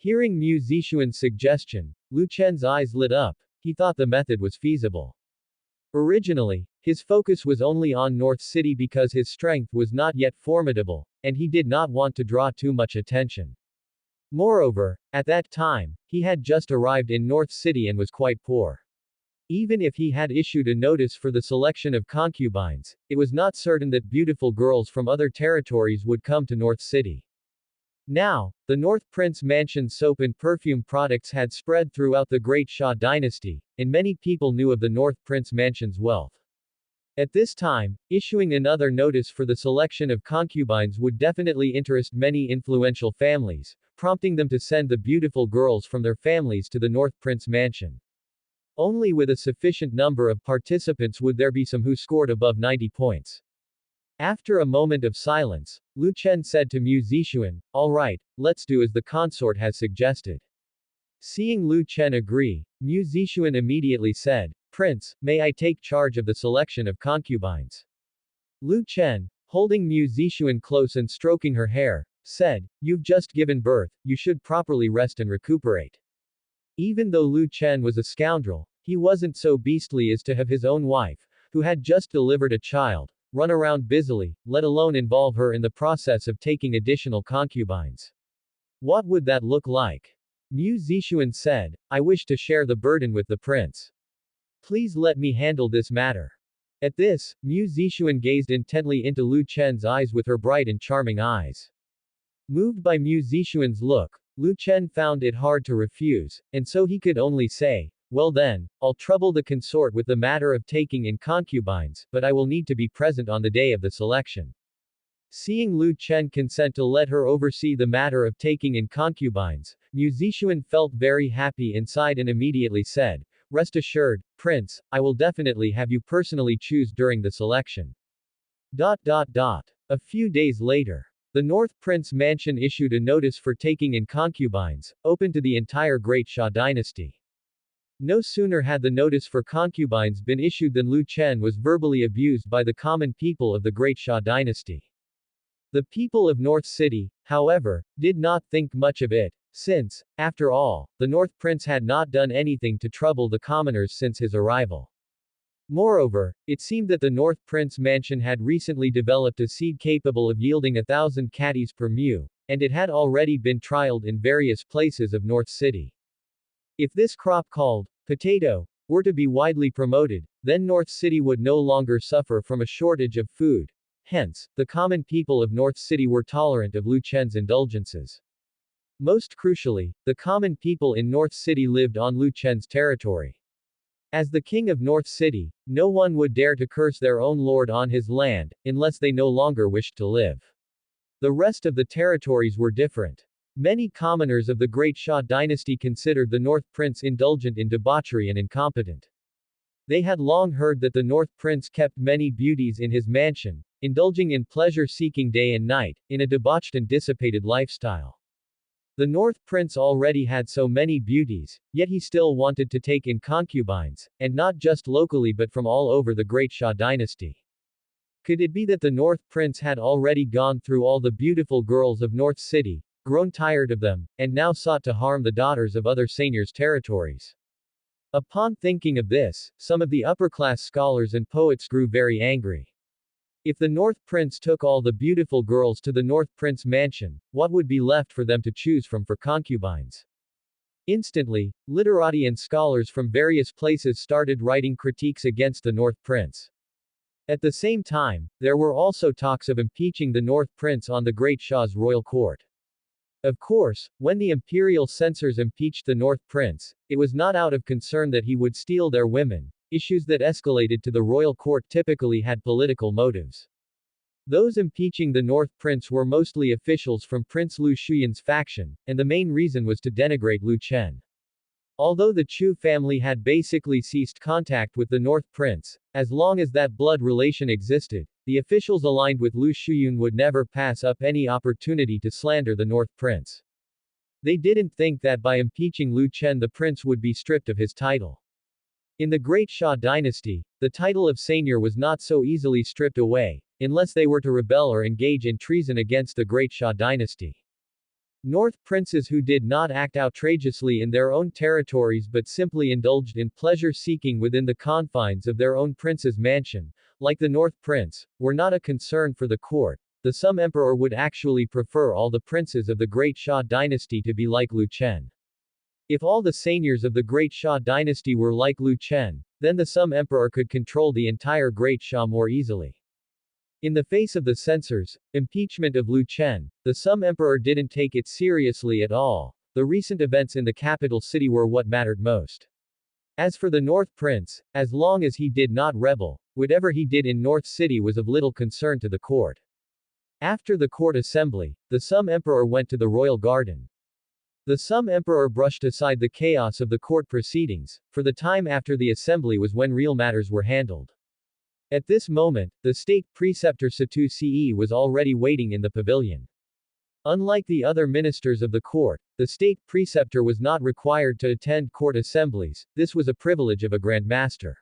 Hearing Mu Zixuan's suggestion, Lu Chen's eyes lit up. He thought the method was feasible. Originally, his focus was only on North City because his strength was not yet formidable, and he did not want to draw too much attention. Moreover, at that time, he had just arrived in North City and was quite poor. Even if he had issued a notice for the selection of concubines, it was not certain that beautiful girls from other territories would come to North City. Now, the North Prince Mansion soap and perfume products had spread throughout the Great Shah dynasty, and many people knew of the North Prince Mansion's wealth. At this time, issuing another notice for the selection of concubines would definitely interest many influential families, prompting them to send the beautiful girls from their families to the North Prince Mansion. Only with a sufficient number of participants would there be some who scored above 90 points. After a moment of silence, Lu Chen said to Mu Zixuan, "All right, let's do as the consort has suggested." Seeing Lu Chen agree, Mu Zixuan immediately said, "Prince, may I take charge of the selection of concubines?" Lu Chen, holding Mu Zixuan close and stroking her hair, said, "You've just given birth, you should properly rest and recuperate." Even though Lu Chen was a scoundrel, he wasn't so beastly as to have his own wife, who had just delivered a child, run around busily, let alone involve her in the process of taking additional concubines. What would that look like? Mu Zixuan said, "I wish to share the burden with the prince. Please let me handle this matter." At this, Mu Zixuan gazed intently into Lu Chen's eyes with her bright and charming eyes. Moved by Mu Zixuan's look, Lu Chen found it hard to refuse, and so he could only say, "Well then, I'll trouble the consort with the matter of taking in concubines, but I will need to be present on the day of the selection." Seeing Lu Chen consent to let her oversee the matter of taking in concubines, Mu Zixuan felt very happy inside and immediately said, "Rest assured, Prince, I will definitely have you personally choose during the selection." A few days later, the North Prince Mansion issued a notice for taking in concubines, open to the entire Great Shah dynasty. No sooner had the notice for concubines been issued than Lu Chen was verbally abused by the common people of the Great Shah dynasty. The people of North City, however, did not think much of it, since, after all, the North Prince had not done anything to trouble the commoners since his arrival. Moreover, it seemed that the North Prince Mansion had recently developed a seed capable of yielding 1,000 caddies per mu, and it had already been trialed in various places of North City. If this crop called potato were to be widely promoted, then North City would no longer suffer from a shortage of food. Hence, the common people of North City were tolerant of Lu Chen's indulgences. Most crucially, the common people in North City lived on Lu Chen's territory. As the king of North City, no one would dare to curse their own lord on his land, unless they no longer wished to live. The rest of the territories were different. Many commoners of the Great Shah dynasty considered the North Prince indulgent in debauchery and incompetent. They had long heard that the North Prince kept many beauties in his mansion, indulging in pleasure-seeking day and night, in a debauched and dissipated lifestyle. The North Prince already had so many beauties, yet he still wanted to take in concubines, and not just locally but from all over the Great Shah dynasty. Could it be that the North Prince had already gone through all the beautiful girls of North City, grown tired of them, and now sought to harm the daughters of other seigneurs' territories? Upon thinking of this, some of the upper-class scholars and poets grew very angry. If the North Prince took all the beautiful girls to the North Prince Mansion, what would be left for them to choose from for concubines? Instantly, literati and scholars from various places started writing critiques against the North Prince. At the same time, there were also talks of impeaching the North Prince on the Great Shah's royal court. Of course, when the imperial censors impeached the North Prince, it was not out of concern that he would steal their women. Issues that escalated to the royal court typically had political motives. Those impeaching the North Prince were mostly officials from Prince Lu Shuyan's faction, and the main reason was to denigrate Lu Chen. Although the Chu family had basically ceased contact with the North Prince, as long as that blood relation existed, the officials aligned with Lu Shuyun would never pass up any opportunity to slander the North Prince. They didn't think that by impeaching Lu Chen the prince would be stripped of his title. In the Great Shah dynasty, the title of seigneur was not so easily stripped away, unless they were to rebel or engage in treason against the Great Shah dynasty. North princes who did not act outrageously in their own territories but simply indulged in pleasure-seeking within the confines of their own prince's mansion, like the North prince, were not a concern for the court. The Sum emperor would actually prefer all the princes of the great Xia dynasty to be like Lu Chen. If all the seigneurs of the great Xia dynasty were like Lu Chen, then the Sum emperor could control the entire great Xia more easily. In the face of the censors' impeachment of Lu Chen, the Sum emperor didn't take it seriously at all. The recent events in the capital city were what mattered most. As for the North Prince, as long as he did not rebel, whatever he did in North City was of little concern to the court. After the court assembly, the Sum emperor went to the royal garden. The Sum emperor brushed aside the chaos of the court proceedings, for the time after the assembly was when real matters were handled. At this moment, the state preceptor Satu Ce was already waiting in the pavilion. Unlike the other ministers of the court, the state preceptor was not required to attend court assemblies. This was a privilege of a Grand Master.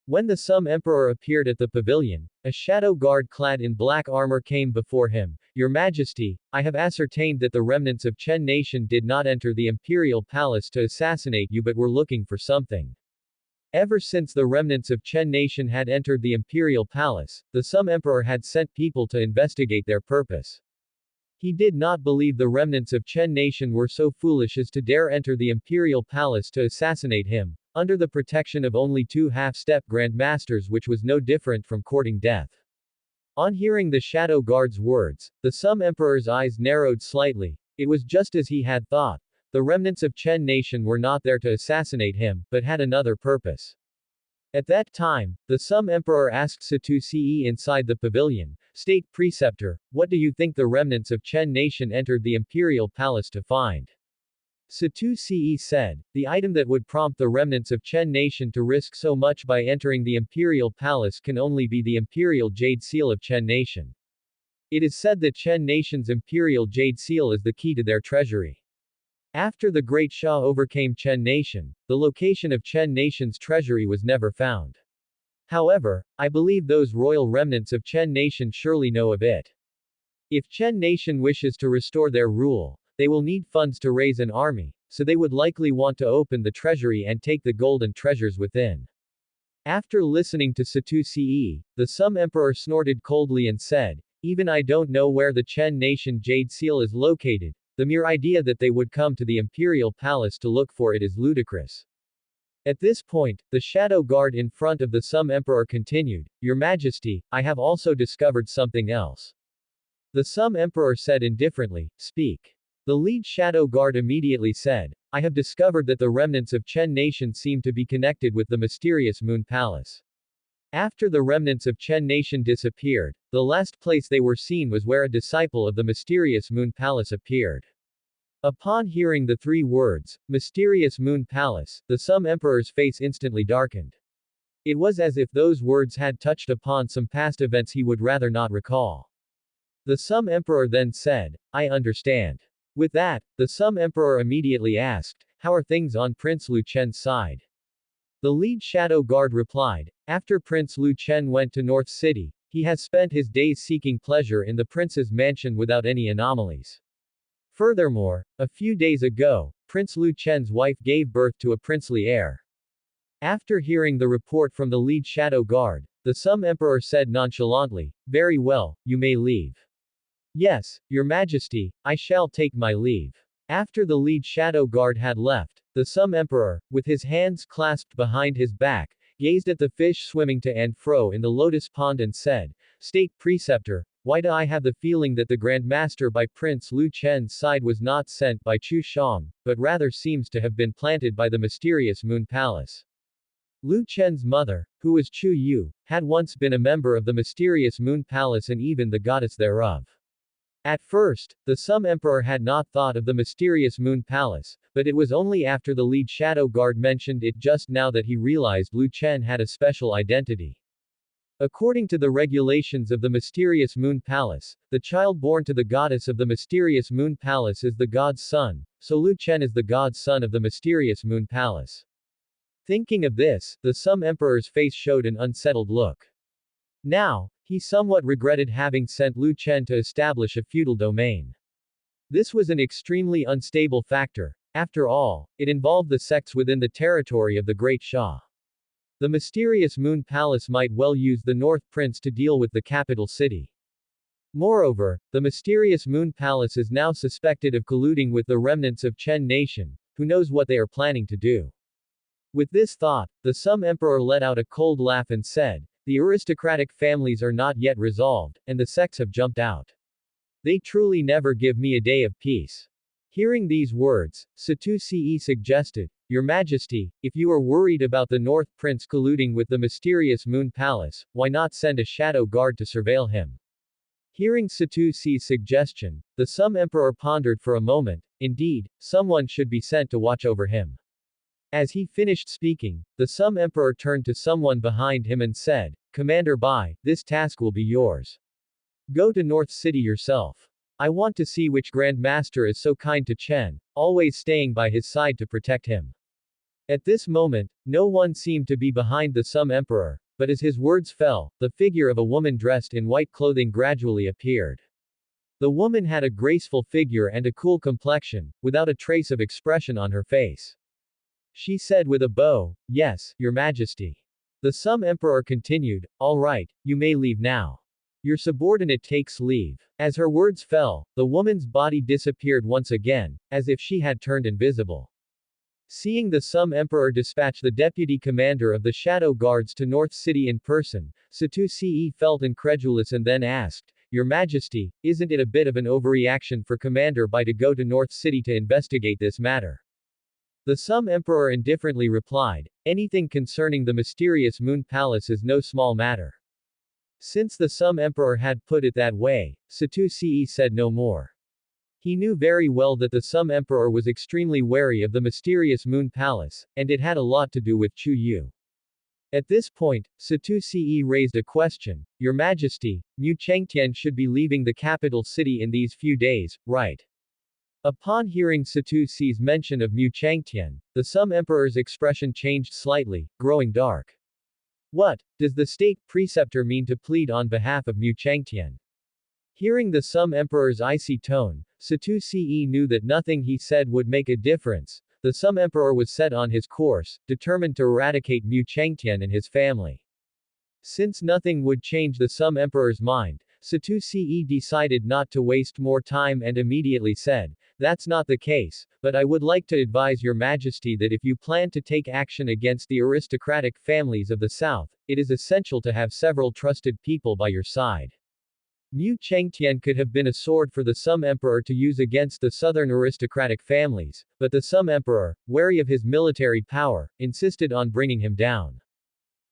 When the Sum emperor appeared at the pavilion, a shadow guard clad in black armor came before him. Your Majesty, I have ascertained that the remnants of Chen nation did not enter the imperial palace to assassinate you but were looking for something. Ever since the remnants of Chen nation had entered the imperial palace, the Sum emperor had sent people to investigate their purpose. He did not believe the remnants of Chen nation were so foolish as to dare enter the imperial palace to assassinate him, under the protection of only two half-step Grand Masters, which was no different from courting death. On hearing the shadow guard's words, the Sum emperor's eyes narrowed slightly. It was just as he had thought. The remnants of Chen nation were not there to assassinate him, but had another purpose. At that time, the Sum emperor asked Satu Ce inside the pavilion, State preceptor, what do you think the remnants of Chen nation entered the imperial palace to find? Satu Ce said, the item that would prompt the remnants of Chen nation to risk so much by entering the imperial palace can only be the imperial jade seal of Chen nation. It is said that Chen nation's imperial jade seal is the key to their treasury. After the Great Xia overcame Chen nation, the location of Chen nation's treasury was never found. However, I believe those royal remnants of Chen nation surely know of it. If Chen nation wishes to restore their rule, they will need funds to raise an army, so they would likely want to open the treasury and take the gold and treasures within. After listening to Satu Ce, the Sum emperor snorted coldly and said, even I don't know where the Chen nation jade seal is located. The mere idea that they would come to the imperial palace to look for it is ludicrous. At this point, the shadow guard in front of the Sum emperor continued, Your Majesty, I have also discovered something else. The Sum emperor said indifferently, Speak. The lead shadow guard immediately said, I have discovered that the remnants of Chen nation seem to be connected with the mysterious Moon Palace. After the remnants of Chen nation disappeared, the last place they were seen was where a disciple of the mysterious Moon Palace appeared. Upon hearing the three words, mysterious Moon Palace, the Sum emperor's face instantly darkened. It was as if those words had touched upon some past events he would rather not recall. The Sum emperor then said, I understand. With that, the Sum emperor immediately asked, How are things on Prince Lu Chen's side? The lead shadow guard replied, After Prince Lu Chen went to North City, he has spent his days seeking pleasure in the prince's mansion without any anomalies. Furthermore, a few days ago, Prince Lu Chen's wife gave birth to a princely heir. After hearing the report from the lead shadow guard, the Sum emperor said nonchalantly, Very well, you may leave. Yes, Your Majesty, I shall take my leave. After the lead shadow guard had left, the Sum emperor, with his hands clasped behind his back, gazed at the fish swimming to and fro in the lotus pond and said, State preceptor, why do I have the feeling that the Grand Master by Prince Lu Chen's side was not sent by Chu Shang, but rather seems to have been planted by the mysterious Moon Palace? Lu Chen's mother, who was Chu Yu, had once been a member of the mysterious Moon Palace and even the goddess thereof. At first, the Sum emperor had not thought of the mysterious Moon Palace, but it was only after the lead shadow guard mentioned it just now that he realized Lu Chen had a special identity. According to the regulations of the mysterious Moon Palace, the child born to the goddess of the mysterious Moon Palace is the god's son, so Lu Chen is the god's son of the mysterious Moon Palace. Thinking of this, the Sum emperor's face showed an unsettled look. Now, he somewhat regretted having sent Lu Chen to establish a feudal domain. This was an extremely unstable factor. After all, it involved the sects within the territory of the Great Shah. The mysterious Moon Palace might well use the North Prince to deal with the capital city. Moreover, the mysterious Moon Palace is now suspected of colluding with the remnants of Chen nation, who knows what they are planning to do. With this thought, the Sum Emperor let out a cold laugh and said, the aristocratic families are not yet resolved, and the sects have jumped out. They truly never give me a day of peace. Hearing these words, Satu-Ce suggested, Your Majesty, if you are worried about the North Prince colluding with the mysterious Moon Palace, why not send a shadow guard to surveil him? Hearing Satu-Ce's suggestion, the Sum Emperor pondered for a moment. Indeed, someone should be sent to watch over him. As he finished speaking, the Sum Emperor turned to someone behind him and said, Commander Bai, this task will be yours. Go to North City yourself. I want to see which Grand Master is so kind to Chen, always staying by his side to protect him. At this moment, no one seemed to be behind the Sum Emperor, but as his words fell, the figure of a woman dressed in white clothing gradually appeared. The woman had a graceful figure and a cool complexion, without a trace of expression on her face. She said with a bow, Yes, Your Majesty. The Sum Emperor continued, All right, you may leave now. Your subordinate takes leave. As her words fell, the woman's body disappeared once again, as if she had turned invisible. Seeing the Sum Emperor dispatch the deputy commander of the Shadow Guards to North City in person, Satu-Ce felt incredulous and then asked, Your Majesty, isn't it a bit of an overreaction for Commander Bai to go to North City to investigate this matter? The Sum Emperor indifferently replied, Anything concerning the mysterious Moon Palace is no small matter. Since the Sum Emperor had put it that way, Satu-Ce said no more. He knew very well that the Sum Emperor was extremely wary of the mysterious Moon Palace, and it had a lot to do with Chu Yu. At this point, Satu-Ce raised a question, Your Majesty, Mu Chengtian should be leaving the capital city in these few days, right? Upon hearing Satu-Ce's mention of Mu Chengtian, the Sum Emperor's expression changed slightly, growing dark. What, does the state preceptor mean to plead on behalf of Mu Chengtian? Hearing the Sum Emperor's icy tone, Satu-Ce knew that nothing he said would make a difference. The Sum Emperor was set on his course, determined to eradicate Mu Chengtian and his family. Since nothing would change the Sum Emperor's mind, Satu-Ce decided not to waste more time and immediately said, That's not the case, but I would like to advise Your Majesty that if you plan to take action against the aristocratic families of the South, it is essential to have several trusted people by your side. Mu Chengtian could have been a sword for the Sum Emperor to use against the southern aristocratic families, but the Sum Emperor, wary of his military power, insisted on bringing him down.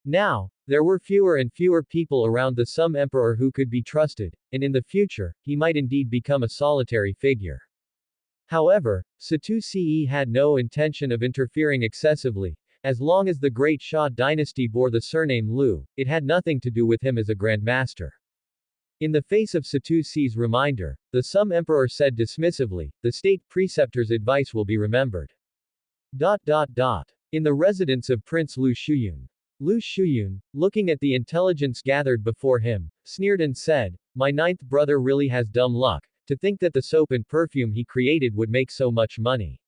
Now, there were fewer and fewer people around the Sum Emperor who could be trusted, and in the future, he might indeed become a solitary figure. However, Satu-Ce had no intention of interfering excessively. As long as the Great Shah dynasty bore the surname Lu, it had nothing to do with him as a Grand Master. In the face of Satu-Ce's reminder, the Sum Emperor said dismissively, The state preceptor's advice will be remembered. In the residence of Prince Lu Shuyun. Lu Shuyun, looking at the intelligence gathered before him, sneered and said, My ninth brother really has dumb luck, to think that the soap and perfume he created would make so much money.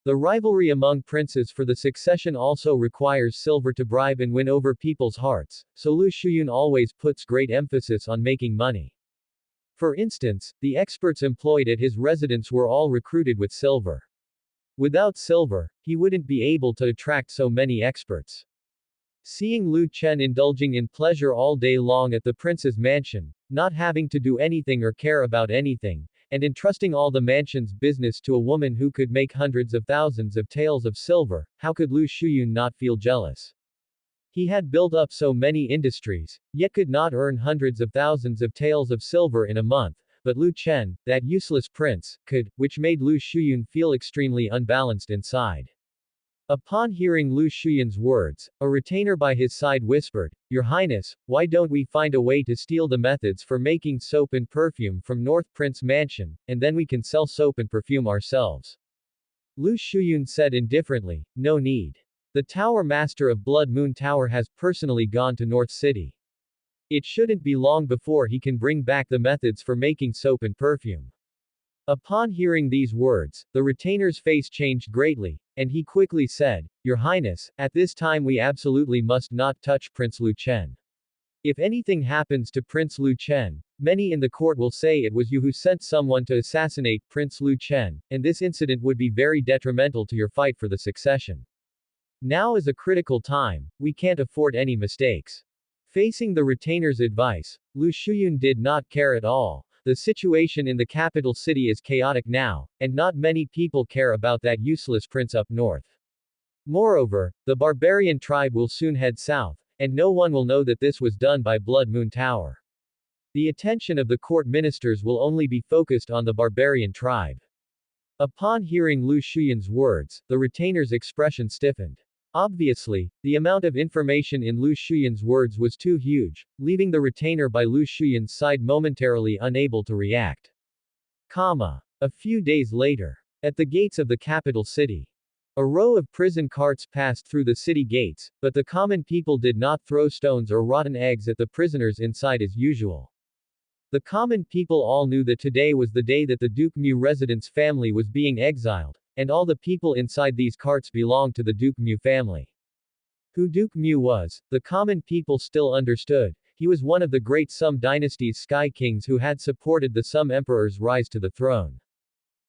The rivalry among princes for the succession also requires silver to bribe and win over people's hearts, so Lu Shuyun always puts great emphasis on making money. For instance, the experts employed at his residence were all recruited with silver. Without silver, he wouldn't be able to attract so many experts. Seeing Lu Chen indulging in pleasure all day long at the prince's mansion, not having to do anything or care about anything, and entrusting all the mansion's business to a woman who could make hundreds of thousands of taels of silver, how could Lu Shuyun not feel jealous? He had built up so many industries, yet could not earn hundreds of thousands of taels of silver in a month, but Lu Chen, that useless prince, could, which made Lu Shuyun feel extremely unbalanced inside. Upon hearing Lu Shuyun's words, a retainer by his side whispered, Your Highness, why don't we find a way to steal the methods for making soap and perfume from North Prince Mansion, and then we can sell soap and perfume ourselves? Lu Shuyun said indifferently, No need. The Tower Master of Blood Moon Tower has personally gone to North City. It shouldn't be long before he can bring back the methods for making soap and perfume. Upon hearing these words, the retainer's face changed greatly, and he quickly said, Your Highness, at this time we absolutely must not touch Prince Lu Chen. If anything happens to Prince Lu Chen, many in the court will say it was you who sent someone to assassinate Prince Lu Chen, and this incident would be very detrimental to your fight for the succession. Now is a critical time, we can't afford any mistakes. Facing the retainer's advice, Lu Shuyun did not care at all. The situation in the capital city is chaotic now, and not many people care about that useless prince up north. Moreover, the barbarian tribe will soon head south, and no one will know that this was done by Blood Moon Tower. The attention of the court ministers will only be focused on the barbarian tribe. Upon hearing Lu Shuyun's words, the retainer's expression stiffened. Obviously, the amount of information in Lu Shuyun's words was too huge, leaving the retainer by Lu Shuyun's side momentarily unable to react. A few days later, at the gates of the capital city, a row of prison carts passed through the city gates, but the common people did not throw stones or rotten eggs at the prisoners inside as usual. The common people all knew that today was the day that the Duke Mu resident's family was being exiled, and all the people inside these carts belonged to the Duke Mu family. Who Duke Mu was, the common people still understood. He was one of the great Sum dynasty's Sky Kings who had supported the Sum Emperor's rise to the throne.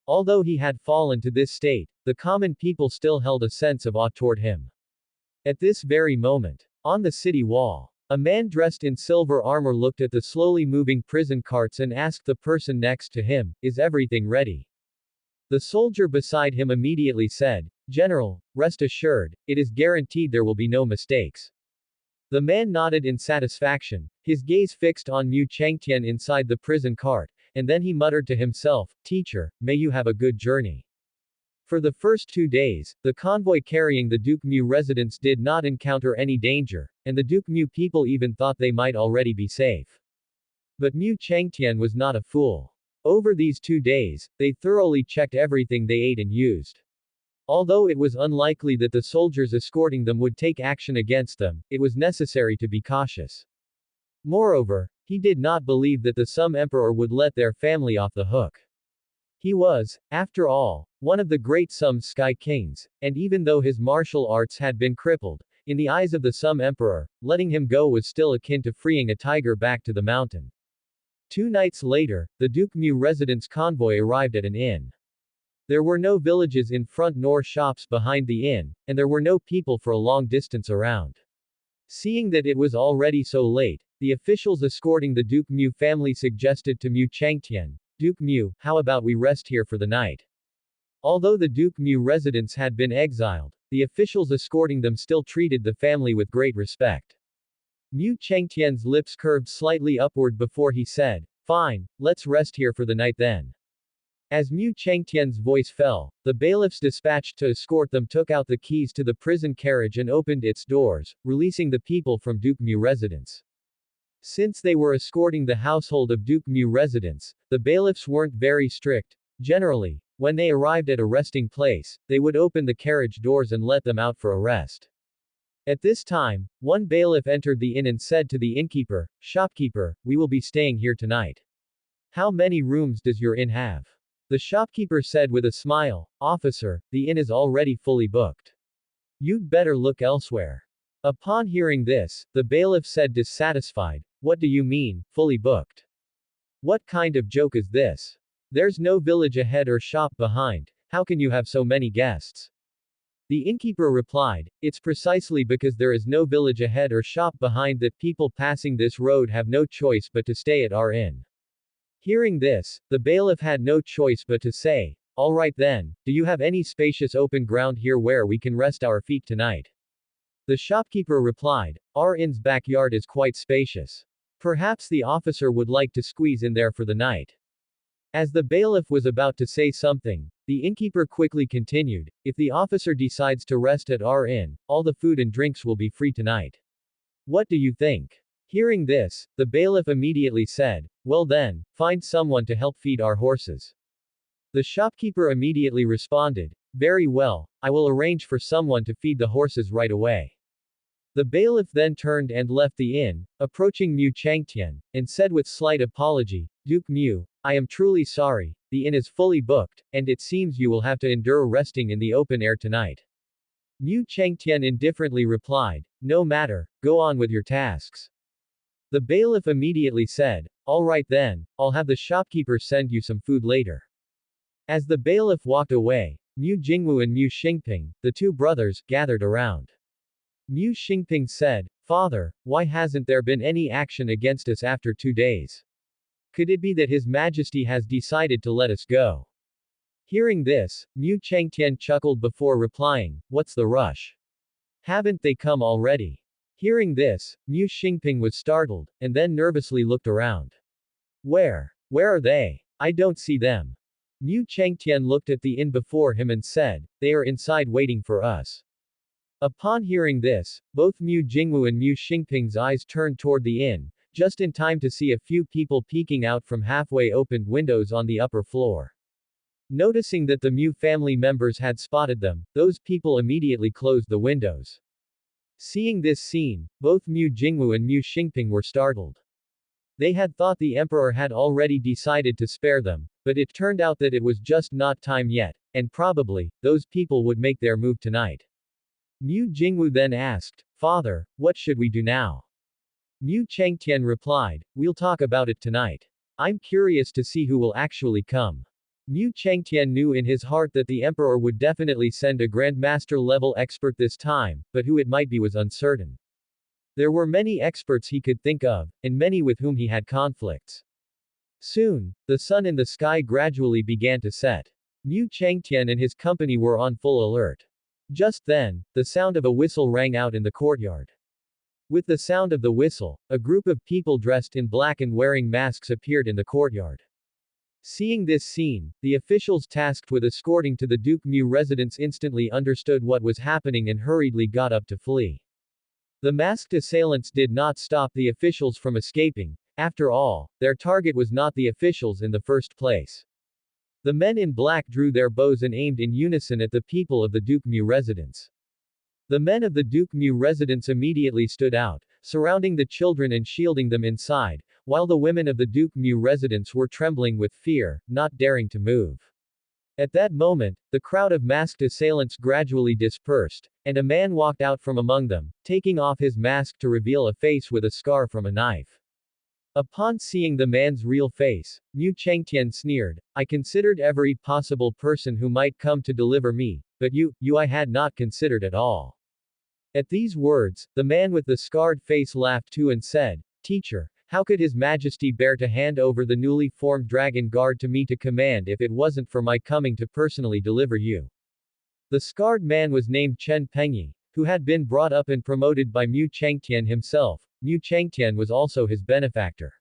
Although he had fallen to this state, the common people still held a sense of awe toward him. At this very moment, on the city wall, a man dressed in silver armor looked at the slowly moving prison carts and asked the person next to him, Is everything ready? The soldier beside him immediately said, General, rest assured, it is guaranteed there will be no mistakes. The man nodded in satisfaction, his gaze fixed on Mu Changtian inside the prison cart, and then he muttered to himself, Teacher, may you have a good journey. For the first 2 days, the convoy carrying the Duke Mu residents did not encounter any danger, and the Duke Mu people even thought they might already be safe. But Mu Changtian was not a fool. Over these 2 days, they thoroughly checked everything they ate and used. Although it was unlikely that the soldiers escorting them would take action against them, it was necessary to be cautious. Moreover, he did not believe that the Sum Emperor would let their family off the hook. He was, after all, one of the great Sum Sky Kings, and even though his martial arts had been crippled, in the eyes of the Sum Emperor, letting him go was still akin to freeing a tiger back to the mountain. 2 nights later, the Duke Mu residence convoy arrived at an inn. There were no villages in front nor shops behind the inn, and there were no people for a long distance around. Seeing that it was already so late, the officials escorting the Duke Mu family suggested to Mu Changtian, Duke Mu, how about we rest here for the night? Although the Duke Mu residents had been exiled, the officials escorting them still treated the family with great respect. Mu Changtian's lips curved slightly upward before he said, Fine, let's rest here for the night then. As Mu Changtian's voice fell, the bailiffs dispatched to escort them took out the keys to the prison carriage and opened its doors, releasing the people from Duke Mu residence. Since they were escorting the household of Duke Mu residents, the bailiffs weren't very strict. Generally, when they arrived at a resting place, they would open the carriage doors and let them out for a rest. At this time, one bailiff entered the inn and said to the innkeeper, Shopkeeper, we will be staying here tonight. How many rooms does your inn have? The shopkeeper said with a smile, Officer, the inn is already fully booked. You'd better look elsewhere. Upon hearing this, the bailiff said dissatisfied, What do you mean, fully booked? What kind of joke is this? There's no village ahead or shop behind, how can you have so many guests? The innkeeper replied, It's precisely because there is no village ahead or shop behind that people passing this road have no choice but to stay at our inn. Hearing this, the bailiff had no choice but to say, All right then, do you have any spacious open ground here where we can rest our feet tonight? The shopkeeper replied, Our inn's backyard is quite spacious. Perhaps the officer would like to squeeze in there for the night. As the bailiff was about to say something, the innkeeper quickly continued, If the officer decides to rest at our inn, all the food and drinks will be free tonight. What do you think? Hearing this, the bailiff immediately said, Well then, find someone to help feed our horses. The shopkeeper immediately responded, Very well, I will arrange for someone to feed the horses right away. The bailiff then turned and left the inn, approaching Mu Changtian, and said with slight apology, Duke Mu, I am truly sorry, the inn is fully booked, and it seems you will have to endure resting in the open air tonight. Mu Chengtian indifferently replied, no matter, go on with your tasks. The bailiff immediately said, all right then, I'll have the shopkeeper send you some food later. As the bailiff walked away, Mu Jingwu and Mu Xingping, the two brothers, gathered around. Mu Xingping said, Father, why hasn't there been any action against us after 2 days? Could it be that His Majesty has decided to let us go? Hearing this, Mu Chengtian chuckled before replying, what's the rush? Haven't they come already? Hearing this, Mu Xingping was startled, and then nervously looked around. Where are they? I don't see them. Mu Chengtian looked at the inn before him and said, they are inside waiting for us. Upon hearing this, both Mu Jingwu and Mu Xingping's eyes turned toward the inn, just in time to see a few people peeking out from halfway opened windows on the upper floor. Noticing that the Mu family members had spotted them, those people immediately closed the windows. Seeing this scene, both Mu Jingwu and Mu Xingping were startled. They had thought the emperor had already decided to spare them, but it turned out that it was just not time yet, and probably, those people would make their move tonight. Mu Jingwu then asked, Father, what should we do now? Mu Chengtian replied, we'll talk about it tonight. I'm curious to see who will actually come. Mu Chengtian knew in his heart that the emperor would definitely send a grandmaster-level expert this time, but who it might be was uncertain. There were many experts he could think of, and many with whom he had conflicts. Soon, the sun in the sky gradually began to set. Mu Chengtian and his company were on full alert. Just then, the sound of a whistle rang out in the courtyard. With the sound of the whistle, a group of people dressed in black and wearing masks appeared in the courtyard. Seeing this scene, the officials tasked with escorting to the Duke Mu residence instantly understood what was happening and hurriedly got up to flee. The masked assailants did not stop the officials from escaping. After all, their target was not the officials in the first place. The men in black drew their bows and aimed in unison at the people of the Duke Mu residence. The men of the Duke Mu residence immediately stood out, surrounding the children and shielding them inside, while the women of the Duke Mu residence were trembling with fear, not daring to move. At that moment, the crowd of masked assailants gradually dispersed, and a man walked out from among them, taking off his mask to reveal a face with a scar from a knife. Upon seeing the man's real face, Mu Chengtian sneered, I considered every possible person who might come to deliver me, but you I had not considered at all. At these words, the man with the scarred face laughed too and said, Teacher, how could His Majesty bear to hand over the newly formed Dragon Guard to me to command if it wasn't for my coming to personally deliver you? The scarred man was named Chen Pengyi, who had been brought up and promoted by Mu Chengtian himself. Mu Chengtian was also his benefactor.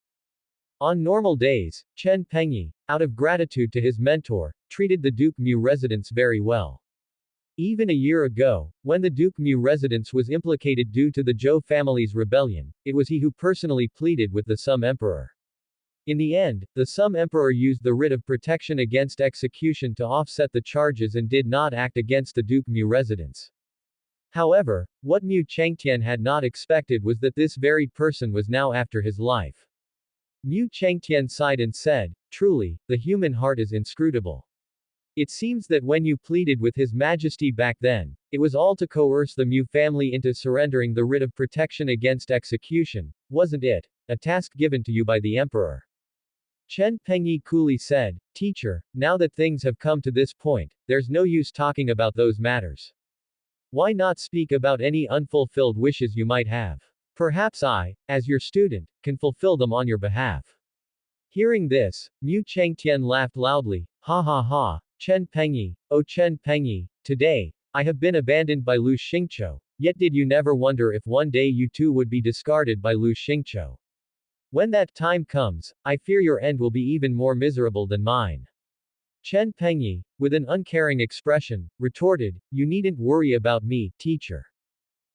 On normal days, Chen Pengyi, out of gratitude to his mentor, treated the Duke Mu residence very well. Even a year ago, when the Duke Mu residence was implicated due to the Zhou family's rebellion, it was he who personally pleaded with the Sum Emperor. In the end, the Sum Emperor used the writ of protection against execution to offset the charges and did not act against the Duke Mu residence. However, what Mu Chengtian had not expected was that this very person was now after his life. Mu Chengtian sighed and said, truly, the human heart is inscrutable. It seems that when you pleaded with His Majesty back then, it was all to coerce the Mu family into surrendering the writ of protection against execution, wasn't it? A task given to you by the emperor. Chen Pengyi coolly said, Teacher, now that things have come to this point, there's no use talking about those matters. Why not speak about any unfulfilled wishes you might have? Perhaps I, as your student, can fulfill them on your behalf. Hearing this, Mu Chengtian laughed loudly, ha ha ha, Chen Pengyi, oh Chen Pengyi, today, I have been abandoned by Lu Xingqiu, yet did you never wonder if one day you too would be discarded by Lu Xingqiu? When that time comes, I fear your end will be even more miserable than mine. Chen Pengyi, with an uncaring expression, retorted, you needn't worry about me, teacher.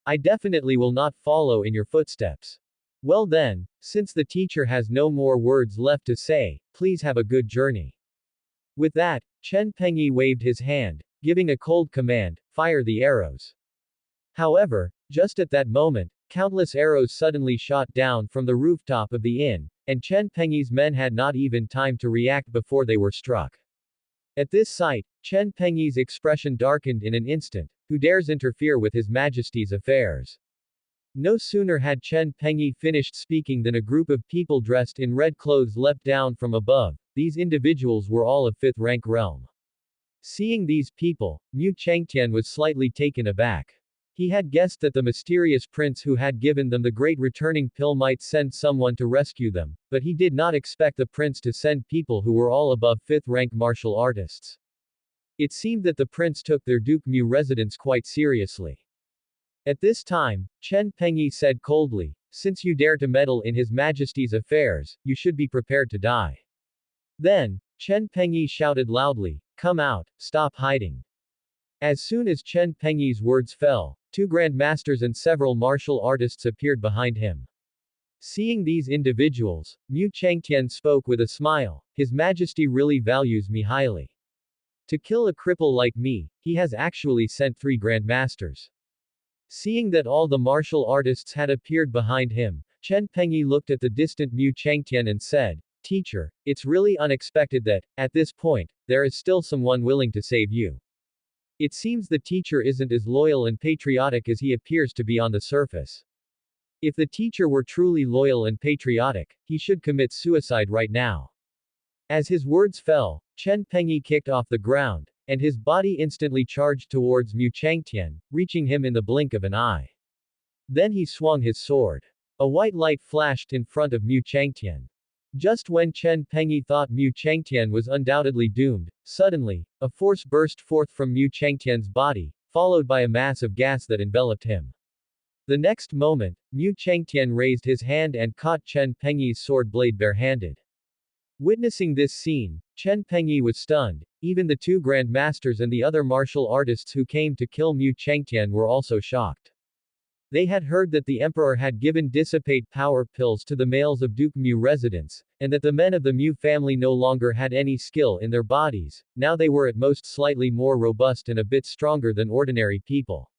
I definitely will not follow in your footsteps. Well then, since the teacher has no more words left to say, please have a good journey. With that, Chen Pengyi waved his hand, giving a cold command, fire the arrows. However, just at that moment, countless arrows suddenly shot down from the rooftop of the inn, and Chen Pengyi's men had not even time to react before they were struck. At this sight, Chen Pengyi's expression darkened in an instant. Who dares interfere with His Majesty's affairs? No sooner had Chen Pengyi finished speaking than a group of people dressed in red clothes leapt down from above. These individuals were all of fifth-rank realm. Seeing these people, Mu Changtian was slightly taken aback. He had guessed that the mysterious prince who had given them the great returning pill might send someone to rescue them, but he did not expect the prince to send people who were all above fifth-rank martial artists. It seemed that the prince took their Duke Mu residence quite seriously. At this time, Chen Pengyi said coldly, "Since you dare to meddle in His Majesty's affairs, you should be prepared to die." Then, Chen Pengyi shouted loudly, "Come out, stop hiding." As soon as Chen Pengyi's words fell, 2 grandmasters and several martial artists appeared behind him. Seeing these individuals, Mu Changtian spoke with a smile, "His Majesty really values me highly. To kill a cripple like me, he has actually sent 3 grandmasters." Seeing that all the martial artists had appeared behind him, Chen Pengyi looked at the distant Mu Changtian and said, "Teacher, it's really unexpected that, at this point, there is still someone willing to save you. It seems the teacher isn't as loyal and patriotic as he appears to be on the surface. If the teacher were truly loyal and patriotic, he should commit suicide right now." As his words fell, Chen Pengyi kicked off the ground, and his body instantly charged towards Mu Changtian, reaching him in the blink of an eye. Then he swung his sword. A white light flashed in front of Mu Changtian. Just when Chen Pengyi thought Mu Changtian was undoubtedly doomed, suddenly, a force burst forth from Mu Changtian's body, followed by a mass of gas that enveloped him. The next moment, Mu Changtian raised his hand and caught Chen Pengyi's sword blade barehanded. Witnessing this scene, Chen Pengyi was stunned. Even the 2 grandmasters and the other martial artists who came to kill Mu Changtian were also shocked. They had heard that the emperor had given dissipate power pills to the males of Duke Mu residents, and that the men of the Mu family no longer had any skill in their bodies. Now they were at most slightly more robust and a bit stronger than ordinary people.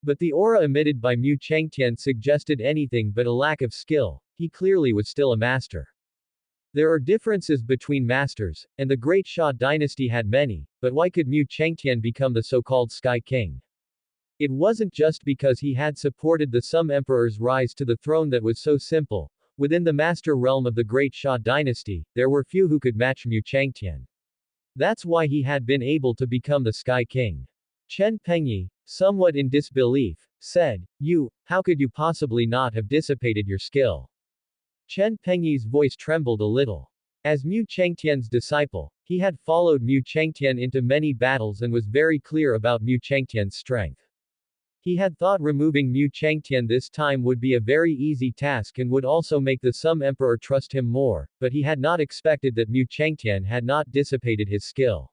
But the aura emitted by Mu Changtian suggested anything but a lack of skill. He clearly was still a master. There are differences between masters, and the Great Xia dynasty had many, but why could Mu Changtian become the so-called Sky King? It wasn't just because he had supported the Sum Emperor's rise to the throne that was so simple. Within the master realm of the Great Xia dynasty, there were few who could match Mu Changtian. That's why he had been able to become the Sky King. Chen Pengyi, somewhat in disbelief, said, how could you possibly not have dissipated your skill?" Chen Pengyi's voice trembled a little. As Mu Changtian's disciple, he had followed Mu Changtian into many battles and was very clear about Mu Changtian's strength. He had thought removing Mu Changtian this time would be a very easy task and would also make the Sum Emperor trust him more, but he had not expected that Mu Changtian had not dissipated his skill.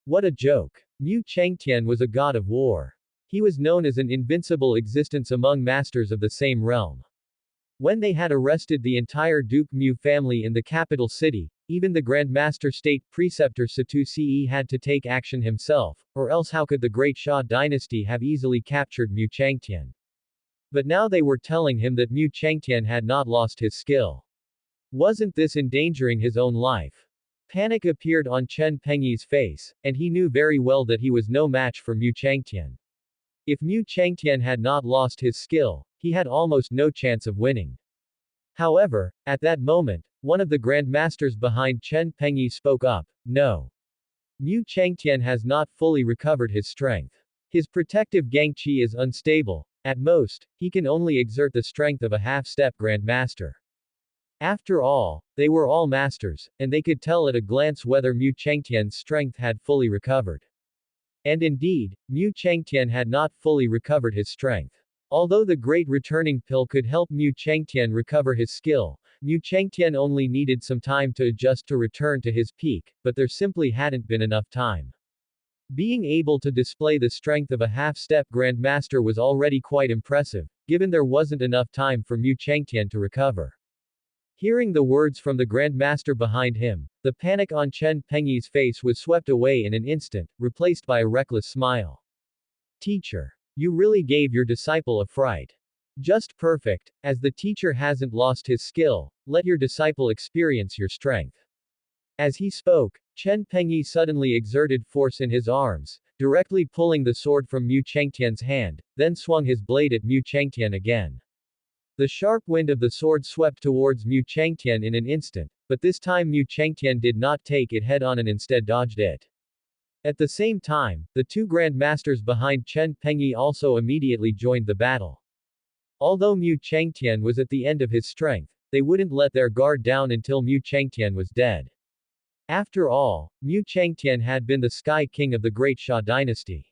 What a joke. Mu Changtian was a god of war. He was known as an invincible existence among masters of the same realm. When they had arrested the entire Duke Mu family in the capital city, even the Grandmaster State Preceptor Satu Ce had to take action himself, or else how could the Great Xia dynasty have easily captured Mu Changtian? But now they were telling him that Mu Changtian had not lost his skill. Wasn't this endangering his own life? Panic appeared on Chen Pengyi's face, and he knew very well that he was no match for Mu Changtian. If Mu Changtian had not lost his skill, he had almost no chance of winning. However, at that moment, one of the grandmasters behind Chen Pengyi spoke up, "No. Mu Changtian has not fully recovered his strength. His protective Gangqi is unstable. At most, he can only exert the strength of a half-step grandmaster." After all, they were all masters, and they could tell at a glance whether Mu Changtian's strength had fully recovered. And indeed, Mu Changtian had not fully recovered his strength. Although the Great Returning Pill could help Mu Changtian recover his skill, Mu Changtian only needed some time to adjust to return to his peak, but there simply hadn't been enough time. Being able to display the strength of a half-step Grandmaster was already quite impressive, given there wasn't enough time for Mu Changtian to recover. Hearing the words from the Grandmaster behind him, the panic on Chen Pengyi's face was swept away in an instant, replaced by a reckless smile. "Teacher. You really gave your disciple a fright. Just perfect. As the teacher hasn't lost his skill, let your disciple experience your strength." As he spoke, Chen Pengyi suddenly exerted force in his arms, directly pulling the sword from Mu Chengtian's hand, then swung his blade at Mu Chengtian again. The sharp wind of the sword swept towards Mu Chengtian in an instant, but this time Mu Chengtian did not take it head-on and instead dodged it. At the same time, the two grandmasters behind Chen Pengyi also immediately joined the battle. Although Mu Chengtian was at the end of his strength, they wouldn't let their guard down until Mu Chengtian was dead. After all, Mu Chengtian had been the Sky King of the Great Xia dynasty.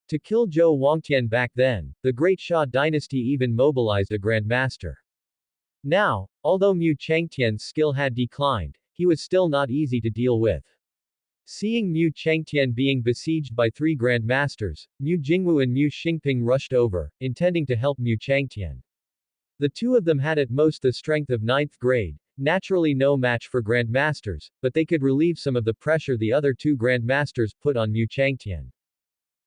To kill Zhou Wangtian back then, the Great Xia dynasty even mobilized a grandmaster. Now, although Mu Chengtian's skill had declined, he was still not easy to deal with. Seeing Mu Chengtian being besieged by three grandmasters, Mu Jingwu and Mu Xingping rushed over, intending to help Mu Chengtian. The two of them had at most the strength of 9th grade, naturally no match for grandmasters, but they could relieve some of the pressure the other two grandmasters put on Mu Chengtian.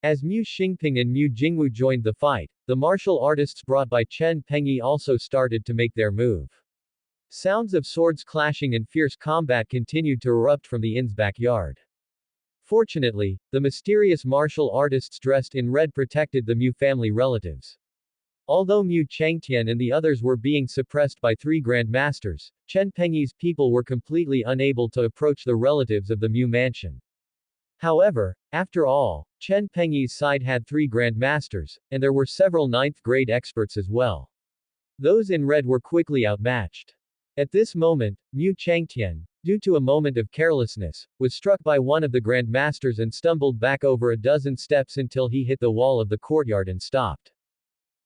As Mu Xingping and Mu Jingwu joined the fight, the martial artists brought by Chen Pengyi also started to make their move. Sounds of swords clashing and fierce combat continued to erupt from the inn's backyard. Fortunately, the mysterious martial artists dressed in red protected the Mu family relatives. Although Mu Chengtian and the others were being suppressed by three grandmasters, Chen Pengyi's people were completely unable to approach the relatives of the Mu mansion. However, after all, Chen Pengyi's side had three grandmasters, and there were several 9th grade experts as well. Those in red were quickly outmatched. At this moment, Mu Chengtian, due to a moment of carelessness, was struck by one of the grandmasters and stumbled back over a dozen steps until he hit the wall of the courtyard and stopped.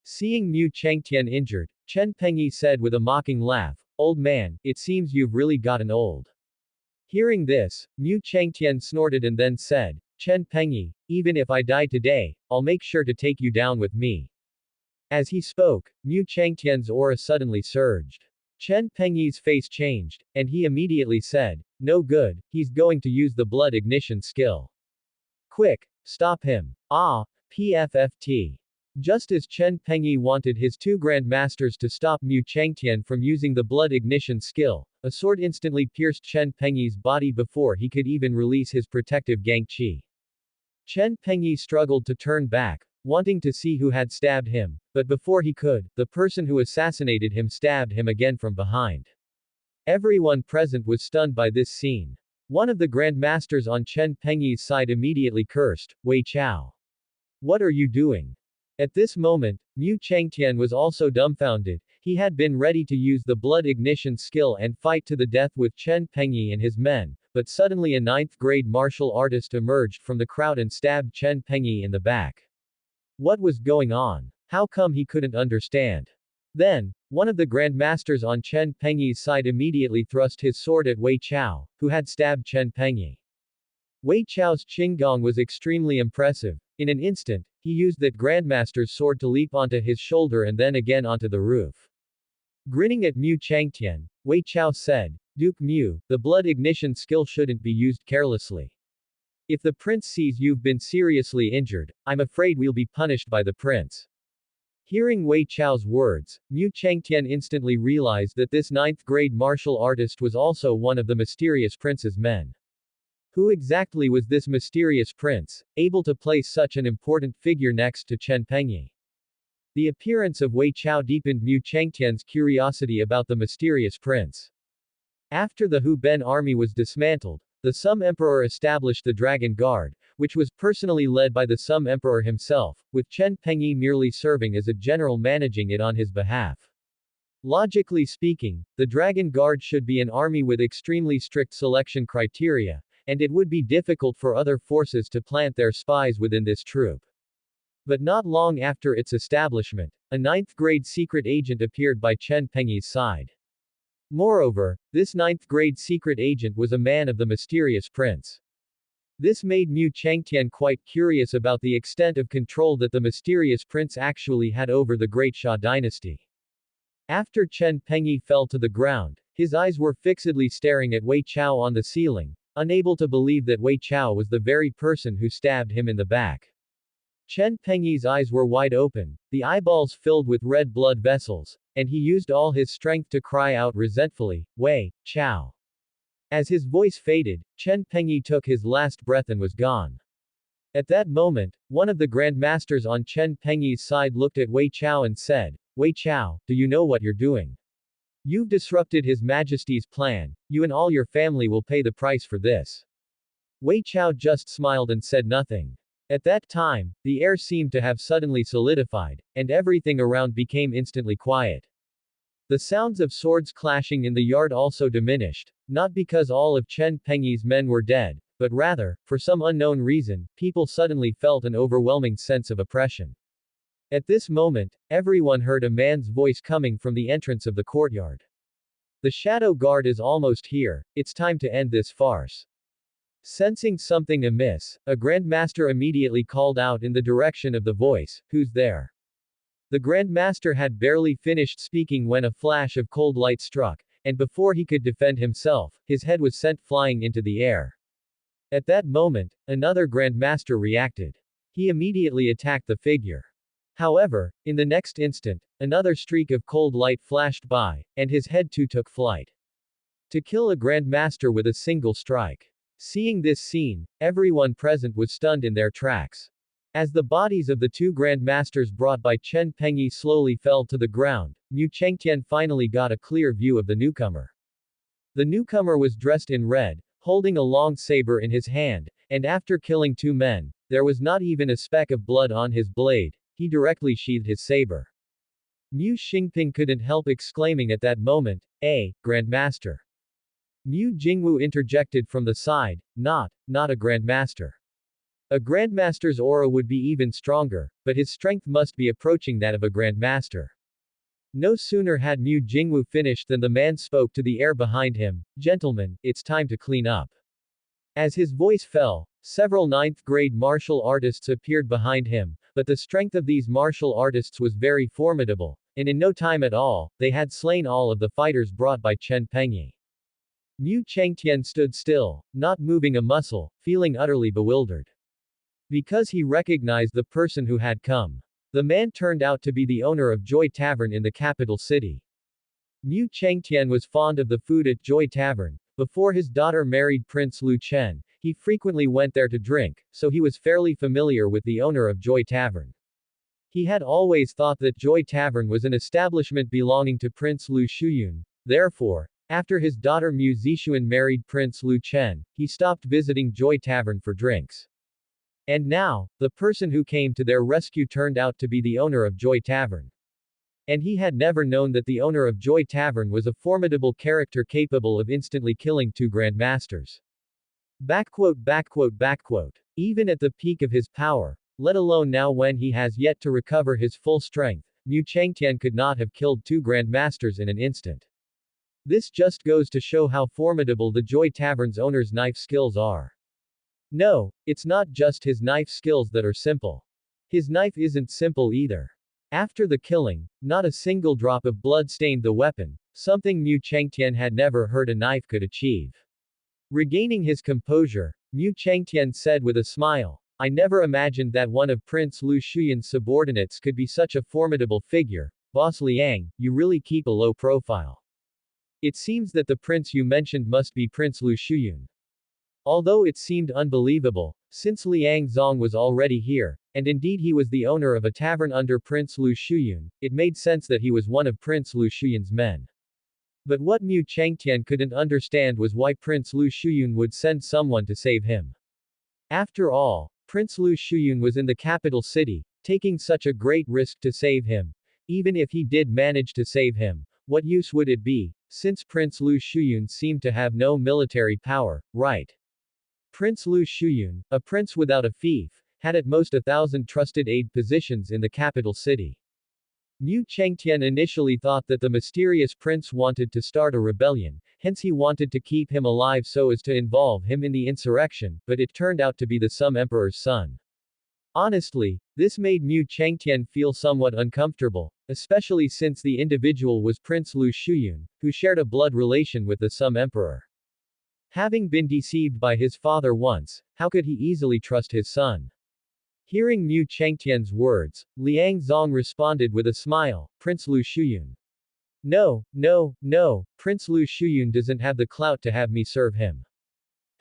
Seeing Mu Chengtian injured, Chen Pengyi said with a mocking laugh, "Old man, it seems you've really gotten old." Hearing this, Mu Chengtian snorted and then said, "Chen Pengyi, even if I die today, I'll make sure to take you down with me." As he spoke, Mu Chengtian's aura suddenly surged. Chen Pengyi's face changed, and he immediately said, "No good, he's going to use the blood ignition skill. Quick, stop him." Ah, PFFT. Just as Chen Pengyi wanted his two grandmasters to stop Mu Chengtian from using the blood ignition skill, a sword instantly pierced Chen Pengyi's body before he could even release his protective Gang Qi. Chen Pengyi struggled to turn back, wanting to see who had stabbed him, but before he could, the person who assassinated him stabbed him again from behind. Everyone present was stunned by this scene. One of the grandmasters on Chen Pengyi's side immediately cursed, "Wei Chao. What are you doing?" At this moment, Mu Chengtian was also dumbfounded. He had been ready to use the blood ignition skill and fight to the death with Chen Pengyi and his men, but suddenly a 9th grade martial artist emerged from the crowd and stabbed Chen Pengyi in the back. What was going on? How come he couldn't understand? Then, one of the grandmasters on Chen Pengyi's side immediately thrust his sword at Wei Chao, who had stabbed Chen Pengyi. Wei Chao's Qinggong was extremely impressive. In an instant, he used that grandmaster's sword to leap onto his shoulder and then again onto the roof. Grinning at Mu Chengtian, Wei Chao said, "Duke Mu, the blood ignition skill shouldn't be used carelessly. If the prince sees you've been seriously injured, I'm afraid we'll be punished by the prince." Hearing Wei Chao's words, Mu Chengtian instantly realized that this 9th grade martial artist was also one of the mysterious prince's men. Who exactly was this mysterious prince, able to place such an important figure next to Chen Pengyi? The appearance of Wei Chao deepened Mu Chengtian's curiosity about the mysterious prince. After the Hu Ben army was dismantled, the Sum Emperor established the Dragon Guard, which was personally led by the Sum Emperor himself, with Chen Pengyi merely serving as a general managing it on his behalf. Logically speaking, the Dragon Guard should be an army with extremely strict selection criteria, and it would be difficult for other forces to plant their spies within this troop. But not long after its establishment, a 9th grade secret agent appeared by Chen Pengyi's side. Moreover, this 9th grade secret agent was a man of the mysterious prince. This made Mu Chengtian quite curious about the extent of control that the mysterious prince actually had over the Great Xia dynasty. After Chen Pengyi fell to the ground, his eyes were fixedly staring at Wei Chao on the ceiling, unable to believe that Wei Chao was the very person who stabbed him in the back. Chen Pengyi's eyes were wide open, the eyeballs filled with red blood vessels, and he used all his strength to cry out resentfully, "Wei Chao. As his voice faded, Chen Pengyi took his last breath and was gone. At that moment, one of the grandmasters on Chen Pengyi's side looked at Wei Chao and said, Wei Chao, do you know what you're doing? You've disrupted His Majesty's plan, you and all your family will pay the price for this. Wei Chao just smiled and said nothing. At that time, the air seemed to have suddenly solidified, and everything around became instantly quiet. The sounds of swords clashing in the yard also diminished, not because all of Chen Pengyi's men were dead, but rather, for some unknown reason, people suddenly felt an overwhelming sense of oppression. At this moment, everyone heard a man's voice coming from the entrance of the courtyard. The Shadow Guard is almost here, it's time to end this farce. Sensing something amiss, a Grandmaster immediately called out in the direction of the voice, who's there? The Grandmaster had barely finished speaking when a flash of cold light struck, and before he could defend himself, his head was sent flying into the air. At that moment, another Grandmaster reacted. He immediately attacked the figure. However, in the next instant, another streak of cold light flashed by, and his head too took flight. To kill a Grandmaster with a single strike. Seeing this scene, everyone present was stunned in their tracks. As the bodies of the two Grandmasters brought by Chen Pengyi slowly fell to the ground, Mu Chengtian finally got a clear view of the newcomer. The newcomer was dressed in red, holding a long saber in his hand, and after killing two men, there was not even a speck of blood on his blade, he directly sheathed his saber. Mu Xingping couldn't help exclaiming at that moment, Grandmaster. Mu Jingwu interjected from the side, not a Grandmaster. A Grandmaster's aura would be even stronger, but his strength must be approaching that of a Grandmaster. No sooner had Mu Jingwu finished than the man spoke to the air behind him, Gentlemen, it's time to clean up. As his voice fell, several ninth-grade martial artists appeared behind him, but the strength of these martial artists was very formidable, and in no time at all, they had slain all of the fighters brought by Chen Pengyi. Mu Chengtian stood still, not moving a muscle, feeling utterly bewildered. Because he recognized the person who had come. The man turned out to be the owner of Joy Tavern in the capital city. Mu Chengtian was fond of the food at Joy Tavern. Before his daughter married Prince Lu Chen, he frequently went there to drink, so he was fairly familiar with the owner of Joy Tavern. He had always thought that Joy Tavern was an establishment belonging to Prince Lu Shuyun. Therefore, after his daughter Mu Zixuan married Prince Lu Chen, he stopped visiting Joy Tavern for drinks. And now, the person who came to their rescue turned out to be the owner of Joy Tavern. And he had never known that the owner of Joy Tavern was a formidable character capable of instantly killing two Grandmasters. Even at the peak of his power, let alone now when he has yet to recover his full strength, Mu Chengtian could not have killed two Grandmasters in an instant. This just goes to show how formidable the Joy Tavern's owner's knife skills are. No, it's not just his knife skills that are simple. His knife isn't simple either. After the killing, not a single drop of blood stained the weapon, something Mu Chengtian had never heard a knife could achieve. Regaining his composure, Mu Chengtian said with a smile, I never imagined that one of Prince Lu Shuyun's subordinates could be such a formidable figure. Boss Liang, you really keep a low profile. It seems that the prince you mentioned must be Prince Lu Shuyun. Although it seemed unbelievable, since Liang Zong was already here, and indeed he was the owner of a tavern under Prince Lu Shuyun, it made sense that he was one of Prince Lu Shuyun's men. But what Mu Chengtian couldn't understand was why Prince Lu Shuyun would send someone to save him. After all, Prince Lu Shuyun was in the capital city, taking such a great risk to save him. Even if he did manage to save him, what use would it be, since Prince Lu Shuyun seemed to have no military power, right? Prince Lu Shuyun, a prince without a fief, had at most 1,000 trusted aid positions in the capital city. Mu Chengtian initially thought that the mysterious prince wanted to start a rebellion, hence he wanted to keep him alive so as to involve him in the insurrection, but it turned out to be the Sum Emperor's son. Honestly, this made Mu Chengtian feel somewhat uncomfortable, especially since the individual was Prince Lu Shuyun, who shared a blood relation with the Sum Emperor. Having been deceived by his father once, how could he easily trust his son? Hearing Mu Chengtian's words, Liang Zong responded with a smile, Prince Lu Shuyun. No, no, no, Prince Lu Shuyun doesn't have the clout to have me serve him.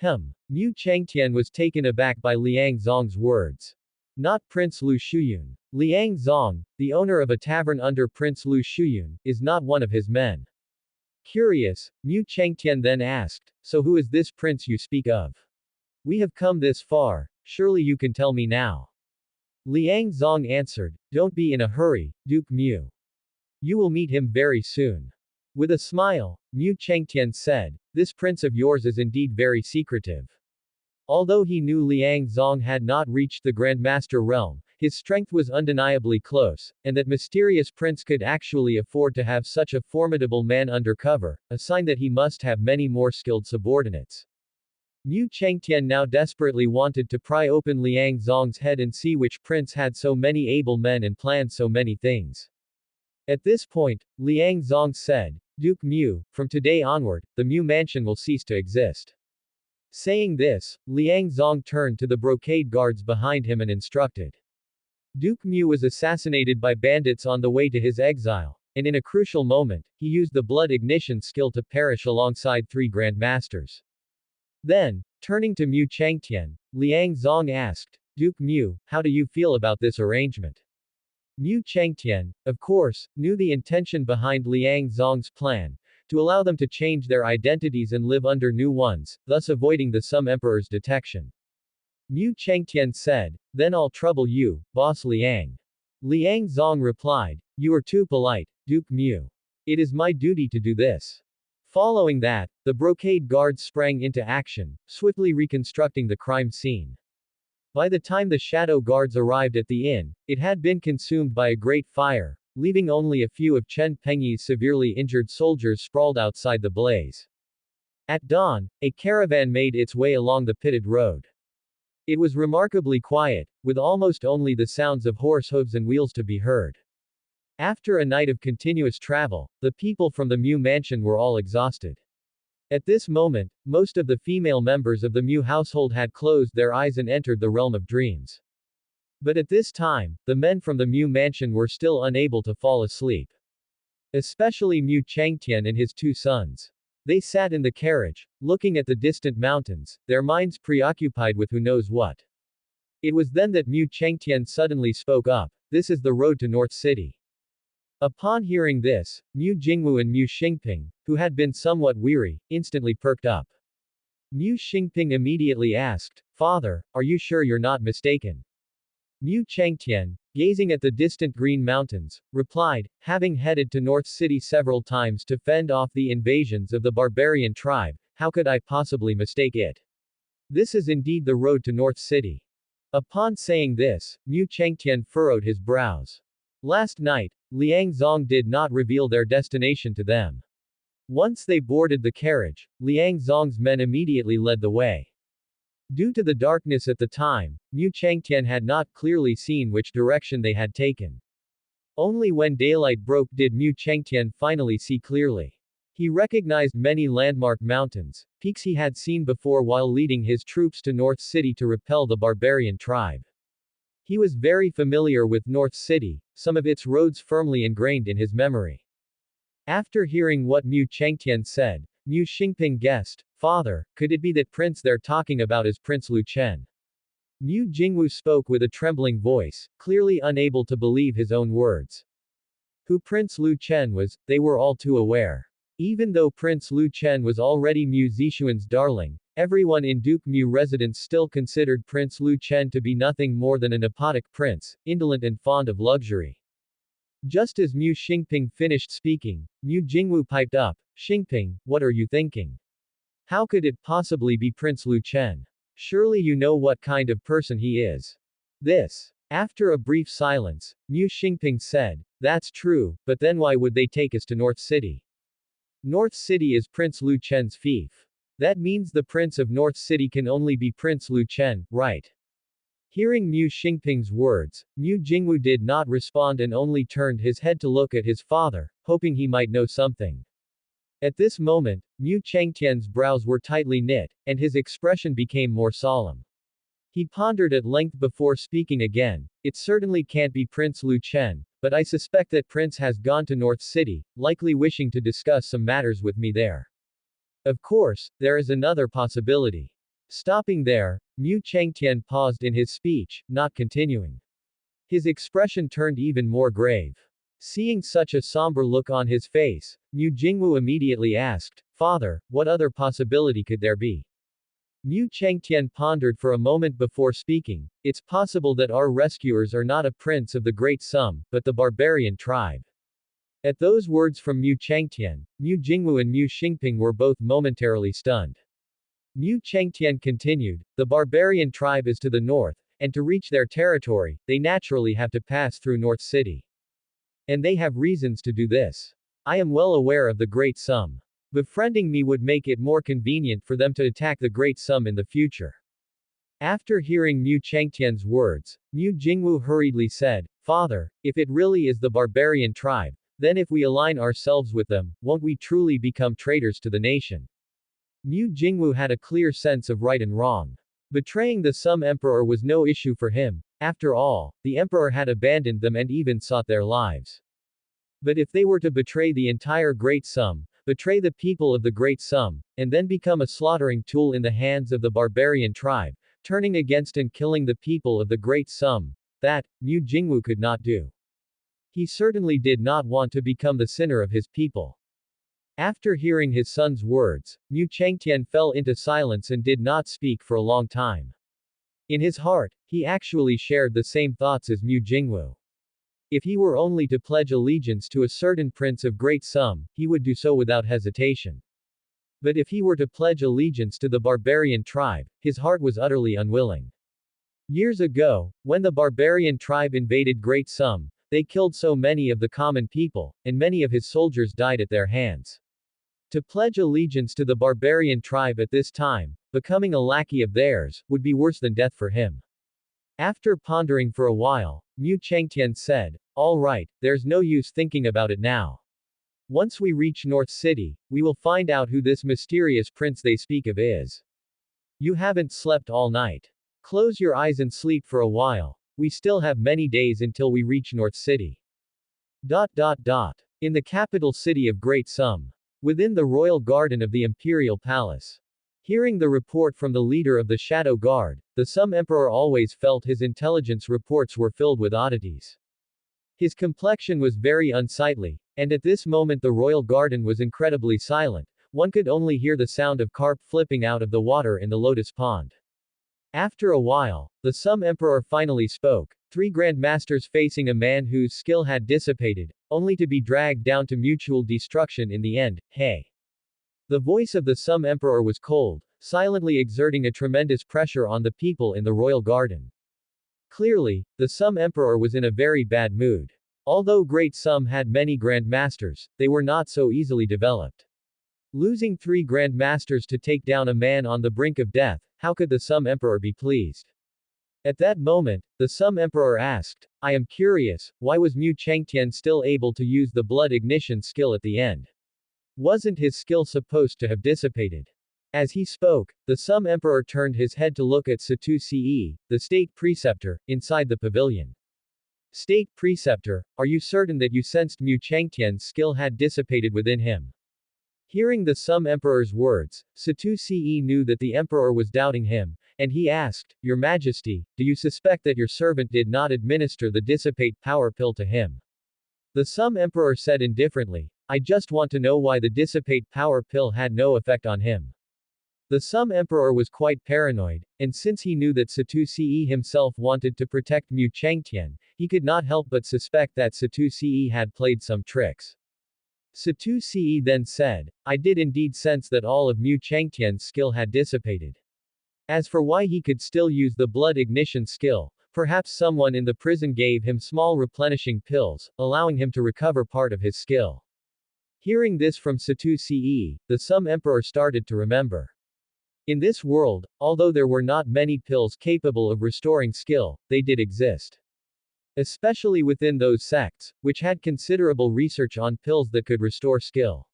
Mu Changtian was taken aback by Liang Zong's words. Not Prince Lu Shuyun. Liang Zong, the owner of a tavern under Prince Lu Shuyun, is not one of his men. Curious, Mu Changtian then asked, so who is this prince you speak of? We have come this far, surely you can tell me now. Liang Zong answered, don't be in a hurry, Duke Mu. You will meet him very soon. With a smile, Mu Chengtian said, this prince of yours is indeed very secretive. Although he knew Liang Zong had not reached the Grandmaster realm, his strength was undeniably close, and that mysterious prince could actually afford to have such a formidable man undercover, a sign that he must have many more skilled subordinates. Mu Chengtian now desperately wanted to pry open Liang Zong's head and see which prince had so many able men and planned so many things. At this point, Liang Zong said, Duke Mu, from today onward, the Mu mansion will cease to exist. Saying this, Liang Zong turned to the brocade guards behind him and instructed. Duke Mu was assassinated by bandits on the way to his exile, and in a crucial moment, he used the blood ignition skill to perish alongside 3 grandmasters. Then, turning to Mu Changtian, Liang Zong asked, Duke Mu, how do you feel about this arrangement? Mu Changtian, of course, knew the intention behind Liang Zong's plan, to allow them to change their identities and live under new ones, thus avoiding the Sum Emperor's detection. Mu Chengtian said, then I'll trouble you, boss Liang. Liang Zong replied, you are too polite, Duke Mu. It is my duty to do this. Following that, the brocade guards sprang into action, swiftly reconstructing the crime scene. By the time the shadow guards arrived at the inn, it had been consumed by a great fire, leaving only a few of Chen Pengyi's severely injured soldiers sprawled outside the blaze. At dawn, a caravan made its way along the pitted road. It was remarkably quiet, with almost only the sounds of horse hooves and wheels to be heard. After a night of continuous travel, the people from the Mu mansion were all exhausted. At this moment, most of the female members of the Mu household had closed their eyes and entered the realm of dreams. But at this time, the men from the Mu mansion were still unable to fall asleep. Especially Mu Changtian and his 2 sons. They sat in the carriage, looking at the distant mountains, their minds preoccupied with who knows what. It was then that Mu Chengtian suddenly spoke up, this is the road to North City. Upon hearing this, Mu Jingwu and Mu Xingping, who had been somewhat weary, instantly perked up. Mu Xingping immediately asked, Father, are you sure you're not mistaken? Mu Chengtian, gazing at the distant green mountains, replied, having headed to North City several times to fend off the invasions of the barbarian tribe, how could I possibly mistake it? This is indeed the road to North City. Upon saying this, Mu Chengtian furrowed his brows. Last night, Liang Zong did not reveal their destination to them. Once they boarded the carriage, Liang Zong's men immediately led the way. Due to the darkness at the time, Mu Chengtian had not clearly seen which direction they had taken. Only when daylight broke did Mu Chengtian finally see clearly. He recognized many landmark mountains, peaks he had seen before while leading his troops to North City to repel the barbarian tribe. He was very familiar with North City, some of its roads firmly ingrained in his memory. After hearing what Mu Chengtian said, Mu Xingping guessed, Father, could it be that prince they're talking about is Prince Lu Chen? Mu Jingwu spoke with a trembling voice, clearly unable to believe his own words. Who Prince Lu Chen was, they were all too aware. Even though Prince Lu Chen was already Mu Zixuan's darling, everyone in Duke Mu residence still considered Prince Lu Chen to be nothing more than a nepotic prince, indolent and fond of luxury. Just as Mu Xingping finished speaking, Mu Jingwu piped up, Xingping, what are you thinking? How could it possibly be Prince Lu Chen? Surely you know what kind of person he is. This. After a brief silence, Mu Xingping said, that's true, but then why would they take us to North City? North City is Prince Lu Chen's fief. That means the Prince of North City can only be Prince Lu Chen, right? Hearing Mu Xingping's words, Mu Jingwu did not respond and only turned his head to look at his father, hoping he might know something. At this moment, Mu Chengtian's brows were tightly knit, and his expression became more solemn. He pondered at length before speaking again, it certainly can't be Prince Lu Chen, but I suspect that Prince has gone to North City, likely wishing to discuss some matters with me there. Of course, there is another possibility. Stopping there, Mu Chengtian paused in his speech, not continuing. His expression turned even more grave. Seeing such a somber look on his face, Mu Jingwu immediately asked, "Father, what other possibility could there be?" Mu Chengtian pondered for a moment before speaking. "It's possible that our rescuers are not a prince of the Great Sum, but the barbarian tribe." At those words from Mu Chengtian, Mu Jingwu and Mu Xingping were both momentarily stunned. Mu Chengtian continued, "The barbarian tribe is to the north, and to reach their territory, they naturally have to pass through North City. And they have reasons to do this. I am well aware of the Great Sum. Befriending me would make it more convenient for them to attack the Great Sum in the future." After hearing Mu Chengtian's words, Mu Jingwu hurriedly said, "Father, if it really is the barbarian tribe, then if we align ourselves with them, won't we truly become traitors to the nation?" Mu Jingwu had a clear sense of right and wrong. Betraying the Sum Emperor was no issue for him. After all, the emperor had abandoned them and even sought their lives. But if they were to betray the entire Great Sum, betray the people of the Great Sum, and then become a slaughtering tool in the hands of the barbarian tribe, turning against and killing the people of the Great Sum, that, Mu Jingwu could not do. He certainly did not want to become the sinner of his people. After hearing his son's words, Mu Chengtian fell into silence and did not speak for a long time. In his heart, he actually shared the same thoughts as Mu Jingwu. If he were only to pledge allegiance to a certain prince of Great Sum, he would do so without hesitation. But if he were to pledge allegiance to the barbarian tribe, his heart was utterly unwilling. Years ago, when the barbarian tribe invaded Great Sum, they killed so many of the common people, and many of his soldiers died at their hands. To pledge allegiance to the barbarian tribe at this time, becoming a lackey of theirs, would be worse than death for him. After pondering for a while, Mu Chengtian said, "All right, there's no use thinking about it now. Once we reach North City, we will find out who this mysterious prince they speak of is. You haven't slept all night. Close your eyes and sleep for a while. We still have many days until we reach North City." In the capital city of Great Sum. Within the royal garden of the imperial palace. Hearing the report from the leader of the Shadow Guard, the Sum Emperor always felt his intelligence reports were filled with oddities. His complexion was very unsightly, and at this moment the royal garden was incredibly silent. One could only hear the sound of carp flipping out of the water in the lotus pond. After a while, the Sum Emperor finally spoke. Three Grand Masters facing a man whose skill had dissipated, only to be dragged down to mutual destruction in the end. Hey! The voice of the Sum Emperor was cold, silently exerting a tremendous pressure on the people in the royal garden. Clearly, the Sum Emperor was in a very bad mood. Although Great Sum had many Grand Masters, they were not so easily developed. Losing 3 Grand Masters to take down a man on the brink of death, how could the Sum Emperor be pleased? At that moment, the Sum Emperor asked, "I am curious, why was Mu Chengtian still able to use the blood ignition skill at the end? Wasn't his skill supposed to have dissipated?" As he spoke, the Sum Emperor turned his head to look at Satu Ce, the state preceptor, inside the pavilion. "State preceptor, are you certain that you sensed Mu Chengtian's skill had dissipated within him?" Hearing the Sum Emperor's words, Satu Ce knew that the Emperor was doubting him, and he asked, "Your Majesty, do you suspect that your servant did not administer the Dissipate Power Pill to him?" The Sum Emperor said indifferently, "I just want to know why the Dissipate Power Pill had no effect on him." The Sum Emperor was quite paranoid, and since he knew that Satu Ce himself wanted to protect Mu Chengtian, he could not help but suspect that Satu Ce had played some tricks. Satu Ce then said, "I did indeed sense that all of Mu Chengtian's skill had dissipated. As for why he could still use the blood ignition skill, perhaps someone in the prison gave him small replenishing pills, allowing him to recover part of his skill." Hearing this from Satu Ce, the Sum Emperor started to remember. In this world, although there were not many pills capable of restoring skill, they did exist. Especially within those sects, which had considerable research on pills that could restore skill.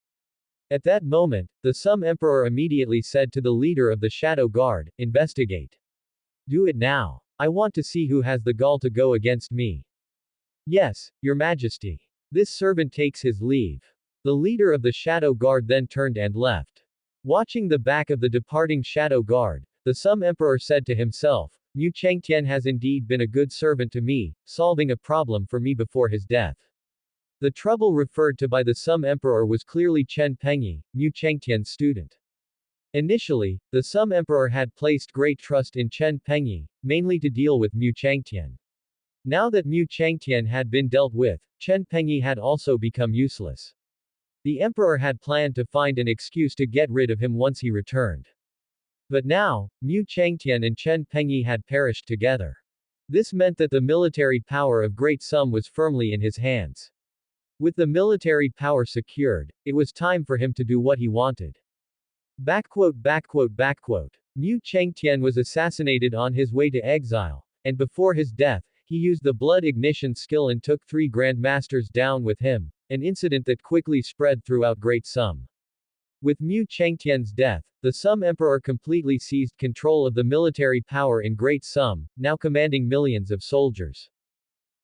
At that moment, the Sum Emperor immediately said to the leader of the Shadow Guard, "Investigate. Do it now. I want to see who has the gall to go against me." Yes, your majesty. This servant takes his leave. The leader of the shadow guard then turned and left. Watching the back of the departing shadow guard, the Sum Emperor said to himself, Mu Chengtian has indeed been a good servant to me, solving a problem for me before his death. The trouble referred to by the Sum Emperor was clearly Chen Pengyi, Mu Chengtian's student. Initially, the Sum Emperor had placed great trust in Chen Pengyi, mainly to deal with Mu Chengtian. Now that Mu Chengtian had been dealt with, Chen Pengyi had also become useless. The emperor had planned to find an excuse to get rid of him once he returned. But now, Mu Chengtian and Chen Pengyi had perished together. This meant that the military power of Great Sum was firmly in his hands. With the military power secured, it was time for him to do what he wanted. Mu Chengtian was assassinated on his way to exile, and before his death, he used the blood ignition skill and took 3 grandmasters down with him, an incident that quickly spread throughout Great Sum. With Mu Chengtian's death, the Sum Emperor completely seized control of the military power in Great Sum, now commanding millions of soldiers.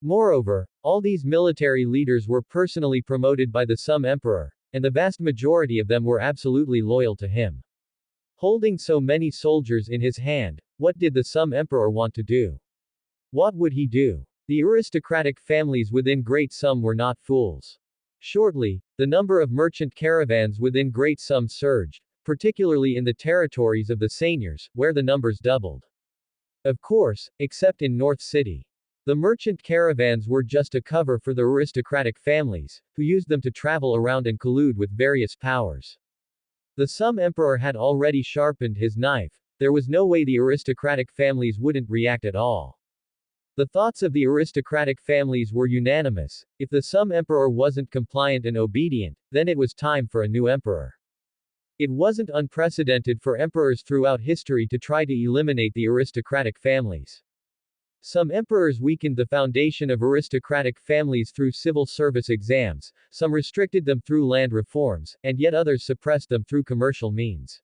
Moreover, all these military leaders were personally promoted by the Sum Emperor, and the vast majority of them were absolutely loyal to him. Holding so many soldiers in his hand, what did the Sum Emperor want to do? What would he do? The aristocratic families within Great Sum were not fools. Shortly, the number of merchant caravans within Great Sum surged, particularly in the territories of the seigneurs, where the numbers doubled. Of course, except in North City. The merchant caravans were just a cover for the aristocratic families, who used them to travel around and collude with various powers. The Sum Emperor had already sharpened his knife, there was no way the aristocratic families wouldn't react at all. The thoughts of the aristocratic families were unanimous. If the Sum Emperor wasn't compliant and obedient, then it was time for a new emperor. It wasn't unprecedented for emperors throughout history to try to eliminate the aristocratic families. Some emperors weakened the foundation of aristocratic families through civil service exams, some restricted them through land reforms, and yet others suppressed them through commercial means.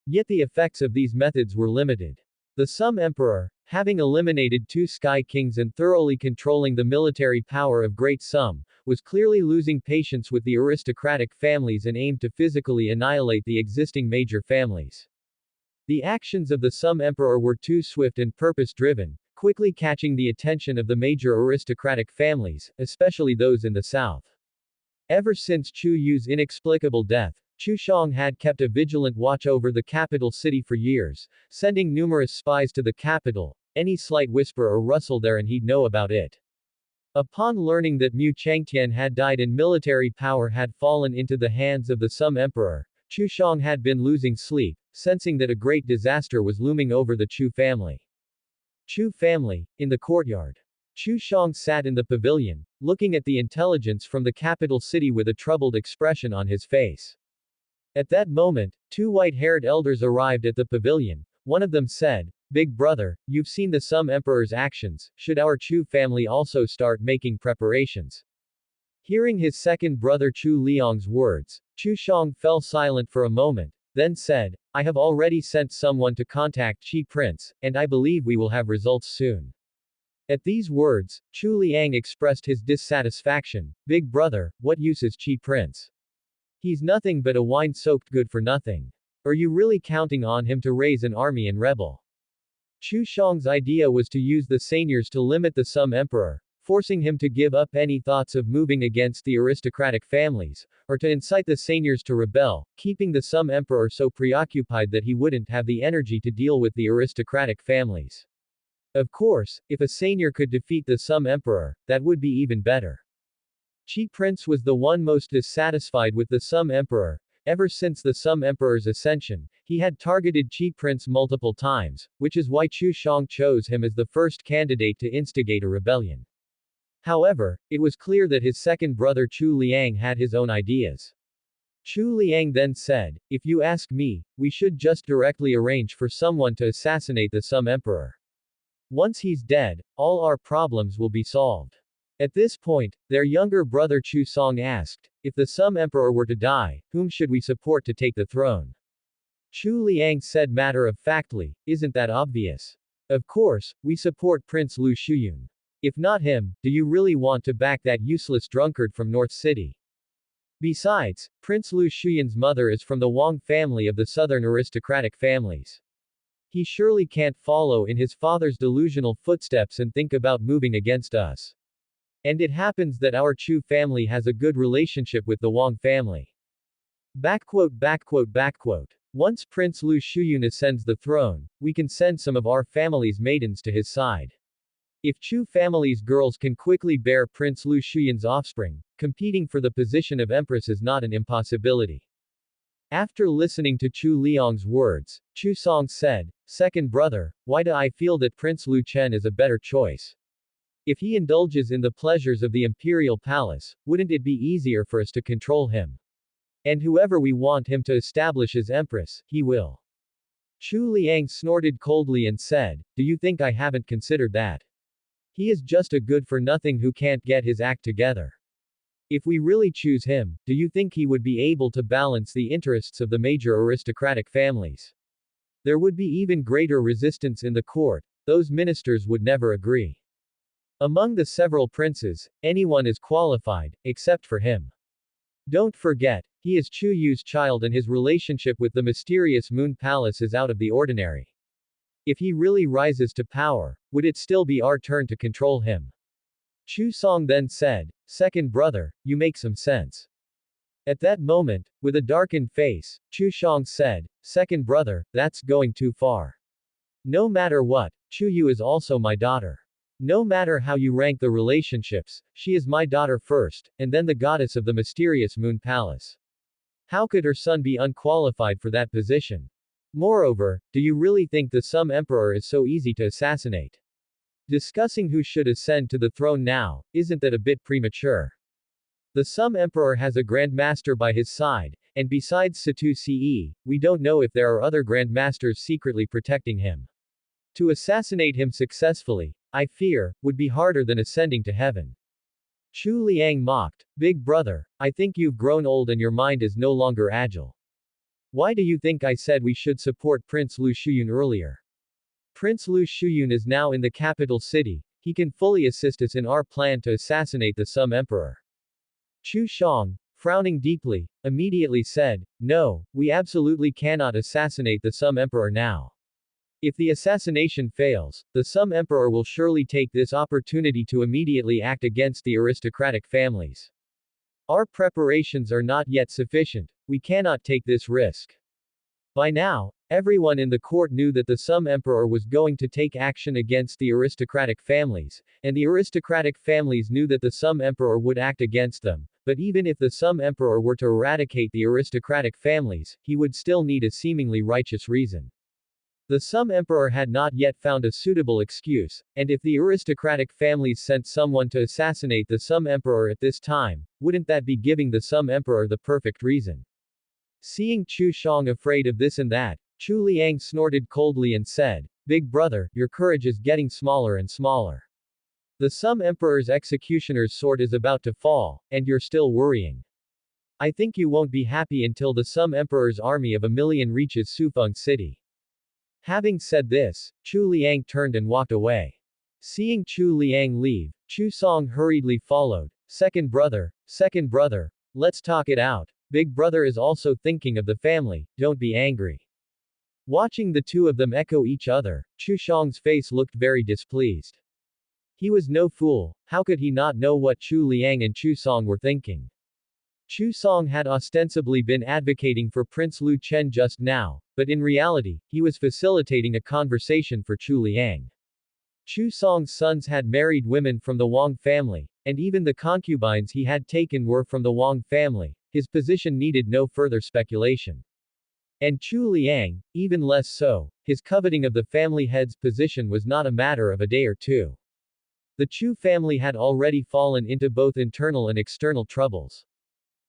Yet the effects of these methods were limited. The Sum Emperor, having eliminated 2 Sky Kings and thoroughly controlling the military power of Great Sum, was clearly losing patience with the aristocratic families and aimed to physically annihilate the existing major families. The actions of the Sum Emperor were too swift and purpose-driven, quickly catching the attention of the major aristocratic families, especially those in the south. Ever since Chu Yu's inexplicable death, Chu Shang had kept a vigilant watch over the capital city for years, sending numerous spies to the capital. Any slight whisper or rustle there and he'd know about it. Upon learning that Mu Chengtian had died and military power had fallen into the hands of the Sum Emperor, Chu Shang had been losing sleep, sensing that a great disaster was looming over the Chu family. Chu family, in the courtyard. Chu Shang sat in the pavilion, looking at the intelligence from the capital city with a troubled expression on his face. At that moment, 2 white-haired elders arrived at the pavilion. One of them said, Big brother, you've seen the Sum Emperor's actions, should our Chu family also start making preparations? Hearing his second brother Chu Liang's words, Chu Shang fell silent for a moment, then said, I have already sent someone to contact Qi Prince, and I believe we will have results soon. At these words, Chu Liang expressed his dissatisfaction, Big brother, what use is Qi Prince? He's nothing but a wine-soaked good for nothing. Are you really counting on him to raise an army and rebel? Chu Shang's idea was to use the seigneurs to limit the Sum Emperor, forcing him to give up any thoughts of moving against the aristocratic families, or to incite the seigneurs to rebel, keeping the Sum Emperor so preoccupied that he wouldn't have the energy to deal with the aristocratic families. Of course, if a seigneur could defeat the Sum Emperor, that would be even better. Qi Prince was the one most dissatisfied with the Sum Emperor. Ever since the Sum Emperor's ascension, he had targeted Qi Prince multiple times, which is why Chu Shang chose him as the first candidate to instigate a rebellion. However, it was clear that his second brother Chu Liang had his own ideas. Chu Liang then said, if you ask me, we should just directly arrange for someone to assassinate the Sum Emperor. Once he's dead, all our problems will be solved. At this point, their younger brother Chu Song asked, if the Sum Emperor were to die, whom should we support to take the throne? Chu Liang said matter-of-factly, isn't that obvious? Of course, we support Prince Lu Shuyun. If not him, do you really want to back that useless drunkard from North City? Besides, Prince Lu Shuyun's mother is from the Wang family of the southern aristocratic families. He surely can't follow in his father's delusional footsteps and think about moving against us. And it happens that our Chu family has a good relationship with the Wang family. Backquote, backquote, backquote. Once Prince Lu Shuyun ascends the throne, we can send some of our family's maidens to his side. If Chu family's girls can quickly bear Prince Lu Shuyun's offspring, competing for the position of empress is not an impossibility. After listening to Chu Liang's words, Chu Song said, "Second brother, why do I feel that Prince Lu Chen is a better choice? If he indulges in the pleasures of the imperial palace, wouldn't it be easier for us to control him? And whoever we want him to establish as empress, he will." Chu Liang snorted coldly and said, "Do you think I haven't considered that? He is just a good-for-nothing who can't get his act together. If we really choose him, do you think he would be able to balance the interests of the major aristocratic families? There would be even greater resistance in the court, those ministers would never agree. Among the several princes, anyone is qualified, except for him. Don't forget, he is Chu Yu's child and his relationship with the mysterious Moon Palace is out of the ordinary. If he really rises to power, would it still be our turn to control him?" Chu Song then said, "Second brother, you make some sense." At that moment, with a darkened face, Chu Song said, "Second brother, that's going too far. No matter what, Chu Yu is also my daughter. No matter how you rank the relationships, she is my daughter first, and then the goddess of the mysterious Moon Palace. How could her son be unqualified for that position? Moreover, do you really think the Sum Emperor is so easy to assassinate? Discussing who should ascend to the throne now, isn't that a bit premature? The Sum Emperor has a Grand Master by his side, and besides Situ Ce, we don't know if there are other Grand Masters secretly protecting him. To assassinate him successfully, I fear, would be harder than ascending to heaven." Chu Liang mocked, "Big brother, I think you've grown old and your mind is no longer agile. Why do you think I said we should support Prince Lu Shuyun earlier? Prince Lu Shuyun is now in the capital city, he can fully assist us in our plan to assassinate the Sum Emperor." Chu Shang, frowning deeply, immediately said, "No, we absolutely cannot assassinate the Sum Emperor now. If the assassination fails, the Sum Emperor will surely take this opportunity to immediately act against the aristocratic families. Our preparations are not yet sufficient, we cannot take this risk." By now, everyone in the court knew that the Sum Emperor was going to take action against the aristocratic families, and the aristocratic families knew that the Sum Emperor would act against them, but even if the Sum Emperor were to eradicate the aristocratic families, he would still need a seemingly righteous reason. The Sum Emperor had not yet found a suitable excuse, and if the aristocratic families sent someone to assassinate the Sum Emperor at this time, wouldn't that be giving the Sum Emperor the perfect reason? Seeing Chu Shang afraid of this and that, Chu Liang snorted coldly and said, "Big brother, your courage is getting smaller and smaller. The Sum Emperor's executioner's sword is about to fall, and you're still worrying. I think you won't be happy until the Sum Emperor's army of 1,000,000 reaches Sufeng City." Having said this, Chu Liang turned and walked away. Seeing Chu Liang leave, Chu Song hurriedly followed, second brother, let's talk it out. Big brother is also thinking of the family, don't be angry." Watching the two of them echo each other, Chu Shang's face looked very displeased. He was no fool, how could he not know what Chu Liang and Chu Song were thinking? Chu Song had ostensibly been advocating for Prince Lu Chen just now, but in reality, he was facilitating a conversation for Chu Liang. Chu Song's sons had married women from the Wang family, and even the concubines he had taken were from the Wang family. His position needed no further speculation. And Chu Liang, even less so, his coveting of the family head's position was not a matter of a day or two. The Chu family had already fallen into both internal and external troubles.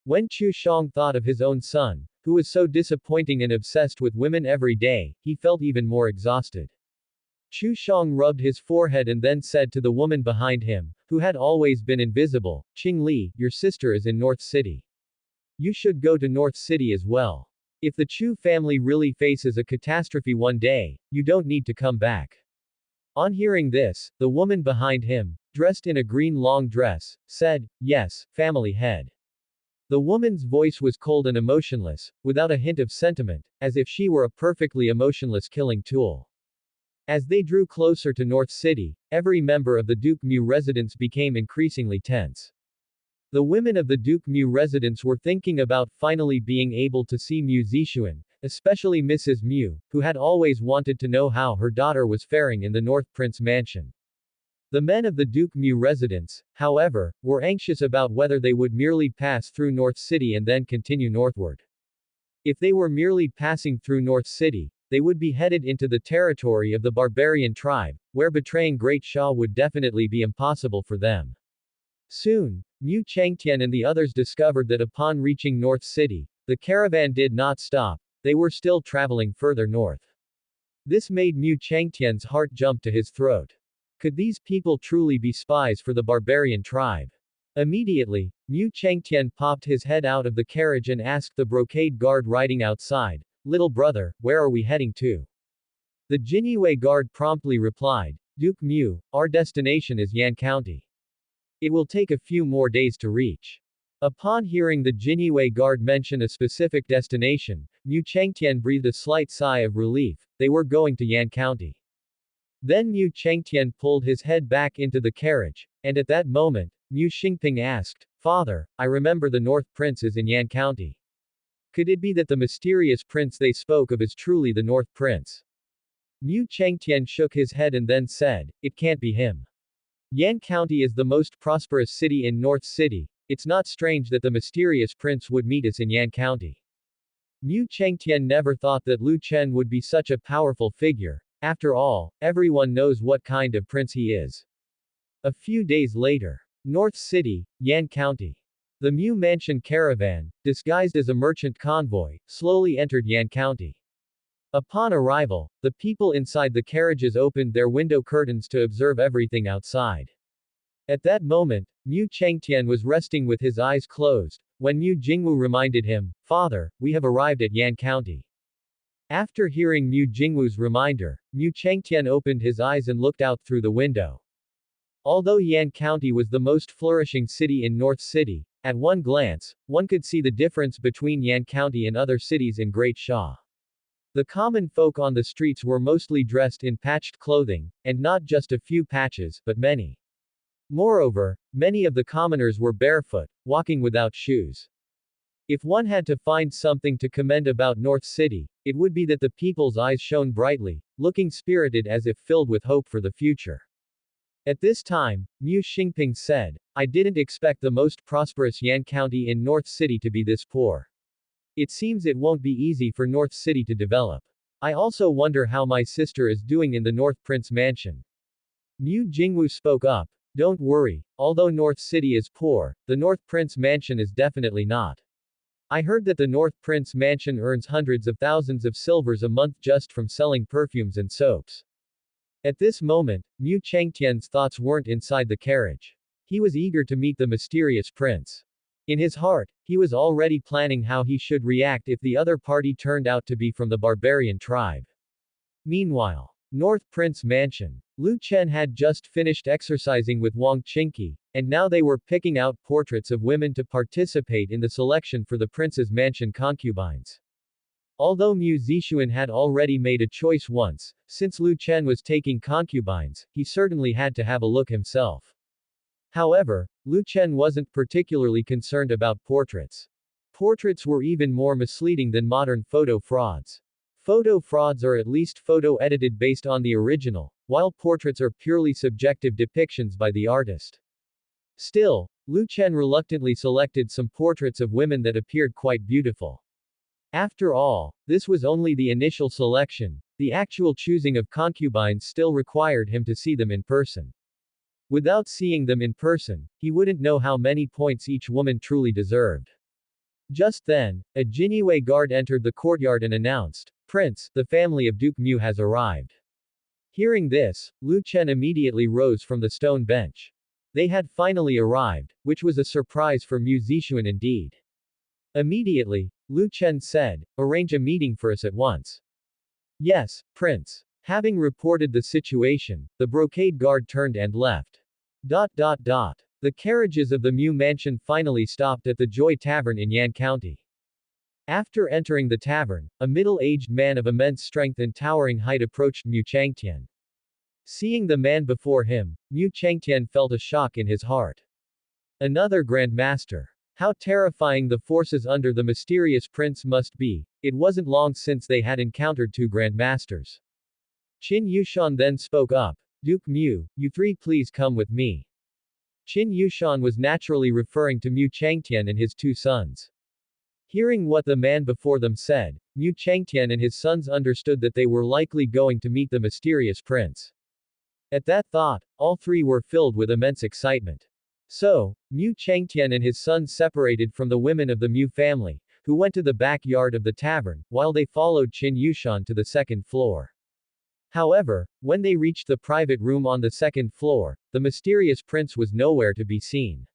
When Chu Shang thought of his own son, who was so disappointing and obsessed with women every day, he felt even more exhausted. Chu Shang rubbed his forehead and then said to the woman behind him, who had always been invisible, "Qing Li, your sister is in North City. You should go to North City as well. If the Chu family really faces a catastrophe one day, you don't need to come back." On hearing this, the woman behind him, dressed in a green long dress, said, "Yes, family head." The woman's voice was cold and emotionless, without a hint of sentiment, as if she were a perfectly emotionless killing tool. As they drew closer to North City, every member of the Duke Mu residence became increasingly tense. The women of the Duke Mu residence were thinking about finally being able to see Mu Zixuan, especially Mrs. Mu, who had always wanted to know how her daughter was faring in the North Prince mansion. The men of the Duke Mu residence, however, were anxious about whether they would merely pass through North City and then continue northward. If they were merely passing through North City, they would be headed into the territory of the barbarian tribe, where betraying Great Sha would definitely be impossible for them. Soon, Mu Changtian and the others discovered that upon reaching North City, the caravan did not stop, they were still traveling further north. This made Mu Changtian's heart jump to his throat. Could these people truly be spies for the barbarian tribe? Immediately, Mu Changtian popped his head out of the carriage and asked the brocade guard riding outside, "Little brother, where are we heading to?" The Jinyue guard promptly replied, "Duke Mu, our destination is Yan County. It will take a few more days to reach." Upon hearing the Jinyue guard mention a specific destination, Mu Changtian breathed a slight sigh of relief. They were going to Yan County. Then Mu Changtian pulled his head back into the carriage, and at that moment, Mu Xingping asked, "Father, I remember the North Prince is in Yan County. Could it be that the mysterious prince they spoke of is truly the North Prince?" Mu Changtian shook his head and then said, "It can't be him. Yan County is the most prosperous city in North City, it's not strange that the mysterious prince would meet us in Yan County." Mu Changtian never thought that Lu Chen would be such a powerful figure. After all, everyone knows what kind of prince he is. A few days later. North City, Yan County. The Mu Mansion caravan, disguised as a merchant convoy, slowly entered Yan County. Upon arrival, the people inside the carriages opened their window curtains to observe everything outside. At that moment, Mu Changtian was resting with his eyes closed, when Mu Jingwu reminded him, "Father, we have arrived at Yan County." After hearing Mu Jingwu's reminder, Mu Changtian opened his eyes and looked out through the window. Although Yan County was the most flourishing city in North City, at one glance, one could see the difference between Yan County and other cities in Great Sha. The common folk on the streets were mostly dressed in patched clothing, and not just a few patches, but many. Moreover, many of the commoners were barefoot, walking without shoes. If one had to find something to commend about North City, it would be that the people's eyes shone brightly, looking spirited as if filled with hope for the future. At this time, Mu Xingping said, "I didn't expect the most prosperous Yan County in North City to be this poor. It seems it won't be easy for North City to develop. I also wonder how my sister is doing in the North Prince Mansion." Mu Jingwu spoke up, "Don't worry, although North City is poor, the North Prince Mansion is definitely not. I heard that the North Prince Mansion earns hundreds of thousands of silvers a month just from selling perfumes and soaps." At this moment, Mu Changtian's thoughts weren't inside the carriage. He was eager to meet the mysterious prince. In his heart, he was already planning how he should react if the other party turned out to be from the barbarian tribe. Meanwhile, North Prince Mansion. Lu Chen had just finished exercising with Wang Qingqi, and now they were picking out portraits of women to participate in the selection for the prince's mansion concubines. Although Mu Zixuan had already made a choice once, since Lu Chen was taking concubines, he certainly had to have a look himself. However, Lu Chen wasn't particularly concerned about portraits. Portraits were even more misleading than modern photo frauds. Photo frauds are at least photo edited based on the original, while portraits are purely subjective depictions by the artist. Still, Lu Chen reluctantly selected some portraits of women that appeared quite beautiful. After all, this was only the initial selection, the actual choosing of concubines still required him to see them in person. Without seeing them in person, he wouldn't know how many points each woman truly deserved. Just then, a Jinyue guard entered the courtyard and announced, "Prince, the family of Duke Mu has arrived." Hearing this, Lu Chen immediately rose from the stone bench. They had finally arrived, which was a surprise for Mu Zixuan indeed. Immediately, Lu Chen said, "Arrange a meeting for us at once." "Yes, Prince." Having reported the situation, the brocade guard turned and left. The carriages of the Mu mansion finally stopped at the Joy Tavern in Yan County. After entering the tavern, a middle-aged man of immense strength and towering height approached Mu Changtian. Seeing the man before him, Mu Changtian felt a shock in his heart. Another Grand Master. How terrifying the forces under the mysterious prince must be. It wasn't long since they had encountered two Grand Masters. Qin Yushan then spoke up. Duke Mu, you three please come with me. Qin Yushan was naturally referring to Mu Changtian and his two sons. Hearing what the man before them said, Mu Changtian and his sons understood that they were likely going to meet the mysterious prince. At that thought, all three were filled with immense excitement. So, Mu Changtian and his sons separated from the women of the Mu family, who went to the backyard of the tavern, while they followed Qin Yushan to the second floor. However, when they reached the private room on the second floor, the mysterious prince was nowhere to be seen.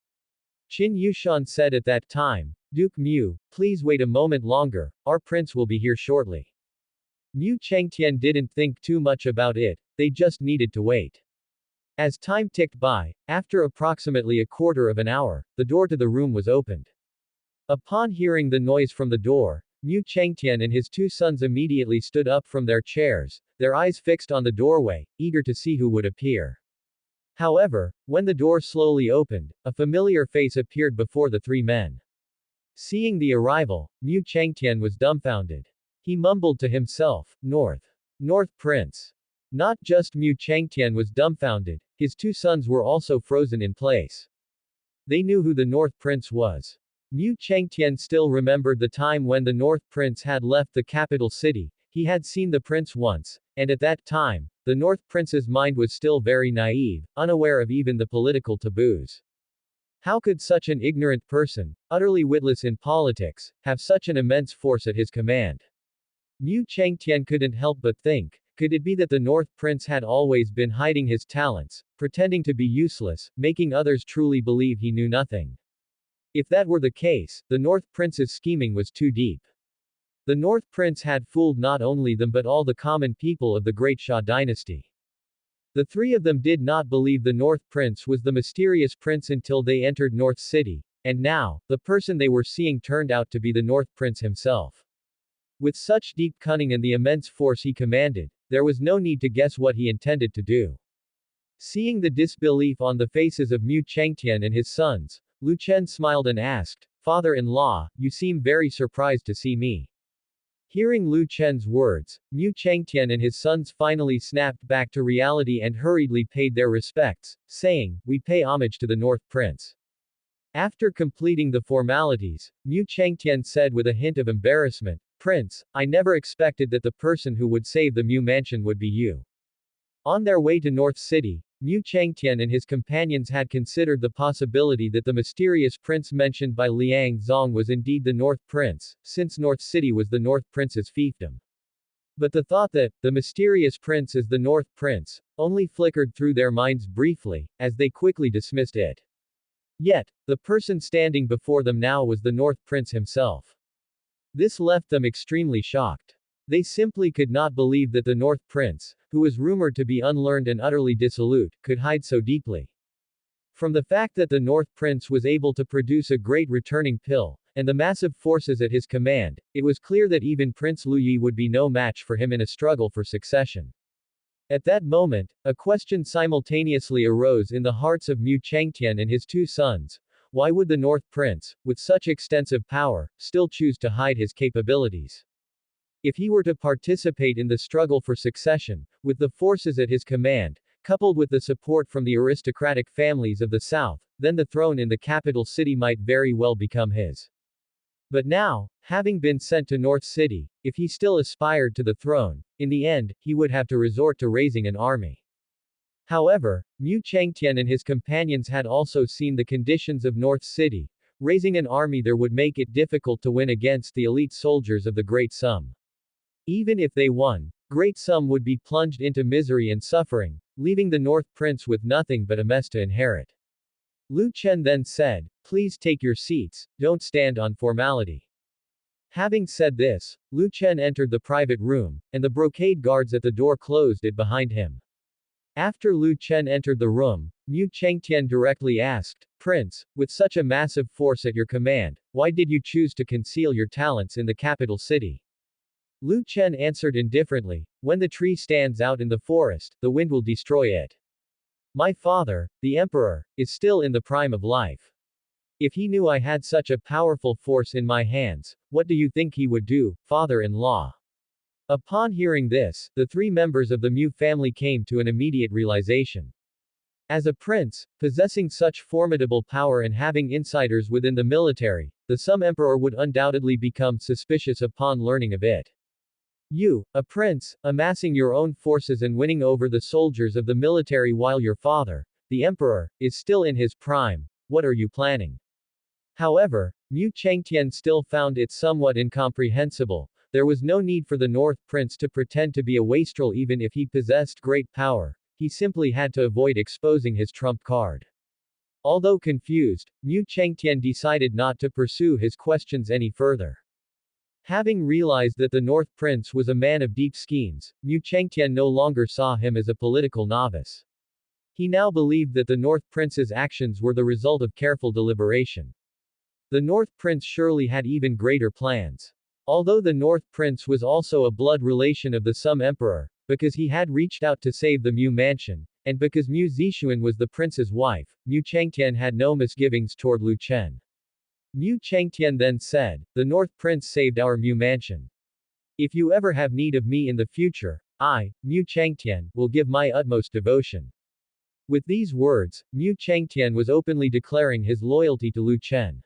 Qin Yushan said at that time, Duke Mu, please wait a moment longer, our prince will be here shortly. Mu Changtian didn't think too much about it, they just needed to wait. As time ticked by, after approximately a quarter of an hour, the door to the room was opened. Upon hearing the noise from the door, Mu Changtian and his two sons immediately stood up from their chairs, their eyes fixed on the doorway, eager to see who would appear. However, when the door slowly opened, a familiar face appeared before the three men. Seeing the arrival, Mu Changtian was dumbfounded. He mumbled to himself, North Prince. Not just Mu Changtian was dumbfounded, his two sons were also frozen in place. They knew who the North Prince was. Mu Changtian still remembered the time when the North Prince had left the capital city. He had seen the prince once, and at that time, the North Prince's mind was still very naive, unaware of even the political taboos. How could such an ignorant person, utterly witless in politics, have such an immense force at his command? Mu Changtian couldn't help but think, could it be that the North Prince had always been hiding his talents, pretending to be useless, making others truly believe he knew nothing? If that were the case, the North Prince's scheming was too deep. The North Prince had fooled not only them but all the common people of the great Xia dynasty. The three of them did not believe the North Prince was the mysterious prince until they entered North City, and now, the person they were seeing turned out to be the North Prince himself. With such deep cunning and the immense force he commanded, there was no need to guess what he intended to do. Seeing the disbelief on the faces of Mu Changtian and his sons, Lu Chen smiled and asked, Father-in-law, you seem very surprised to see me. Hearing Lu Chen's words, Mu Changtian and his sons finally snapped back to reality and hurriedly paid their respects, saying, we pay homage to the North Prince. After completing the formalities, Mu Changtian said with a hint of embarrassment, Prince, I never expected that the person who would save the Mu mansion would be you. On their way to North City, Mu Changtian and his companions had considered the possibility that the mysterious prince mentioned by Liang Zong was indeed the North Prince, since North City was the North Prince's fiefdom. But the thought that, the mysterious prince is the North Prince, only flickered through their minds briefly, as they quickly dismissed it. Yet, the person standing before them now was the North Prince himself. This left them extremely shocked. They simply could not believe that the North Prince, who was rumored to be unlearned and utterly dissolute, could hide so deeply. From the fact that the North Prince was able to produce a great returning pill, and the massive forces at his command, it was clear that even Prince Lu Yi would be no match for him in a struggle for succession. At that moment, a question simultaneously arose in the hearts of Mu Changtian and his two sons. Why would the North Prince, with such extensive power, still choose to hide his capabilities? If he were to participate in the struggle for succession, with the forces at his command, coupled with the support from the aristocratic families of the South, then the throne in the capital city might very well become his. But now, having been sent to North City, if he still aspired to the throne, in the end, he would have to resort to raising an army. However, Mu Changtian and his companions had also seen the conditions of North City. Raising an army there would make it difficult to win against the elite soldiers of the Great Sum. Even if they won, Great Sum would be plunged into misery and suffering, leaving the North Prince with nothing but a mess to inherit. Lu Chen then said, please take your seats, don't stand on formality. Having said this, Lu Chen entered the private room, and the brocade guards at the door closed it behind him. After Lu Chen entered the room, Mu Chengtian directly asked, Prince, with such a massive force at your command, why did you choose to conceal your talents in the capital city? Lu Chen answered indifferently, when the tree stands out in the forest, the wind will destroy it. My father, the emperor, is still in the prime of life. If he knew I had such a powerful force in my hands, what do you think he would do, father-in-law? Upon hearing this, the three members of the Mu family came to an immediate realization. As a prince, possessing such formidable power and having insiders within the military, the Sum Emperor would undoubtedly become suspicious upon learning of it. You, a prince, amassing your own forces and winning over the soldiers of the military while your father, the emperor, is still in his prime, what are you planning? However, Mu Chengtian still found it somewhat incomprehensible. There was no need for the North Prince to pretend to be a wastrel even if he possessed great power, he simply had to avoid exposing his trump card. Although confused, Mu Chengtian decided not to pursue his questions any further. Having realized that the North Prince was a man of deep schemes, Mu Chengtian no longer saw him as a political novice. He now believed that the North Prince's actions were the result of careful deliberation. The North Prince surely had even greater plans. Although the North Prince was also a blood relation of the Sum Emperor, because he had reached out to save the Mu Mansion, and because Mu Zixuan was the prince's wife, Mu Chengtian had no misgivings toward Lu Chen. Mu Chengtian then said, the North Prince saved our Mu Mansion. If you ever have need of me in the future, I, Mu Chengtian, will give my utmost devotion. With these words, Mu Chengtian was openly declaring his loyalty to Lu Chen.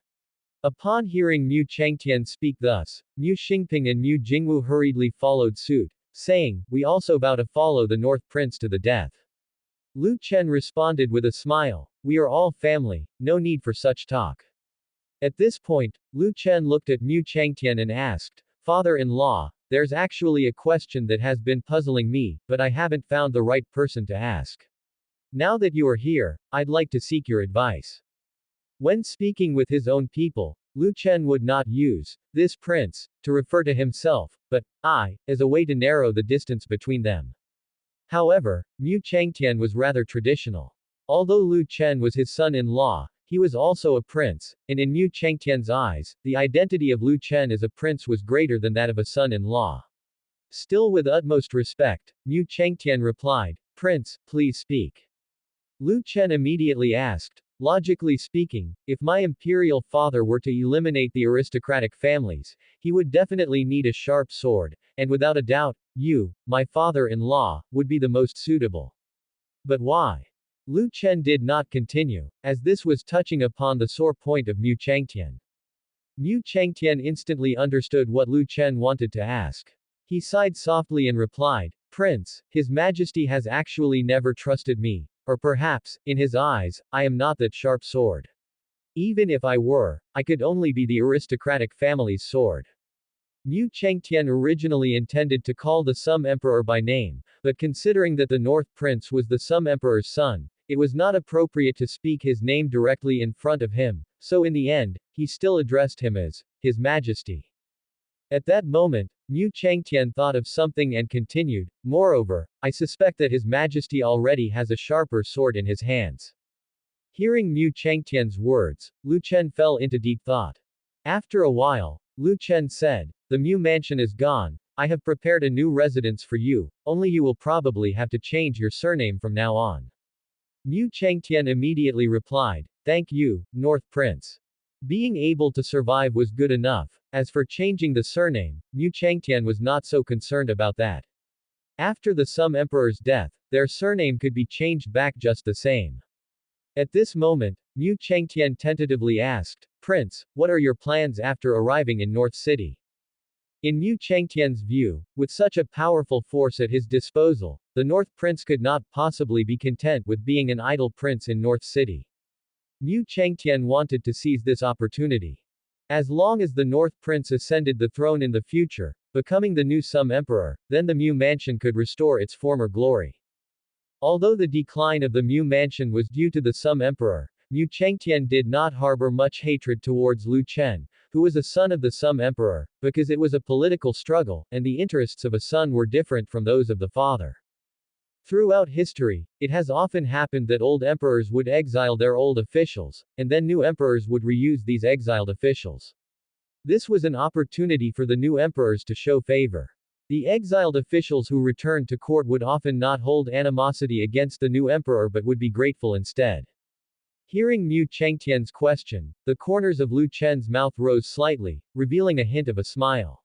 Upon hearing Mu Chengtian speak thus, Mu Xingping and Mu Jingwu hurriedly followed suit, saying, we also vow to follow the North Prince to the death. Lu Chen responded with a smile, we are all family, no need for such talk. At this point, Lu Chen looked at Mu Chengtian and asked, father-in-law, there's actually a question that has been puzzling me, but I haven't found the right person to ask. Now that you are here, I'd like to seek your advice. When speaking with his own people, Lu Chen would not use this prince to refer to himself, but I, as a way to narrow the distance between them. However, Mu Chengtian was rather traditional. Although Lu Chen was his son-in-law, he was also a prince, and in Mu Chengtian's eyes, the identity of Lu Chen as a prince was greater than that of a son-in-law. Still with utmost respect, Mu Chengtian replied, Prince, please speak. Lu Chen immediately asked, logically speaking, if my imperial father were to eliminate the aristocratic families, he would definitely need a sharp sword, and without a doubt, you, my father-in-law, would be the most suitable. But why? Lu Chen did not continue, as this was touching upon the sore point of Mu Chengtian. Mu Chengtian instantly understood what Lu Chen wanted to ask. He sighed softly and replied, Prince, His Majesty has actually never trusted me. Or perhaps, in his eyes, I am not that sharp sword. Even if I were, I could only be the aristocratic family's sword. Mu Chengtian originally intended to call the Sum Emperor by name, but considering that the North Prince was the Sum Emperor's son, it was not appropriate to speak his name directly in front of him, so in the end, he still addressed him as His Majesty. At that moment, Mu Chengtian thought of something and continued, moreover, I suspect that His Majesty already has a sharper sword in his hands. Hearing Mu Chengtian's words, Lu Chen fell into deep thought. After a while, Lu Chen said, the Mu Mansion is gone, I have prepared a new residence for you, only you will probably have to change your surname from now on. Mu Chengtian immediately replied, thank you, North Prince. Being able to survive was good enough. As for changing the surname, Mu Chengtian was not so concerned about that. After the Sum Emperor's death, their surname could be changed back just the same. At this moment, Mu Chengtian tentatively asked, Prince, what are your plans after arriving in North City? In Mu Chengtian's view, with such a powerful force at his disposal, the North Prince could not possibly be content with being an idle prince in North City. Mu Chengtian wanted to seize this opportunity. As long as the North Prince ascended the throne in the future, becoming the new Sum Emperor, then the Mu Mansion could restore its former glory. Although the decline of the Mu Mansion was due to the Sum Emperor, Mu Chengtian did not harbor much hatred towards Lu Chen, who was a son of the Sum Emperor, because it was a political struggle, and the interests of a son were different from those of the father. Throughout history, it has often happened that old emperors would exile their old officials, and then new emperors would reuse these exiled officials. This was an opportunity for the new emperors to show favor. The exiled officials who returned to court would often not hold animosity against the new emperor but would be grateful instead. Hearing Mu Chengtian's question, the corners of Lu Chen's mouth rose slightly, revealing a hint of a smile.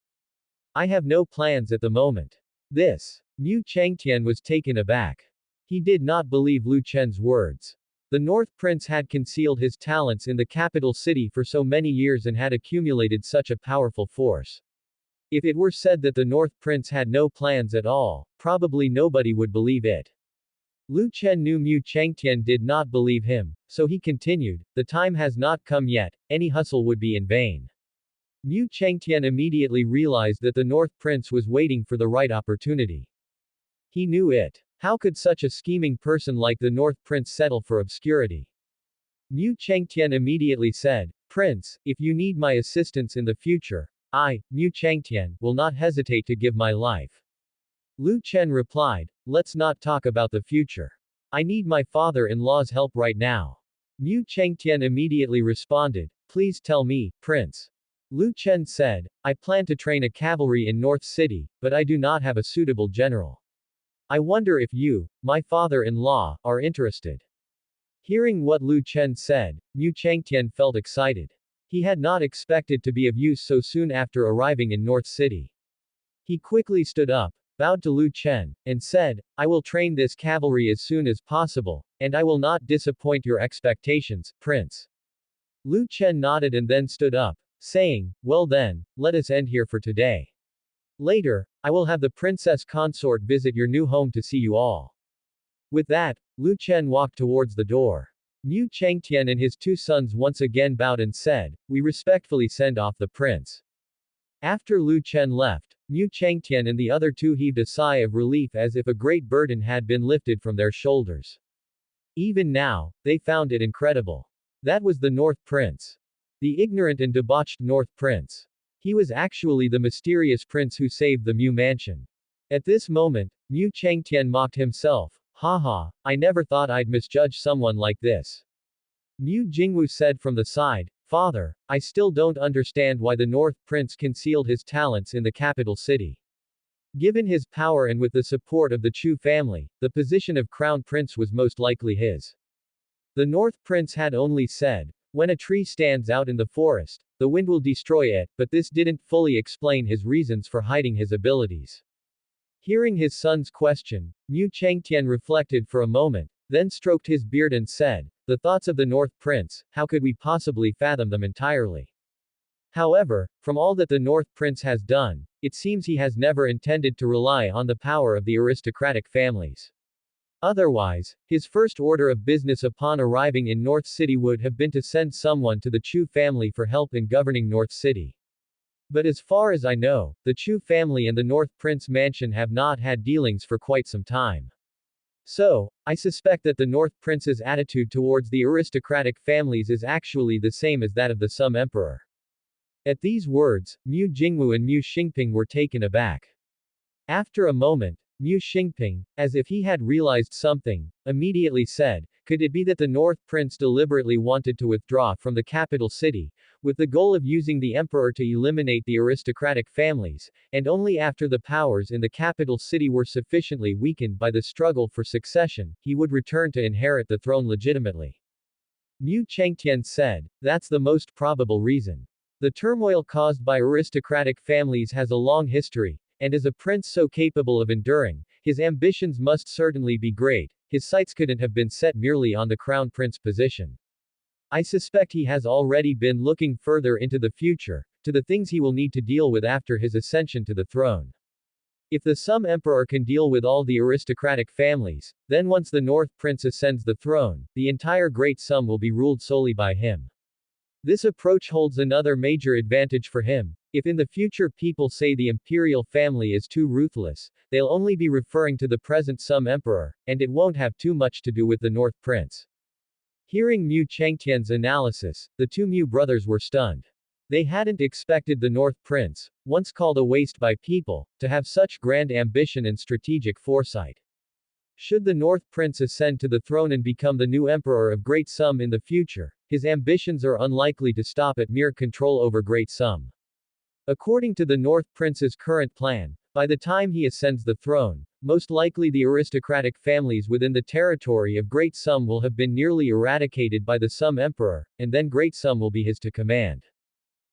I have no plans at the moment. This. Mu Chengtian was taken aback. He did not believe Lu Chen's words. The North Prince had concealed his talents in the capital city for so many years and had accumulated such a powerful force. If it were said that the North Prince had no plans at all, probably nobody would believe it. Lu Chen knew Mu Chengtian did not believe him, so he continued, the time has not come yet, any hustle would be in vain. Mu Chengtian immediately realized that the North Prince was waiting for the right opportunity. He knew it. How could such a scheming person like the North Prince settle for obscurity? Mu Chengtian immediately said, Prince, if you need my assistance in the future, I, Mu Chengtian, will not hesitate to give my life. Lu Chen replied, let's not talk about the future. I need my father-in-law's help right now. Mu Chengtian immediately responded, please tell me, Prince. Lu Chen said, I plan to train a cavalry in North City, but I do not have a suitable general. I wonder if you, my father-in-law, are interested. Hearing what Lu Chen said, Mu Chengtian felt excited. He had not expected to be of use so soon after arriving in North City. He quickly stood up, bowed to Lu Chen, and said, I will train this cavalry as soon as possible, and I will not disappoint your expectations, Prince. Lu Chen nodded and then stood up, saying, well then, let us end here for today. Later, I will have the princess consort visit your new home to see you all. With that, Lu Chen walked towards the door. Mu Chengtian and his two sons once again bowed and said, we respectfully send off the prince. After Lu Chen left, Mu Chengtian and the other two heaved a sigh of relief as if a great burden had been lifted from their shoulders. Even now, they found it incredible. That was the North Prince. The ignorant and debauched North Prince. He was actually the mysterious prince who saved the Mu Mansion. At this moment, Mu Chengtian mocked himself. Haha, I never thought I'd misjudge someone like this. Mu Jingwu said from the side, Father, I still don't understand why the North Prince concealed his talents in the capital city. Given his power and with the support of the Chu family, the position of Crown Prince was most likely his. The North Prince had only said, when a tree stands out in the forest, the wind will destroy it, but this didn't fully explain his reasons for hiding his abilities. Hearing his son's question, Mu Chengtian reflected for a moment, then stroked his beard and said, the thoughts of the North Prince, how could we possibly fathom them entirely? However, from all that the North Prince has done, it seems he has never intended to rely on the power of the aristocratic families. Otherwise, his first order of business upon arriving in North City would have been to send someone to the Chu family for help in governing North City. But as far as I know, the Chu family and the North Prince mansion have not had dealings for quite some time. So, I suspect that the North Prince's attitude towards the aristocratic families is actually the same as that of the Sum Emperor. At these words, Mu Jingwu and Mu Xingping were taken aback. After a moment, Mu Xingping, as if he had realized something, immediately said, could it be that the North Prince deliberately wanted to withdraw from the capital city, with the goal of using the emperor to eliminate the aristocratic families, and only after the powers in the capital city were sufficiently weakened by the struggle for succession, he would return to inherit the throne legitimately? Mu Chengtian said, that's the most probable reason. The turmoil caused by aristocratic families has a long history, and as a prince so capable of enduring, his ambitions must certainly be great. His sights couldn't have been set merely on the crown prince position. I suspect he has already been looking further into the future, to the things he will need to deal with after his ascension to the throne. If the Sum Emperor can deal with all the aristocratic families, then once the North Prince ascends the throne, the entire Great Sum will be ruled solely by him. This approach holds another major advantage for him. If in the future people say the imperial family is too ruthless, they'll only be referring to the present Sum Emperor, and it won't have too much to do with the North Prince. Hearing Mu Chengtian's analysis, the two Mu brothers were stunned. They hadn't expected the North Prince, once called a waste by people, to have such grand ambition and strategic foresight. Should the North Prince ascend to the throne and become the new emperor of Great Sum in the future, his ambitions are unlikely to stop at mere control over Great Sum. According to the North Prince's current plan, by the time he ascends the throne, most likely the aristocratic families within the territory of Great Sum will have been nearly eradicated by the Sum Emperor, and then Great Sum will be his to command.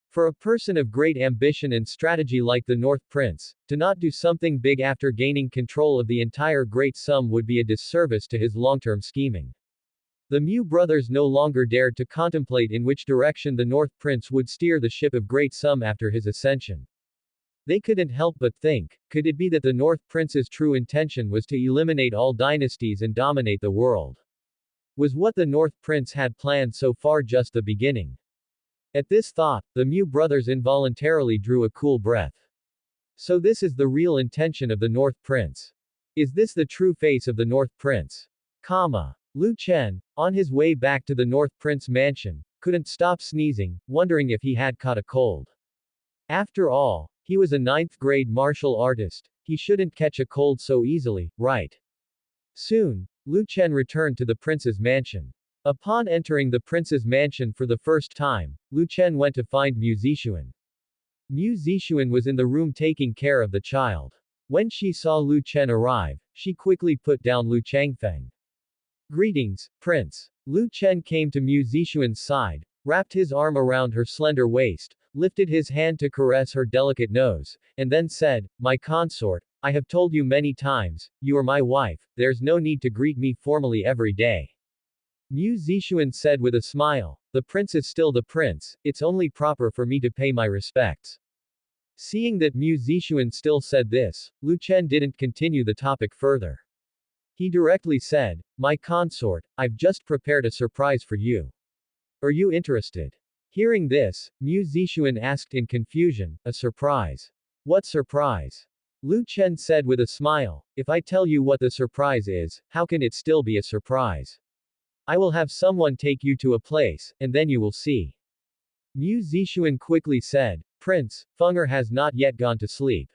For a person of great ambition and strategy like the North Prince, to not do something big after gaining control of the entire Great Sum would be a disservice to his long-term scheming. The Mew brothers no longer dared to contemplate in which direction the North Prince would steer the ship of Great Sum after his ascension. They couldn't help but think, could it be that the North Prince's true intention was to eliminate all dynasties and dominate the world? Was what the North Prince had planned so far just the beginning? At this thought, the Mew brothers involuntarily drew a cool breath. So this is the real intention of the North Prince. Is this the true face of the North Prince? Lu Chen, on his way back to the North Prince mansion, couldn't stop sneezing, wondering if he had caught a cold. After all, he was a 9th grade martial artist, he shouldn't catch a cold so easily, right? Soon, Lu Chen returned to the prince's mansion. Upon entering the prince's mansion for the first time, Lu Chen went to find Mu Zixuan. Mu Zixuan was in the room taking care of the child. When she saw Lu Chen arrive, she quickly put down Lu Changfeng. Greetings, Prince. Lu Chen came to Mu Zixuan's side, wrapped his arm around her slender waist, lifted his hand to caress her delicate nose, and then said, "My consort, I have told you many times, you are my wife, there's no need to greet me formally every day." Mu Zixuan said with a smile, "The prince is still the prince, it's only proper for me to pay my respects." Seeing that Mu Zixuan still said this, Lu Chen didn't continue the topic further. He directly said, "My consort, I've just prepared a surprise for you. Are you interested?" Hearing this, Mu Zixuan asked in confusion, "A surprise? What surprise?" Lu Chen said with a smile, "If I tell you what the surprise is, how can it still be a surprise? I will have someone take you to a place, and then you will see." Mu Zixuan quickly said, "Prince, Feng'er has not yet gone to sleep."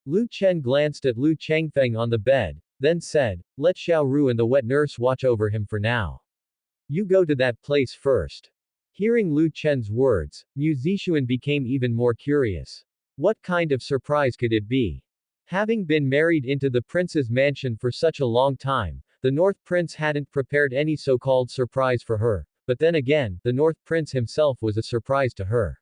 Lu Chen glanced at Lu Changfeng on the bed, then said, "Let Xiao Ru and the wet nurse watch over him for now. You go to that place first." Hearing Lu Chen's words, Mu Zixuan became even more curious. What kind of surprise could it be? Having been married into the prince's mansion for such a long time, the North Prince hadn't prepared any so-called surprise for her, but then again, the North Prince himself was a surprise to her.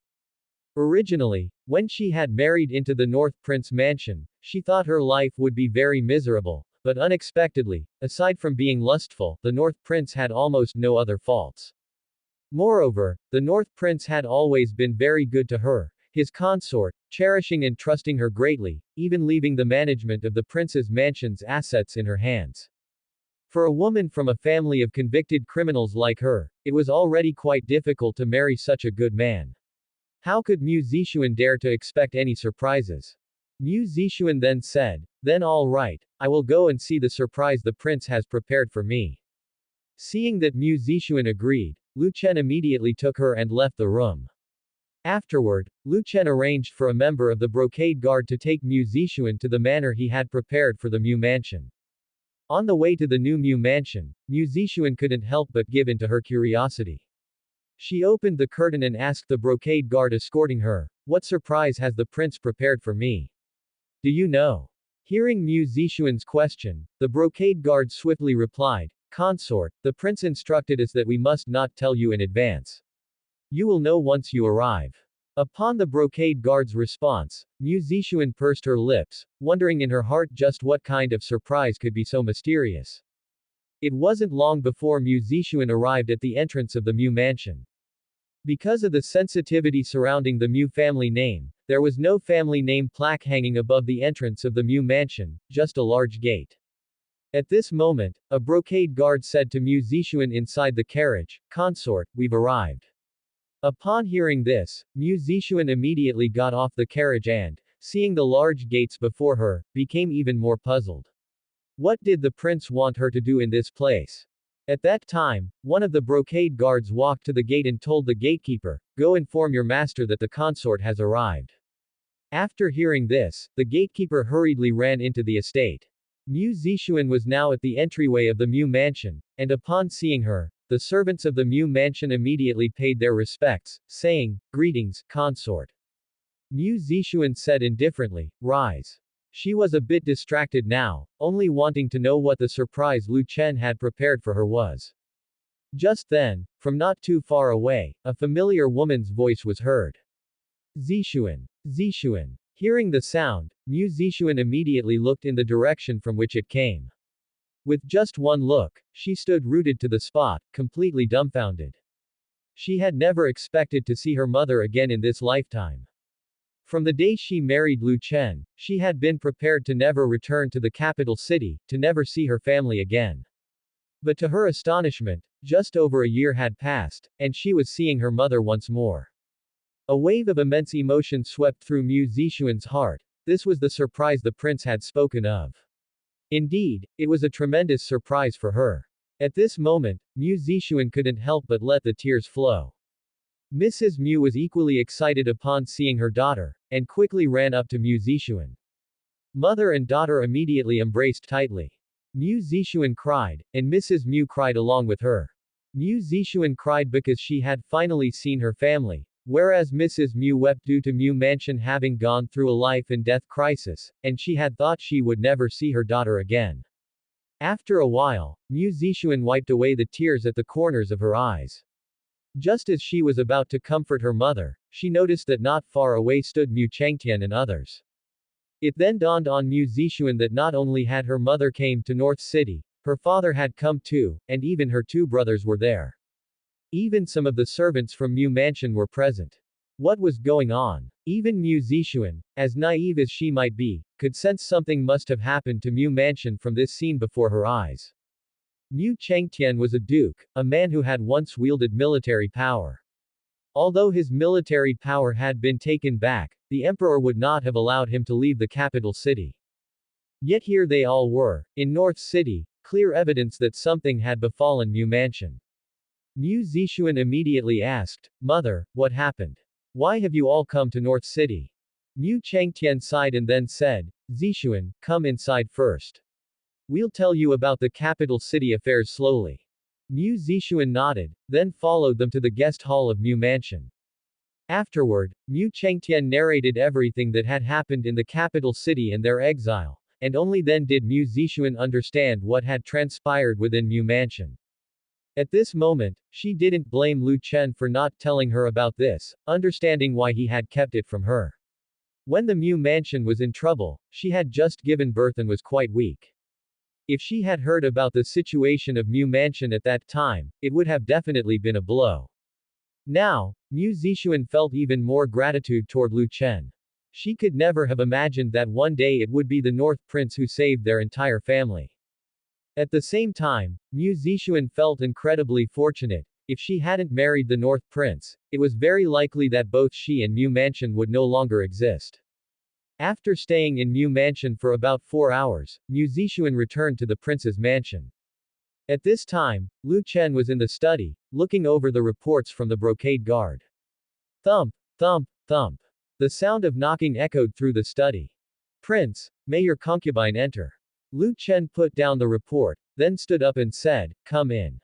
Originally, when she had married into the North Prince mansion, she thought her life would be very miserable, but unexpectedly, aside from being lustful, the North Prince had almost no other faults. Moreover, the North Prince had always been very good to her, his consort, cherishing and trusting her greatly, even leaving the management of the prince's mansion's assets in her hands. For a woman from a family of convicted criminals like her, it was already quite difficult to marry such a good man. How could Mu Zixuan dare to expect any surprises? Mu Zixuan then said, "Then all right, I will go and see the surprise the prince has prepared for me." Seeing that Mu Zixuan agreed, Lu Chen immediately took her and left the room. Afterward, Lu Chen arranged for a member of the brocade guard to take Mu Zixuan to the manor he had prepared for the Mu mansion. On the way to the new Mu mansion, Mu Zixuan couldn't help but give in to her curiosity. She opened the curtain and asked the brocade guard escorting her, "What surprise has the prince prepared for me? Do you know?" Hearing Mu Zixuan's question, the brocade guard swiftly replied, "Consort, the prince instructed us that we must not tell you in advance. You will know once you arrive." Upon the brocade guard's response, Mu Zixuan pursed her lips, wondering in her heart just what kind of surprise could be so mysterious. It wasn't long before Mu Zixuan arrived at the entrance of the Mu mansion. Because of the sensitivity surrounding the Mu family name, there was no family name plaque hanging above the entrance of the Mu mansion, just a large gate. At this moment, a brocade guard said to Mu Zixuan inside the carriage, "Consort, we've arrived." Upon hearing this, Mu Zixuan immediately got off the carriage and, seeing the large gates before her, became even more puzzled. What did the prince want her to do in this place? At that time, one of the brocade guards walked to the gate and told the gatekeeper, "Go inform your master that the consort has arrived." After hearing this, the gatekeeper hurriedly ran into the estate. Mu Zixuan was now at the entryway of the Mu mansion, and upon seeing her, the servants of the Mu mansion immediately paid their respects, saying, "Greetings, consort." Mu Zixuan said indifferently, "Rise." She was a bit distracted now, only wanting to know what the surprise Lu Chen had prepared for her was. Just then, from not too far away, a familiar woman's voice was heard. Zixuan. Zixuan. Hearing the sound, Mu Zixuan immediately looked in the direction from which it came. With just one look, she stood rooted to the spot, completely dumbfounded. She had never expected to see her mother again in this lifetime. From the day she married Lu Chen, she had been prepared to never return to the capital city, to never see her family again. But to her astonishment, just over a year had passed, and she was seeing her mother once more. A wave of immense emotion swept through Mu Zixuan's heart. This was the surprise the prince had spoken of. Indeed, it was a tremendous surprise for her. At this moment, Mu Zixuan couldn't help but let the tears flow. Mrs. Mu was equally excited upon seeing her daughter, and quickly ran up to Mu Zixuan. Mother and daughter immediately embraced tightly. Mu Zixuan cried, and Mrs. Mu cried along with her. Mu Zixuan cried because she had finally seen her family, whereas Mrs. Mu wept due to Mu Mansion having gone through a life and death crisis, and she had thought she would never see her daughter again. After a while, Mu Zixuan wiped away the tears at the corners of her eyes. Just as she was about to comfort her mother, she noticed that not far away stood Mu Changtian and others. It then dawned on Mu Zixuan that not only had her mother came to North City, her father had come too, and even her two brothers were there. Even some of the servants from Mu Mansion were present. What was going on? Even Mu Zixuan, as naive as she might be, could sense something must have happened to Mu Mansion from this scene before her eyes. Mu Changtian was a duke, a man who had once wielded military power. Although his military power had been taken back, the emperor would not have allowed him to leave the capital city. Yet here they all were, in North City, clear evidence that something had befallen Mu Mansion. Mu Zixuan immediately asked, "Mother, what happened? Why have you all come to North City?" Mu Changtian sighed and then said, "Zixuan, come inside first. We'll tell you about the capital city affairs slowly." Mu Zixuan nodded, then followed them to the guest hall of Mu Mansion. Afterward, Mu Changtian narrated everything that had happened in the capital city and their exile, and only then did Mu Zixuan understand what had transpired within Mu Mansion. At this moment, she didn't blame Lu Chen for not telling her about this, understanding why he had kept it from her. When the Mu Mansion was in trouble, she had just given birth and was quite weak. If she had heard about the situation of Mu Mansion at that time, it would have definitely been a blow. Now, Mu Zixuan felt even more gratitude toward Lu Chen. She could never have imagined that one day it would be the North Prince who saved their entire family. At the same time, Mu Zixuan felt incredibly fortunate. If she hadn't married the North Prince, it was very likely that both she and Mu Mansion would no longer exist. After staying in Mu Mansion for about 4 hours, Mu Zixuan returned to the prince's mansion. At this time, Lu Chen was in the study, looking over the reports from the brocade guard. Thump, thump, thump. The sound of knocking echoed through the study. "Prince, may your concubine enter." Lu Chen put down the report, then stood up and said, "Come in."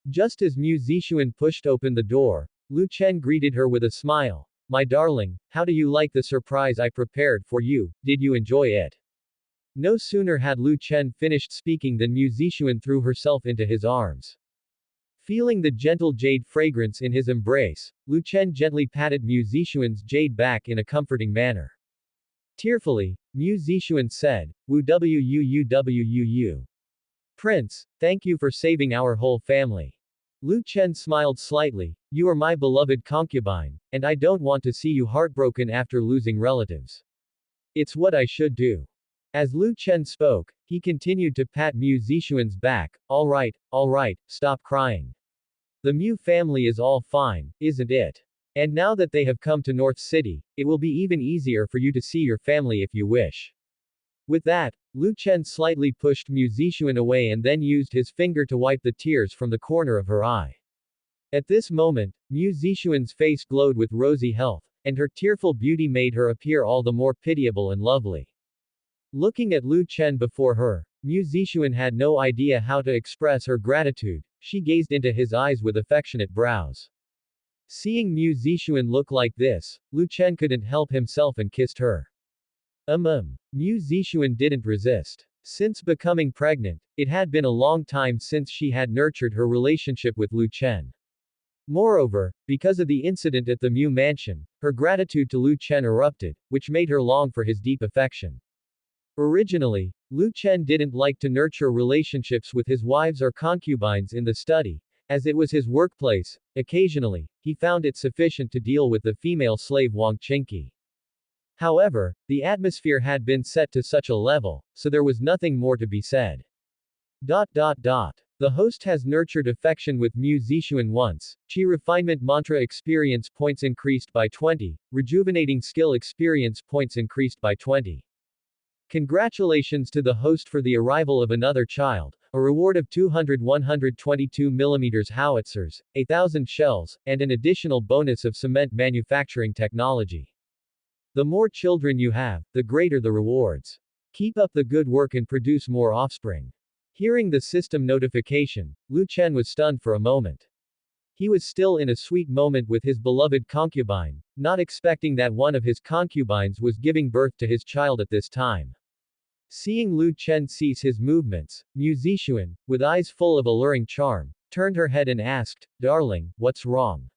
Just as Mu Zixuan pushed open the door, Lu Chen greeted her with a smile. "My darling, how do you like the surprise I prepared for you, did you enjoy it?" No sooner had Lu Chen finished speaking than Mu Zixuan threw herself into his arms. Feeling the gentle jade fragrance in his embrace, Lu Chen gently patted Mu Zixuan's jade back in a comforting manner. Tearfully, Mu Zixuan said, "Wu. Prince, thank you for saving our whole family." Lu Chen smiled slightly. "You are my beloved concubine, and I don't want to see you heartbroken after losing relatives. It's what I should do." As Lu Chen spoke, he continued to pat Mu Zixuan's back. All right, stop crying. The Mu family is all fine, isn't it? And now that they have come to North City, it will be even easier for you to see your family if you wish." With that, Lu Chen slightly pushed Mu Zixuan away and then used his finger to wipe the tears from the corner of her eye. At this moment, Mu Zixuan's face glowed with rosy health, and her tearful beauty made her appear all the more pitiable and lovely. Looking at Lu Chen before her, Mu Zixuan had no idea how to express her gratitude. She gazed into his eyes with affectionate brows. Seeing Mu Zixuan look like this, Lu Chen couldn't help himself and kissed her. Mu Zixuan didn't resist. Since becoming pregnant, it had been a long time since she had nurtured her relationship with Lu Chen. Moreover, because of the incident at the Mu mansion, her gratitude to Lu Chen erupted, which made her long for his deep affection. Originally, Lu Chen didn't like to nurture relationships with his wives or concubines in the study, as it was his workplace. Occasionally, he found it sufficient to deal with the female slave Wang Qingqi. However, the atmosphere had been set to such a level, so there was nothing more to be said. The host has nurtured affection with Mu Zixuan once, Qi refinement mantra experience points increased by 20, rejuvenating skill experience points increased by 20. Congratulations to the host for the arrival of another child, a reward of 200 122 mm howitzers, 1,000 shells, and an additional bonus of cement manufacturing technology. The more children you have, the greater the rewards. Keep up the good work and produce more offspring. Hearing the system notification, Lu Chen was stunned for a moment. He was still in a sweet moment with his beloved concubine, not expecting that one of his concubines was giving birth to his child at this time. Seeing Lu Chen cease his movements, Mu Zixuan, with eyes full of alluring charm, turned her head and asked, "Darling, what's wrong?"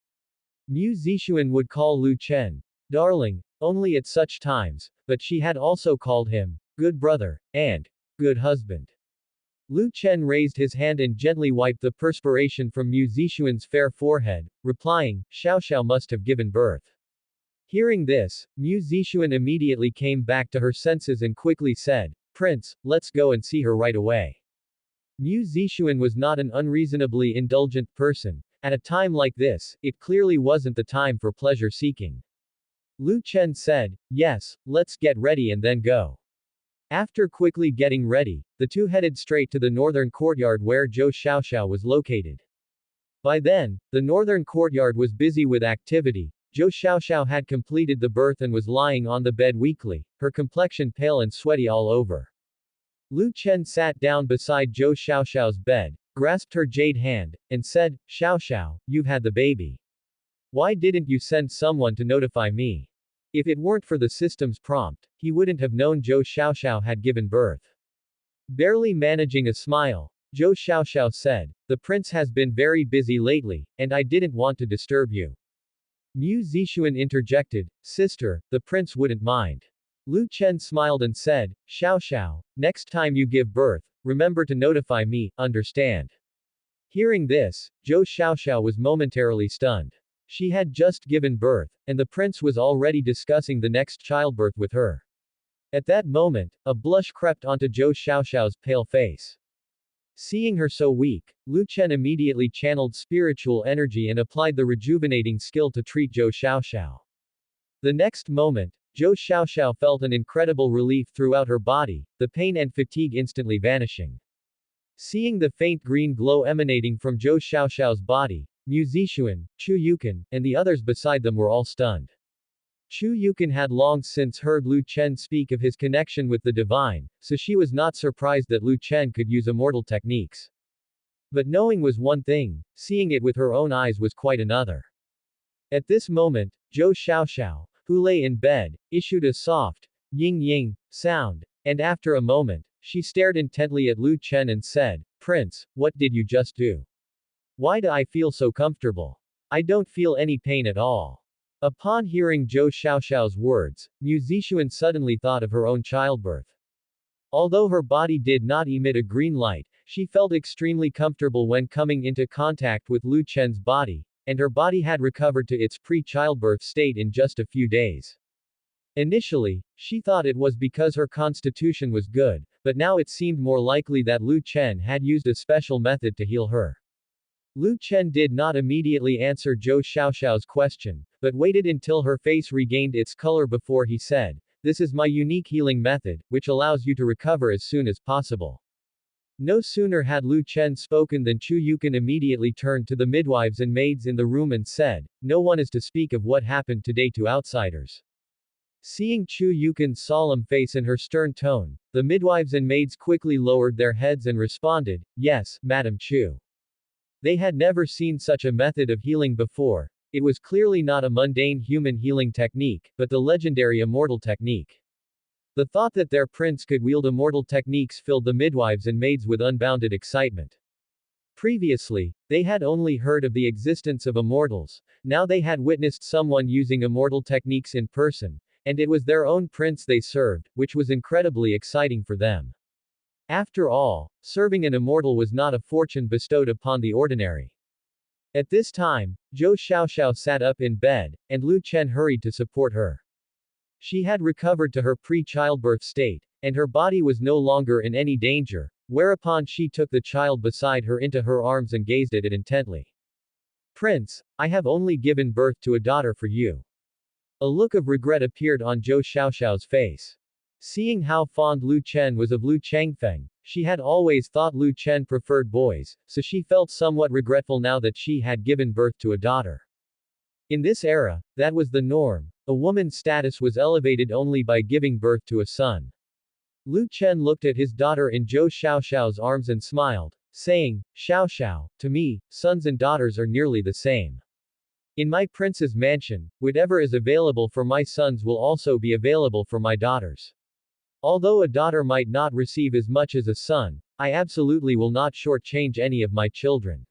Mu Zixuan would call Lu Chen, "darling," only at such times, but she had also called him, "good brother," and "good husband." Lu Chen raised his hand and gently wiped the perspiration from Mu Zixuan's fair forehead, replying, "Xiao Xiao must have given birth." Hearing this, Mu Zixuan immediately came back to her senses and quickly said, "Prince, let's go and see her right away." Mu Zixuan was not an unreasonably indulgent person. At a time like this, it clearly wasn't the time for pleasure seeking. Lu Chen said, "Yes, let's get ready and then go." After quickly getting ready, the two headed straight to the northern courtyard where Zhou Xiaoxiao was located. By then, the northern courtyard was busy with activity. Zhou Xiaoxiao had completed the birth and was lying on the bed weakly, her complexion pale and sweaty all over. Lu Chen sat down beside Zhou Xiaoxiao's bed, grasped her jade hand, and said, "Xiaoxiao, you've had the baby. Why didn't you send someone to notify me?" If it weren't for the system's prompt, he wouldn't have known Zhou Xiaoxiao had given birth. Barely managing a smile, Zhou Xiaoxiao said, "The prince has been very busy lately, and I didn't want to disturb you." Mu Zixuan interjected, "Sister, the prince wouldn't mind." Lu Chen smiled and said, "Xiaoxiao, next time you give birth, remember to notify me, understand?" Hearing this, Zhou Xiaoxiao was momentarily stunned. She had just given birth, and the prince was already discussing the next childbirth with her. At that moment, a blush crept onto Zhou Xiaoxiao's pale face. Seeing her so weak, Lu Chen immediately channeled spiritual energy and applied the rejuvenating skill to treat Zhou Xiaoxiao. The next moment, Zhou Xiaoxiao felt an incredible relief throughout her body, the pain and fatigue instantly vanishing. Seeing the faint green glow emanating from Zhou Xiaoxiao's body, Mu Zixuan, Chu Yukan, and the others beside them were all stunned. Chu Yukan had long since heard Lu Chen speak of his connection with the divine, so she was not surprised that Lu Chen could use immortal techniques. But knowing was one thing, seeing it with her own eyes was quite another. At this moment, Zhou Xiaoxiao, who lay in bed, issued a soft, ying-ying, sound, and after a moment, she stared intently at Lu Chen and said, "Prince, what did you just do? Why do I feel so comfortable? I don't feel any pain at all." Upon hearing Zhou Xiaoxiao's words, Mu Zixuan suddenly thought of her own childbirth. Although her body did not emit a green light, she felt extremely comfortable when coming into contact with Lu Chen's body, and her body had recovered to its pre-childbirth state in just a few days. Initially, she thought it was because her constitution was good, but now it seemed more likely that Lu Chen had used a special method to heal her. Lu Chen did not immediately answer Zhou Xiaoxiao's question, but waited until her face regained its color before he said, "This is my unique healing method, which allows you to recover as soon as possible." No sooner had Lu Chen spoken than Chu Yukan immediately turned to the midwives and maids in the room and said, "No one is to speak of what happened today to outsiders. Seeing Chu Yukin's solemn face and her stern tone, the midwives and maids quickly lowered their heads and responded, "Yes, Madam Chu." They had never seen such a method of healing before. It was clearly not a mundane human healing technique, but the legendary immortal technique. The thought that their prince could wield immortal techniques filled the midwives and maids with unbounded excitement. Previously, they had only heard of the existence of immortals, now they had witnessed someone using immortal techniques in person, and it was their own prince they served, which was incredibly exciting for them. After all, serving an immortal was not a fortune bestowed upon the ordinary. At this time, Zhou Xiaoxiao sat up in bed, and Lu Chen hurried to support her. She had recovered to her pre-childbirth state, and her body was no longer in any danger, whereupon she took the child beside her into her arms and gazed at it intently. "Prince, I have only given birth to a daughter for you." A look of regret appeared on Zhou Xiaoxiao's face. Seeing how fond Lu Chen was of Lu Changfeng, she had always thought Lu Chen preferred boys, so she felt somewhat regretful now that she had given birth to a daughter. In this era, that was the norm. A woman's status was elevated only by giving birth to a son. Lu Chen looked at his daughter in Zhou Xiaoxiao's arms and smiled, saying, "Xiaoxiao, to me, sons and daughters are nearly the same. In my prince's mansion, whatever is available for my sons will also be available for my daughters. Although a daughter might not receive as much as a son, I absolutely will not shortchange any of my children.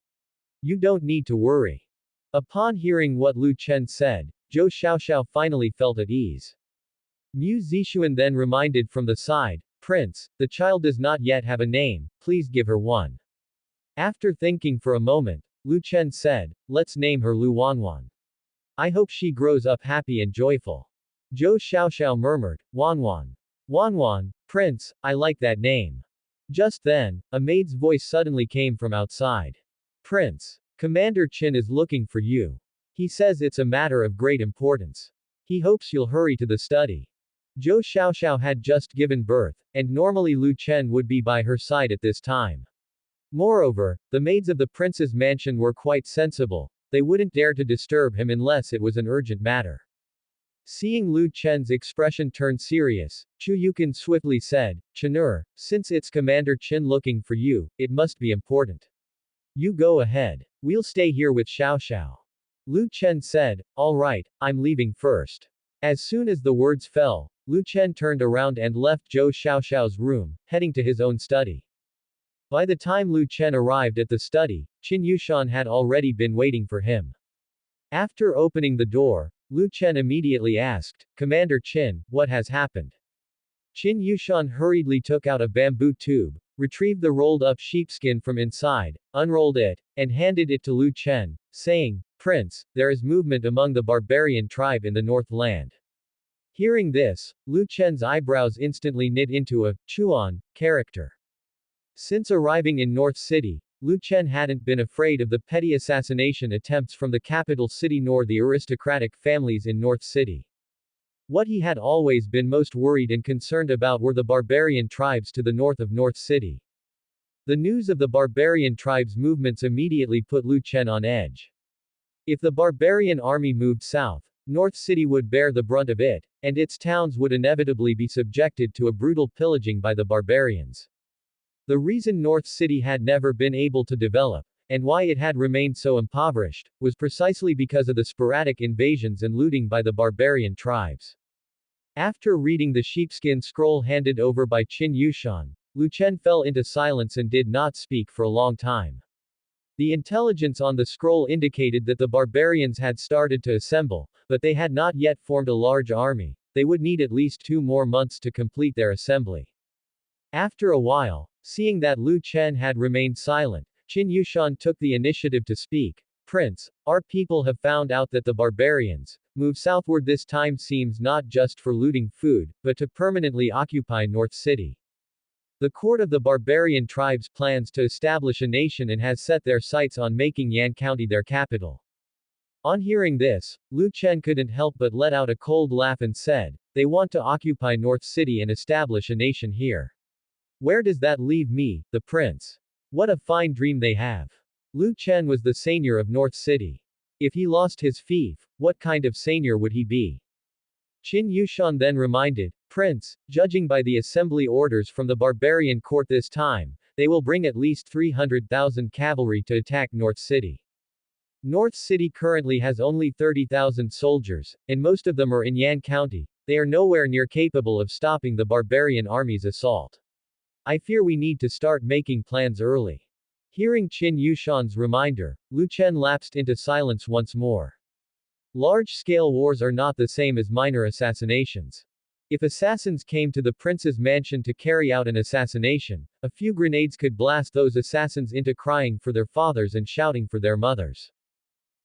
You don't need to worry." Upon hearing what Lu Chen said, Zhou Xiaoxiao finally felt at ease. Mu Zixuan then reminded from the side, "Prince, the child does not yet have a name, please give her one." After thinking for a moment, Lu Chen said, "Let's name her Lu Wanwan. I hope she grows up happy and joyful." Zhou Xiaoxiao murmured, "Wanwan. Wanwan, Prince, I like that name." Just then, a maid's voice suddenly came from outside. "Prince, Commander Qin is looking for you. He says it's a matter of great importance. He hopes you'll hurry to the study." Zhou Xiaoxiao had just given birth, and normally Lu Chen would be by her side at this time. Moreover, the maids of the prince's mansion were quite sensible, they wouldn't dare to disturb him unless it was an urgent matter. Seeing Lu Chen's expression turn serious, Chu Yukin swiftly said, "Chenur, since it's Commander Qin looking for you, it must be important. You go ahead. We'll stay here with Xiaoxiao." Lu Chen said, "All right, I'm leaving first." As soon as the words fell, Lu Chen turned around and left Zhou Xiaoxiao's room, heading to his own study. By the time Lu Chen arrived at the study, Qin Yushan had already been waiting for him. After opening the door, Lu Chen immediately asked, "Commander Qin, what has happened?" Qin Yushan hurriedly took out a bamboo tube, retrieved the rolled-up sheepskin from inside, unrolled it, and handed it to Lu Chen, saying, "Prince, there is movement among the barbarian tribe in the North Land." Hearing this, Lu Chen's eyebrows instantly knit into a Chuan character. Since arriving in North City, Lu Chen hadn't been afraid of the petty assassination attempts from the capital city nor the aristocratic families in North City. What he had always been most worried and concerned about were the barbarian tribes to the north of North City. The news of the barbarian tribes' movements immediately put Lu Chen on edge. If the barbarian army moved south, North City would bear the brunt of it, and its towns would inevitably be subjected to a brutal pillaging by the barbarians. The reason North City had never been able to develop, and why it had remained so impoverished, was precisely because of the sporadic invasions and looting by the barbarian tribes. After reading the sheepskin scroll handed over by Qin Yushan, Lu Chen fell into silence and did not speak for a long time. The intelligence on the scroll indicated that the barbarians had started to assemble, but they had not yet formed a large army. They would need at least 2 more months to complete their assembly. After a while, seeing that Lu Chen had remained silent, Qin Yushan took the initiative to speak. "Prince, our people have found out that the barbarians move southward this time seems not just for looting food, but to permanently occupy North City. The court of the barbarian tribes plans to establish a nation and has set their sights on making Yan County their capital." On hearing this, Lu Chen couldn't help but let out a cold laugh and said, "They want to occupy North City and establish a nation here. Where does that leave me, the prince? What a fine dream they have." Lu Chen was the seigneur of North City. If he lost his fief, what kind of seigneur would he be? Qin Yushan then reminded, Prince, judging by the assembly orders from the barbarian court this time, they will bring at least 300,000 cavalry to attack North City. North City currently has only 30,000 soldiers, and most of them are in Yan County. They are nowhere near capable of stopping the barbarian army's assault. I fear we need to start making plans early. Hearing Qin Yushan's reminder, Lu Chen lapsed into silence once more. Large-scale wars are not the same as minor assassinations. If assassins came to the prince's mansion to carry out an assassination, a few grenades could blast those assassins into crying for their fathers and shouting for their mothers.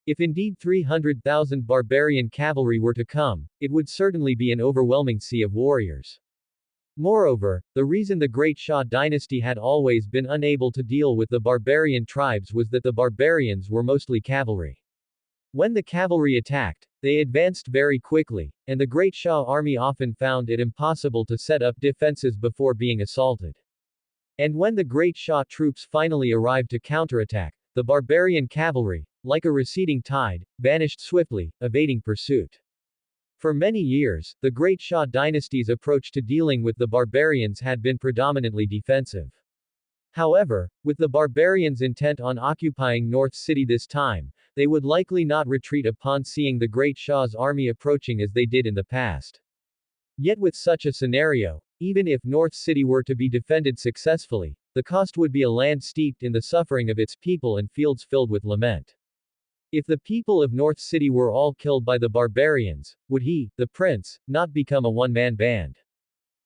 If indeed 300,000 barbarian cavalry were to come, it would certainly be an overwhelming sea of warriors. Moreover, the reason the Great Xia dynasty had always been unable to deal with the barbarian tribes was that the barbarians were mostly cavalry. When the cavalry attacked, they advanced very quickly, and the Great Xia army often found it impossible to set up defenses before being assaulted. And when the Great Xia troops finally arrived to counterattack, the barbarian cavalry, like a receding tide, vanished swiftly, evading pursuit. For many years, the Great Xia dynasty's approach to dealing with the barbarians had been predominantly defensive. However, with the barbarians intent on occupying North City this time, they would likely not retreat upon seeing the Great Xia's army approaching as they did in the past. Yet with such a scenario, even if North City were to be defended successfully, the cost would be a land steeped in the suffering of its people and fields filled with lament. If the people of North City were all killed by the barbarians, would he, the prince, not become a one-man band?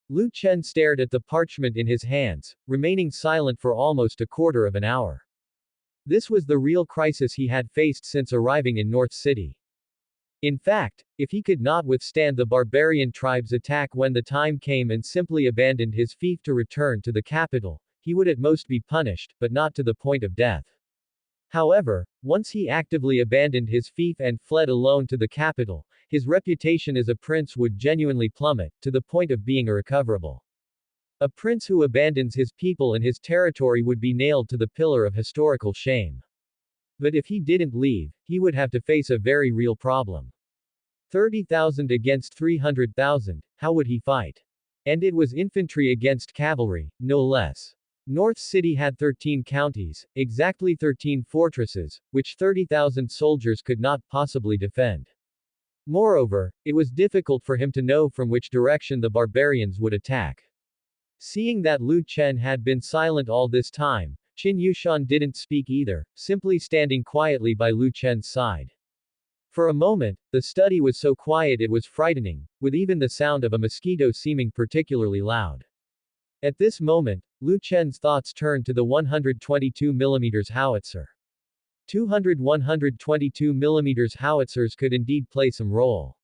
Lu Chen stared at the parchment in his hands, remaining silent for almost a quarter of an hour. This was the real crisis he had faced since arriving in North City. In fact, if he could not withstand the barbarian tribe's attack when the time came and simply abandoned his fief to return to the capital, he would at most be punished, but not to the point of death. However, once he actively abandoned his fief and fled alone to the capital, his reputation as a prince would genuinely plummet, to the point of being irrecoverable. A prince who abandons his people and his territory would be nailed to the pillar of historical shame. But if he didn't leave, he would have to face a very real problem. 30,000 against 300,000, how would he fight? And it was infantry against cavalry, no less. North City had 13 counties, exactly 13 fortresses, which 30,000 soldiers could not possibly defend. Moreover, it was difficult for him to know from which direction the barbarians would attack. Seeing that Lu Chen had been silent all this time, Qin Yushan didn't speak either, simply standing quietly by Lu Chen's side. For a moment, the study was so quiet it was frightening, with even the sound of a mosquito seeming particularly loud. At this moment, Lu Chen's thoughts turned to the 122 mm howitzer. 122 mm howitzers could indeed play some role.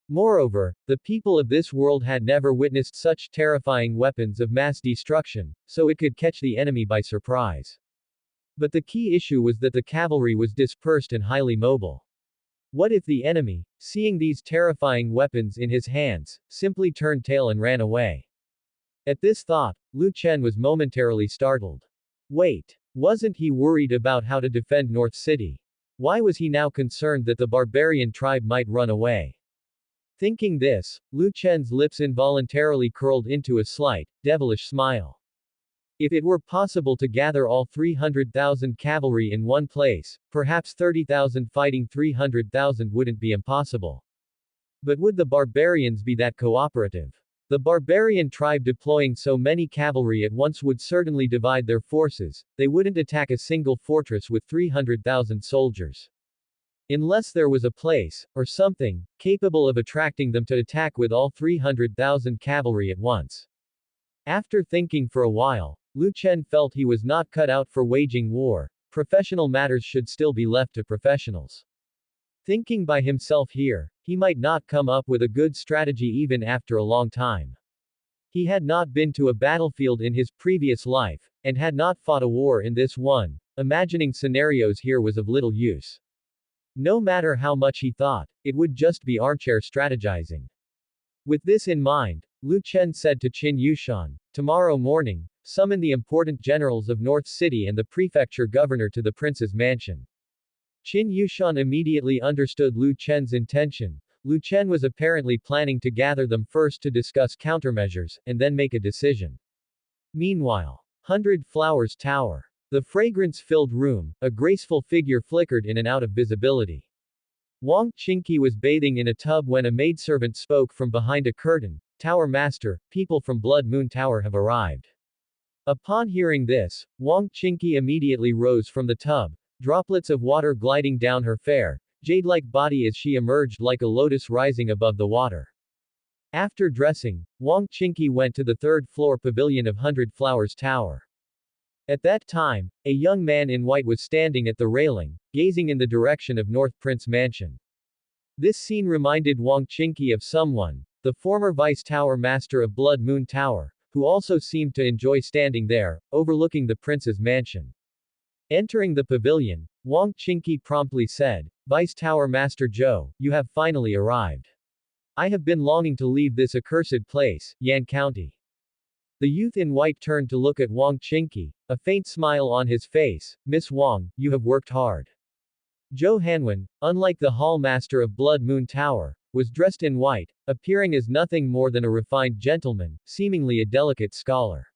Moreover, the people of this world had never witnessed such terrifying weapons of mass destruction, so it could catch the enemy by surprise. But the key issue was that the cavalry was dispersed and highly mobile. What if the enemy, seeing these terrifying weapons in his hands, simply turned tail and ran away? At this thought, Lu Chen was momentarily startled. Wait, wasn't he worried about how to defend North City? Why was he now concerned that the barbarian tribe might run away? Thinking this, Lu Chen's lips involuntarily curled into a slight, devilish smile. If it were possible to gather all 300,000 cavalry in one place, perhaps 30,000 fighting 300,000 wouldn't be impossible. But would the barbarians be that cooperative? The barbarian tribe deploying so many cavalry at once would certainly divide their forces, they wouldn't attack a single fortress with 300,000 soldiers. Unless there was a place, or something, capable of attracting them to attack with all 300,000 cavalry at once. After thinking for a while, Lu Chen felt he was not cut out for waging war. Professional matters should still be left to professionals. Thinking by himself here, he might not come up with a good strategy even after a long time. He had not been to a battlefield in his previous life, and had not fought a war in this one. Imagining scenarios here was of little use. No matter how much he thought, it would just be armchair strategizing. With this in mind, Lu Chen said to Qin Yushan, tomorrow morning, summon the important generals of North City and the prefecture governor to the prince's mansion. Qin Yushan immediately understood Lu Chen's intention. Lu Chen was apparently planning to gather them first to discuss countermeasures, and then make a decision. Meanwhile, 100 Flowers Tower. The fragrance-filled room, a graceful figure flickered in and out of visibility. Wang Qingqi was bathing in a tub when a maidservant spoke from behind a curtain. Tower Master, people from Blood Moon Tower have arrived. Upon hearing this, Wang Qingqi immediately rose from the tub, droplets of water gliding down her fair, jade-like body as she emerged like a lotus rising above the water. After dressing, Wang Qingqi went to the third-floor pavilion of 100 Flowers Tower. At that time, a young man in white was standing at the railing, gazing in the direction of North Prince Mansion. This scene reminded Wang Qingqi of someone, the former Vice Tower Master of Blood Moon Tower, who also seemed to enjoy standing there, overlooking the prince's mansion. Entering the pavilion, Wang Qingqi promptly said, "Vice Tower Master Zhou, you have finally arrived. I have been longing to leave this accursed place, Yan County." The youth in white turned to look at Wang Qingqi, a faint smile on his face. "Miss Wang, you have worked hard." Zhou Hanwen, unlike the hall master of Blood Moon Tower, was dressed in white, appearing as nothing more than a refined gentleman, seemingly a delicate scholar.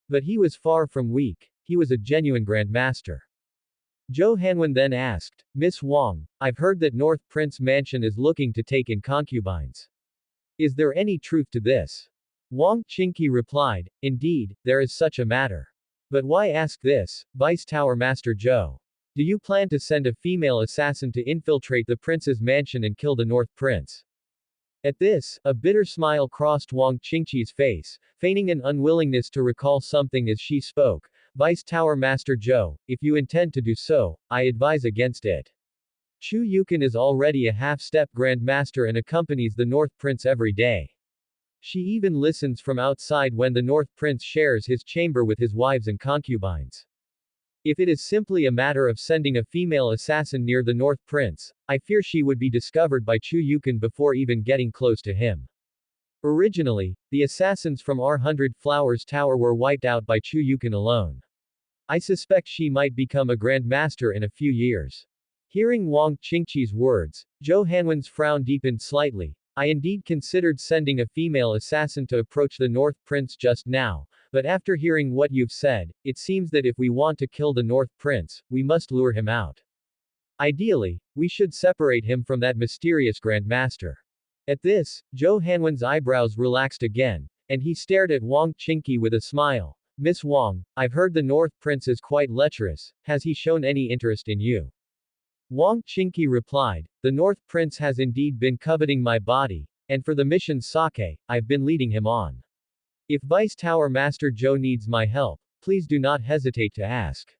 But he was far from weak, he was a genuine Grand Master. Zhou Hanwen then asked, "Miss Wang, I've heard that North Prince Mansion is looking to take in concubines. Is there any truth to this?" Wang Qingqi replied, "Indeed, there is such a matter. But why ask this, Vice Tower Master Zhou? Do you plan to send a female assassin to infiltrate the prince's mansion and kill the North Prince?" At this, a bitter smile crossed Wang Qingqi's face, feigning an unwillingness to recall something as she spoke. "Vice Tower Master Zhou, if you intend to do so, I advise against it. Chu Yukon is already a half-step Grand Master and accompanies the North Prince every day. She even listens from outside when the North Prince shares his chamber with his wives and concubines. If it is simply a matter of sending a female assassin near the North Prince, I fear she would be discovered by Chu Yukon before even getting close to him. Originally, the assassins from our 100 Flowers Tower were wiped out by Chu Yukon alone. I suspect she might become a Grand Master in a few years." Hearing Wang Qingqi's words, Zhou Hanwen's frown deepened slightly. "I indeed considered sending a female assassin to approach the North Prince just now, but after hearing what you've said, it seems that if we want to kill the North Prince, we must lure him out. Ideally, we should separate him from that mysterious Grand Master." At this, Zhou Hanwen's eyebrows relaxed again, and he stared at Wang Qingqi with a smile. "Miss Wang, I've heard the North Prince is quite lecherous. Has he shown any interest in you?" Wang Qingqi replied, "The North Prince has indeed been coveting my body, and for the mission Sake, I've been leading him on. If Vice Tower Master Zhou needs my help, please do not hesitate to ask."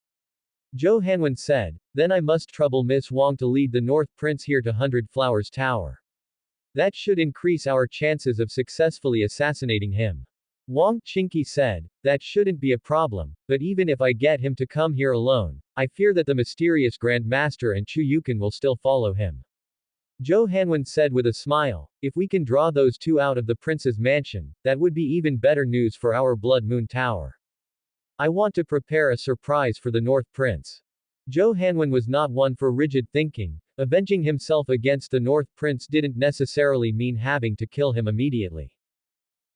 Zhou Hanwen said, "Then I must trouble Miss Wang to lead the North Prince here to 100 Flowers Tower. That should increase our chances of successfully assassinating him." Wang Qingqi said, "That shouldn't be a problem, but even if I get him to come here alone, I fear that the mysterious Grand Master and Chu Yukon will still follow him." Zhou Hanwen said with a smile, "If we can draw those two out of the prince's mansion, that would be even better news for our Blood Moon Tower. I want to prepare a surprise for the North Prince." Zhou Hanwen was not one for rigid thinking. Avenging himself against the North Prince didn't necessarily mean having to kill him immediately.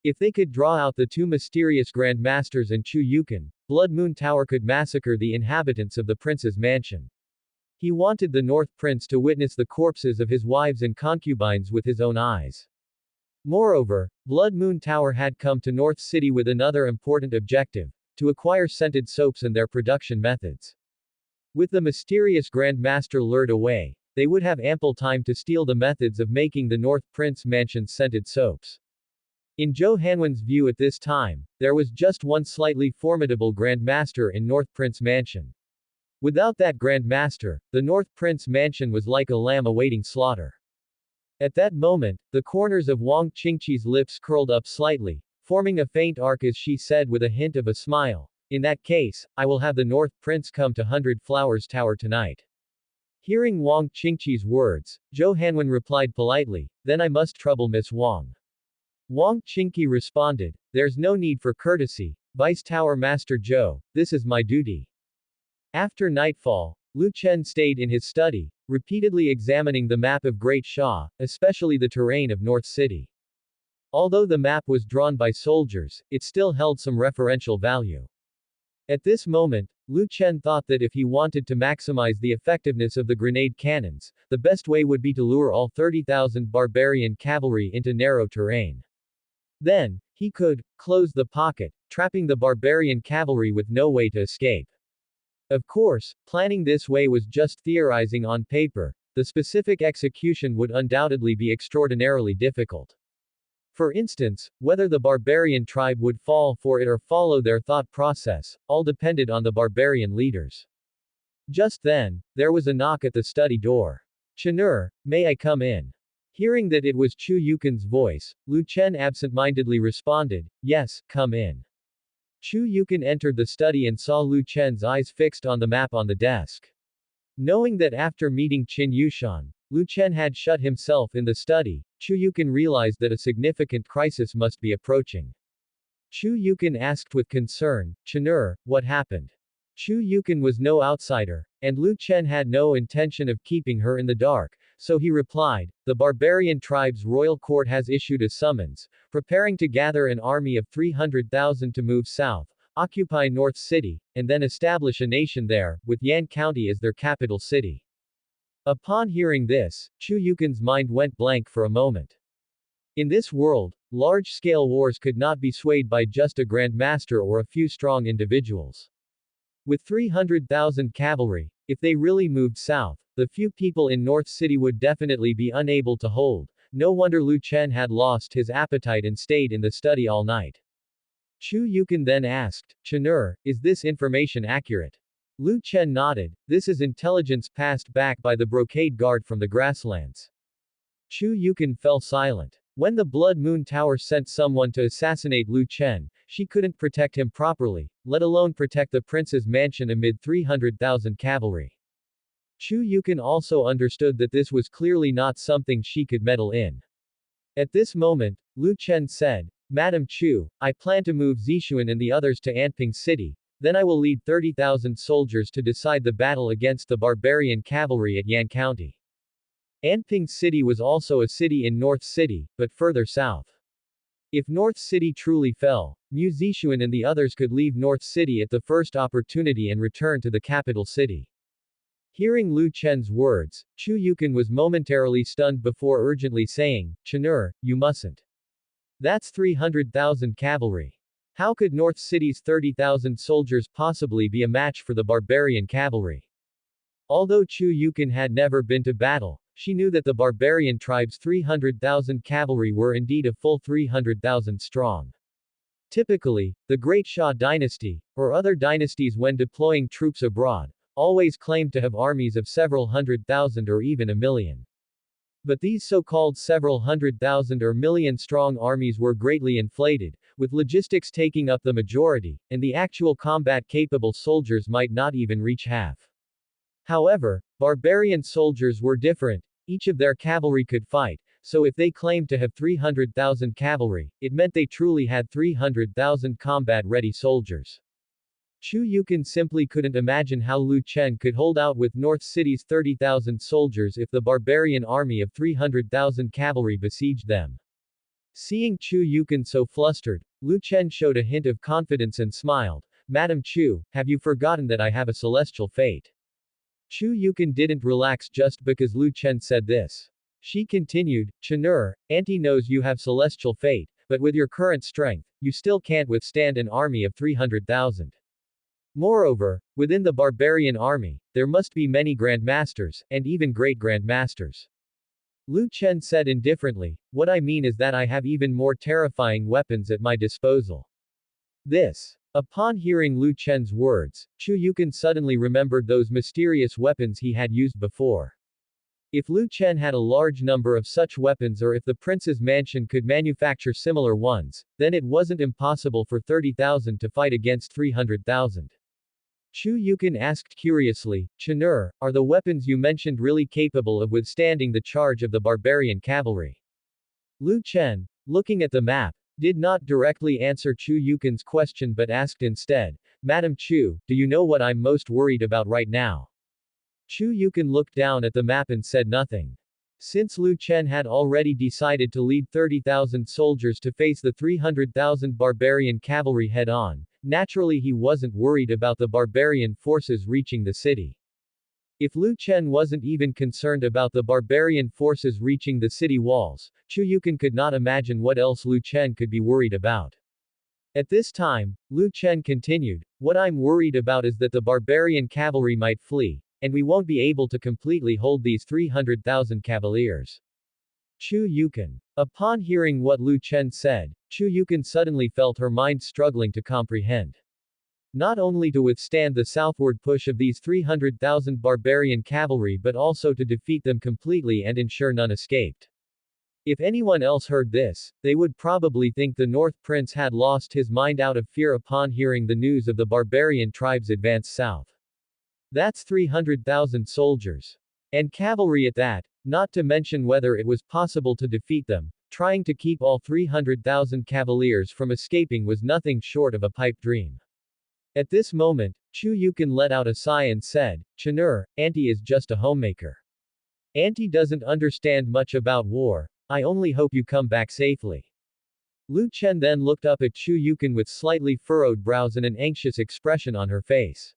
If they could draw out the two mysterious Grand Masters and Chu Yukon, Blood Moon Tower could massacre the inhabitants of the prince's mansion. He wanted the North Prince to witness the corpses of his wives and concubines with his own eyes. Moreover, Blood Moon Tower had come to North City with another important objective, to acquire scented soaps and their production methods. With the mysterious Grand Master lured away, they would have ample time to steal the methods of making the North Prince Mansion's scented soaps. In Zhou Hanwen's view at this time, there was just one slightly formidable Grand Master in North Prince Mansion. Without that Grand Master, the North Prince Mansion was like a lamb awaiting slaughter. At that moment, the corners of Wang Qingqi's lips curled up slightly, forming a faint arc as she said with a hint of a smile, "In that case, I will have the North Prince come to 100 Flowers Tower tonight." Hearing Wang Qingqi's words, Zhou Hanwen replied politely, "Then I must trouble Miss Wang." Wang Qingqi responded, "There's no need for courtesy, Vice Tower Master Zhou, this is my duty." After nightfall, Lu Chen stayed in his study, repeatedly examining the map of Great Shah, especially the terrain of North City. Although the map was drawn by soldiers, it still held some referential value. At this moment, Lu Chen thought that if he wanted to maximize the effectiveness of the grenade cannons, the best way would be to lure all 30,000 barbarian cavalry into narrow terrain. Then, he could close the pocket, trapping the barbarian cavalry with no way to escape. Of course, planning this way was just theorizing on paper, the specific execution would undoubtedly be extraordinarily difficult. For instance, whether the barbarian tribe would fall for it or follow their thought process, all depended on the barbarian leaders. Just then, there was a knock at the study door. "Chenur, may I come in?" Hearing that it was Chu Yukin's voice, Lu Chen absent-mindedly responded, "Yes, come in." Chu Yukin entered the study and saw Lu Chen's eyes fixed on the map on the desk. Knowing that after meeting Qin Yushan, Lu Chen had shut himself in the study, Chu Yukin realized that a significant crisis must be approaching. Chu Yukin asked with concern, "Chenur, what happened?" Chu Yukin was no outsider, and Lu Chen had no intention of keeping her in the dark, so he replied, "The barbarian tribe's royal court has issued a summons, preparing to gather an army of 300,000 to move south, occupy North City, and then establish a nation there, with Yan County as their capital city." Upon hearing this, Chu Yukin's mind went blank for a moment. In this world, large-scale wars could not be swayed by just a Grand Master or a few strong individuals. With 300,000 cavalry, if they really moved south, the few people in North City would definitely be unable to hold. No wonder Lu Chen had lost his appetite and stayed in the study all night. Chu Yukin then asked, "Chenur, is this information accurate?" Lu Chen nodded, "This is intelligence passed back by the brocade guard from the grasslands." Chu Yukin fell silent. When the Blood Moon Tower sent someone to assassinate Lu Chen, she couldn't protect him properly, let alone protect the prince's mansion amid 300,000 cavalry. Chu Yukin also understood that this was clearly not something she could meddle in. At this moment, Lu Chen said, "Madam Chu, I plan to move Zishuan and the others to Anping City, then I will lead 30,000 soldiers to decide the battle against the barbarian cavalry at Yan County." Anping City was also a city in North City, but further south. If North City truly fell, Mu Zishuan and the others could leave North City at the first opportunity and return to the capital city. Hearing Lu Chen's words, Chu Yukin was momentarily stunned before urgently saying, "Chenur, you mustn't. That's 300,000 cavalry. How could North City's 30,000 soldiers possibly be a match for the barbarian cavalry?" Although Chu Yukin had never been to battle, she knew that the barbarian tribe's 300,000 cavalry were indeed a full 300,000 strong. Typically, the Great Shah dynasty, or other dynasties when deploying troops abroad, always claimed to have armies of several 100,000 or even a million. But these so-called several 100,000 or million-strong armies were greatly inflated, with logistics taking up the majority, and the actual combat-capable soldiers might not even reach half. However, barbarian soldiers were different, each of their cavalry could fight, so if they claimed to have 300,000 cavalry, it meant they truly had 300,000 combat-ready soldiers. Chu Yukin simply couldn't imagine how Lu Chen could hold out with North City's 30,000 soldiers if the barbarian army of 300,000 cavalry besieged them. Seeing Chu Yukin so flustered, Lu Chen showed a hint of confidence and smiled, "Madam Chu, have you forgotten that I have a celestial fate?" Chu Yukin didn't relax just because Lu Chen said this. She continued, "Chenur, Auntie knows you have celestial fate, but with your current strength, you still can't withstand an army of 300,000. Moreover, within the barbarian army, there must be many Grand Masters, and even Great Grand Masters." Lu Chen said indifferently, "What I mean is that I have even more terrifying weapons at my disposal." This. Upon hearing Lu Chen's words, Chu Yukin suddenly remembered those mysterious weapons he had used before. If Lu Chen had a large number of such weapons or if the prince's mansion could manufacture similar ones, then it wasn't impossible for 30,000 to fight against 300,000. Chu Yukin asked curiously, "Chenur, are the weapons you mentioned really capable of withstanding the charge of the barbarian cavalry?" Lu Chen, looking at the map, did not directly answer Chu Yukin's question but asked instead, "Madam Chu, do you know what I'm most worried about right now?" Chu Yukon looked down at the map and said nothing. Since Lu Chen had already decided to lead 30,000 soldiers to face the 300,000 barbarian cavalry head-on, naturally he wasn't worried about the barbarian forces reaching the city. If Lu Chen wasn't even concerned about the barbarian forces reaching the city walls, Chu Yukon could not imagine what else Lu Chen could be worried about. At this time, Lu Chen continued, "What I'm worried about is that the barbarian cavalry might flee, and we won't be able to completely hold these 300,000 cavaliers." Chu Yukon. Upon hearing what Lu Chen said, Chu Yukon suddenly felt her mind struggling to comprehend. Not only to withstand the southward push of these 300,000 barbarian cavalry but also to defeat them completely and ensure none escaped. If anyone else heard this, they would probably think the North Prince had lost his mind out of fear upon hearing the news of the barbarian tribes advance south. That's 300,000 soldiers. And cavalry at that, not to mention whether it was possible to defeat them. Trying to keep all 300,000 cavaliers from escaping was nothing short of a pipe dream. At this moment, Chu Yukon let out a sigh and said, "Chanur, Auntie is just a homemaker. Auntie doesn't understand much about war. I only hope you come back safely." Lu Chen then looked up at Chu Yukon with slightly furrowed brows and an anxious expression on her face.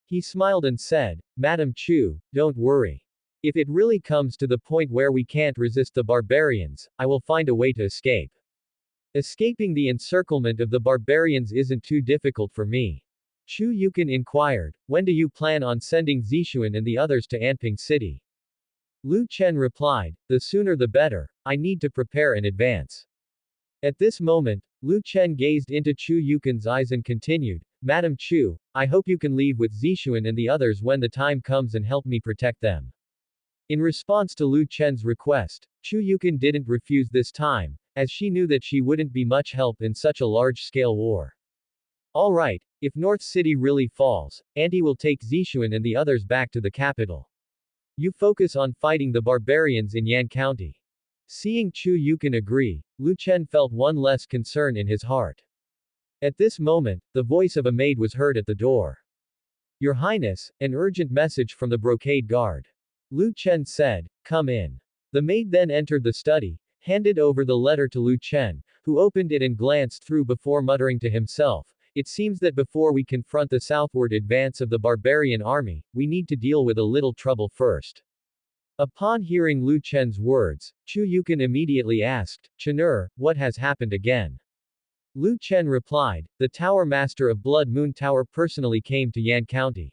He smiled and said, "Madam Chu, don't worry. If it really comes to the point where we can't resist the barbarians, I will find a way to escape. Escaping the encirclement of the barbarians isn't too difficult for me." Chu Yukon inquired, "When do you plan on sending Zixuan and the others to Anping City?" Lu Chen replied, "The sooner the better, I need to prepare in advance." At this moment, Lu Chen gazed into Chu Yukon's eyes and continued, "Madam Chu, I hope you can leave with Zixuan and the others when the time comes and help me protect them." In response to Lu Chen's request, Chu Yukon didn't refuse this time, as she knew that she wouldn't be much help in such a large-scale war. "Alright, if North City really falls, Auntie will take Zixuan and the others back to the capital. You focus on fighting the barbarians in Yan County." Seeing Chu Yukon agree, Lu Chen felt one less concern in his heart. At this moment, the voice of a maid was heard at the door. "Your Highness, an urgent message from the brocade guard." Lu Chen said, "Come in." The maid then entered the study, handed over the letter to Lu Chen, who opened it and glanced through before muttering to himself, "It seems that before we confront the southward advance of the barbarian army, we need to deal with a little trouble first." Upon hearing Lu Chen's words, Chu Yukon immediately asked, "Chanur, what has happened again?" Lu Chen replied, "The Tower Master of Blood Moon Tower personally came to Yan County.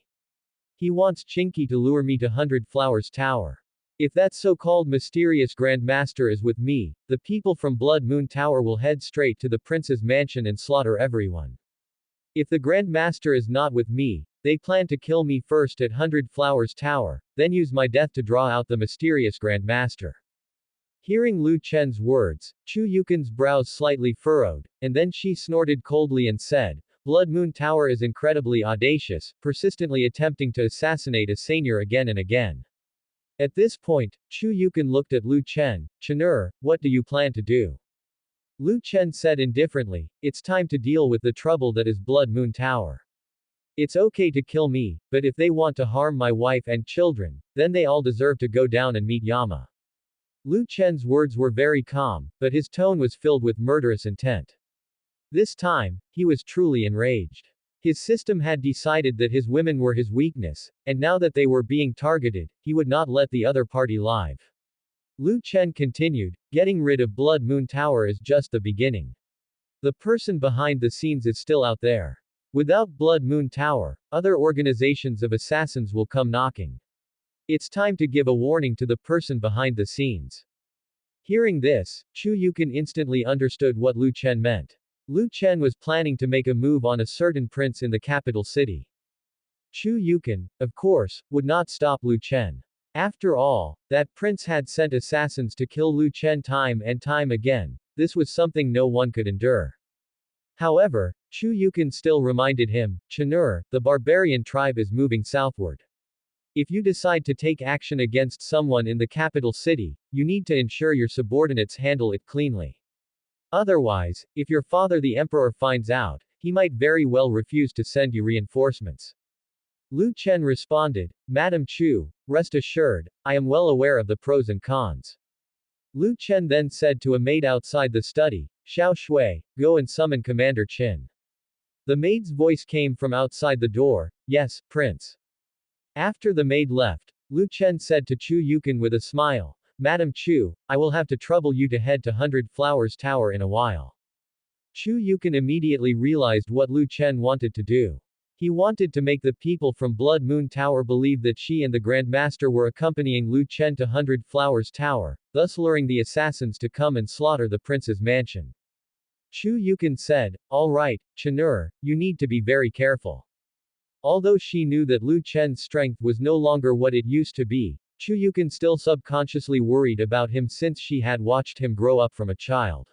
He wants Chinky to lure me to 100 Flowers Tower. If that so-called mysterious Grand Master is with me, the people from Blood Moon Tower will head straight to the prince's mansion and slaughter everyone. If the Grand Master is not with me, they plan to kill me first at 100 Flowers Tower, then use my death to draw out the mysterious Grand Master." Hearing Lu Chen's words, Chu Yukon's brows slightly furrowed, and then she snorted coldly and said, "Blood Moon Tower is incredibly audacious, persistently attempting to assassinate a seigneur again and again." At this point, Chu Yukon looked at Lu Chen, "Chanur, what do you plan to do?" Lu Chen said indifferently, "It's time to deal with the trouble that is Blood Moon Tower. It's okay to kill me, but if they want to harm my wife and children, then they all deserve to go down and meet Yama." Lu Chen's words were very calm, but his tone was filled with murderous intent. This time, he was truly enraged. His system had decided that his women were his weakness, and now that they were being targeted, he would not let the other party live. Lu Chen continued, "Getting rid of Blood Moon Tower is just the beginning. The person behind the scenes is still out there. Without Blood Moon Tower, other organizations of assassins will come knocking. It's time to give a warning to the person behind the scenes." Hearing this, Chu Yukon instantly understood what Lu Chen meant. Lu Chen was planning to make a move on a certain prince in the capital city. Chu Yukon, of course, would not stop Lu Chen. After all, that prince had sent assassins to kill Lu Chen time and time again. This was something no one could endure. However, Chu Yukon still reminded him, "Chanur, the barbarian tribe is moving southward. If you decide to take action against someone in the capital city, you need to ensure your subordinates handle it cleanly. Otherwise, if your father the emperor finds out, he might very well refuse to send you reinforcements." Lu Chen responded, Madam Chu, rest assured, I am well aware of the pros and cons. Lu Chen then said to a maid outside the study, Xiao Shui, go and summon Commander Qin. The maid's voice came from outside the door, yes, Prince. After the maid left, Lu Chen said to Chu Yukon with a smile, Madam Chu, I will have to trouble you to head to 100 Flowers Tower in a while. Chu Yukon immediately realized what Lu Chen wanted to do. He wanted to make the people from Blood Moon Tower believe that she and the Grandmaster were accompanying Lu Chen to 100 Flowers Tower, thus luring the assassins to come and slaughter the prince's mansion. Chu Yukon said, all right, Chenur, you need to be very careful. Although she knew that Lu Chen's strength was no longer what it used to be, Chu Yukon still subconsciously worried about him since she had watched him grow up from a child.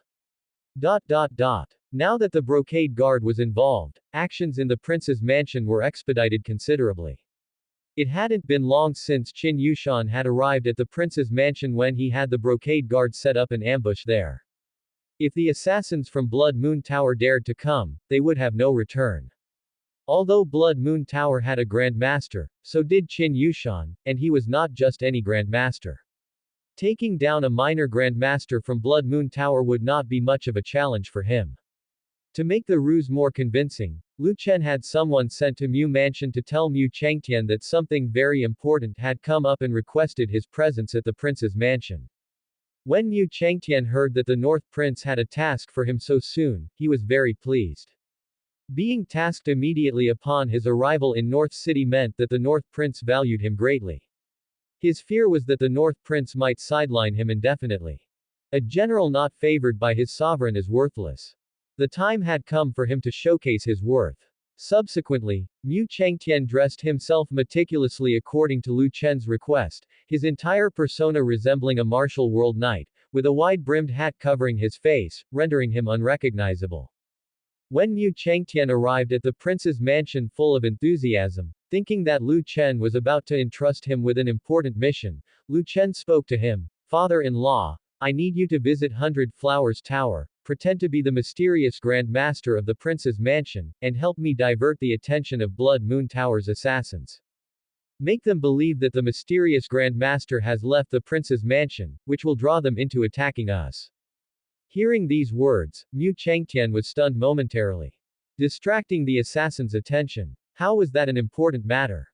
Now that the brocade guard was involved, actions in the prince's mansion were expedited considerably. It hadn't been long since Qin Yushan had arrived at the prince's mansion when he had the brocade guard set up an ambush there. If the assassins from Blood Moon Tower dared to come, they would have no return. Although Blood Moon Tower had a Grandmaster, so did Qin Yushan, and he was not just any Grandmaster. Taking down a minor Grandmaster from Blood Moon Tower would not be much of a challenge for him. To make the ruse more convincing, Lu Chen had someone sent to Mu Mansion to tell Mu Changtian that something very important had come up and requested his presence at the prince's mansion. When Mu Changtian heard that the North Prince had a task for him so soon, he was very pleased. Being tasked immediately upon his arrival in North City meant that the North Prince valued him greatly. His fear was that the North Prince might sideline him indefinitely. A general not favored by his sovereign is worthless. The time had come for him to showcase his worth. Subsequently, Mu Changtian dressed himself meticulously according to Lu Chen's request, his entire persona resembling a martial world knight, with a wide-brimmed hat covering his face, rendering him unrecognizable. When Mu Changtian arrived at the prince's mansion full of enthusiasm, thinking that Lu Chen was about to entrust him with an important mission, Lu Chen spoke to him, Father-in-law, I need you to visit 100 Flowers Tower, pretend to be the mysterious Grand Master of the prince's mansion, and help me divert the attention of Blood Moon Tower's assassins. Make them believe that the mysterious Grand Master has left the prince's mansion, which will draw them into attacking us. Hearing these words, Mu Changtian was stunned momentarily. Distracting the assassin's attention. How was that an important matter?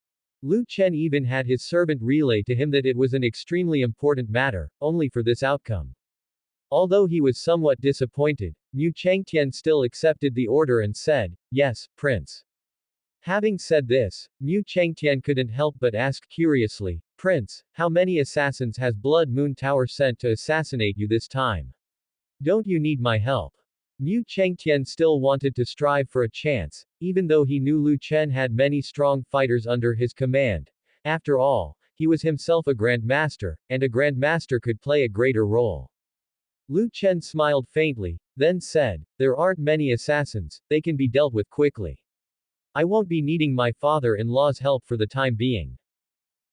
Lu Chen even had his servant relay to him that it was an extremely important matter, only for this outcome. Although he was somewhat disappointed, Mu Changtian still accepted the order and said, yes, Prince. Having said this, Mu Changtian couldn't help but ask curiously, Prince, how many assassins has Blood Moon Tower sent to assassinate you this time? Don't you need my help? Mu Changtian still wanted to strive for a chance, even though he knew Lu Chen had many strong fighters under his command. After all, he was himself a Grandmaster, and a Grandmaster could play a greater role. Lu Chen smiled faintly, then said, there aren't many assassins, they can be dealt with quickly. I won't be needing my father-in-law's help for the time being.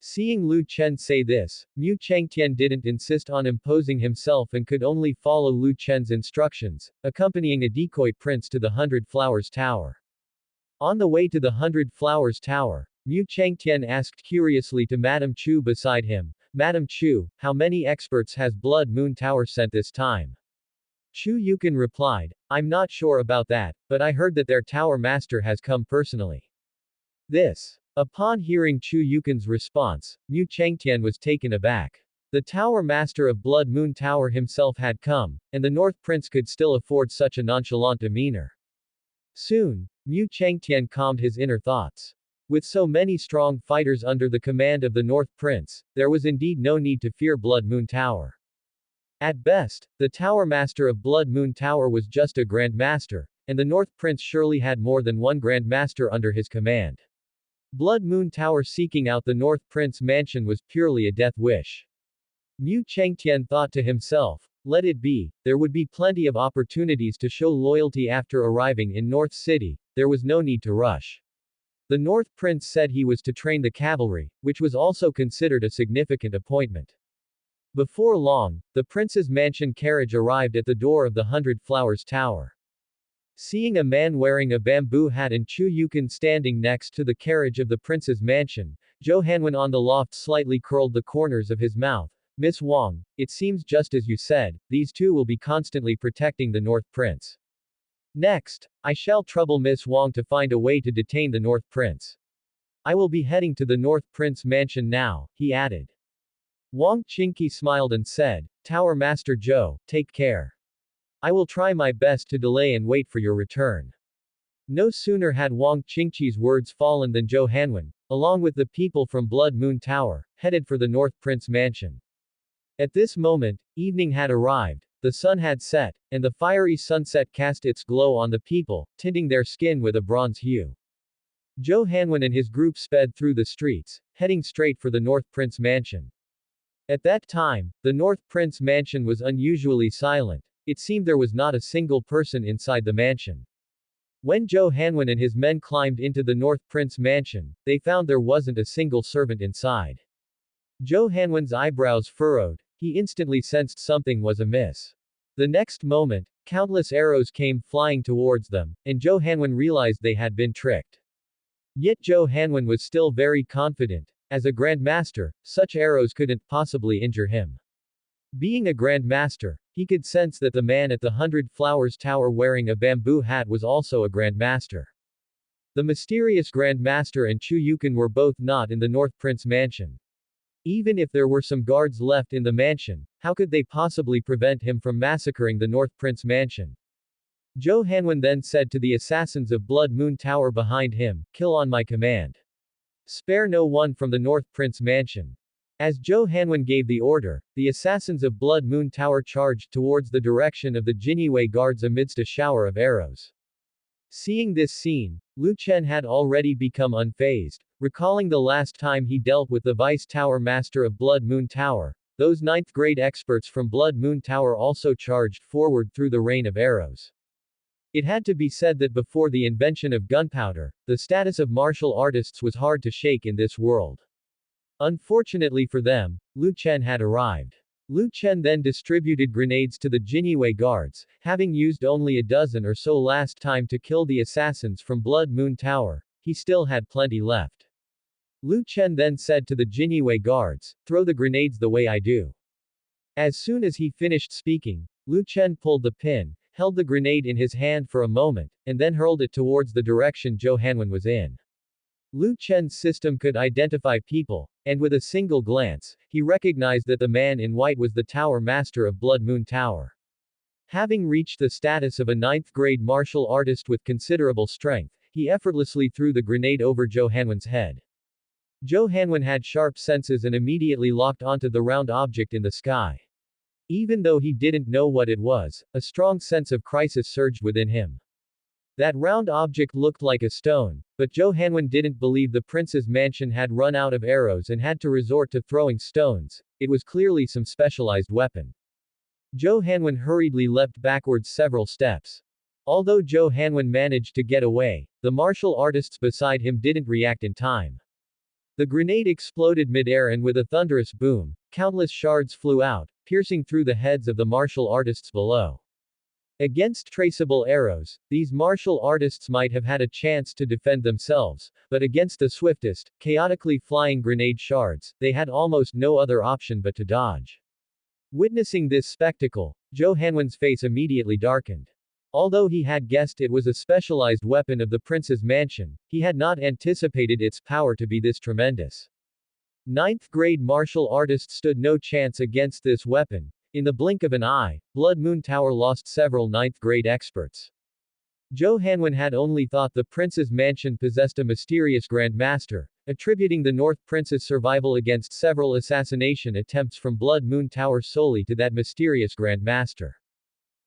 Seeing Lu Chen say this, Mu Changtian didn't insist on imposing himself and could only follow Lu Chen's instructions, accompanying a decoy prince to the 100 Flowers Tower. On the way to the 100 Flowers Tower, Mu Changtian asked curiously to Madam Chu beside him, Madam Chu, how many experts has Blood Moon Tower sent this time? Chu Yukon replied, I'm not sure about that, but I heard that their tower master has come personally. Upon hearing Chu Yukon's response, Mu Changtian was taken aback. The tower master of Blood Moon Tower himself had come, and the North Prince could still afford such a nonchalant demeanor. Soon, Mu Changtian calmed his inner thoughts. With so many strong fighters under the command of the North Prince, there was indeed no need to fear Blood Moon Tower. At best, the tower master of Blood Moon Tower was just a Grand Master, and the North Prince surely had more than one Grand Master under his command. Blood Moon Tower seeking out the North Prince mansion was purely a death wish. Mu Changtian thought to himself, let it be, there would be plenty of opportunities to show loyalty after arriving in North City, there was no need to rush. The North Prince said he was to train the cavalry, which was also considered a significant appointment. Before long, the prince's mansion carriage arrived at the door of the 100 Flowers Tower. Seeing a man wearing a bamboo hat and Chu Yukon standing next to the carriage of the prince's mansion, Zhou Hanwen on the loft slightly curled the corners of his mouth. Miss Wang, it seems just as you said, these two will be constantly protecting the North Prince. Next, I shall trouble Miss Wang to find a way to detain the North Prince. I will be heading to the North Prince mansion now, he added. Wang Qingqi smiled and said, Tower Master Zhou, take care. I will try my best to delay and wait for your return. No sooner had Wang Qingqi's words fallen than Zhou Hanwen, along with the people from Blood Moon Tower, headed for the North Prince mansion. At this moment, evening had arrived, the sun had set, and the fiery sunset cast its glow on the people, tinting their skin with a bronze hue. Zhou Hanwen and his group sped through the streets, heading straight for the North Prince mansion. At that time, the North Prince mansion was unusually silent. It seemed there was not a single person inside the mansion. When Zhou Hanwen and his men climbed into the North Prince mansion, they found there wasn't a single servant inside. Zhou Hanwen's eyebrows furrowed, he instantly sensed something was amiss. The next moment, countless arrows came flying towards them, and Zhou Hanwen realized they had been tricked. Yet Zhou Hanwen was still very confident. As a Grand Master, such arrows couldn't possibly injure him. Being a Grand Master, he could sense that the man at the 100 Flowers Tower wearing a bamboo hat was also a Grand Master. The mysterious Grand Master and Chu Yukon were both not in the North Prince mansion. Even if there were some guards left in the mansion, how could they possibly prevent him from massacring the North Prince mansion? Zhou Hanwen then said to the assassins of Blood Moon Tower behind him, kill on my command. Spare no one from the North Prince mansion. As Zhou Hanwen gave the order, the assassins of Blood Moon Tower charged towards the direction of the Jinyue guards amidst a shower of arrows. Seeing this scene, Lu Chen had already become unfazed, recalling the last time he dealt with the Vice Tower Master of Blood Moon Tower. Those 9th grade experts from Blood Moon Tower also charged forward through the rain of arrows. It had to be said that before the invention of gunpowder, the status of martial artists was hard to shake in this world. Unfortunately for them, Lu Chen had arrived. Lu Chen then distributed grenades to the Jinyue guards, having used only a dozen or so last time to kill the assassins from Blood Moon Tower. He still had plenty left. Lu Chen then said to the Jinyue guards, throw the grenades the way I do. As soon as he finished speaking, Lu Chen pulled the pin, held the grenade in his hand for a moment, and then hurled it towards the direction Zhou Hanwen was in. Lu Chen's system could identify people, and with a single glance, he recognized that the man in white was the Tower Master of Blood Moon Tower. Having reached the status of a 9th grade martial artist with considerable strength, he effortlessly threw the grenade over Zhou Hanwen's head. Zhou Hanwen had sharp senses and immediately locked onto the round object in the sky. Even though he didn't know what it was, a strong sense of crisis surged within him. That round object looked like a stone, but Zhou Hanwen didn't believe the prince's mansion had run out of arrows and had to resort to throwing stones. It was clearly some specialized weapon. Zhou Hanwen hurriedly leapt backwards several steps. Although Zhou Hanwen managed to get away, the martial artists beside him didn't react in time. The grenade exploded mid-air and with a thunderous boom, countless shards flew out, piercing through the heads of the martial artists below. Against traceable arrows, these martial artists might have had a chance to defend themselves, but against the swiftest, chaotically flying grenade shards, they had almost no other option but to dodge. Witnessing this spectacle, Zhou Hanwen's face immediately darkened. Although he had guessed it was a specialized weapon of the prince's mansion, he had not anticipated its power to be this tremendous. 9th grade martial artists stood no chance against this weapon. In the blink of an eye, Blood Moon Tower lost several 9th grade experts. Zhou Hanwen had only thought the prince's mansion possessed a mysterious Grand Master, attributing the North Prince's survival against several assassination attempts from Blood Moon Tower solely to that mysterious Grand Master.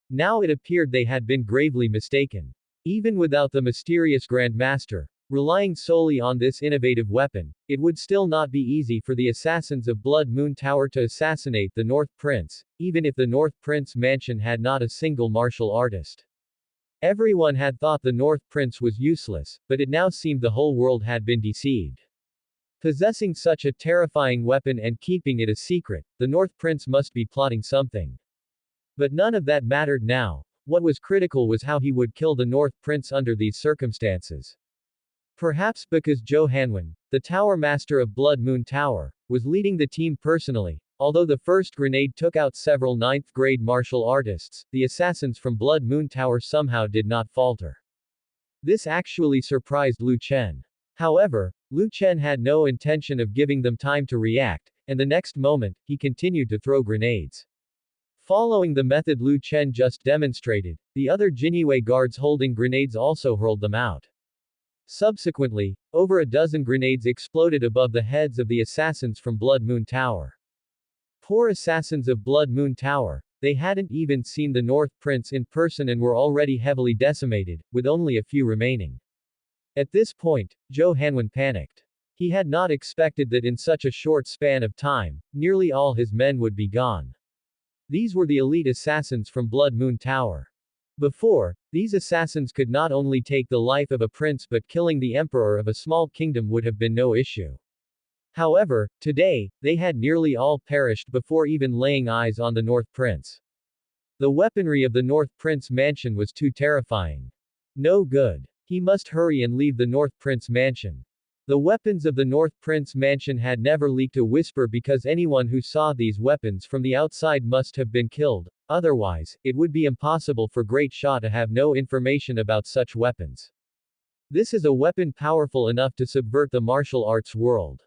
Now it appeared they had been gravely mistaken. Even without the mysterious Grand Master, relying solely on this innovative weapon, it would still not be easy for the assassins of Blood Moon Tower to assassinate the North Prince, even if the North Prince mansion had not a single martial artist. Everyone had thought the North Prince was useless, but it now seemed the whole world had been deceived. Possessing such a terrifying weapon and keeping it a secret, the North Prince must be plotting something. But none of that mattered now. What was critical was how he would kill the North Prince under these circumstances. Perhaps because Zhou Hanwen, the Tower Master of Blood Moon Tower, was leading the team personally. Although the first grenade took out several 9th-grade martial artists, the assassins from Blood Moon Tower somehow did not falter. This actually surprised Lu Chen. However, Lu Chen had no intention of giving them time to react, and the next moment, he continued to throw grenades. Following the method Lu Chen just demonstrated, the other Jinyue guards holding grenades also hurled them out. Subsequently, over a dozen grenades exploded above the heads of the assassins from Blood Moon Tower. Poor assassins of Blood Moon Tower, they hadn't even seen the North Prince in person and were already heavily decimated, with only a few remaining. At this point, Zhou Hanwen panicked. He had not expected that in such a short span of time, nearly all his men would be gone. These were the elite assassins from Blood Moon Tower. Before, these assassins could not only take the life of a prince but killing the emperor of a small kingdom would have been no issue. However, today, they had nearly all perished before even laying eyes on the North Prince. The weaponry of the North Prince mansion was too terrifying. No good. He must hurry and leave the North Prince mansion. The weapons of the North Prince mansion had never leaked a whisper because anyone who saw these weapons from the outside must have been killed, otherwise, it would be impossible for Great Shah to have no information about such weapons. This is a weapon powerful enough to subvert the martial arts world.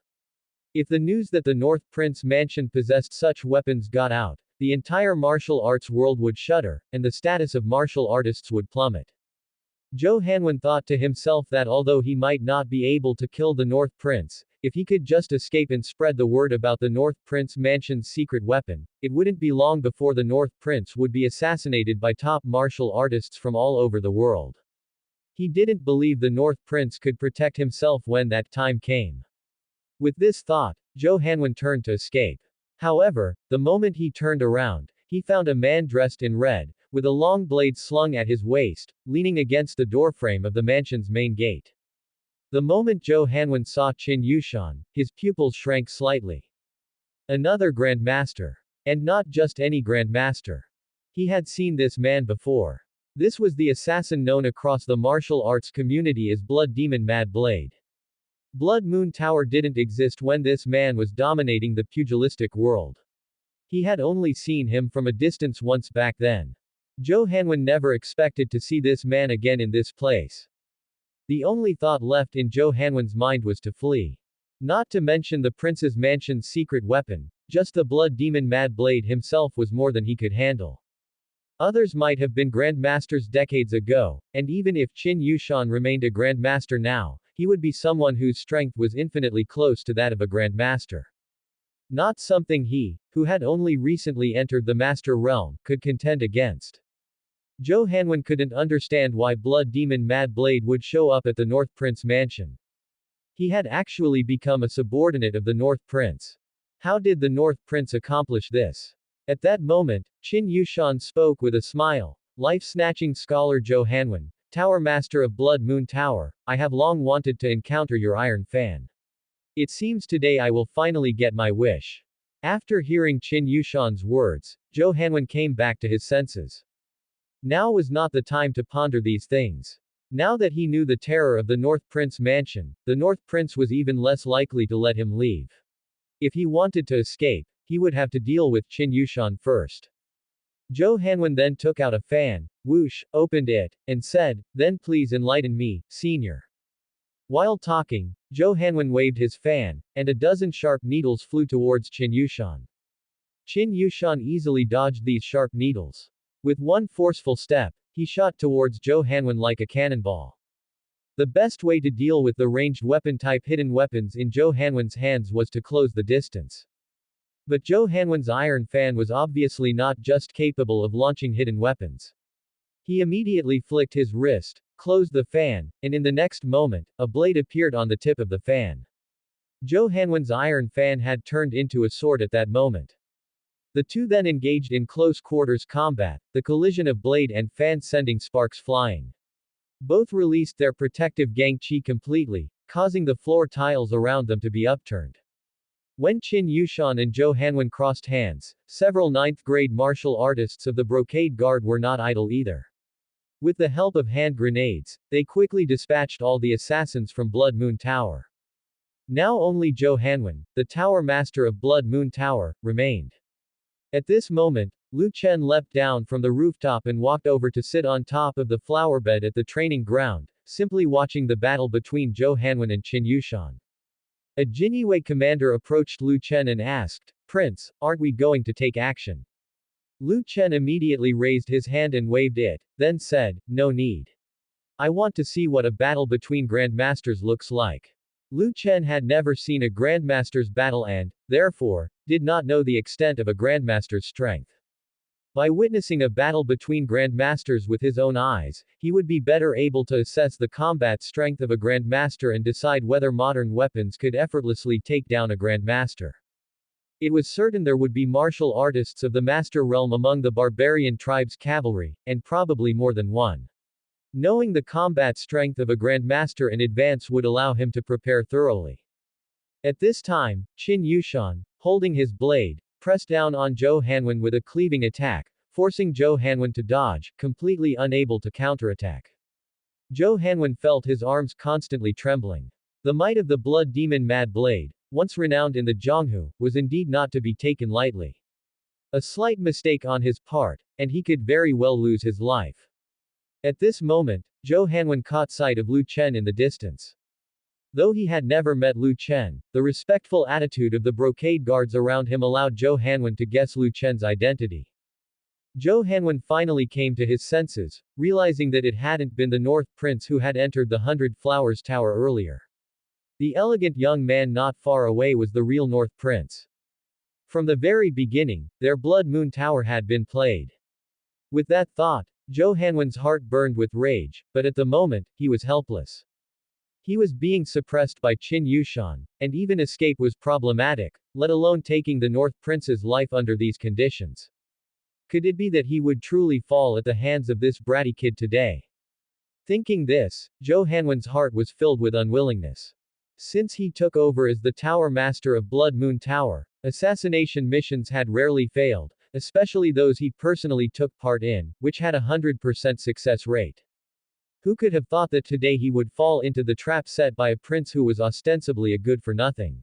If the news that the North Prince mansion possessed such weapons got out, the entire martial arts world would shudder, and the status of martial artists would plummet. Zhou Hanwen thought to himself that although he might not be able to kill the North Prince, if he could just escape and spread the word about the North Prince mansion's secret weapon, it wouldn't be long before the North Prince would be assassinated by top martial artists from all over the world. He didn't believe the North Prince could protect himself when that time came. With this thought, Zhou Hanwen turned to escape. However, the moment he turned around, he found a man dressed in red, with a long blade slung at his waist, leaning against the doorframe of the mansion's main gate. The moment Zhou Hanwen saw Qin Yushan, his pupils shrank slightly. Another Grand Master. And not just any Grand Master. He had seen this man before. This was the assassin known across the martial arts community as Blood Demon Mad Blade. Blood Moon Tower didn't exist when this man was dominating the pugilistic world. He had only seen him from a distance once back then. Zhou Hanwen never expected to see this man again in this place. The only thought left in Zhou Hanwen's mind was to flee. Not to mention the prince's mansion's secret weapon, just the Blood Demon Mad Blade himself was more than he could handle. Others might have been Grand Masters decades ago, and even if Qin Yushan remained a Grand Master now, he would be someone whose strength was infinitely close to that of a Grand Master. Not something he, who had only recently entered the Master Realm, could contend against. Zhou Hanwen couldn't understand why Blood Demon Mad Blade would show up at the North Prince mansion. He had actually become a subordinate of the North Prince. How did the North Prince accomplish this? At that moment, Qin Yushan spoke with a smile. Life-snatching scholar Zhou Hanwen, Tower Master of Blood Moon Tower, I have long wanted to encounter your Iron Fan. It seems today I will finally get my wish. After hearing Qin Yushan's words, Zhou Hanwen came back to his senses. Now was not the time to ponder these things. Now that he knew the terror of the North Prince mansion, the North Prince was even less likely to let him leave. If he wanted to escape, he would have to deal with Qin Yushan first. Zhou Hanwen then took out a fan, whoosh, opened it, and said, "Then please enlighten me, senior." While talking, Zhou Hanwen waved his fan, and a dozen sharp needles flew towards Qin Yushan. Qin Yushan easily dodged these sharp needles. With one forceful step, he shot towards Zhou Hanwen like a cannonball. The best way to deal with the ranged weapon-type hidden weapons in Zhou Hanwen's hands was to close the distance. But Zhou Hanwen's Iron Fan was obviously not just capable of launching hidden weapons. He immediately flicked his wrist, closed the fan, and in the next moment, a blade appeared on the tip of the fan. Zhou Hanwen's Iron Fan had turned into a sword at that moment. The two then engaged in close quarters combat, the collision of blade and fan sending sparks flying. Both released their protective Gang Qi completely, causing the floor tiles around them to be upturned. When Qin Yushan and Zhou Hanwen crossed hands, several 9th-grade martial artists of the Brocade Guard were not idle either. With the help of hand grenades, they quickly dispatched all the assassins from Blood Moon Tower. Now only Zhou Hanwen, the tower master of Blood Moon Tower, remained. At this moment, Lu Chen leapt down from the rooftop and walked over to sit on top of the flower bed at the training ground, simply watching the battle between Zhou Hanwen and Qin Yushan. A Jinyue commander approached Lu Chen and asked, "Prince, aren't we going to take action?" Lu Chen immediately raised his hand and waved it, then said, "No need. I want to see what a battle between grandmasters looks like." Lu Chen had never seen a grandmaster's battle and, therefore, did not know the extent of a grandmaster's strength. By witnessing a battle between grandmasters with his own eyes, he would be better able to assess the combat strength of a grandmaster and decide whether modern weapons could effortlessly take down a grandmaster. It was certain there would be martial artists of the master realm among the barbarian tribe's cavalry, and probably more than one. Knowing the combat strength of a grandmaster in advance would allow him to prepare thoroughly. At this time, Qin Yushan, holding his blade, pressed down on Zhou Hanwen with a cleaving attack, forcing Zhou Hanwen to dodge, completely unable to counterattack. Zhou Hanwen felt his arms constantly trembling. The might of the blood demon Mad Blade, once renowned in the Zhonghu, was indeed not to be taken lightly. A slight mistake on his part, and he could very well lose his life. At this moment, Zhou Hanwen caught sight of Lu Chen in the distance. Though he had never met Lu Chen, the respectful attitude of the brocade guards around him allowed Zhou Hanwen to guess Lu Chen's identity. Zhou Hanwen finally came to his senses, realizing that it hadn't been the North Prince who had entered the 100 Flowers Tower earlier. The elegant young man not far away was the real North Prince. From the very beginning, their Blood Moon Tower had been played. With that thought, Zhou Hanwen's heart burned with rage, but at the moment, he was helpless. He was being suppressed by Qin Yushan, and even escape was problematic, let alone taking the North Prince's life under these conditions. Could it be that he would truly fall at the hands of this bratty kid today? Thinking this, Zhou Hanwen's heart was filled with unwillingness. Since he took over as the Tower Master of Blood Moon Tower, assassination missions had rarely failed, especially those he personally took part in, which had a 100% success rate. Who could have thought that today he would fall into the trap set by a prince who was ostensibly a good-for-nothing?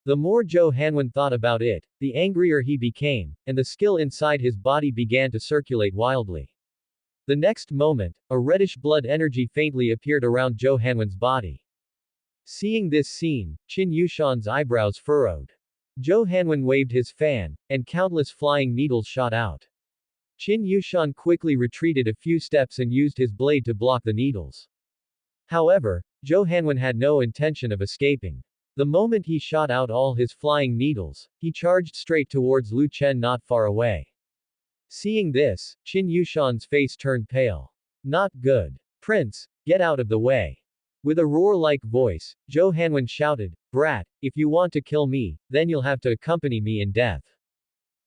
The more Zhou Hanwen thought about it, the angrier he became, and the skill inside his body began to circulate wildly. The next moment, a reddish blood energy faintly appeared around Zhou Hanwen's body. Seeing this scene, Qin Yushan's eyebrows furrowed. Zhou Hanwen waved his fan, and countless flying needles shot out. Qin Yushan quickly retreated a few steps and used his blade to block the needles. However, Zhou Hanwen had no intention of escaping. The moment he shot out all his flying needles, he charged straight towards Lu Chen not far away. Seeing this, Qin Yushan's face turned pale. Not good. Prince, get out of the way. With a roar-like voice, Zhou Hanwen shouted, "Brat, if you want to kill me, then you'll have to accompany me in death."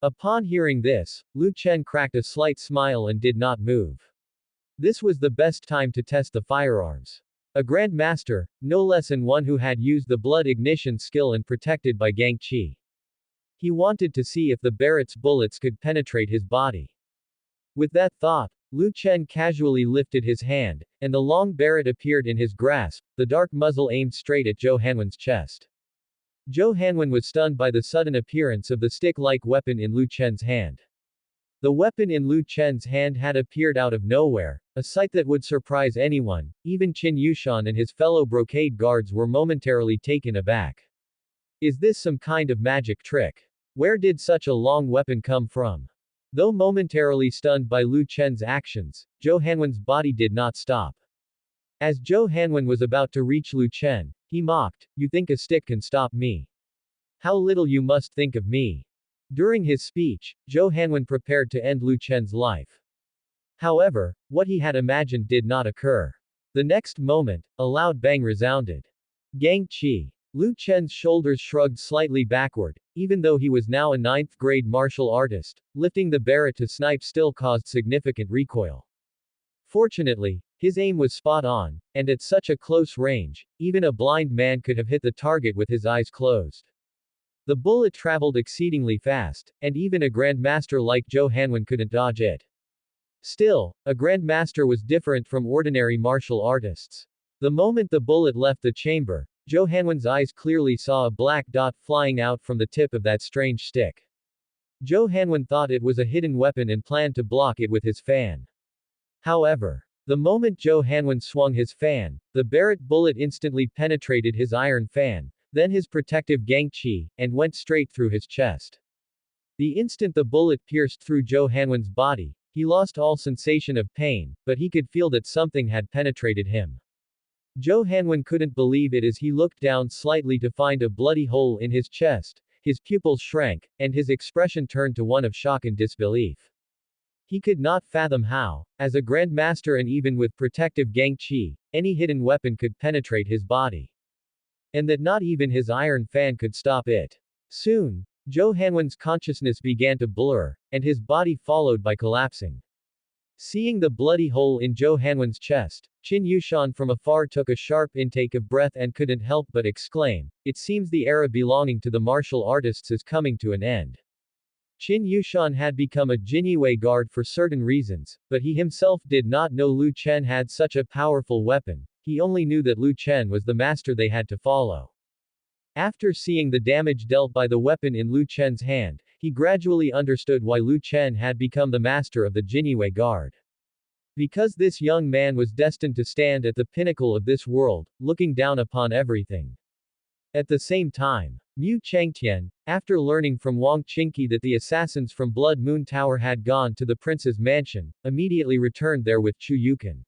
Upon hearing this, Lu Chen cracked a slight smile and did not move. This was the best time to test the firearms. A Grand Master, no less than one who had used the blood ignition skill and protected by Gang Qi. He wanted to see if the Barrett's bullets could penetrate his body. With that thought, Lu Chen casually lifted his hand, and the long Barrett appeared in his grasp, the dark muzzle aimed straight at Zhou Hanwen's chest. Zhou Hanwen was stunned by the sudden appearance of the stick-like weapon in Lu Chen's hand. The weapon in Lu Chen's hand had appeared out of nowhere, a sight that would surprise anyone. Even Qin Yushan and his fellow brocade guards were momentarily taken aback. Is this some kind of magic trick? Where did such a long weapon come from? Though momentarily stunned by Lu Chen's actions, Zhou Hanwen's body did not stop. As Zhou Hanwen was about to reach Lu Chen, he mocked, "You think a stick can stop me? How little you must think of me." During his speech, Zhou Hanwen prepared to end Lu Chen's life. However, what he had imagined did not occur. The next moment, a loud bang resounded. Gang Qi. Lu Chen's shoulders shrugged slightly backward, even though he was now a 9th-grade martial artist, lifting the Barrett to snipe still caused significant recoil. Fortunately, his aim was spot on, and at such a close range, even a blind man could have hit the target with his eyes closed. The bullet traveled exceedingly fast, and even a grandmaster like Zhou Hanwen couldn't dodge it. Still, a Grandmaster was different from ordinary martial artists. The moment the bullet left the chamber, Zhou Hanwen's eyes clearly saw a black dot flying out from the tip of that strange stick. Zhou Hanwen thought it was a hidden weapon and planned to block it with his fan. However, the moment Zhou Hanwen swung his fan, the Barrett bullet instantly penetrated his iron fan, then his protective Gangqi, and went straight through his chest. The instant the bullet pierced through Zhou Hanwen's body, he lost all sensation of pain, but he could feel that something had penetrated him. Zhou Hanwen couldn't believe it as he looked down slightly to find a bloody hole in his chest, his pupils shrank, and his expression turned to one of shock and disbelief. He could not fathom how, as a Grandmaster and even with protective Gangqi, any hidden weapon could penetrate his body. And that not even his iron fan could stop it. Soon, Zhou Hanwen's consciousness began to blur, and his body followed by collapsing. Seeing the bloody hole in Zhou Hanwen's chest, Qin Yushan from afar took a sharp intake of breath and couldn't help but exclaim, "It seems the era belonging to the martial artists is coming to an end." Qin Yushan had become a Jinyue guard for certain reasons, but he himself did not know Lu Chen had such a powerful weapon, he only knew that Lu Chen was the master they had to follow. After seeing the damage dealt by the weapon in Lu Chen's hand, he gradually understood why Lu Chen had become the master of the Jinyue Guard. Because this young man was destined to stand at the pinnacle of this world, looking down upon everything. At the same time, Mu Changtian, after learning from Wang Qingqi that the assassins from Blood Moon Tower had gone to the prince's mansion, immediately returned there with Chu Yukan.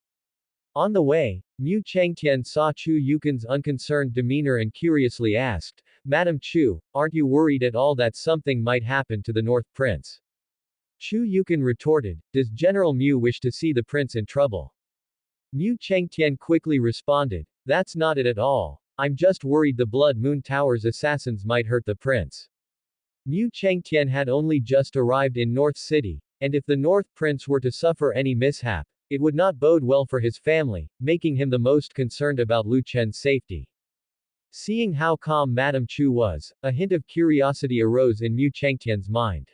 On the way, Mu Changtian saw Chu Yukan's unconcerned demeanor and curiously asked, "Madam Chu, aren't you worried at all that something might happen to the North Prince?" Chu Yukan retorted, "Does General Mu wish to see the prince in trouble?" Mu Changtian quickly responded, "That's not it at all. I'm just worried the Blood Moon Tower's assassins might hurt the prince." Mu Changtian had only just arrived in North City, and if the North Prince were to suffer any mishap, it would not bode well for his family, making him the most concerned about Lu Chen's safety. Seeing how calm Madame Chu was, a hint of curiosity arose in Mu Changtian's mind.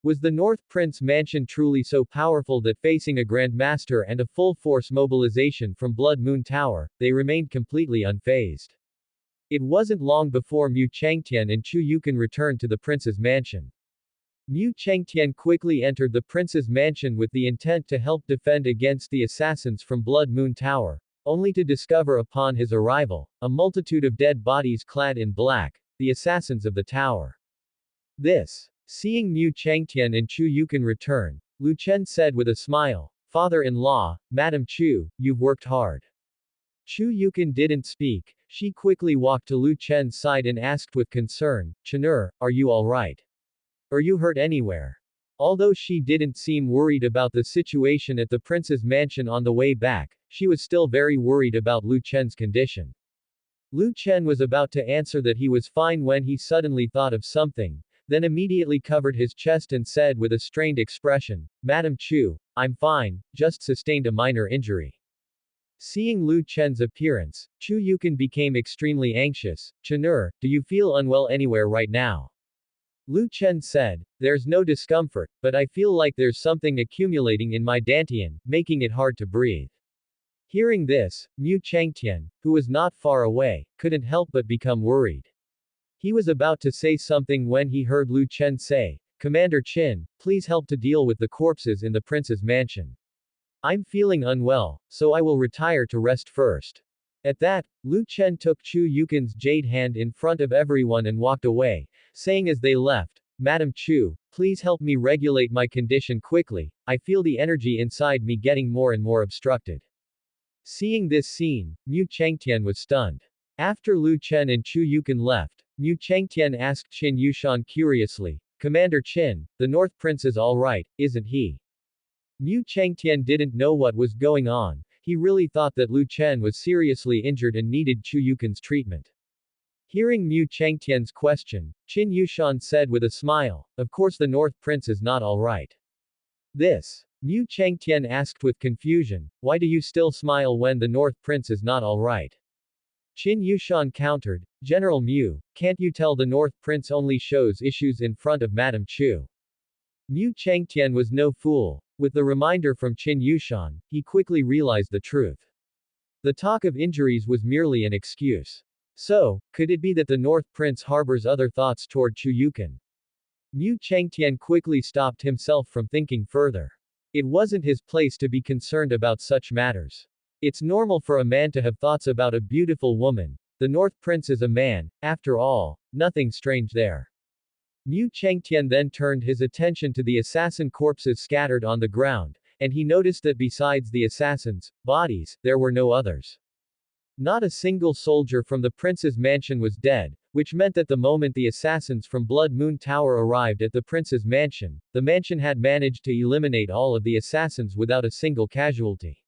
Was the North Prince mansion truly so powerful that facing a Grandmaster and a full-force mobilization from Blood Moon Tower, they remained completely unfazed? It wasn't long before Mu Changtian and Chu Yukan returned to the prince's mansion. Mu Changtian quickly entered the prince's mansion with the intent to help defend against the assassins from Blood Moon Tower, only to discover upon his arrival, a multitude of dead bodies clad in black, the assassins of the tower. Seeing Mu Changtian and Chu Yukan return, Lu Chen said with a smile, "Father-in-law, Madam Chu, you've worked hard." Chu Yukan didn't speak, she quickly walked to Lu Chen's side and asked with concern, "Chen'er, are you alright? Are you hurt anywhere?" Although she didn't seem worried about the situation at the prince's mansion on the way back, she was still very worried about Lu Chen's condition. Lu Chen was about to answer that he was fine when he suddenly thought of something, then immediately covered his chest and said with a strained expression, "Madam Chu, I'm fine, just sustained a minor injury." Seeing Lu Chen's appearance, Chu Yukan became extremely anxious. "Chen'er, do you feel unwell anywhere right now?" Lu Chen said, "There's no discomfort, but I feel like there's something accumulating in my dantian, making it hard to breathe." Hearing this, Mu Changtian, who was not far away, couldn't help but become worried. He was about to say something when he heard Lu Chen say, "Commander Qin, please help to deal with the corpses in the prince's mansion. I'm feeling unwell, so I will retire to rest first." At that, Lu Chen took Chu Yukan's jade hand in front of everyone and walked away, saying as they left, "Madam Chu, please help me regulate my condition quickly, I feel the energy inside me getting more and more obstructed." Seeing this scene, Mu Changtian was stunned. After Lu Chen and Chu Yukan left, Mu Changtian asked Qin Yushan curiously, "Commander Qin, the North Prince is alright, isn't he?" Mu Changtian didn't know what was going on, he really thought that Lu Chen was seriously injured and needed Chu Yukan's treatment. Hearing Mu Changtian's question, Qin Yushan said with a smile, "Of course the North Prince is not alright." Mu Changtian asked with confusion, "Why do you still smile when the North Prince is not alright?" Qin Yushan countered, "General Mu, can't you tell the North Prince only shows issues in front of Madame Chu?" Mu Changtian was no fool, With the reminder from Qin Yushan, he quickly realized the truth. The talk of injuries was merely an excuse. So, could it be that the North Prince harbors other thoughts toward Chu Yukon? Mu Chengtian quickly stopped himself from thinking further. It wasn't his place to be concerned about such matters. It's normal for a man to have thoughts about a beautiful woman. The North Prince is a man, after all, nothing strange there. Mu Chengtian then turned his attention to the assassin corpses scattered on the ground, and he noticed that besides the assassins' bodies, there were no others. Not a single soldier from the prince's mansion was dead, which meant that the moment the assassins from Blood Moon Tower arrived at the prince's mansion, the mansion had managed to eliminate all of the assassins without a single casualty.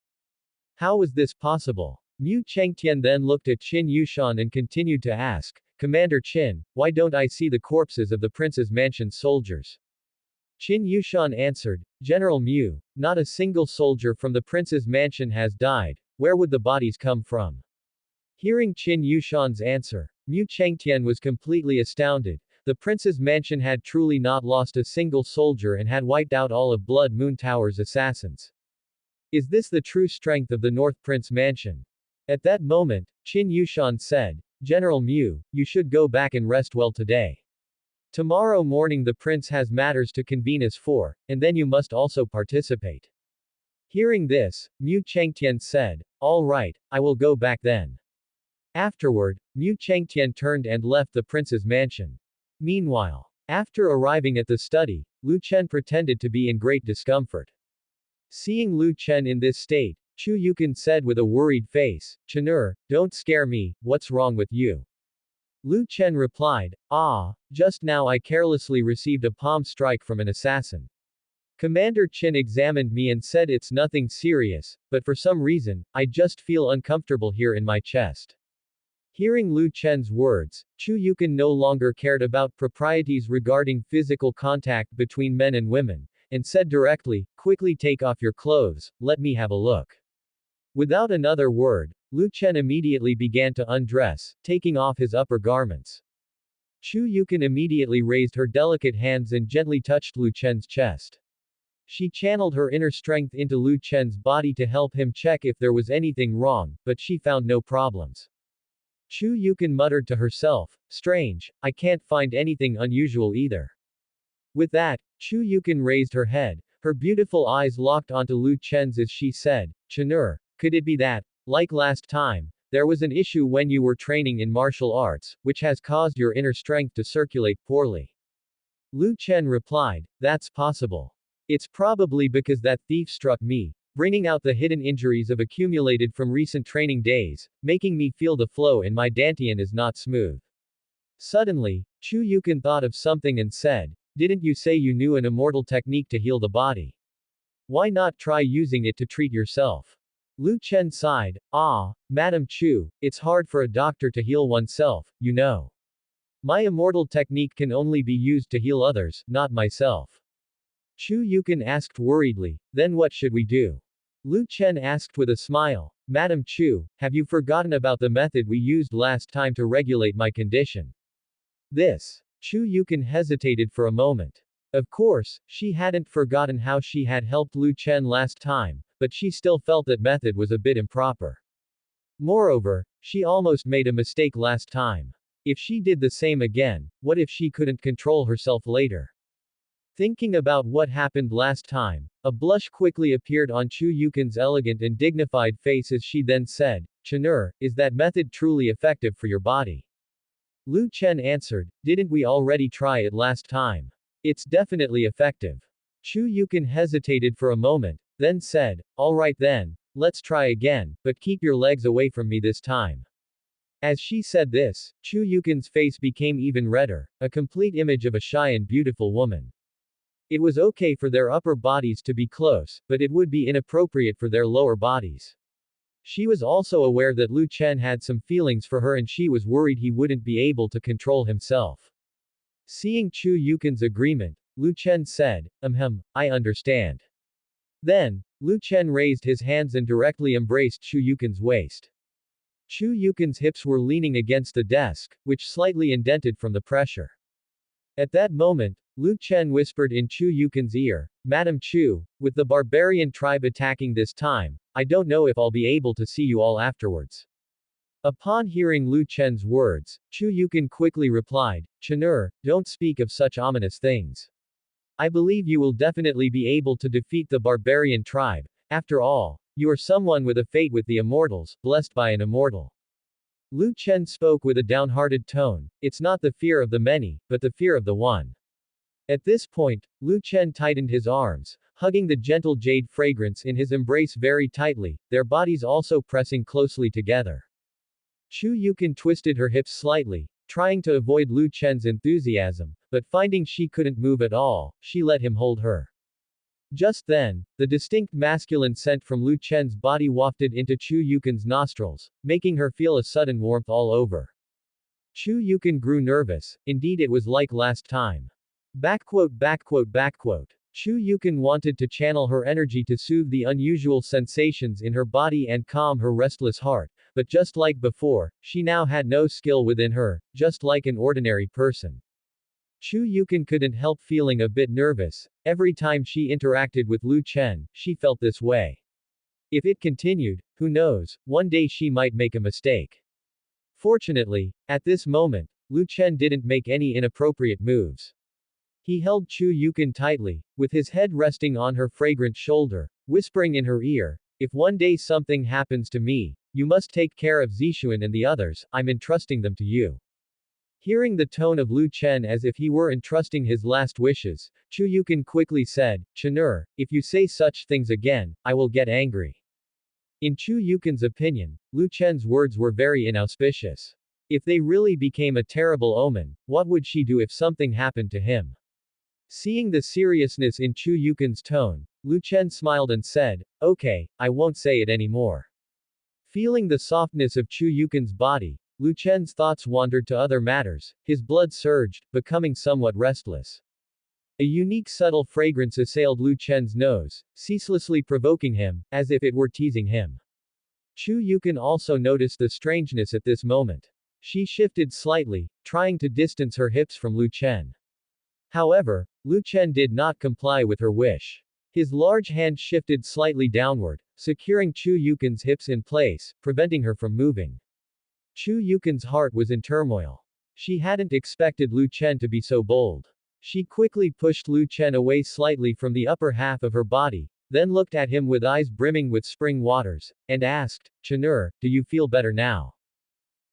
How was this possible? Mu Chengtian then looked at Qin Yushan and continued to ask, Commander Qin, why don't I see the corpses of the prince's mansion's soldiers? Qin Yushan answered, General Mu, not a single soldier from the prince's mansion has died, where would the bodies come from? Hearing Qin Yushan's answer, Mu Chengtian was completely astounded. The prince's mansion had truly not lost a single soldier and had wiped out all of Blood Moon Tower's assassins. Is this the true strength of the North Prince mansion? At that moment, Qin Yushan said, General Mu, you should go back and rest well today. Tomorrow morning the prince has matters to convene as for, and then you must also participate. Hearing this, Mu Chengtian said, all right, I will go back then. Afterward, Mu Chengtian turned and left the prince's mansion. Meanwhile, after arriving at the study, Lu Chen pretended to be in great discomfort. Seeing Lu Chen in this state, Chu Yukon said with a worried face, Chenur, don't scare me, what's wrong with you? Lu Chen replied, just now I carelessly received a palm strike from an assassin. Commander Qin examined me and said it's nothing serious, but for some reason, I just feel uncomfortable here in my chest. Hearing Lu Chen's words, Chu Yukon no longer cared about proprieties regarding physical contact between men and women, and said directly, quickly take off your clothes, let me have a look. Without another word, Lu Chen immediately began to undress, taking off his upper garments. Chu Yukon immediately raised her delicate hands and gently touched Lu Chen's chest. She channeled her inner strength into Lu Chen's body to help him check if there was anything wrong, but she found no problems. Chu Yukon muttered to herself, strange, I can't find anything unusual either. With that, Chu Yukon raised her head, her beautiful eyes locked onto Lu Chen's as she said, Chenur, could it be that, like last time, there was an issue when you were training in martial arts, which has caused your inner strength to circulate poorly? Lu Chen replied, that's possible. It's probably because that thief struck me, bringing out the hidden injuries of accumulated from recent training days, making me feel the flow in my dantian is not smooth. Suddenly, Chu Yukon thought of something and said, didn't you say you knew an immortal technique to heal the body? Why not try using it to treat yourself? Lu Chen sighed, Madam Chu, it's hard for a doctor to heal oneself, you know. My immortal technique can only be used to heal others, not myself. Chu Yukon asked worriedly, then what should we do? Lu Chen asked with a smile, Madam Chu, have you forgotten about the method we used last time to regulate my condition? This. Chu Yukon hesitated for a moment. Of course, she hadn't forgotten how she had helped Lu Chen last time, but she still felt that method was a bit improper. Moreover, she almost made a mistake last time. If she did the same again, what if she couldn't control herself later? Thinking about what happened last time, a blush quickly appeared on Chu Yukon's elegant and dignified face as she then said, Chenur, is that method truly effective for your body? Lu Chen answered, didn't we already try it last time? It's definitely effective. Chu Yukon hesitated for a moment, then said, alright then, let's try again, but keep your legs away from me this time. As she said this, Chu Yukon's face became even redder, a complete image of a shy and beautiful woman. It was okay for their upper bodies to be close, but it would be inappropriate for their lower bodies. She was also aware that Lu Chen had some feelings for her and she was worried he wouldn't be able to control himself. Seeing Chu Yukon's agreement, Lu Chen said, I understand. Then, Lu Chen raised his hands and directly embraced Chu Yukon's waist. Chu Yukon's hips were leaning against the desk, which slightly indented from the pressure. At that moment, Lu Chen whispered in Chu Yukin's ear, Madam Chu, with the barbarian tribe attacking this time, I don't know if I'll be able to see you all afterwards. Upon hearing Lu Chen's words, Chu Yukin quickly replied, Chenur, don't speak of such ominous things. I believe you will definitely be able to defeat the barbarian tribe. After all, you are someone with a fate with the immortals, blessed by an immortal. Lu Chen spoke with a downhearted tone, it's not the fear of the many, but the fear of the one. At this point, Lu Chen tightened his arms, hugging the gentle jade fragrance in his embrace very tightly, their bodies also pressing closely together. Chu Yukin twisted her hips slightly, trying to avoid Lu Chen's enthusiasm, but finding she couldn't move at all, she let him hold her. Just then, the distinct masculine scent from Lu Chen's body wafted into Chu Yukin's nostrils, making her feel a sudden warmth all over. Chu Yukin grew nervous, indeed it was like last time. Chu Yukin wanted to channel her energy to soothe the unusual sensations in her body and calm her restless heart, but just like before, she now had no skill within her, just like an ordinary person. Chu Yukin couldn't help feeling a bit nervous. Every time she interacted with Lu Chen, she felt this way. If it continued, who knows, one day she might make a mistake. Fortunately, at this moment, Lu Chen didn't make any inappropriate moves. He held Chu Yukin tightly, with his head resting on her fragrant shoulder, whispering in her ear, if one day something happens to me, you must take care of Zixuan and the others, I'm entrusting them to you. Hearing the tone of Lu Chen as if he were entrusting his last wishes, Chu Yukin quickly said, Chenur, if you say such things again, I will get angry. In Chu Yukin's opinion, Lu Chen's words were very inauspicious. If they really became a terrible omen, what would she do if something happened to him? Seeing the seriousness in Chu Yukin's tone, Lu Chen smiled and said, okay, I won't say it anymore. Feeling the softness of Chu Yukin's body, Lu Chen's thoughts wandered to other matters, his blood surged, becoming somewhat restless. A unique subtle fragrance assailed Lu Chen's nose, ceaselessly provoking him, as if it were teasing him. Chu Yukin also noticed the strangeness at this moment. She shifted slightly, trying to distance her hips from Lu Chen. However, Lu Chen did not comply with her wish. His large hand shifted slightly downward, securing Chu Yukin's hips in place, preventing her from moving. Chu Yukin's heart was in turmoil. She hadn't expected Lu Chen to be so bold. She quickly pushed Lu Chen away slightly from the upper half of her body, then looked at him with eyes brimming with spring waters, and asked, Chenur, do you feel better now?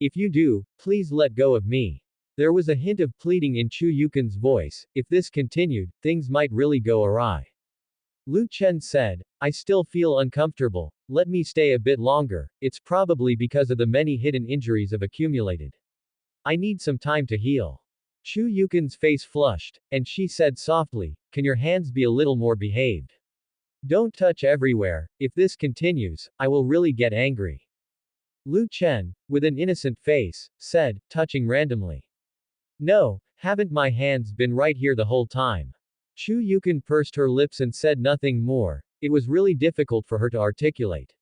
If you do, please let go of me. There was a hint of pleading in Chu Yukin's voice. If this continued, things might really go awry. Lu Chen said, I still feel uncomfortable, let me stay a bit longer, it's probably because of the many hidden injuries I've accumulated. I need some time to heal. Chu Yukin's face flushed, and she said softly, can your hands be a little more behaved? Don't touch everywhere, if this continues, I will really get angry. Lu Chen, with an innocent face, said, touching randomly. No, haven't my hands been right here the whole time? Chu Yukin pursed her lips and said nothing more. It was really difficult for her to articulate.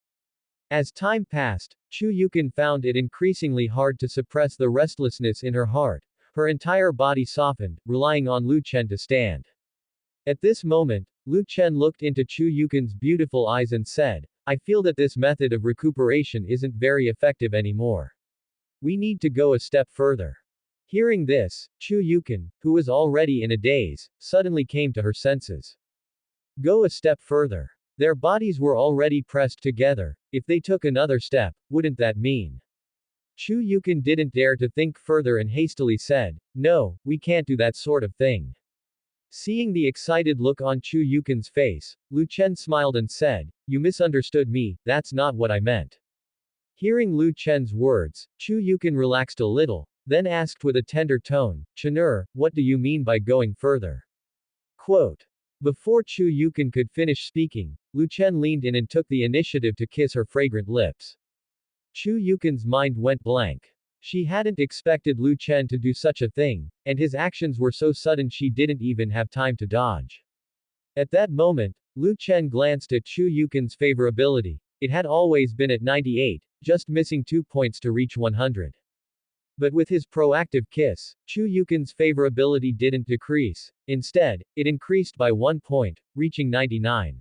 As time passed, Chu Yukin found it increasingly hard to suppress the restlessness in her heart. Her entire body softened, relying on Lu Chen to stand. At this moment, Lu Chen looked into Chu Yukin's beautiful eyes and said, I feel that this method of recuperation isn't very effective anymore. We need to go a step further. Hearing this, Chu Yukin, who was already in a daze, suddenly came to her senses. Go a step further. Their bodies were already pressed together. If they took another step, wouldn't that mean? Chu Yukin didn't dare to think further and hastily said, no, we can't do that sort of thing. Seeing the excited look on Chu Yukin's face, Lu Chen smiled and said, you misunderstood me, that's not what I meant. Hearing Lu Chen's words, Chu Yukin relaxed a little, then asked with a tender tone, Chenur, what do you mean by going further? Quote. Before Chu Yukin could finish speaking, Lu Chen leaned in and took the initiative to kiss her fragrant lips. Chu Yukin's mind went blank. She hadn't expected Lu Chen to do such a thing, and his actions were so sudden she didn't even have time to dodge. At that moment, Lu Chen glanced at Chu Yukin's favorability. It had always been at 98, just missing 2 points to reach 100. But with his proactive kiss, Chu Yukin's favorability didn't decrease. Instead, it increased by 1 point, reaching 99.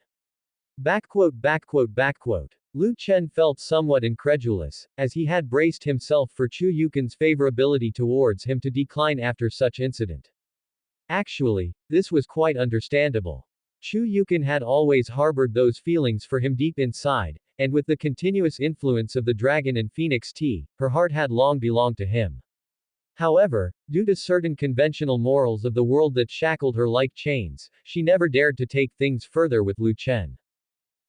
Lu Chen felt somewhat incredulous, as he had braced himself for Chu Yukin's favorability towards him to decline after such incident. Actually, this was quite understandable. Chu Yukin had always harbored those feelings for him deep inside, and with the continuous influence of the dragon and phoenix tea, her heart had long belonged to him. However, due to certain conventional morals of the world that shackled her like chains, she never dared to take things further with Lu Chen.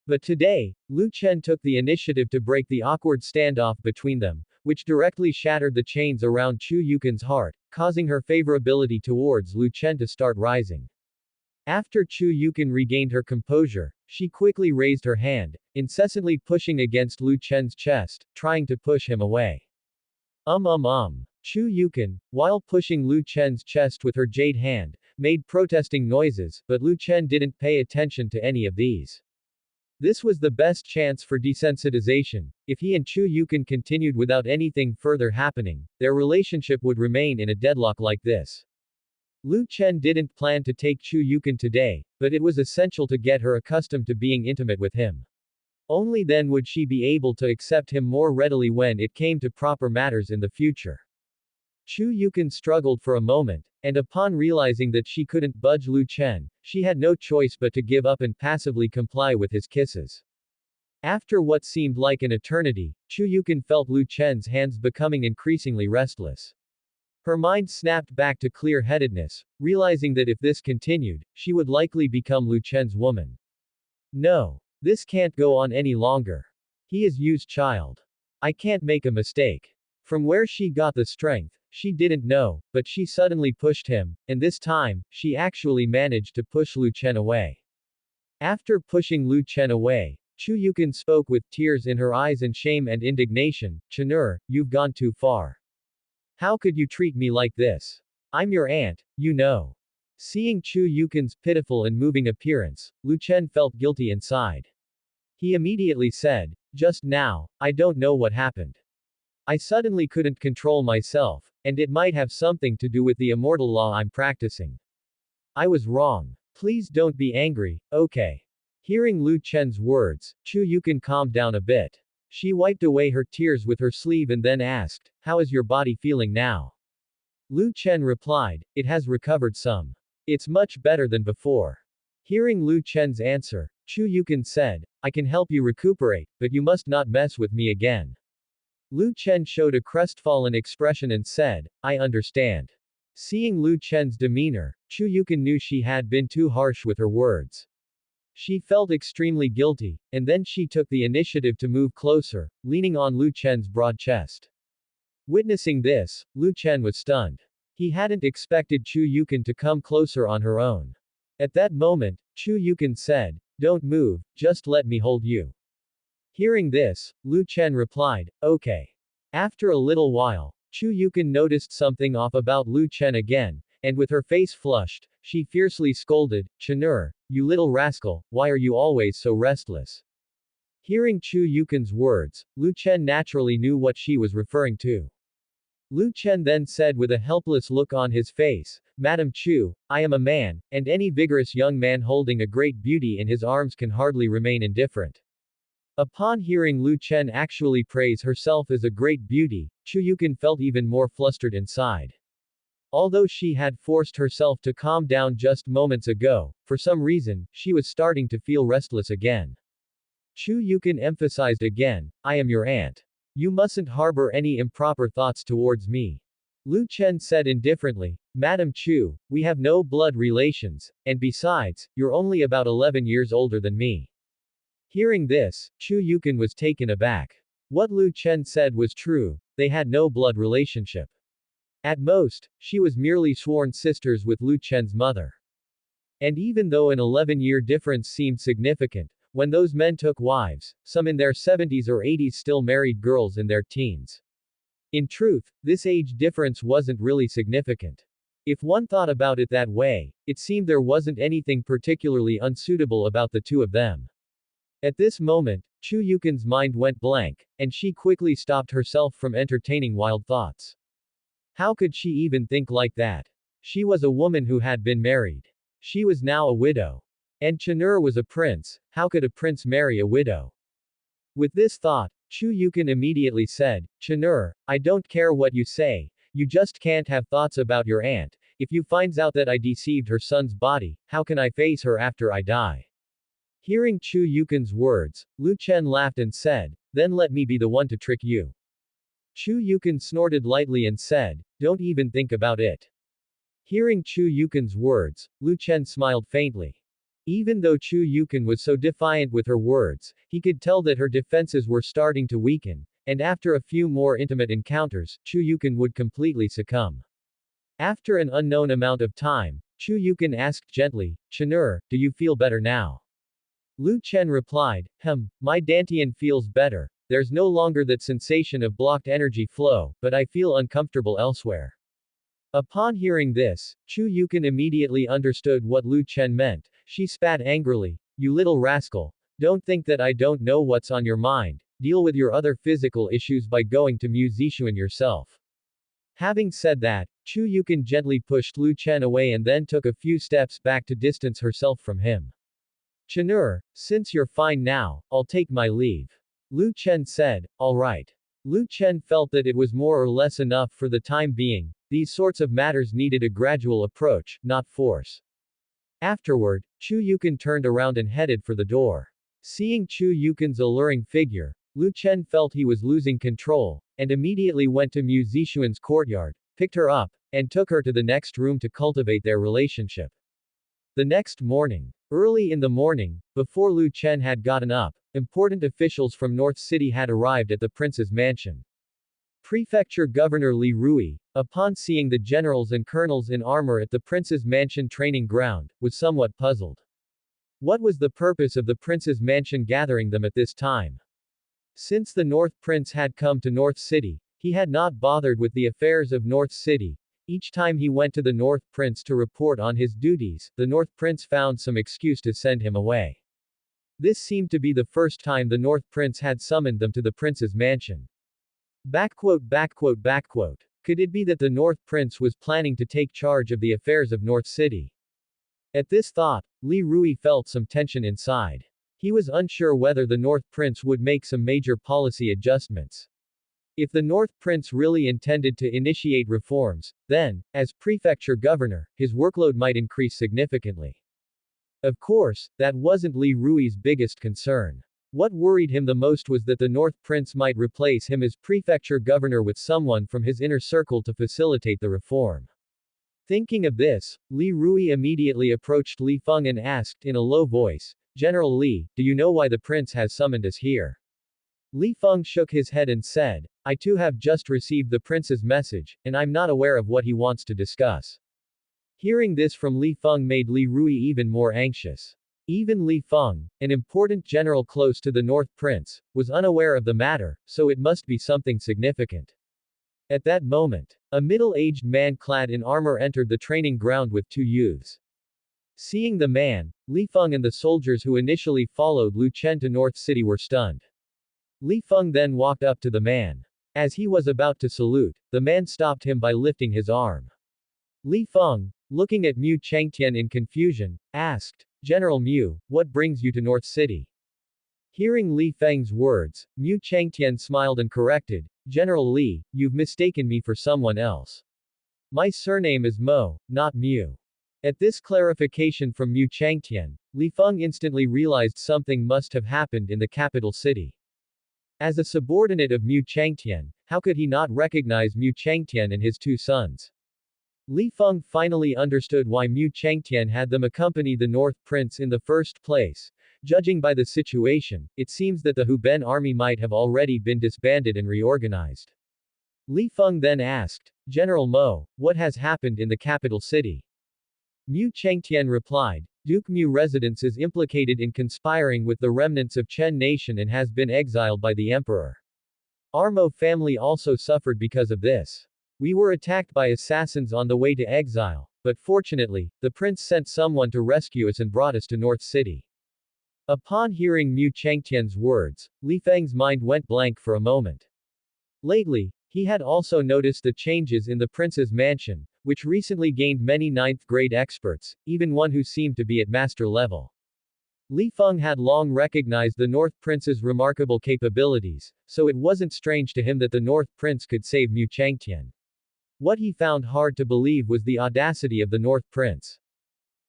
But today, Lu Chen took the initiative to break the awkward standoff between them, which directly shattered the chains around Chu Yukin's heart, causing her favorability towards Lu Chen to start rising. After Chu Yukin regained her composure, she quickly raised her hand, incessantly pushing against Lu Chen's chest, trying to push him away. Chu Yukin, while pushing Lu Chen's chest with her jade hand, made protesting noises, but Lu Chen didn't pay attention to any of these. This was the best chance for desensitization. If he and Chu Yukin continued without anything further happening, their relationship would remain in a deadlock like this. Lu Chen didn't plan to take Chu Yukin today, but it was essential to get her accustomed to being intimate with him. Only then would she be able to accept him more readily when it came to proper matters in the future. Chu Yukin struggled for a moment, and upon realizing that she couldn't budge Lu Chen, she had no choice but to give up and passively comply with his kisses. After what seemed like an eternity, Chu Yukin felt Lu Chen's hands becoming increasingly restless. Her mind snapped back to clear-headedness, realizing that if this continued, she would likely become Lu Chen's woman. No. This can't go on any longer. He is Yu's child. I can't make a mistake. From where she got the strength, she didn't know, but she suddenly pushed him, and this time, she actually managed to push Lu Chen away. After pushing Lu Chen away, Chu Yukin spoke with tears in her eyes and shame and indignation, "Chenur, you've gone too far. How could you treat me like this? I'm your aunt, you know." Seeing Chu Yukin's pitiful and moving appearance, Lu Chen felt guilty inside. He immediately said, "Just now, I don't know what happened. I suddenly couldn't control myself, and it might have something to do with the immortal law I'm practicing. I was wrong. Please don't be angry, okay?" Hearing Lu Chen's words, Chu Yukin calmed down a bit. She wiped away her tears with her sleeve and then asked, "How is your body feeling now?" Lu Chen replied, "It has recovered some. It's much better than before." Hearing Lu Chen's answer, Chu Yukin said, "I can help you recuperate, but you must not mess with me again." Lu Chen showed a crestfallen expression and said, "I understand." Seeing Lu Chen's demeanor, Chu Yukin knew she had been too harsh with her words. She felt extremely guilty, and then she took the initiative to move closer, leaning on Lu Chen's broad chest. Witnessing this, Lu Chen was stunned. He hadn't expected Chu Yukin to come closer on her own. At that moment, Chu Yukin said, "Don't move, just let me hold you." Hearing this, Lu Chen replied, "Okay." After a little while, Chu Yukin noticed something off about Lu Chen again, and with her face flushed, she fiercely scolded, "Chenur, you little rascal, why are you always so restless?" Hearing Chu Yukin's words, Lu Chen naturally knew what she was referring to. Lu Chen then said with a helpless look on his face, "Madam Chu, I am a man, and any vigorous young man holding a great beauty in his arms can hardly remain indifferent." Upon hearing Lu Chen actually praise herself as a great beauty, Chu Yukin felt even more flustered inside. Although she had forced herself to calm down just moments ago, for some reason, she was starting to feel restless again. Chu Yukin emphasized again, "I am your aunt. You mustn't harbor any improper thoughts towards me." Lu Chen said indifferently, "Madam Chu, we have no blood relations, and besides, you're only about 11 years older than me." Hearing this, Chu Yukin was taken aback. What Lu Chen said was true, they had no blood relationship. At most, she was merely sworn sisters with Lu Chen's mother. And even though an 11-year difference seemed significant, when those men took wives, some in their 70s or 80s still married girls in their teens. In truth, this age difference wasn't really significant. If one thought about it that way, it seemed there wasn't anything particularly unsuitable about the two of them. At this moment, Chu Yukin's mind went blank, and she quickly stopped herself from entertaining wild thoughts. How could she even think like that? She was a woman who had been married. She was now a widow. And Chanur was a prince. How could a prince marry a widow? With this thought, Chu Yukon immediately said, Chanur, I don't care what you say, you just can't have thoughts about your aunt. If you finds out that I deceived her son's body, how can I face her after I die? Hearing Chu Yukon's words, Lu Chen laughed and said, then let me be the one to trick you. Chu Yukon snorted lightly and said, don't even think about it. Hearing Chu Yukon's words, Lu Chen smiled faintly. Even though Chu Yukon was so defiant with her words, he could tell that her defenses were starting to weaken, and after a few more intimate encounters, Chu Yukon would completely succumb. After an unknown amount of time, Chu Yukon asked gently, Chanur, do you feel better now? Lu Chen replied, my Dantian feels better, there's no longer that sensation of blocked energy flow, but I feel uncomfortable elsewhere. Upon hearing this, Chu Yukon immediately understood what Lu Chen meant. She spat angrily, you little rascal. Don't think that I don't know what's on your mind. Deal with your other physical issues by going to Mu Zixuan yourself. Having said that, Chu Yukon gently pushed Lu Chen away and then took a few steps back to distance herself from him. Chanur, since you're fine now, I'll take my leave. Lu Chen said, all right. Lu Chen felt that it was more or less enough for the time being. These sorts of matters needed a gradual approach, not force. Afterward, Chu Yukon turned around and headed for the door. Seeing Chu Yukon's alluring figure, Lu Chen felt he was losing control, and immediately went to Mu Zixuan's courtyard, picked her up, and took her to the next room to cultivate their relationship. The next morning, early in the morning, before Lu Chen had gotten up, important officials from North City had arrived at the prince's mansion. Prefecture Governor Li Rui, upon seeing the generals and colonels in armor at the prince's mansion training ground, was somewhat puzzled. What was the purpose of the prince's mansion gathering them at this time? Since the North Prince had come to North City, he had not bothered with the affairs of North City. Each time he went to the North Prince to report on his duties, the North Prince found some excuse to send him away. This seemed to be the first time the North Prince had summoned them to the prince's mansion. Could it be that the North Prince was planning to take charge of the affairs of North City? At this thought, Li Rui felt some tension inside. He was unsure whether the North Prince would make some major policy adjustments. If the North Prince really intended to initiate reforms, then, as prefecture governor, his workload might increase significantly. Of course, that wasn't Li Rui's biggest concern. What worried him the most was that the North Prince might replace him as prefecture governor with someone from his inner circle to facilitate the reform. Thinking of this, Li Rui immediately approached Li Feng and asked in a low voice, General Li, do you know why the prince has summoned us here? Li Feng shook his head and said, I too have just received the prince's message, and I'm not aware of what he wants to discuss. Hearing this from Li Feng made Li Rui even more anxious. Even Li Feng, an important general close to the North Prince, was unaware of the matter, so it must be something significant. At that moment, a middle-aged man clad in armor entered the training ground with two youths. Seeing the man, Li Feng and the soldiers who initially followed Lu Chen to North City were stunned. Li Feng then walked up to the man. As he was about to salute, the man stopped him by lifting his arm. Li Feng, looking at Mu Changtian in confusion, asked, General Mu, what brings you to North City? Hearing Li Feng's words, Mu Changtian smiled and corrected, General Li, you've mistaken me for someone else. My surname is Mo, not Mu. At this clarification from Mu Changtian, Li Feng instantly realized something must have happened in the capital city. As a subordinate of Mu Changtian, how could he not recognize Mu Changtian and his two sons? Li Feng finally understood why Mu Changtian had them accompany the North Prince in the first place. Judging by the situation, it seems that the Huben army might have already been disbanded and reorganized. Li Feng then asked, General Mo, what has happened in the capital city? Mu Changtian replied, Duke Mu residence is implicated in conspiring with the remnants of Chen nation and has been exiled by the emperor. Our Mo family also suffered because of this. We were attacked by assassins on the way to exile, but fortunately, the prince sent someone to rescue us and brought us to North City. Upon hearing Mu Changtian's words, Li Feng's mind went blank for a moment. Lately, He had also noticed the changes in the prince's mansion, which recently gained many ninth-grade experts, even one who seemed to be at master level. Li Feng had long recognized the North Prince's remarkable capabilities, so it wasn't strange to him that the North Prince could save Mu Changtian. What he found hard to believe was the audacity of the North Prince.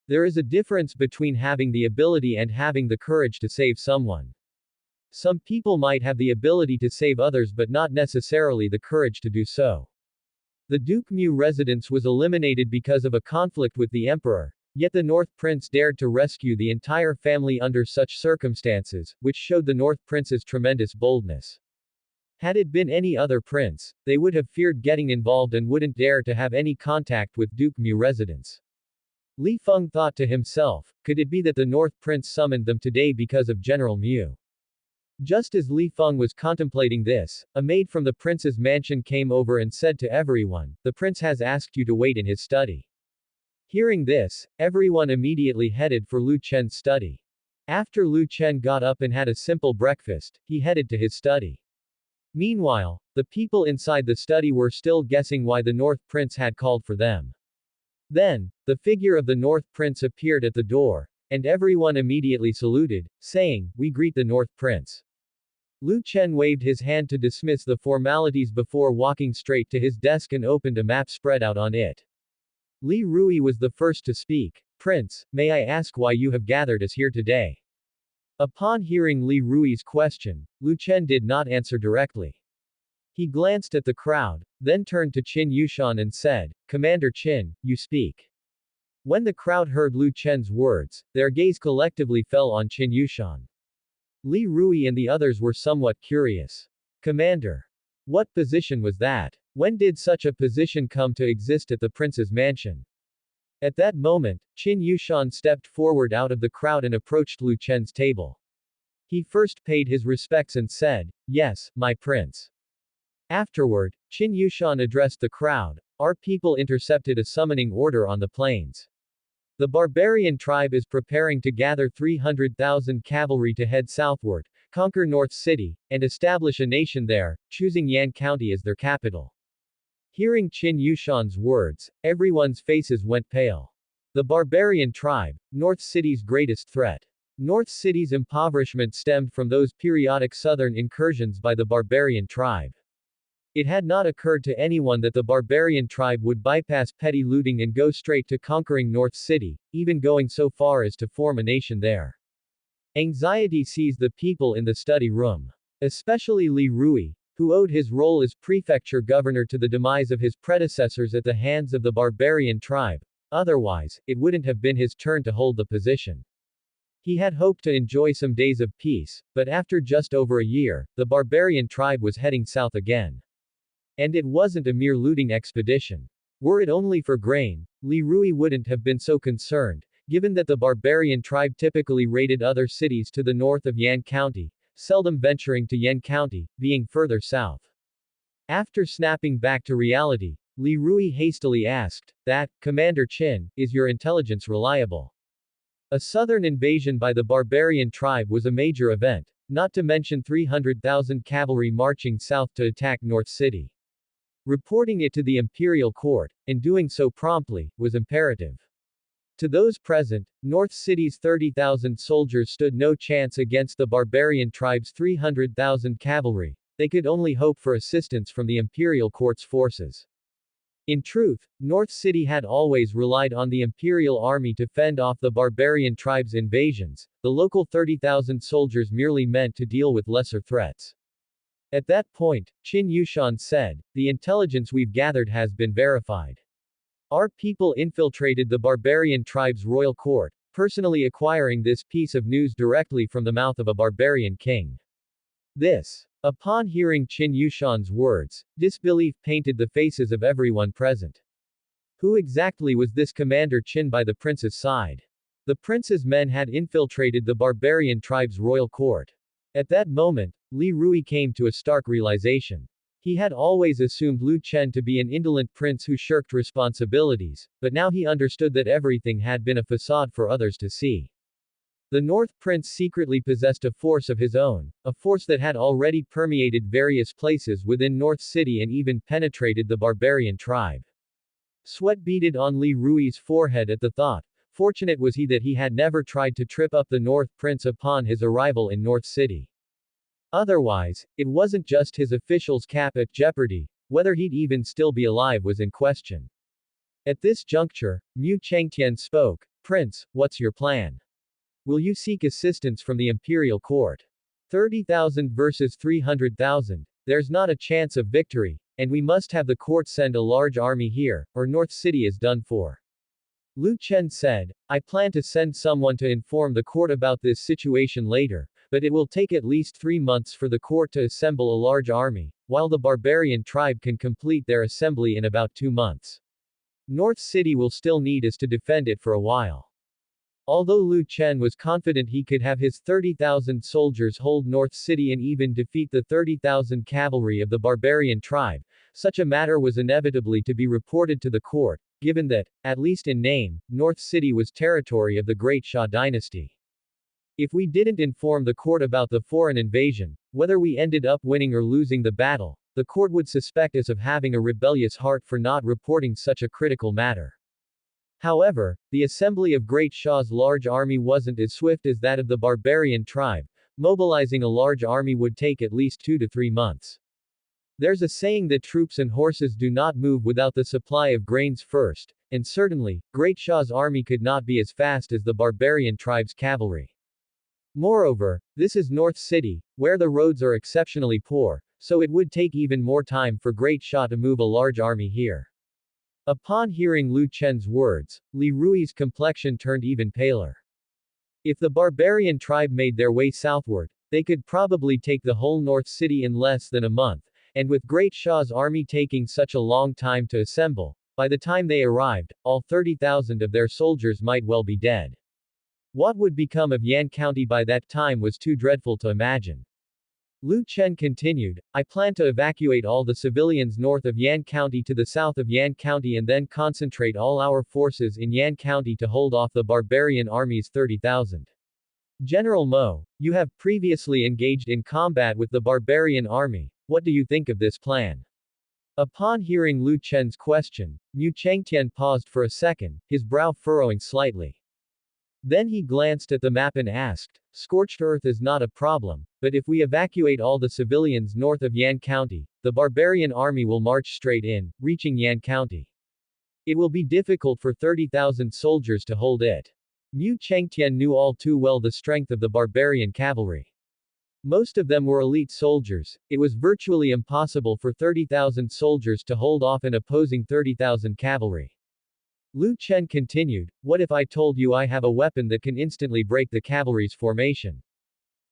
There is a difference between having the ability and having the courage to save someone. Some people might have the ability to save others but not necessarily the courage to do so. The Duke Mu residence was eliminated because of a conflict with the emperor, yet the North Prince dared to rescue the entire family under such circumstances, which showed the North Prince's tremendous boldness. Had it been any other prince, they would have feared getting involved and wouldn't dare to have any contact with Duke Mu residence. Li Feng thought to himself, could it be that the North Prince summoned them today because of General Mu? Just as Li Feng was contemplating this, a maid from the prince's mansion came over and said to everyone, "The prince has asked you to wait in his study." Hearing this, everyone immediately headed for Lu Chen's study. After Lu Chen got up and had a simple breakfast, he headed to his study. Meanwhile, the people inside the study were still guessing why the North Prince had called for them. Then, the figure of the North Prince appeared at the door, and everyone immediately saluted, saying, "We greet the North Prince." Lu Chen waved his hand to dismiss the formalities before walking straight to his desk and opened a map spread out on it. Li Rui was the first to speak. "Prince, may I ask why you have gathered us here today?" Upon hearing Li Rui's question, Lu Chen did not answer directly. He glanced at the crowd, then turned to Qin Yushan and said, "Commander Qin, you speak." When the crowd heard Lu Chen's words, their gaze collectively fell on Qin Yushan. Li Rui and the others were somewhat curious. "Commander. What position was that? When did such a position come to exist at the prince's mansion?" At that moment, Qin Yushan stepped forward out of the crowd and approached Lu Chen's table. He first paid his respects and said, "Yes, my prince." Afterward, Qin Yushan addressed the crowd, "Our people intercepted a summoning order on the plains. The barbarian tribe is preparing to gather 300,000 cavalry to head southward, conquer North City, and establish a nation there, choosing Yan County as their capital." Hearing Qin Yushan's words, everyone's faces went pale. The barbarian tribe, North City's greatest threat. North City's impoverishment stemmed from those periodic southern incursions by the barbarian tribe. It had not occurred to anyone that the barbarian tribe would bypass petty looting and go straight to conquering North City, even going so far as to form a nation there. Anxiety seized the people in the study room. Especially Li Rui, who owed his role as prefecture governor to the demise of his predecessors at the hands of the barbarian tribe. Otherwise, it wouldn't have been his turn to hold the position. He had hoped to enjoy some days of peace, but after just over a year, the barbarian tribe was heading south again. And it wasn't a mere looting expedition. Were it only for grain, Li Rui wouldn't have been so concerned, given that the barbarian tribe typically raided other cities to the north of Yan County, seldom venturing to Yan County, being further south. After snapping back to reality, Li Rui hastily asked, Commander Qin, is your intelligence reliable?" A southern invasion by the barbarian tribe was a major event, not to mention 300,000 cavalry marching south to attack North City. Reporting it to the imperial court, and doing so promptly, was imperative. To those present, North City's 30,000 soldiers stood no chance against the barbarian tribe's 300,000 cavalry. They could only hope for assistance from the imperial court's forces. In truth, North City had always relied on the imperial army to fend off the barbarian tribe's invasions. The local 30,000 soldiers merely meant to deal with lesser threats. At that point, Qin Yushan said, "The intelligence we've gathered has been verified. Our people infiltrated the barbarian tribe's royal court, personally acquiring this piece of news directly from the mouth of a barbarian king." This. Upon hearing Qin Yushan's words, disbelief painted the faces of everyone present. Who exactly was this Commander Qin by the prince's side? The prince's men had infiltrated the barbarian tribe's royal court. At that moment, Li Rui came to a stark realization. He had always assumed Lu Chen to be an indolent prince who shirked responsibilities, but now he understood that everything had been a facade for others to see. The North Prince secretly possessed a force of his own, a force that had already permeated various places within North City and even penetrated the barbarian tribe. Sweat beaded on Li Rui's forehead at the thought. Fortunate was he that he had never tried to trip up the North Prince upon his arrival in North City. Otherwise, it wasn't just his official's cap at jeopardy, whether he'd even still be alive was in question. At this juncture, Mu Chengtian spoke. Prince, what's your plan? Will you seek assistance from the imperial court? 30,000 versus 300,000. There's not a chance of victory, and we must have the court send a large army here, or North City is done for. Lu Chen said, I plan to send someone to inform the court about this situation later, but it will take at least 3 months for the court to assemble a large army, while the barbarian tribe can complete their assembly in about 2 months. North City will still need us to defend it for a while. Although Lu Chen was confident he could have his 30,000 soldiers hold North City and even defeat the 30,000 cavalry of the barbarian tribe, such a matter was inevitably to be reported to the court, given that, at least in name, North City was territory of the Great Xia dynasty. If we didn't inform the court about the foreign invasion, whether we ended up winning or losing the battle, the court would suspect us of having a rebellious heart for not reporting such a critical matter. However, the assembly of Great Xia's large army wasn't as swift as that of the barbarian tribe. Mobilizing a large army would take at least 2 to 3 months. There's a saying that troops and horses do not move without the supply of grains first, and certainly, Great Xia's army could not be as fast as the barbarian tribe's cavalry. Moreover, this is North City, where the roads are exceptionally poor, so it would take even more time for Great Xia to move a large army here. Upon hearing Lu Chen's words, Li Rui's complexion turned even paler. If the barbarian tribe made their way southward, they could probably take the whole North City in less than a month, and with Great Xia's army taking such a long time to assemble, by the time they arrived, all 30,000 of their soldiers might well be dead. What would become of Yan County by that time was too dreadful to imagine. Lu Chen continued, I plan to evacuate all the civilians north of Yan County to the south of Yan County and then concentrate all our forces in Yan County to hold off the barbarian army's 30,000. General Mo, you have previously engaged in combat with the barbarian army. What do you think of this plan? Upon hearing Lu Chen's question, Mu Chengtian paused for a second, his brow furrowing slightly. Then he glanced at the map and asked, Scorched earth is not a problem, but if we evacuate all the civilians north of Yan County, the barbarian army will march straight in, reaching Yan County. It will be difficult for 30,000 soldiers to hold it. Mu Chengtian knew all too well the strength of the barbarian cavalry. Most of them were elite soldiers. It was virtually impossible for 30,000 soldiers to hold off an opposing 30,000 cavalry. Lu Chen continued, what if I told you I have a weapon that can instantly break the cavalry's formation?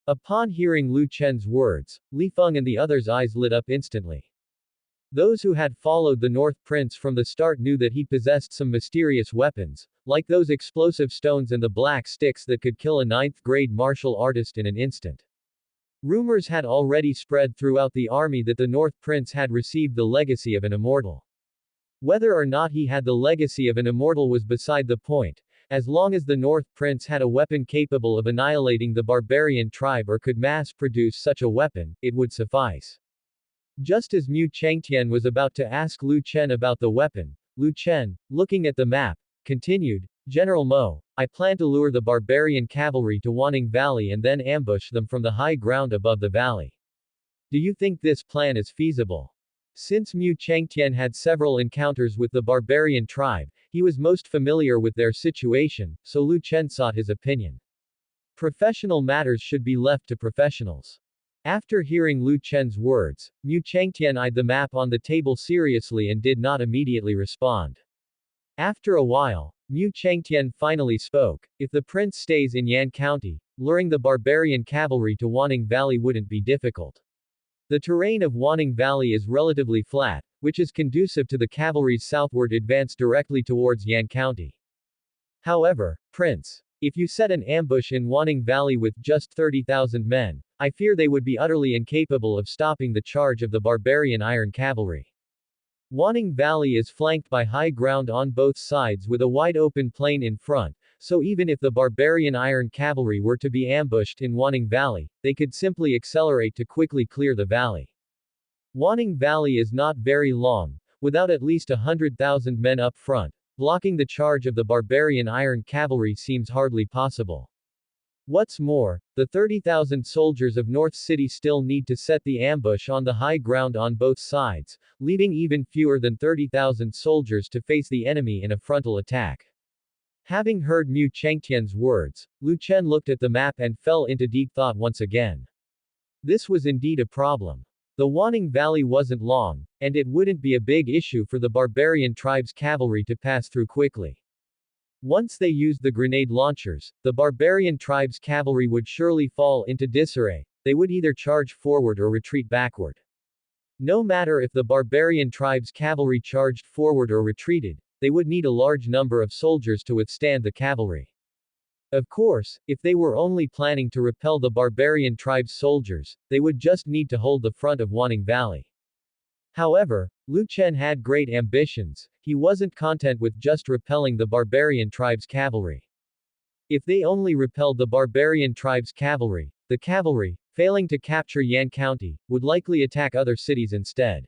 Upon hearing Lu Chen's words, Li Feng and the others' eyes lit up instantly. Those who had followed the North Prince from the start knew that he possessed some mysterious weapons, like those explosive stones and the black sticks that could kill a 9th-grade martial artist in an instant. Rumors had already spread throughout the army that the North Prince had received the legacy of an immortal. Whether or not he had the legacy of an immortal was beside the point. As long as the North Prince had a weapon capable of annihilating the barbarian tribe or could mass-produce such a weapon, it would suffice. Just as Mu Chengtian was about to ask Lu Chen about the weapon, Lu Chen, looking at the map, continued, General Mo, I plan to lure the barbarian cavalry to Wanning Valley and then ambush them from the high ground above the valley. Do you think this plan is feasible? Since Mu Chengtian had several encounters with the barbarian tribe, he was most familiar with their situation, so Lu Chen sought his opinion. Professional matters should be left to professionals. After hearing Lu Chen's words, Mu Chengtian eyed the map on the table seriously and did not immediately respond. After a while, Mu Chengtian finally spoke, if the prince stays in Yan County, luring the barbarian cavalry to Wanning Valley wouldn't be difficult. The terrain of Wanning Valley is relatively flat, which is conducive to the cavalry's southward advance directly towards Yan County. However, Prince, if you set an ambush in Wanning Valley with just 30,000 men, I fear they would be utterly incapable of stopping the charge of the barbarian iron cavalry. Wanning Valley is flanked by high ground on both sides with a wide open plain in front, so even if the barbarian iron cavalry were to be ambushed in Wanning Valley, they could simply accelerate to quickly clear the valley. Wanning Valley is not very long, without at least 100,000 men up front. Blocking the charge of the barbarian iron cavalry seems hardly possible. What's more, the 30,000 soldiers of North City still need to set the ambush on the high ground on both sides, leaving even fewer than 30,000 soldiers to face the enemy in a frontal attack. Having heard Mu Chengtian's words, Lu Chen looked at the map and fell into deep thought once again. This was indeed a problem. The Wanning Valley wasn't long, and it wouldn't be a big issue for the barbarian tribe's cavalry to pass through quickly. Once they used the grenade launchers, the barbarian tribe's cavalry would surely fall into disarray. They would either charge forward or retreat backward. No matter if the barbarian tribe's cavalry charged forward or retreated, they would need a large number of soldiers to withstand the cavalry. Of course, if they were only planning to repel the barbarian tribe's soldiers, they would just need to hold the front of Wanning Valley. However, Lu Chen had great ambitions. He wasn't content with just repelling the barbarian tribe's cavalry. If they only repelled the barbarian tribe's cavalry, the cavalry, failing to capture Yan County, would likely attack other cities instead.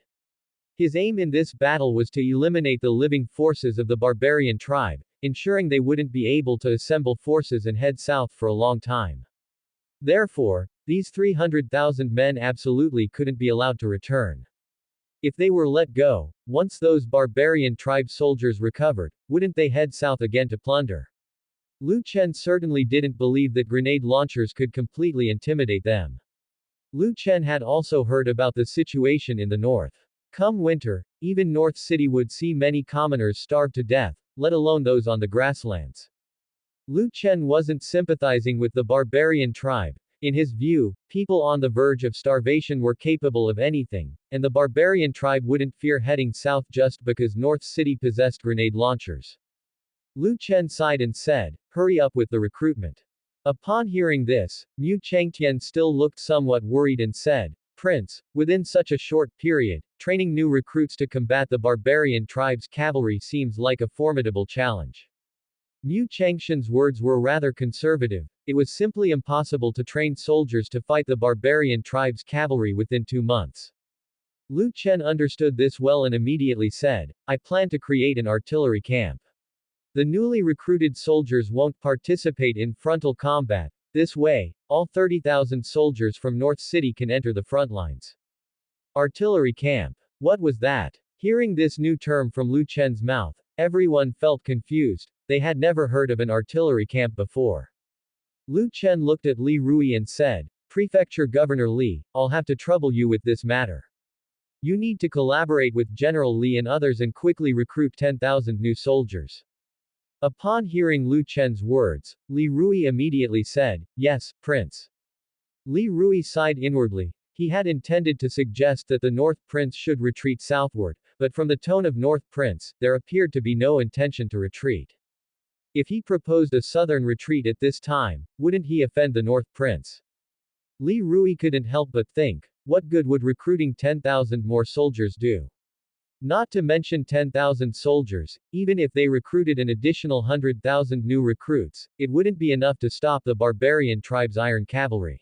His aim in this battle was to eliminate the living forces of the barbarian tribe, ensuring they wouldn't be able to assemble forces and head south for a long time. Therefore, these 300,000 men absolutely couldn't be allowed to return. If they were let go, once those barbarian tribe soldiers recovered, wouldn't they head south again to plunder? Lu Chen certainly didn't believe that grenade launchers could completely intimidate them. Lu Chen had also heard about the situation in the north. Come winter, even North City would see many commoners starve to death, let alone those on the grasslands. Lu Chen wasn't sympathizing with the barbarian tribe. In his view, people on the verge of starvation were capable of anything, and the barbarian tribe wouldn't fear heading south just because North City possessed grenade launchers. Lu Chen sighed and said, "Hurry up with the recruitment." Upon hearing this, Mu Chengtian still looked somewhat worried and said, "Prince, within such a short period, training new recruits to combat the barbarian tribe's cavalry seems like a formidable challenge." Mu Chengtian's words were rather conservative. It was simply impossible to train soldiers to fight the barbarian tribe's cavalry within 2 months. Lu Chen understood this well and immediately said, "I plan to create an artillery camp. The newly recruited soldiers won't participate in frontal combat. This way, all 30,000 soldiers from North City can enter the front lines." Artillery camp. What was that? Hearing this new term from Lu Chen's mouth, everyone felt confused. They had never heard of an artillery camp before. Lu Chen looked at Li Rui and said, "Prefecture Governor Li, I'll have to trouble you with this matter. You need to collaborate with General Li and others and quickly recruit 10,000 new soldiers." Upon hearing Lu Chen's words, Li Rui immediately said, "Yes, Prince." Li Rui sighed inwardly. He had intended to suggest that the North Prince should retreat southward, but from the tone of North Prince, there appeared to be no intention to retreat. If he proposed a southern retreat at this time, wouldn't he offend the North Prince? Li Rui couldn't help but think, what good would recruiting 10,000 more soldiers do? Not to mention 10,000 soldiers, even if they recruited an additional 100,000 new recruits, it wouldn't be enough to stop the barbarian tribe's iron cavalry.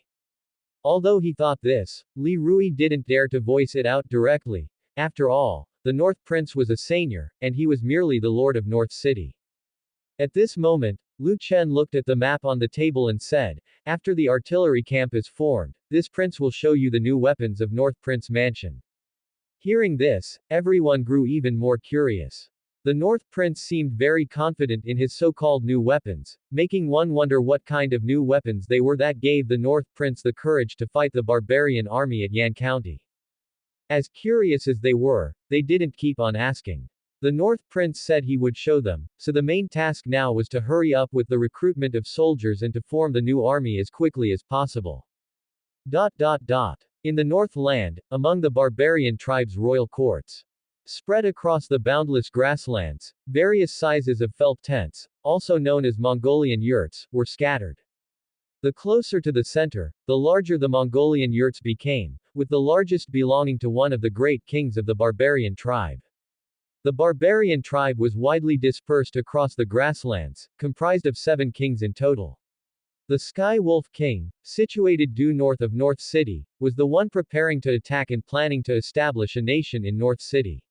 Although he thought this, Li Rui didn't dare to voice it out directly. After all, the North Prince was a seigneur, and he was merely the lord of North City. At this moment, Lu Chen looked at the map on the table and said, "After the artillery camp is formed, this prince will show you the new weapons of North Prince Mansion." Hearing this, everyone grew even more curious. The North Prince seemed very confident in his so-called new weapons, making one wonder what kind of new weapons they were that gave the North Prince the courage to fight the barbarian army at Yan County. As curious as they were, they didn't keep on asking. The North Prince said he would show them, so the main task now was to hurry up with the recruitment of soldiers and to form the new army as quickly as possible. In the Northland, among the barbarian tribe's royal courts. Spread across the boundless grasslands, various sizes of felt tents, also known as Mongolian yurts, were scattered. The closer to the center, the larger the Mongolian yurts became, with the largest belonging to one of the great kings of the barbarian tribe. The barbarian tribe was widely dispersed across the grasslands, comprised of 7 kings in total. The Sky Wolf King, situated due north of North City, was the one preparing to attack and planning to establish a nation in North City.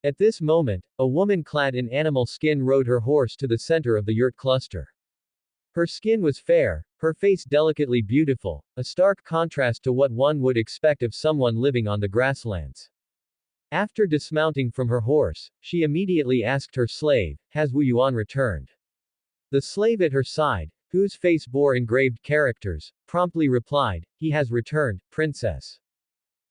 At this moment, a woman clad in animal skin rode her horse to the center of the yurt cluster. Her skin was fair, her face delicately beautiful, a stark contrast to what one would expect of someone living on the grasslands. After dismounting from her horse, she immediately asked her slave, "Has Wu Yuan returned?" The slave at her side, whose face bore engraved characters, promptly replied, "He has returned, princess."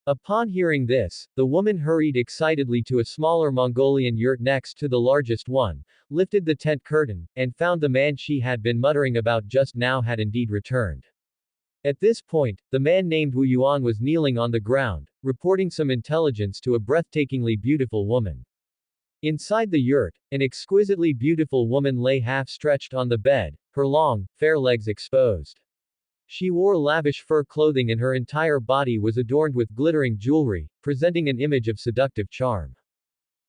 Upon hearing this, the woman hurried excitedly to a smaller Mongolian yurt next to the largest one, lifted the tent curtain, and found the man she had been muttering about just now had indeed returned. At this point, the man named Wu Yuan was kneeling on the ground, reporting some intelligence to a breathtakingly beautiful woman. Inside the yurt, an exquisitely beautiful woman lay half-stretched on the bed, her long, fair legs exposed. She wore lavish fur clothing and her entire body was adorned with glittering jewelry, presenting an image of seductive charm.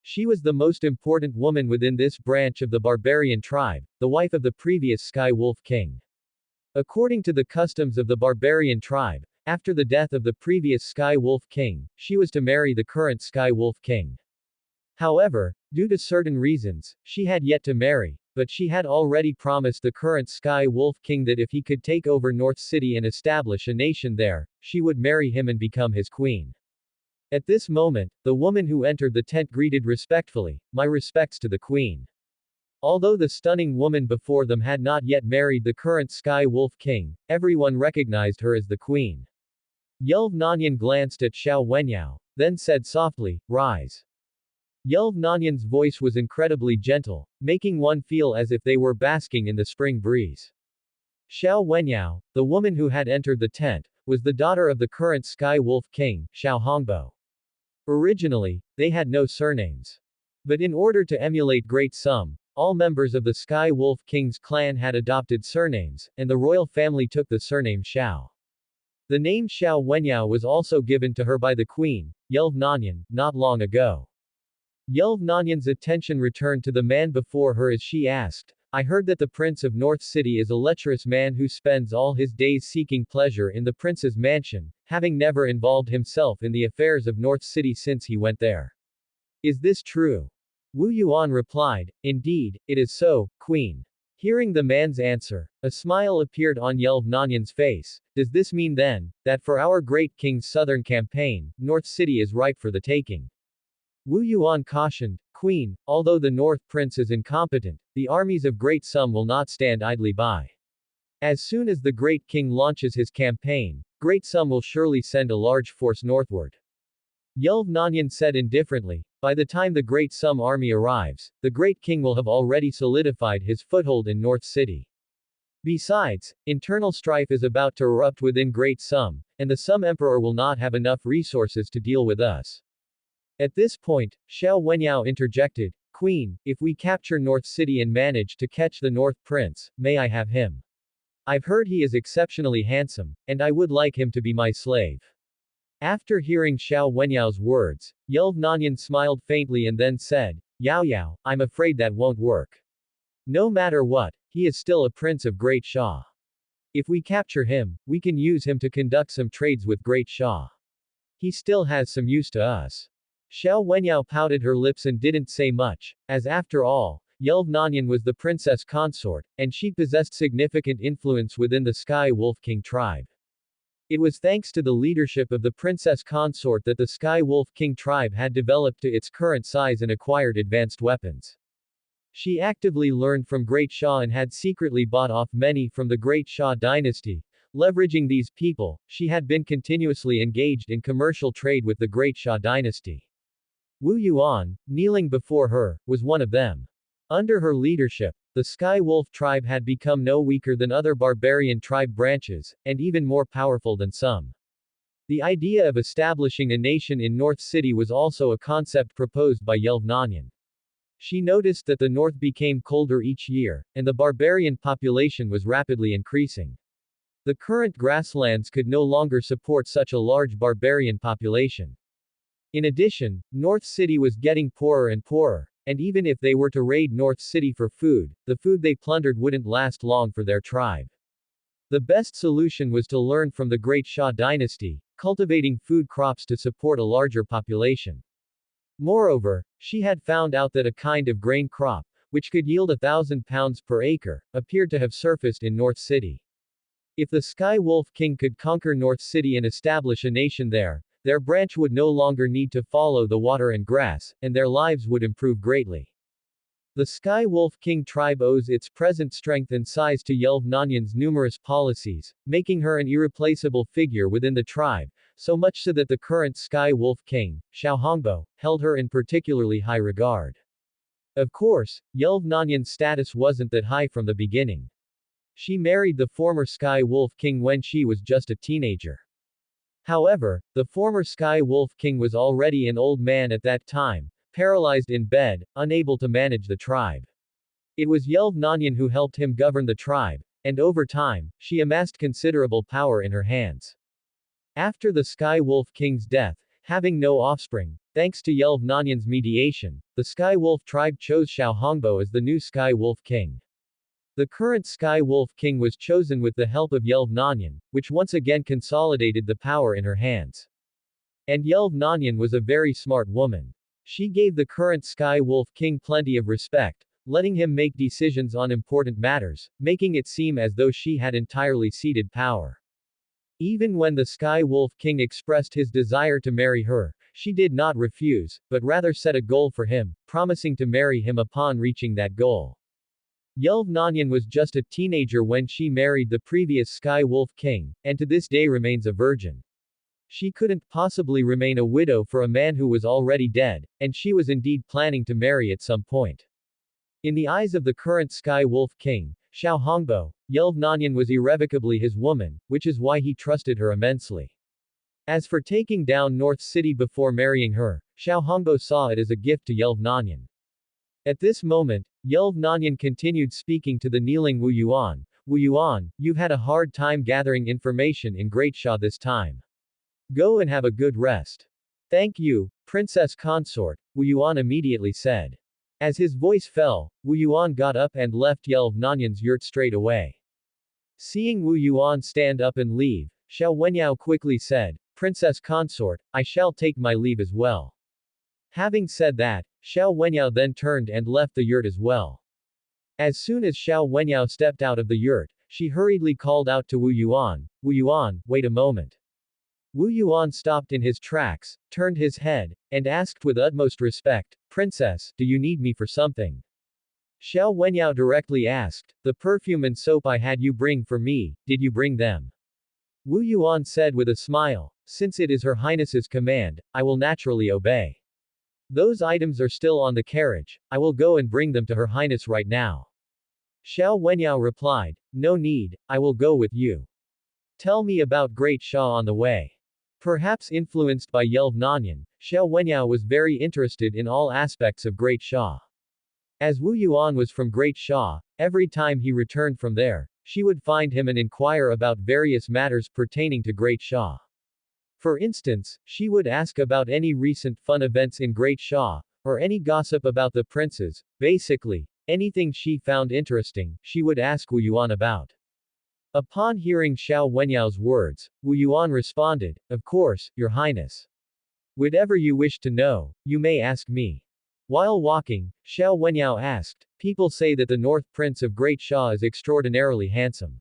She was the most important woman within this branch of the barbarian tribe, the wife of the previous Sky Wolf King. According to the customs of the barbarian tribe, after the death of the previous Sky Wolf King, she was to marry the current Sky Wolf King. However, due to certain reasons, she had yet to marry, but she had already promised the current Sky Wolf King that if he could take over North City and establish a nation there, she would marry him and become his queen. At this moment, the woman who entered the tent greeted respectfully, "My respects to the queen." Although the stunning woman before them had not yet married the current Sky Wolf King, everyone recognized her as the queen. Yelv Nanyan glanced at Xiao Wenyao, then said softly, "Rise." Yelv Nanyan's voice was incredibly gentle, making one feel as if they were basking in the spring breeze. Xiao Wenyao, the woman who had entered the tent, was the daughter of the current Sky Wolf King, Xiao Hongbo. Originally, they had no surnames. But in order to emulate Great Sum, all members of the Sky Wolf King's clan had adopted surnames, and the royal family took the surname Xiao. The name Xiao Wenyao was also given to her by the queen, Yelv Nanyan, not long ago. Yelv Nanyan's attention returned to the man before her as she asked, "I heard that the prince of North City is a lecherous man who spends all his days seeking pleasure in the prince's mansion, having never involved himself in the affairs of North City since he went there. Is this true?" Wu Yuan replied, "Indeed, it is so, queen." Hearing the man's answer, a smile appeared on Yelv Nanyan's face. "Does this mean then, that for our great king's southern campaign, North City is ripe for the taking?" Wu Yuan cautioned, "Queen, although the North Prince is incompetent, the armies of Great Sum will not stand idly by. As soon as the Great King launches his campaign, Great Sum will surely send a large force northward." Yelv Nanyan said indifferently, "By the time the Great Sum army arrives, the Great King will have already solidified his foothold in North City. Besides, internal strife is about to erupt within Great Sum, and the Sum Emperor will not have enough resources to deal with us." At this point, Xiao Wenyao interjected, "Queen, if we capture North City and manage to catch the North Prince, may I have him? I've heard he is exceptionally handsome, and I would like him to be my slave." After hearing Xiao Wenyao's words, Yelv Nanyan smiled faintly and then said, "Yao Yao, I'm afraid that won't work. No matter what, he is still a prince of Great Sha. If we capture him, we can use him to conduct some trades with Great Sha. He still has some use to us." Xiao Wenyao pouted her lips and didn't say much, as after all, Yelv Nanyan was the princess consort, and she possessed significant influence within the Sky Wolf King tribe. It was thanks to the leadership of the princess consort that the Sky Wolf King tribe had developed to its current size and acquired advanced weapons. She actively learned from Great Sha and had secretly bought off many from the Great Sha dynasty. Leveraging these people, she had been continuously engaged in commercial trade with the Great Sha dynasty. Wu Yuan, kneeling before her, was one of them. Under her leadership, the Sky Wolf tribe had become no weaker than other barbarian tribe branches, and even more powerful than some. The idea of establishing a nation in North City was also a concept proposed by Yelv Nanyan. She noticed that the north became colder each year, and the barbarian population was rapidly increasing. The current grasslands could no longer support such a large barbarian population. In addition, North City was getting poorer and poorer, and even if they were to raid North City for food, the food they plundered wouldn't last long for their tribe. The best solution was to learn from the Great Shah dynasty, cultivating food crops to support a larger population. Moreover, she had found out that a kind of grain crop, which could yield 1,000 pounds per acre, appeared to have surfaced in North City. If the Sky Wolf King could conquer North City and establish a nation there, their branch would no longer need to follow the water and grass, and their lives would improve greatly. The Sky Wolf King tribe owes its present strength and size to Yelv-Nanyan's numerous policies, making her an irreplaceable figure within the tribe, so much so that the current Sky Wolf King, Xiao Hongbo, held her in particularly high regard. Of course, Yelv-Nanyan's status wasn't that high from the beginning. She married the former Sky Wolf King when she was just a teenager. However, the former Sky Wolf King was already an old man at that time, paralyzed in bed, unable to manage the tribe. It was Yelv-Nanyan who helped him govern the tribe, and over time, she amassed considerable power in her hands. After the Sky Wolf King's death, having no offspring, thanks to Yelv-Nanyan's mediation, the Sky Wolf tribe chose Xiao Hongbo as the new Sky Wolf King. The current Sky Wolf King was chosen with the help of Yelv-Nanyan, which once again consolidated the power in her hands. And Yelv-Nanyan was a very smart woman. She gave the current Sky Wolf King plenty of respect, letting him make decisions on important matters, making it seem as though she had entirely ceded power. Even when the Sky Wolf King expressed his desire to marry her, she did not refuse, but rather set a goal for him, promising to marry him upon reaching that goal. Yelv-Nanyan was just a teenager when she married the previous Sky Wolf King, and to this day remains a virgin. She couldn't possibly remain a widow for a man who was already dead, and she was indeed planning to marry at some point. In the eyes of the current Sky Wolf King, Xiao Hongbo, Yelv-Nanyan was irrevocably his woman, which is why he trusted her immensely. As for taking down North City before marrying her, Xiao Hongbo saw it as a gift to Yelv-Nanyan. At this moment, Yelv-Nanyan continued speaking to the kneeling Wu Yuan. Wu Yuan, you've had a hard time gathering information in Great Shah this time. Go and have a good rest. Thank you, Princess Consort, Wu Yuan immediately said. As his voice fell, Wu Yuan got up and left Yelv-Nanyan's yurt straight away. Seeing Wu Yuan stand up and leave, Xiao Wenyao quickly said, Princess Consort, I shall take my leave as well. Having said that, Xiao Wenyao then turned and left the yurt as well. As soon as Xiao Wenyao stepped out of the yurt, she hurriedly called out to Wu Yuan, wait a moment. Wu Yuan stopped in his tracks, turned his head, and asked with utmost respect, Princess, do you need me for something? Xiao Wenyao directly asked, the perfume and soap I had you bring for me, did you bring them? Wu Yuan said with a smile, since it is Her Highness's command, I will naturally obey. Those items are still on the carriage, I will go and bring them to Her Highness right now. Xiao Wenyao replied, no need, I will go with you. Tell me about Great Shah on the way. Perhaps influenced by Yelv-Nanyan, Xiao Wenyao was very interested in all aspects of Great Shah. As Wu Yuan was from Great Shah, every time he returned from there, she would find him and inquire about various matters pertaining to Great Shah. For instance, she would ask about any recent fun events in Great Shah, or any gossip about the princes, basically, anything she found interesting, she would ask Wu Yuan about. Upon hearing Xiao Wenyao's words, Wu Yuan responded, of course, Your Highness. Whatever you wish to know, you may ask me. While walking, Xiao Wenyao asked, people say that the North Prince of Great Shah is extraordinarily handsome.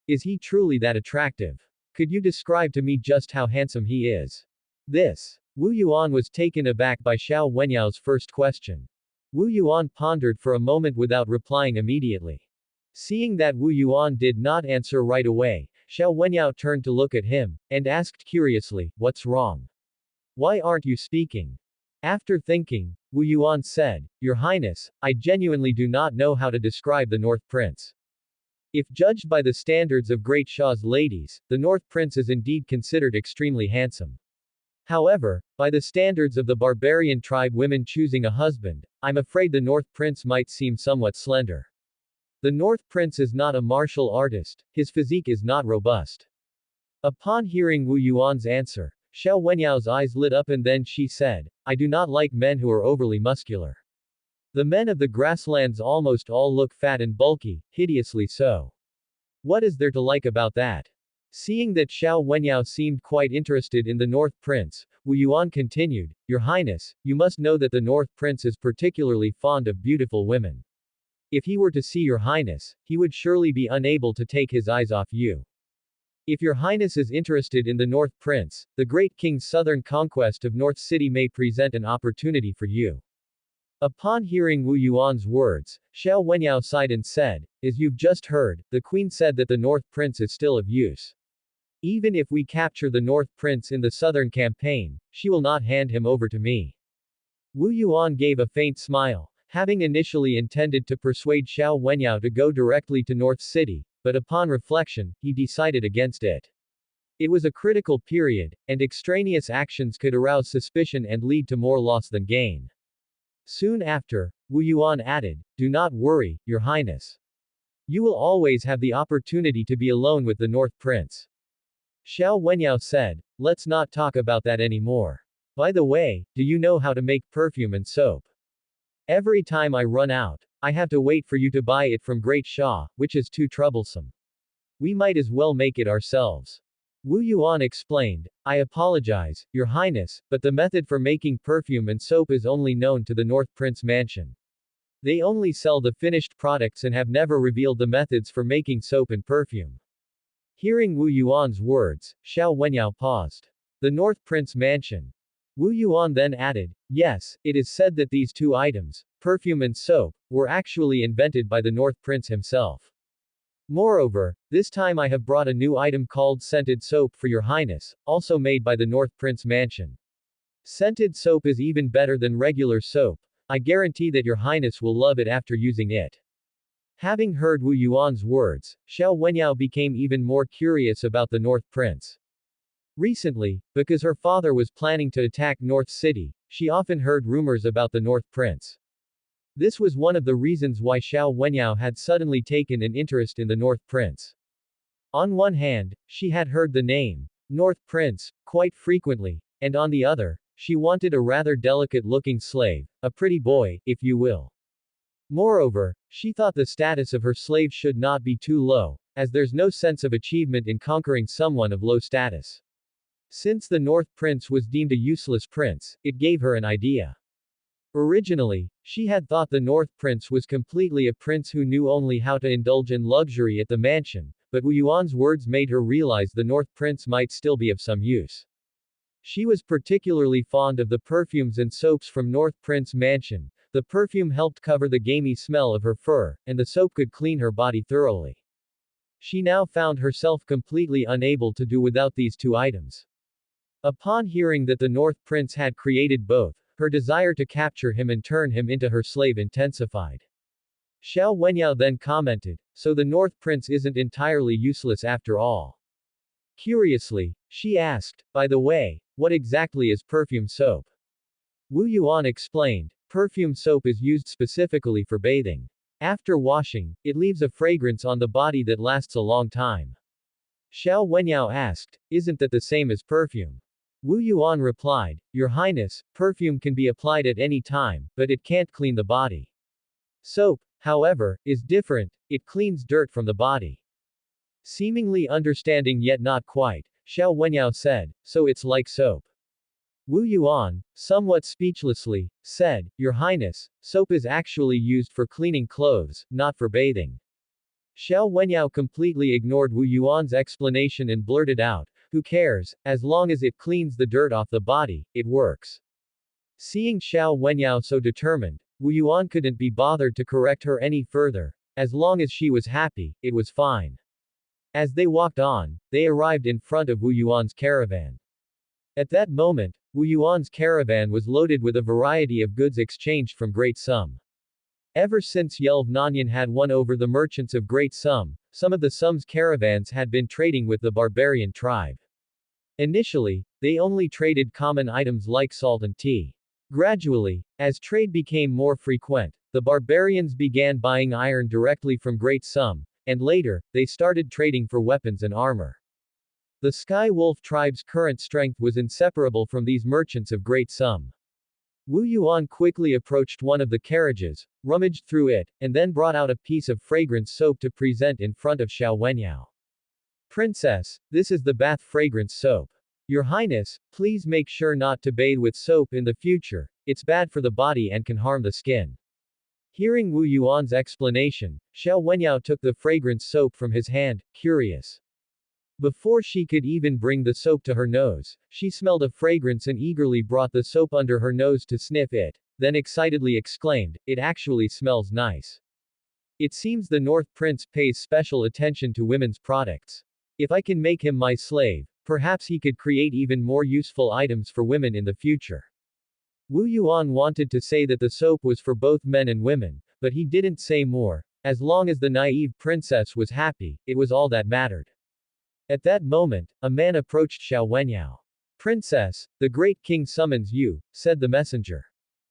Is he truly that attractive? Could you describe to me just how handsome he is? This. Wu Yuan was taken aback by Xiao Wenyao's first question. Wu Yuan pondered for a moment without replying immediately. Seeing that Wu Yuan did not answer right away, Xiao Wenyao turned to look at him, and asked curiously, what's wrong? Why aren't you speaking? After thinking, Wu Yuan said, Your Highness, I genuinely do not know how to describe the North Prince. If judged by the standards of Great Shah's ladies, the North Prince is indeed considered extremely handsome. However, by the standards of the barbarian tribe women choosing a husband, I'm afraid the North Prince might seem somewhat slender. The North Prince is not a martial artist, his physique is not robust. Upon hearing Wu Yuan's answer, Xiao Wenyao's eyes lit up and then she said, I do not like men who are overly muscular. The men of the grasslands almost all look fat and bulky, hideously so. What is there to like about that? Seeing that Xiao Wenyao seemed quite interested in the North Prince, Wu Yuan continued, Your Highness, you must know that the North Prince is particularly fond of beautiful women. If he were to see Your Highness, he would surely be unable to take his eyes off you. If Your Highness is interested in the North Prince, the great king's southern conquest of North City may present an opportunity for you. Upon hearing Wu Yuan's words, Xiao Wenyao sighed and said, As you've just heard, the queen said that the North Prince is still of use. Even if we capture the North Prince in the southern campaign, she will not hand him over to me. Wu Yuan gave a faint smile, having initially intended to persuade Xiao Wenyao to go directly to North City, but upon reflection, he decided against it. It was a critical period, and extraneous actions could arouse suspicion and lead to more loss than gain. Soon after, Wu Yuan added, Do not worry, Your Highness. You will always have the opportunity to be alone with the North Prince. Xiao Wenyao said, Let's not talk about that anymore. By the way, do you know how to make perfume and soap? Every time I run out, I have to wait for you to buy it from Great Shah, which is too troublesome. We might as well make it ourselves. Wu Yuan explained, I apologize, Your Highness, but the method for making perfume and soap is only known to the North Prince Mansion. They only sell the finished products and have never revealed the methods for making soap and perfume. Hearing Wu Yuan's words, Xiao Wenyao paused. The North Prince Mansion. Wu Yuan then added, Yes, it is said that these two items, perfume and soap, were actually invented by the North Prince himself. Moreover, this time I have brought a new item called scented soap for Your Highness, also made by the North Prince Mansion. Scented soap is even better than regular soap. I guarantee that Your Highness will love it after using it. Having heard Wu Yuan's words, Xiao Wenyao became even more curious about the North Prince. Recently, because her father was planning to attack North City, she often heard rumors about the North Prince. This was one of the reasons why Xiao Wenyao had suddenly taken an interest in the North Prince. On one hand, she had heard the name, North Prince, quite frequently, and on the other, she wanted a rather delicate-looking slave, a pretty boy, if you will. Moreover, she thought the status of her slave should not be too low, as there's no sense of achievement in conquering someone of low status. Since the North Prince was deemed a useless prince, it gave her an idea. Originally, she had thought the North Prince was completely a prince who knew only how to indulge in luxury at the mansion, but Wu Yuan's words made her realize the North Prince might still be of some use. She was particularly fond of the perfumes and soaps from North Prince Mansion. The perfume helped cover the gamey smell of her fur, and the soap could clean her body thoroughly. She now found herself completely unable to do without these two items. Upon hearing that the North Prince had created both, her desire to capture him and turn him into her slave intensified. Xiao Wenyao then commented, So the North Prince isn't entirely useless after all. Curiously, she asked, By the way, what exactly is perfume soap? Wu Yuan explained, Perfume soap is used specifically for bathing. After washing, it leaves a fragrance on the body that lasts a long time. Xiao Wenyao asked, Isn't that the same as perfume? Wu Yuan replied, Your Highness, perfume can be applied at any time, but it can't clean the body. Soap, however, is different, it cleans dirt from the body. Seemingly understanding yet not quite, Xiao Wenyao said, So it's like soap. Wu Yuan, somewhat speechlessly, said, Your Highness, soap is actually used for cleaning clothes, not for bathing. Xiao Wenyao completely ignored Wu Yuan's explanation and blurted out, Who cares, as long as it cleans the dirt off the body, it works. Seeing Xiao Wenyao so determined, Wu Yuan couldn't be bothered to correct her any further. As long as she was happy, it was fine. As they walked on, they arrived in front of Wu Yuan's caravan. At that moment, Wu Yuan's caravan was loaded with a variety of goods exchanged from Great Sum. Ever since Yelv Nanyan had won over the merchants of Great Sum, some of the Sum's caravans had been trading with the barbarian tribe. Initially, they only traded common items like salt and tea. Gradually, as trade became more frequent, the barbarians began buying iron directly from Great Sum, and later, they started trading for weapons and armor. The Sky Wolf tribe's current strength was inseparable from these merchants of great sum. Wu Yuan quickly approached one of the carriages, rummaged through it, and then brought out a piece of fragrance soap to present in front of Xiao Wenyao. Princess, this is the bath fragrance soap. Your Highness, please make sure not to bathe with soap in the future, it's bad for the body and can harm the skin. Hearing Wu Yuan's explanation, Xiao Wenyao took the fragrance soap from his hand, curious. Before she could even bring the soap to her nose, she smelled a fragrance and eagerly brought the soap under her nose to sniff it, then excitedly exclaimed, "It actually smells nice. It seems the North Prince pays special attention to women's products. If I can make him my slave, perhaps he could create even more useful items for women in the future." Wu Yuan wanted to say that the soap was for both men and women, but he didn't say more. As long as the naive princess was happy, it was all that mattered. At that moment, a man approached Xiao Wenyao. "Princess, the great king summons you," said the messenger.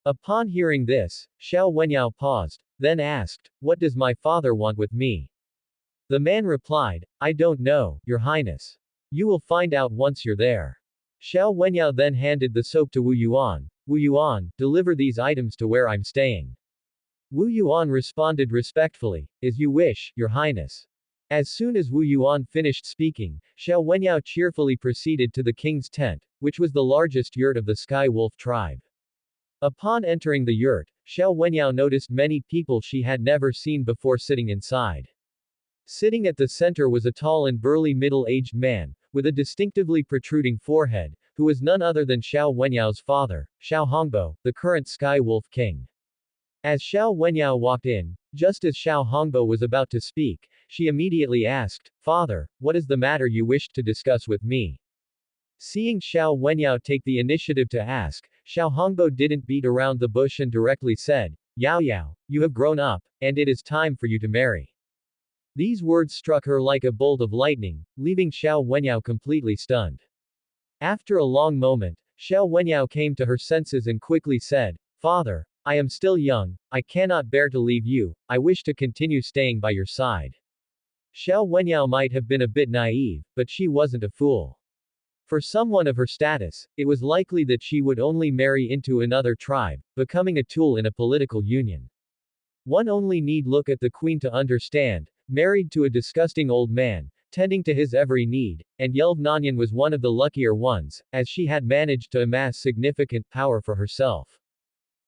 Upon hearing this, Xiao Wenyao paused, then asked, "What does my father want with me?" The man replied, "I don't know, Your Highness. You will find out once you're there." Xiao Wenyao then handed the soap to Wu Yuan. "Wu Yuan, deliver these items to where I'm staying." Wu Yuan responded respectfully, "As you wish, Your Highness." As soon as Wu Yuan finished speaking, Xiao Wenyao cheerfully proceeded to the king's tent, which was the largest yurt of the Sky Wolf tribe. Upon entering the yurt, Xiao Wenyao noticed many people she had never seen before sitting inside. Sitting at the center was a tall and burly middle-aged man, with a distinctively protruding forehead, who was none other than Xiao Wenyao's father, Xiao Hongbo, the current Sky Wolf King. As Xiao Wenyao walked in, just as Xiao Hongbo was about to speak, she immediately asked, "Father, what is the matter you wished to discuss with me?" Seeing Xiao Wenyao take the initiative to ask, Xiao Hongbo didn't beat around the bush and directly said, "Yao Yao, you have grown up, and it is time for you to marry." These words struck her like a bolt of lightning, leaving Xiao Wenyao completely stunned. After a long moment, Xiao Wenyao came to her senses and quickly said, "Father, I am still young, I cannot bear to leave you, I wish to continue staying by your side." Xiao Wenyao might have been a bit naive, but she wasn't a fool. For someone of her status, it was likely that she would only marry into another tribe, becoming a tool in a political union. One only need look at the queen to understand, married to a disgusting old man, tending to his every need, and Yelv Nanyan was one of the luckier ones, as she had managed to amass significant power for herself.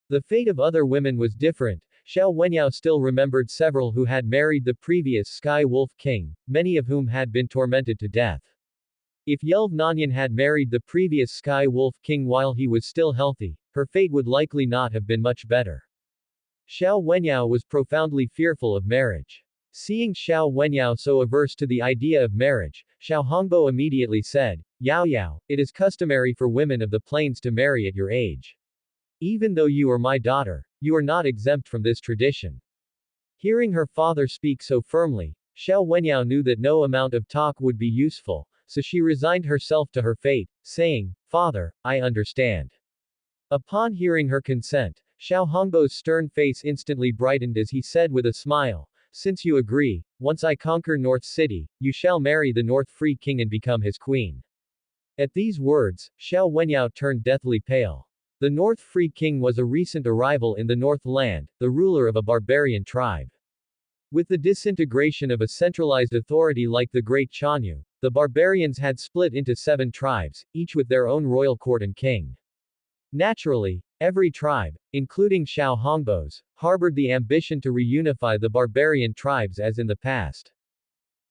The fate of other women was different. Xiao Wenyao still remembered several who had married the previous Sky Wolf King, many of whom had been tormented to death. If Yelv Nanyan had married the previous Sky Wolf King while he was still healthy, her fate would likely not have been much better. Xiao Wenyao was profoundly fearful of marriage. Seeing Xiao Wenyao so averse to the idea of marriage, Xiao Hongbo immediately said, "Yao Yao, it is customary for women of the plains to marry at your age. Even though you are my daughter, you are not exempt from this tradition." Hearing her father speak so firmly, Xiao Wenyao knew that no amount of talk would be useful, so she resigned herself to her fate, saying, "Father, I understand." Upon hearing her consent, Xiao Hongbo's stern face instantly brightened as he said with a smile, "Since you agree, once I conquer North City, you shall marry the North Free King and become his queen." At these words, Xiao Wenyao turned deathly pale. The North Free King was a recent arrival in the North Land, the ruler of a barbarian tribe. With the disintegration of a centralized authority like the Great Chanyu, the barbarians had split into 7 tribes, each with their own royal court and king. Naturally, every tribe, including Xiao Hongbo's, harbored the ambition to reunify the barbarian tribes as in the past.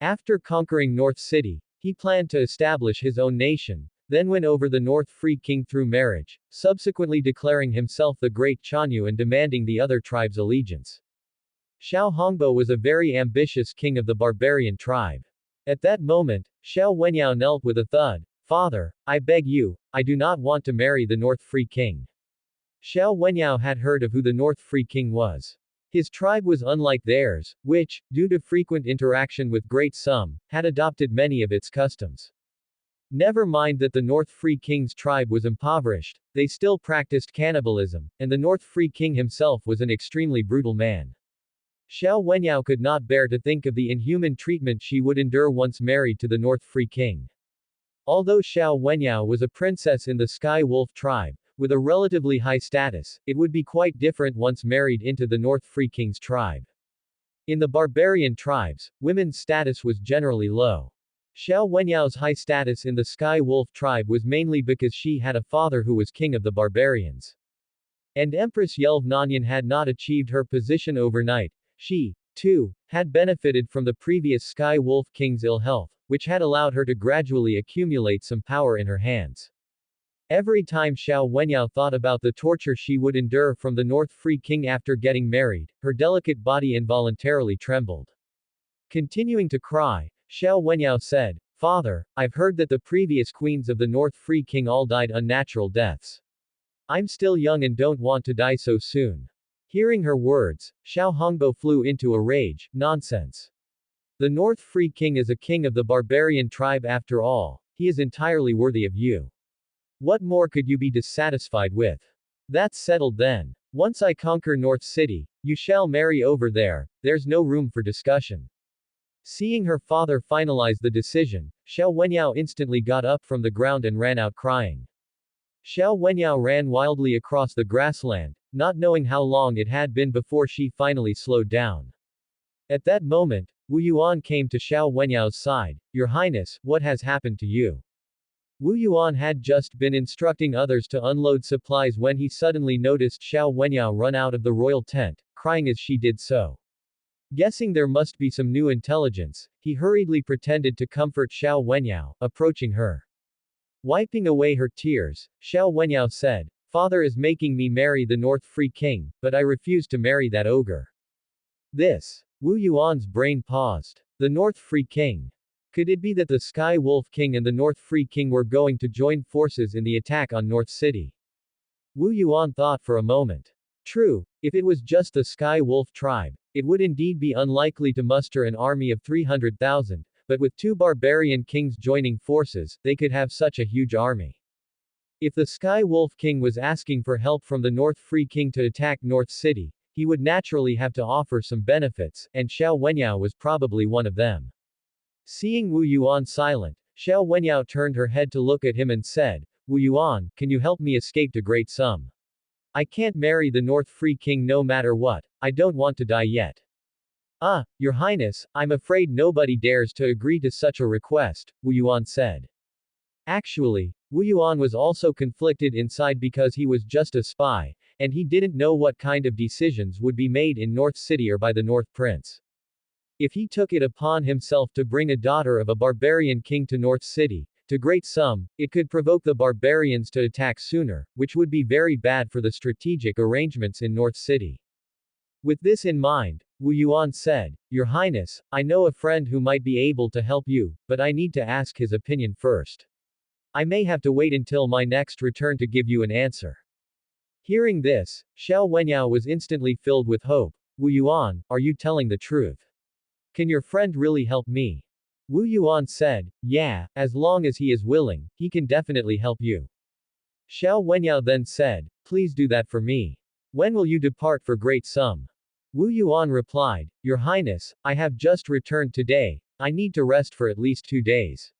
After conquering North City, he planned to establish his own nation, then win over the North Free King through marriage, subsequently declaring himself the Great Chanyu and demanding the other tribes' allegiance. Xiao Hongbo was a very ambitious king of the barbarian tribe. At that moment, Xiao Wenyao knelt with a thud. "Father, I beg you, I do not want to marry the North Free King." Xiao Wenyao had heard of who the North Free King was. His tribe was unlike theirs, which, due to frequent interaction with Great Sum, had adopted many of its customs. Never mind that the North Free King's tribe was impoverished, they still practiced cannibalism, and the North Free King himself was an extremely brutal man. Xiao Wenyao could not bear to think of the inhuman treatment she would endure once married to the North Free King. Although Xiao Wenyao was a princess in the Sky Wolf tribe, with a relatively high status, it would be quite different once married into the North Free King's tribe. In the barbarian tribes, women's status was generally low. Xiao Wenyao's high status in the Sky Wolf tribe was mainly because she had a father who was king of the barbarians. And Empress Yelv had not achieved her position overnight. She, too, had benefited from the previous Sky Wolf King's ill health, which had allowed her to gradually accumulate some power in her hands. Every time Xiao Wenyao thought about the torture she would endure from the North Free King after getting married, her delicate body involuntarily trembled. Continuing to cry, Xiao Wenyao said, "Father, I've heard that the previous queens of the North Free King all died unnatural deaths. I'm still young and don't want to die so soon." Hearing her words, Xiao Hongbo flew into a rage. Nonsense. The North Free King is a king of the barbarian tribe after all. He is entirely worthy of you. What more could you be dissatisfied with? That's settled then. Once I conquer North City, you shall marry over there, there's no room for discussion. Seeing her father finalize the decision, Xiao Wenyao instantly got up from the ground and ran out crying. Xiao Wenyao ran wildly across the grassland, not knowing how long it had been before she finally slowed down. At that moment, Wu Yuan came to Xiao Wenyao's side. "Your Highness, what has happened to you?" Wu Yuan had just been instructing others to unload supplies when he suddenly noticed Xiao Wenyao run out of the royal tent, crying as she did so. Guessing there must be some new intelligence, he hurriedly pretended to comfort Xiao Wenyao, approaching her. Wiping away her tears, Xiao Wenyao said, "Father is making me marry the North Free King, but I refuse to marry that ogre." This. Wu Yuan's brain paused. The North Free King. Could it be that the Sky Wolf King and the North Free King were going to join forces in the attack on North City? Wu Yuan thought for a moment. True, if it was just the Sky Wolf tribe, it would indeed be unlikely to muster an army of 300,000, but with two barbarian kings joining forces, they could have such a huge army. If the Sky Wolf King was asking for help from the North Free King to attack North City, he would naturally have to offer some benefits, and Xiao Wenyao was probably one of them. Seeing Wu Yuan silent, Xiao Wenyao turned her head to look at him and said, "Wu Yuan, can you help me escape to Great Sum? I can't marry the North Free King no matter what, I don't want to die yet." "Ah, Your Highness, I'm afraid nobody dares to agree to such a request," Wu Yuan said. Actually, Wu Yuan was also conflicted inside because he was just a spy, and he didn't know what kind of decisions would be made in North City or by the North Prince. If he took it upon himself to bring a daughter of a barbarian king to North City, to Great Sum, it could provoke the barbarians to attack sooner, which would be very bad for the strategic arrangements in North City. With this in mind, Wu Yuan said, "Your Highness, I know a friend who might be able to help you, but I need to ask his opinion first. I may have to wait until my next return to give you an answer." Hearing this, Xiao Wenyao was instantly filled with hope. "Wu Yuan, are you telling the truth? Can your friend really help me?" Wu Yuan said, "Yeah, as long as he is willing, he can definitely help you." Xiao Wenyao then said, "Please do that for me. When will you depart for Great Sum?" Wu Yuan replied, "Your Highness, I have just returned today, I need to rest for at least 2 days."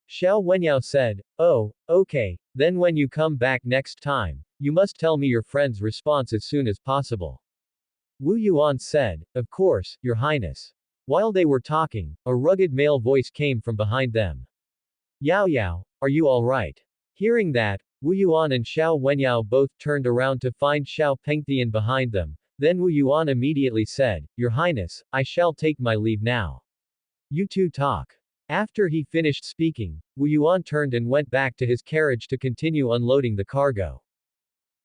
Xiao Wenyao said, "Oh, okay, then when you come back next time, you must tell me your friend's response as soon as possible." Wu Yuan said, "Of course, Your Highness." While they were talking, a rugged male voice came from behind them. "Yao Yao, are you alright?" Hearing that, Wu Yuan and Xiao Wenyao both turned around to find Xiao Pengtian behind them. Then Wu Yuan immediately said, "Your Highness, I shall take my leave now. You two talk." After he finished speaking, Wu Yuan turned and went back to his carriage to continue unloading the cargo.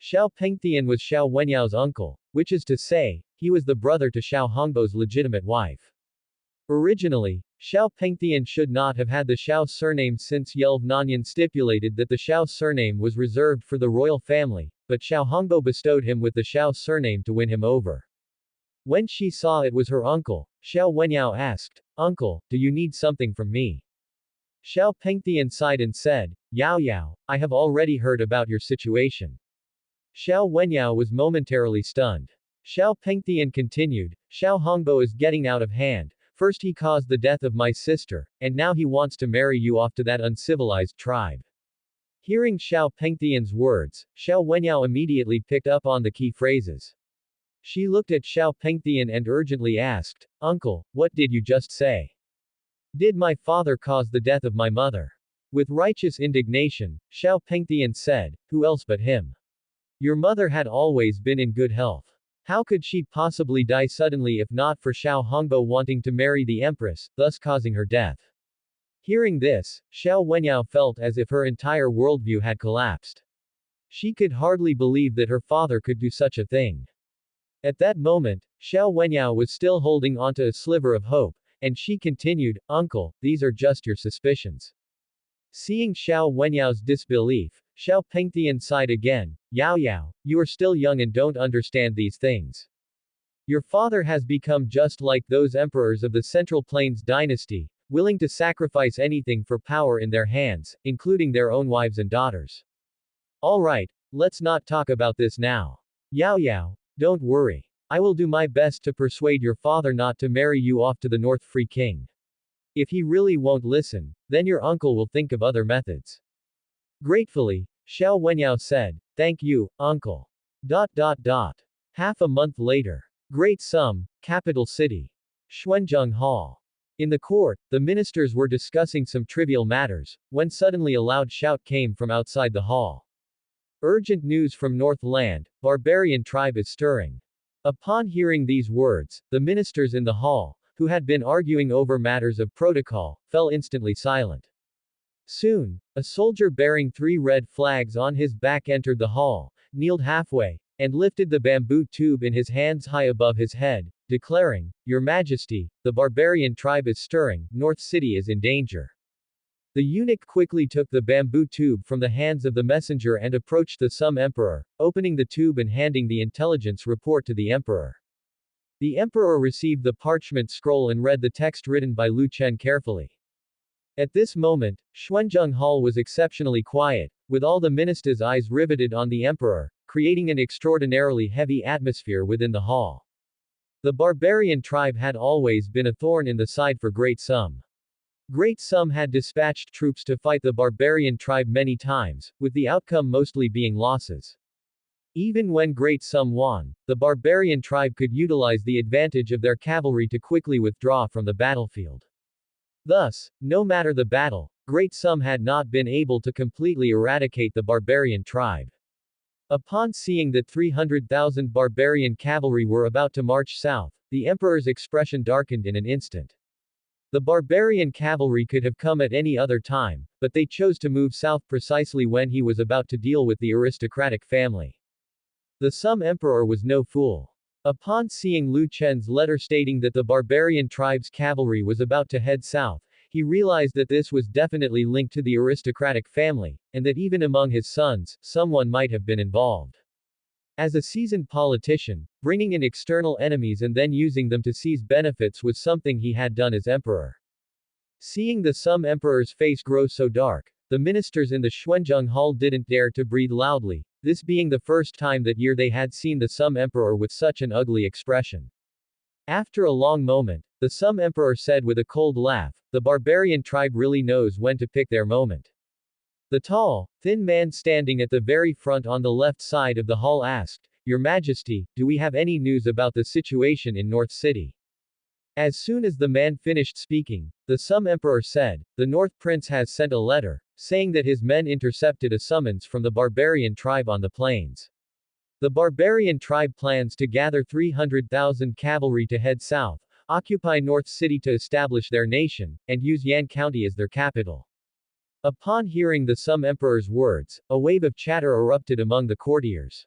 Xiao Pengtian was Xiao Wenyao's uncle, which is to say, he was the brother to Xiao Hongbo's legitimate wife. Originally, Xiao Pengtian should not have had the Xiao surname since Yelv Nanyan stipulated that the Xiao surname was reserved for the royal family, but Xiao Hongbo bestowed him with the Xiao surname to win him over. When she saw it was her uncle, Xiao Wenyao asked, "Uncle, do you need something from me?" Xiao Pengtian sighed and said, "Yao Yao, I have already heard about your situation." Xiao Wenyao was momentarily stunned. Xiao Pengtian continued, "Xiao Hongbo is getting out of hand. First he caused the death of my sister, and now he wants to marry you off to that uncivilized tribe. Hearing Xiao Pengtian's words, Xiao Wenyao immediately picked up on the key phrases. She looked at Xiao Pengtian and urgently asked, "Uncle, what did you just say? Did my father cause the death of my mother?" With righteous indignation, Xiao Pengtian said, "Who else but him? Your mother had always been in good health. How could she possibly die suddenly if not for Xiao Hongbo wanting to marry the empress, thus causing her death?" Hearing this, Xiao Wenyao felt as if her entire worldview had collapsed. She could hardly believe that her father could do such a thing. At that moment, Xiao Wenyao was still holding onto a sliver of hope, and she continued, "Uncle, these are just your suspicions." Seeing Xiao Wenyao's disbelief, Xiao Pengtian sighed again, "Yao Yao, you are still young and don't understand these things. Your father has become just like those emperors of the Central Plains dynasty, willing to sacrifice anything for power in their hands, including their own wives and daughters. Alright, let's not talk about this now. Yao Yao, don't worry. I will do my best to persuade your father not to marry you off to the North Free King. If he really won't listen, then your uncle will think of other methods." Gratefully, Xiao Wenyao said, "Thank you, uncle." Half a month later. Great Sum, capital city. Xuanzheng Hall. In the court, the ministers were discussing some trivial matters, when suddenly a loud shout came from outside the hall. "Urgent news from Northland, barbarian tribe is stirring." Upon hearing these words, the ministers in the hall, who had been arguing over matters of protocol, fell instantly silent. Soon, a soldier bearing 3 red flags on his back entered the hall, kneeled halfway, and lifted the bamboo tube in his hands high above his head, declaring, "Your Majesty, the barbarian tribe is stirring, North City is in danger." The eunuch quickly took the bamboo tube from the hands of the messenger and approached the Sum Emperor, opening the tube and handing the intelligence report to the emperor. The emperor received the parchment scroll and read the text written by Lu Chen carefully. At this moment, Xuanzheng Hall was exceptionally quiet, with all the ministers' eyes riveted on the emperor, creating an extraordinarily heavy atmosphere within the hall. The barbarian tribe had always been a thorn in the side for Great Sum. Great Sum had dispatched troops to fight the barbarian tribe many times, with the outcome mostly being losses. Even when Great Sum won, the barbarian tribe could utilize the advantage of their cavalry to quickly withdraw from the battlefield. Thus, no matter the battle, Great Sum had not been able to completely eradicate the barbarian tribe. Upon seeing that 300,000 barbarian cavalry were about to march south, the emperor's expression darkened in an instant. The barbarian cavalry could have come at any other time, but they chose to move south precisely when he was about to deal with the aristocratic family. The Sum Emperor was no fool. Upon seeing Lu Chen's letter stating that the barbarian tribe's cavalry was about to head south, he realized that this was definitely linked to the aristocratic family, and that even among his sons, someone might have been involved. As a seasoned politician, bringing in external enemies and then using them to seize benefits was something he had done as emperor. Seeing the Sum Emperor's face grow so dark, the ministers in the Xuanzheng Hall didn't dare to breathe loudly, this being the first time that year they had seen the Sum Emperor with such an ugly expression. After a long moment, the Sum Emperor said with a cold laugh, "The barbarian tribe really knows when to pick their moment." The tall, thin man standing at the very front on the left side of the hall asked, "Your Majesty, do we have any news about the situation in North City?" As soon as the man finished speaking, the Sum Emperor said, "The North Prince has sent a letter, saying that his men intercepted a summons from the barbarian tribe on the plains. The barbarian tribe plans to gather 300,000 cavalry to head south, occupy North City to establish their nation, and use Yan County as their capital." Upon hearing the Sum Emperor's words, a wave of chatter erupted among the courtiers.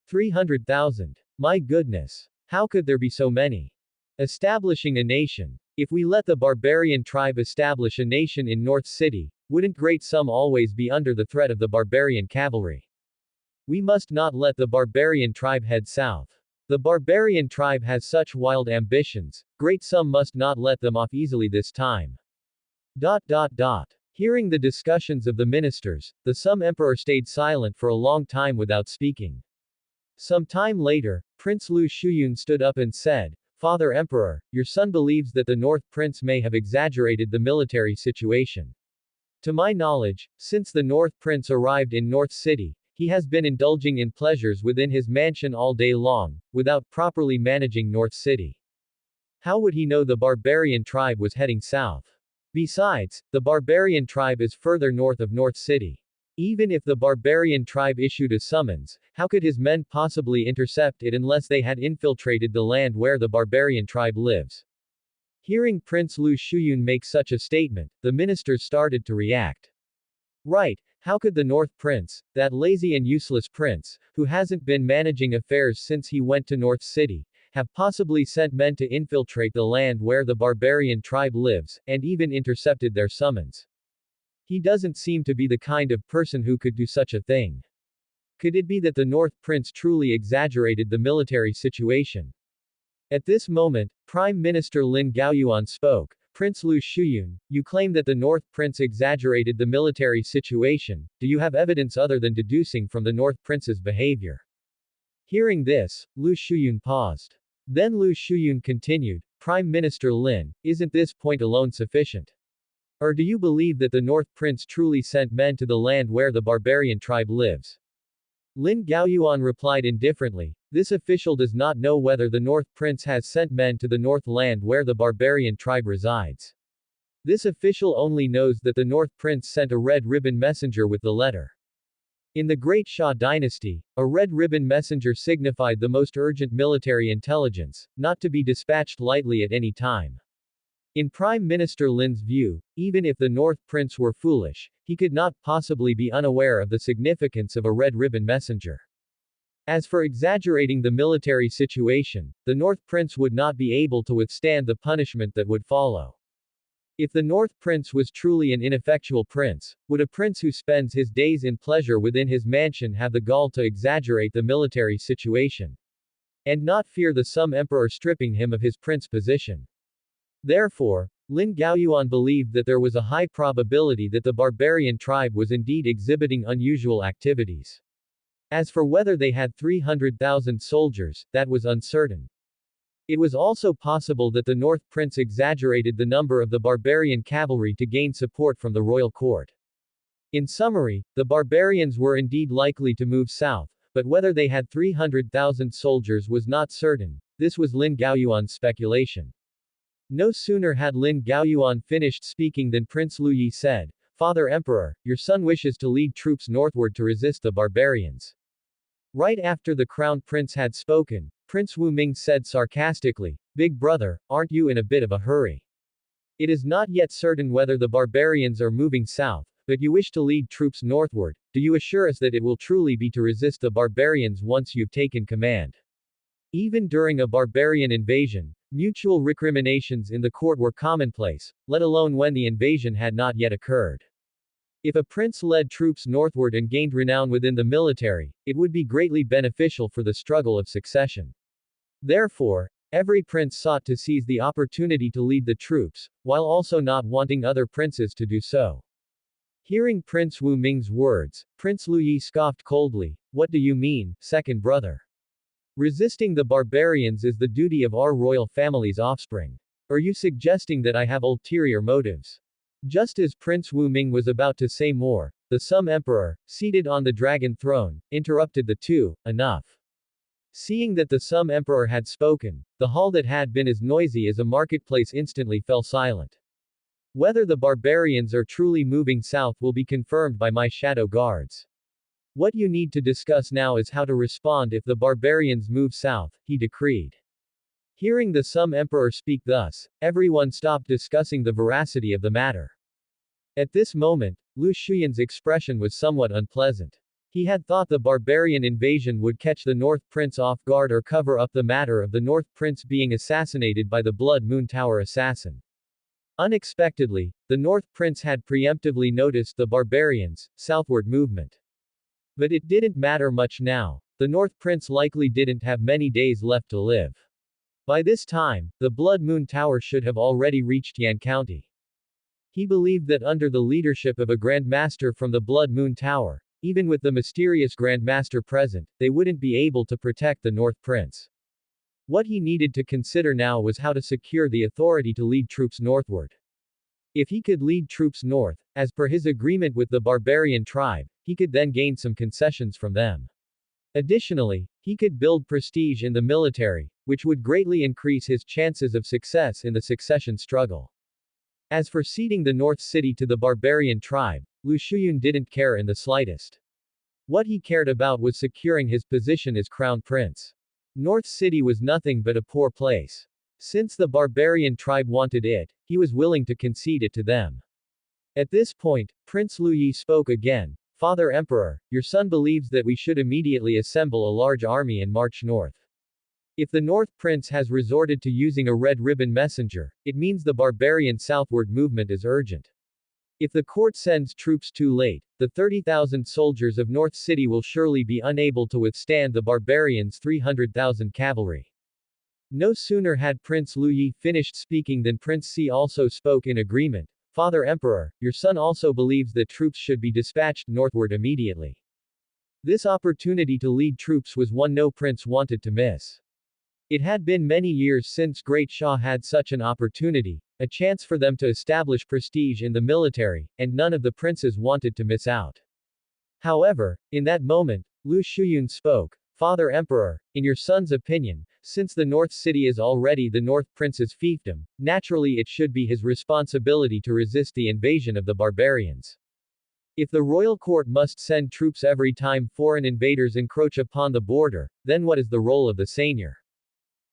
300,000. My goodness! How could there be so many? Establishing a nation. If we let the barbarian tribe establish a nation in North City, wouldn't Great Sum always be under the threat of the barbarian cavalry? We must not let the barbarian tribe head south. The barbarian tribe has such wild ambitions, Great Sum must not let them off easily this time. Hearing the discussions of the ministers, the Sum Emperor stayed silent for a long time without speaking. Some time later, Prince Lu Shuyun stood up and said, Father Emperor, your son believes that the North Prince may have exaggerated the military situation. To my knowledge, since the North Prince arrived in North City, he has been indulging in pleasures within his mansion all day long, without properly managing North City. How would he know the barbarian tribe was heading south? Besides, the barbarian tribe is further north of North City. Even if the barbarian tribe issued a summons, how could his men possibly intercept it unless they had infiltrated the land where the barbarian tribe lives? Hearing Prince Lu Shuyun make such a statement, the ministers started to react. Right, how could the North Prince, that lazy and useless prince, who hasn't been managing affairs since he went to North City, have possibly sent men to infiltrate the land where the barbarian tribe lives, and even intercepted their summons? He doesn't seem to be the kind of person who could do such a thing. Could it be that the North Prince truly exaggerated the military situation? At this moment, Prime Minister Lin Gaoyuan spoke. Prince Lu Shuyun, you claim that the North Prince exaggerated the military situation. Do you have evidence other than deducing from the North Prince's behavior? Hearing this, Lu Shuyun paused. Then Lu Shuyun continued, Prime Minister Lin, isn't this point alone sufficient? Or do you believe that the North Prince truly sent men to the land where the barbarian tribe lives? Lin Gaoyuan replied indifferently, this official does not know whether the North Prince has sent men to the North land where the barbarian tribe resides. This official only knows that the North Prince sent a red ribbon messenger with the letter. In the Great Shah dynasty, a red ribbon messenger signified the most urgent military intelligence, not to be dispatched lightly at any time. In Prime Minister Lin's view, even if the North Prince were foolish, he could not possibly be unaware of the significance of a red ribbon messenger. As for exaggerating the military situation, the North Prince would not be able to withstand the punishment that would follow. If the North Prince was truly an ineffectual prince, would a prince who spends his days in pleasure within his mansion have the gall to exaggerate the military situation? And not fear the Sum Emperor stripping him of his prince position? Therefore, Lin Gaoyuan believed that there was a high probability that the barbarian tribe was indeed exhibiting unusual activities. As for whether they had 300,000 soldiers, that was uncertain. It was also possible that the North Prince exaggerated the number of the barbarian cavalry to gain support from the royal court. In summary, the barbarians were indeed likely to move south, but whether they had 300,000 soldiers was not certain. This was Lin Gaoyuan's speculation. No sooner had Lin Gaoyuan finished speaking than Prince Lu Yi said, Father Emperor, your son wishes to lead troops northward to resist the barbarians. Right after the crown prince had spoken, Prince Wu Ming said sarcastically, Big brother, aren't you in a bit of a hurry? It is not yet certain whether the barbarians are moving south, but you wish to lead troops northward. Do you assure us that it will truly be to resist the barbarians once you've taken command? Even during a barbarian invasion, mutual recriminations in the court were commonplace, let alone when the invasion had not yet occurred. If a prince led troops northward and gained renown within the military, it would be greatly beneficial for the struggle of succession. Therefore, every prince sought to seize the opportunity to lead the troops, while also not wanting other princes to do so. Hearing Prince Wu Ming's words, Prince Lu Yi scoffed coldly, What do you mean, second brother? Resisting the barbarians is the duty of our royal family's offspring. Are you suggesting that I have ulterior motives? Just as Prince Wu Ming was about to say more, the Sum Emperor, seated on the dragon throne, interrupted the two, enough. Seeing that the Sum Emperor had spoken, the hall that had been as noisy as a marketplace instantly fell silent. Whether the barbarians are truly moving south will be confirmed by my shadow guards. What you need to discuss now is how to respond if the barbarians move south, he decreed. Hearing the Sum Emperor speak thus, everyone stopped discussing the veracity of the matter. At this moment, Lu Shuyun's expression was somewhat unpleasant. He had thought the barbarian invasion would catch the North Prince off guard or cover up the matter of the North Prince being assassinated by the Blood Moon Tower assassin. Unexpectedly, the North Prince had preemptively noticed the barbarians' southward movement. But it didn't matter much now. The North Prince likely didn't have many days left to live. By this time, the Blood Moon Tower should have already reached Yan County. He believed that under the leadership of a Grand Master from the Blood Moon Tower, even with the mysterious Grand Master present, they wouldn't be able to protect the North Prince. What he needed to consider now was how to secure the authority to lead troops northward. If he could lead troops north, as per his agreement with the barbarian tribe, he could then gain some concessions from them. Additionally, he could build prestige in the military, which would greatly increase his chances of success in the succession struggle. As for ceding the North City to the barbarian tribe, Lu Shuyun didn't care in the slightest. What he cared about was securing his position as crown prince. North City was nothing but a poor place. Since the barbarian tribe wanted it, he was willing to concede it to them. At this point, Prince Lu Yi spoke again. Father Emperor, your son believes that we should immediately assemble a large army and march north. If the North Prince has resorted to using a red ribbon messenger, it means the barbarian southward movement is urgent. If the court sends troops too late, the 30,000 soldiers of North City will surely be unable to withstand the barbarians' 300,000 cavalry. No sooner had Prince Lu Yi finished speaking than Prince Si also spoke in agreement. Father Emperor, your son also believes that troops should be dispatched northward immediately. This opportunity to lead troops was one no prince wanted to miss. It had been many years since Great Shah had such an opportunity, a chance for them to establish prestige in the military, and none of the princes wanted to miss out. However, in that moment, Lu Shuyun spoke. Father Emperor, in your son's opinion, since the North City is already the North Prince's fiefdom, naturally it should be his responsibility to resist the invasion of the barbarians. If the royal court must send troops every time foreign invaders encroach upon the border, then what is the role of the seigneur?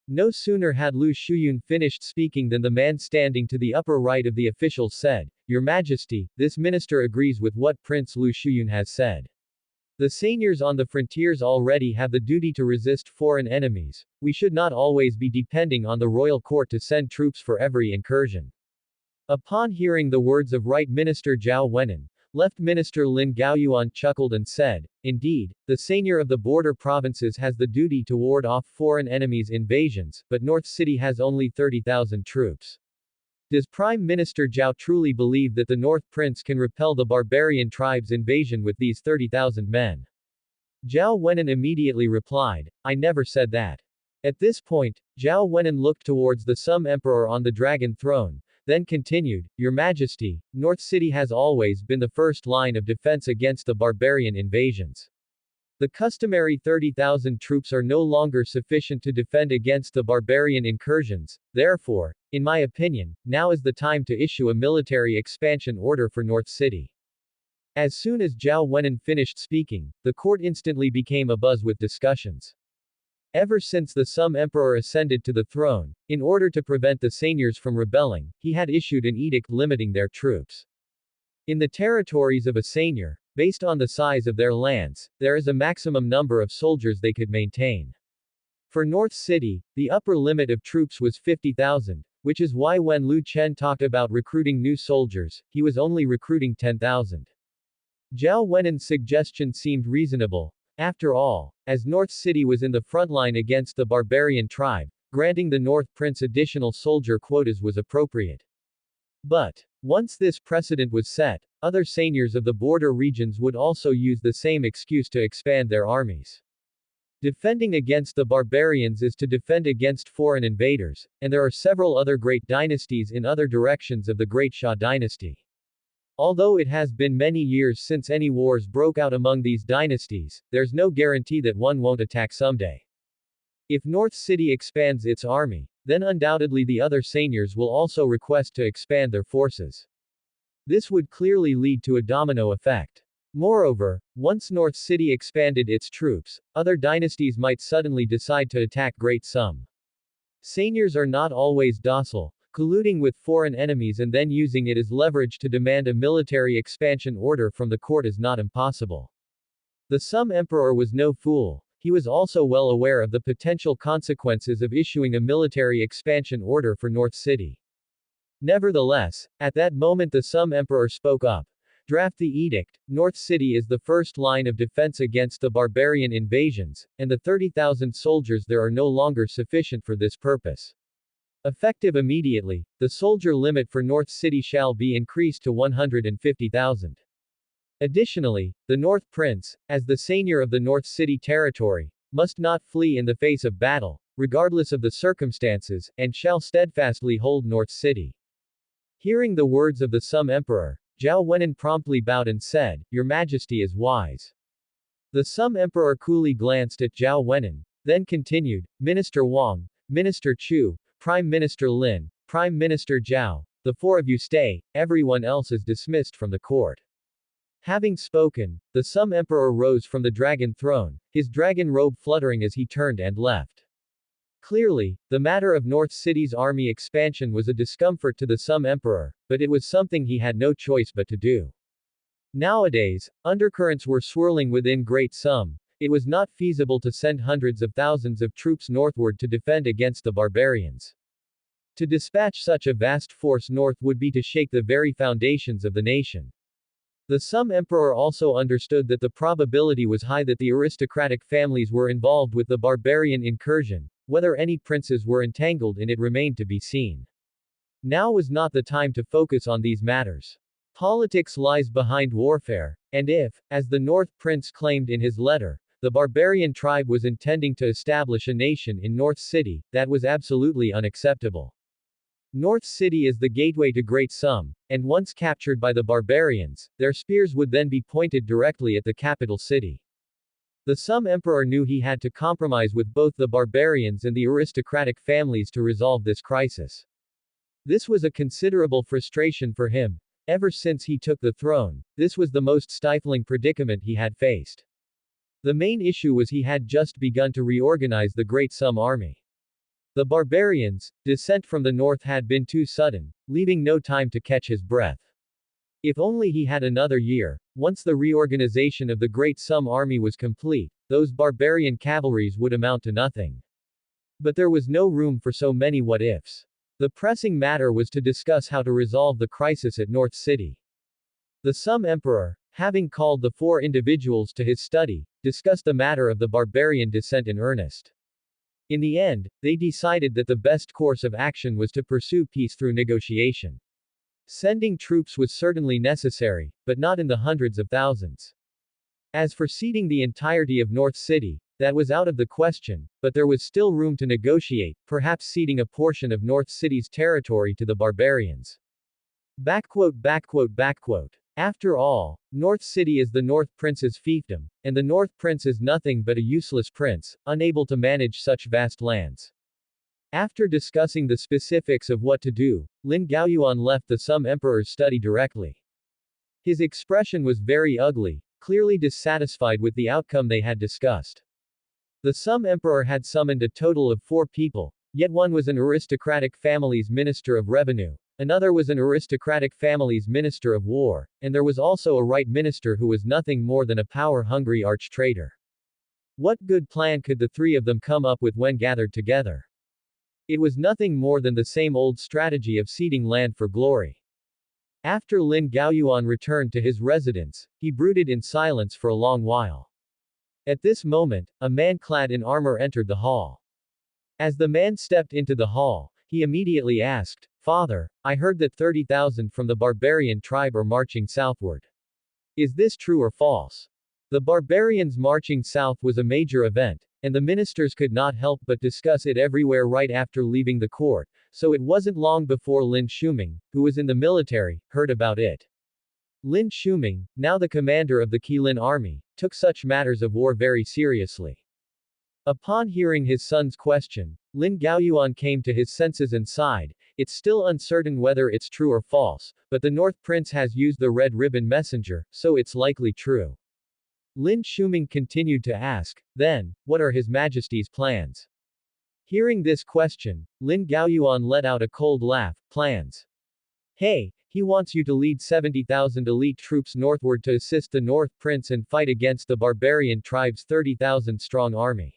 No sooner had Lu Shuyun finished speaking than the man standing to the upper right of the officials said, Your Majesty, this minister agrees with what Prince Lu Shuyun has said. The seigneurs on the frontiers already have the duty to resist foreign enemies. We should not always be depending on the royal court to send troops for every incursion. Upon hearing the words of Right Minister Zhao Wenan, Left Minister Lin Gaoyuan chuckled and said, Indeed, the seigneur of the border provinces has the duty to ward off foreign enemies' invasions, but North City has only 30,000 troops. Does Prime Minister Zhao truly believe that the North Prince can repel the barbarian tribe's invasion with these 30,000 men? Zhao Wenan immediately replied, I never said that. At this point, Zhao Wenan looked towards the Sum Emperor on the dragon throne, then continued, Your Majesty, North City has always been the first line of defense against the barbarian invasions. The customary 30,000 troops are no longer sufficient to defend against the barbarian incursions, therefore, in my opinion, now is the time to issue a military expansion order for North City. As soon as Zhao Wenan finished speaking, the court instantly became abuzz with discussions. Ever since the Sum Emperor ascended to the throne, in order to prevent the seigneurs from rebelling, he had issued an edict limiting their troops. In the territories of a seigneur, based on the size of their lands, there is a maximum number of soldiers they could maintain. For North City, the upper limit of troops was 50,000, which is why when Lu Chen talked about recruiting new soldiers, he was only recruiting 10,000. Zhao Wenan's suggestion seemed reasonable. After all, as North City was in the front line against the barbarian tribe, granting the North Prince additional soldier quotas was appropriate. But, once this precedent was set, other seigneurs of the border regions would also use the same excuse to expand their armies. Defending against the barbarians is to defend against foreign invaders, and there are several other great dynasties in other directions of the Great Shah dynasty. Although it has been many years since any wars broke out among these dynasties, there's no guarantee that one won't attack someday. If North City expands its army, then undoubtedly the other seigneurs will also request to expand their forces. This would clearly lead to a domino effect. Moreover, once North City expanded its troops, other dynasties might suddenly decide to attack Great Sum. Seigneurs are not always docile, colluding with foreign enemies and then using it as leverage to demand a military expansion order from the court is not impossible. The Sum Emperor was no fool. He was also well aware of the potential consequences of issuing a military expansion order for North City. Nevertheless, at that moment the Sum Emperor spoke up. Draft the edict. North City is the first line of defense against the barbarian invasions, and the 30,000 soldiers there are no longer sufficient for this purpose. Effective immediately, the soldier limit for North City shall be increased to 150,000. Additionally, the North Prince, as the seigneur of the North City territory, must not flee in the face of battle, regardless of the circumstances, and shall steadfastly hold North City. Hearing the words of the Sum Emperor, Zhao Wenan promptly bowed and said, Your Majesty is wise. The Sum Emperor coolly glanced at Zhao Wenan, then continued, Minister Wang, Minister Chu, Prime Minister Lin, Prime Minister Zhao, the four of you stay, everyone else is dismissed from the court. Having spoken, the Sum Emperor rose from the dragon throne, his dragon robe fluttering as he turned and left. Clearly, the matter of North City's army expansion was a discomfort to the Sum Emperor, but it was something he had no choice but to do. Nowadays, undercurrents were swirling within Great Sum. It was not feasible to send hundreds of thousands of troops northward to defend against the barbarians. To dispatch such a vast force north would be to shake the very foundations of the nation. The Sum Emperor also understood that the probability was high that the aristocratic families were involved with the barbarian incursion. Whether any princes were entangled in it remained to be seen. Now was not the time to focus on these matters. Politics lies behind warfare, and if, as the North Prince claimed in his letter, the barbarian tribe was intending to establish a nation in North City, that was absolutely unacceptable. North City is the gateway to Great Sum, and once captured by the barbarians, their spears would then be pointed directly at the capital city. The Sum Emperor knew he had to compromise with both the barbarians and the aristocratic families to resolve this crisis. This was a considerable frustration for him. Ever since he took the throne, this was the most stifling predicament he had faced. The main issue was he had just begun to reorganize the Great Sum army. The barbarians' descent from the north had been too sudden, leaving no time to catch his breath. If only he had another year. Once the reorganization of the Great Sum army was complete, those barbarian cavalries would amount to nothing. But there was no room for so many what-ifs. The pressing matter was to discuss how to resolve the crisis at North City. The Sum Emperor, having called the four individuals to his study, discussed the matter of the barbarian descent in earnest. In the end, they decided that the best course of action was to pursue peace through negotiation. Sending troops was certainly necessary, but not in the hundreds of thousands. As for ceding the entirety of North City, that was out of the question, but there was still room to negotiate, perhaps ceding a portion of North City's territory to the barbarians. After all, North City is the North Prince's fiefdom, and the North Prince is nothing but a useless prince, unable to manage such vast lands. After discussing the specifics of what to do, Lin Gaoyuan left the Sum Emperor's study directly. His expression was very ugly, clearly dissatisfied with the outcome they had discussed. The Sum Emperor had summoned a total of 4 people, yet one was an aristocratic family's Minister of Revenue, another was an aristocratic family's Minister of War, and there was also a right minister who was nothing more than a power-hungry arch-traitor. What good plan could the 3 of them come up with when gathered together? It was nothing more than the same old strategy of ceding land for glory. After Lin Gaoyuan returned to his residence, he brooded in silence for a long while. At this moment, a man clad in armor entered the hall. As the man stepped into the hall, he immediately asked, Father, I heard that 30,000 from the barbarian tribe are marching southward. Is this true or false? The barbarians marching south was a major event, and the ministers could not help but discuss it everywhere right after leaving the court, so it wasn't long before Lin Shuming, who was in the military, heard about it. Lin Shuming, now the commander of the Qilin army, took such matters of war very seriously. Upon hearing his son's question, Lin Gaoyuan came to his senses and sighed, it's still uncertain whether it's true or false, but the North Prince has used the red ribbon messenger, so it's likely true. Lin Shuming continued to ask, then, what are His Majesty's plans? Hearing this question, Lin Gaoyuan let out a cold laugh, plans. Hey, he wants you to lead 70,000 elite troops northward to assist the North Prince and fight against the barbarian tribe's 30,000 strong army.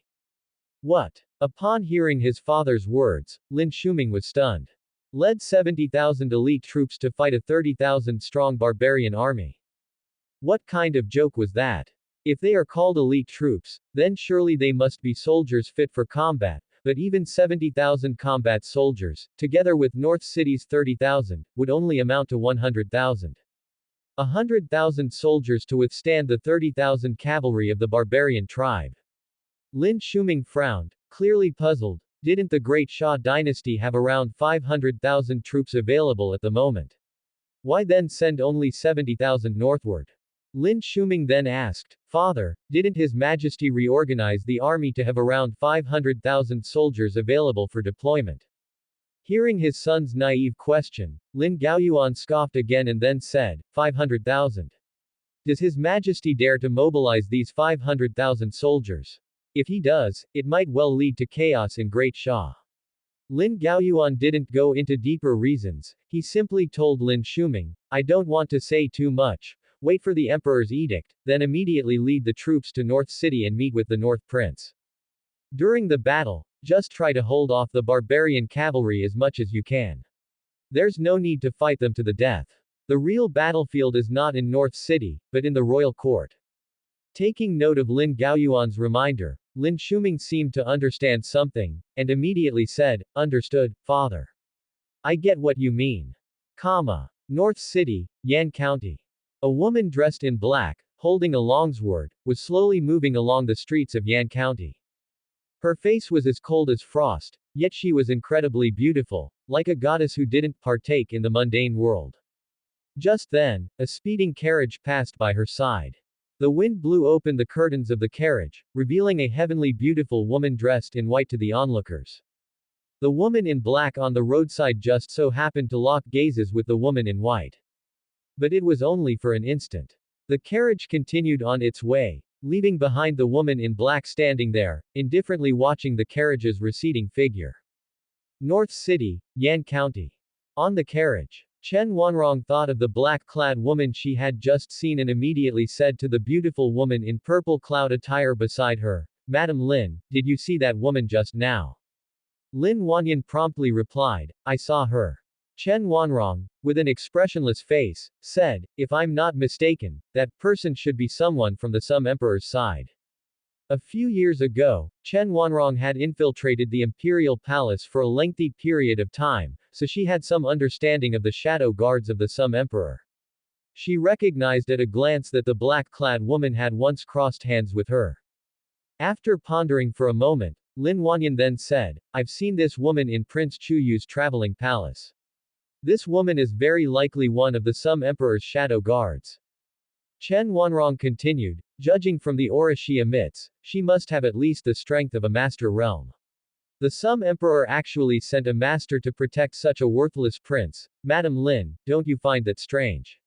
What? Upon hearing his father's words, Lin Shuming was stunned. Led 70,000 elite troops to fight a 30,000 strong barbarian army. What kind of joke was that? If they are called elite troops, then surely they must be soldiers fit for combat, but even 70,000 combat soldiers, together with North City's 30,000, would only amount to 100,000. 100,000 soldiers to withstand the 30,000 cavalry of the barbarian tribe. Lin Shuming frowned, clearly puzzled. Didn't the Great Shah dynasty have around 500,000 troops available at the moment? Why then send only 70,000 northward? Lin Shuming then asked, Father, didn't His Majesty reorganize the army to have around 500,000 soldiers available for deployment? Hearing his son's naive question, Lin Gaoyuan scoffed again and then said, 500,000. Does His Majesty dare to mobilize these 500,000 soldiers? If he does, it might well lead to chaos in Great Shah. Lin Gaoyuan didn't go into deeper reasons, he simply told Lin Shuming, I don't want to say too much, wait for the emperor's edict, then immediately lead the troops to North City and meet with the North Prince. During the battle, just try to hold off the barbarian cavalry as much as you can. There's no need to fight them to the death. The real battlefield is not in North City, but in the royal court. Taking note of Lin Gaoyuan's reminder, Lin Shuming seemed to understand something, and immediately said, Understood, father. I get what you mean. North City, Yan County. A woman dressed in black, holding a longsword, was slowly moving along the streets of Yan County. Her face was as cold as frost, yet she was incredibly beautiful, like a goddess who didn't partake in the mundane world. Just then, a speeding carriage passed by her side. The wind blew open the curtains of the carriage, revealing a heavenly beautiful woman dressed in white to the onlookers. The woman in black on the roadside just so happened to lock gazes with the woman in white. But it was only for an instant. The carriage continued on its way, leaving behind the woman in black standing there, indifferently watching the carriage's receding figure. North City, Yan County. On the carriage, Chen Wanrong thought of the black-clad woman she had just seen and immediately said to the beautiful woman in purple cloud attire beside her, Madam Lin, did you see that woman just now? Lin Wanyan promptly replied, I saw her. Chen Wanrong, with an expressionless face, said, if I'm not mistaken, that person should be someone from the Sum Emperor's side. A few years ago, Chen Wanrong had infiltrated the imperial palace for a lengthy period of time, so she had some understanding of the shadow guards of the Sum Emperor. She recognized at a glance that the black-clad woman had once crossed hands with her. After pondering for a moment, Lin Wanyan then said, I've seen this woman in Prince Chuyu's traveling palace. This woman is very likely one of the Sum Emperor's shadow guards. Chen Wanrong continued, judging from the aura she emits, she must have at least the strength of a master realm. The Sum Emperor actually sent a master to protect such a worthless prince. Madam Lin, don't you find that strange?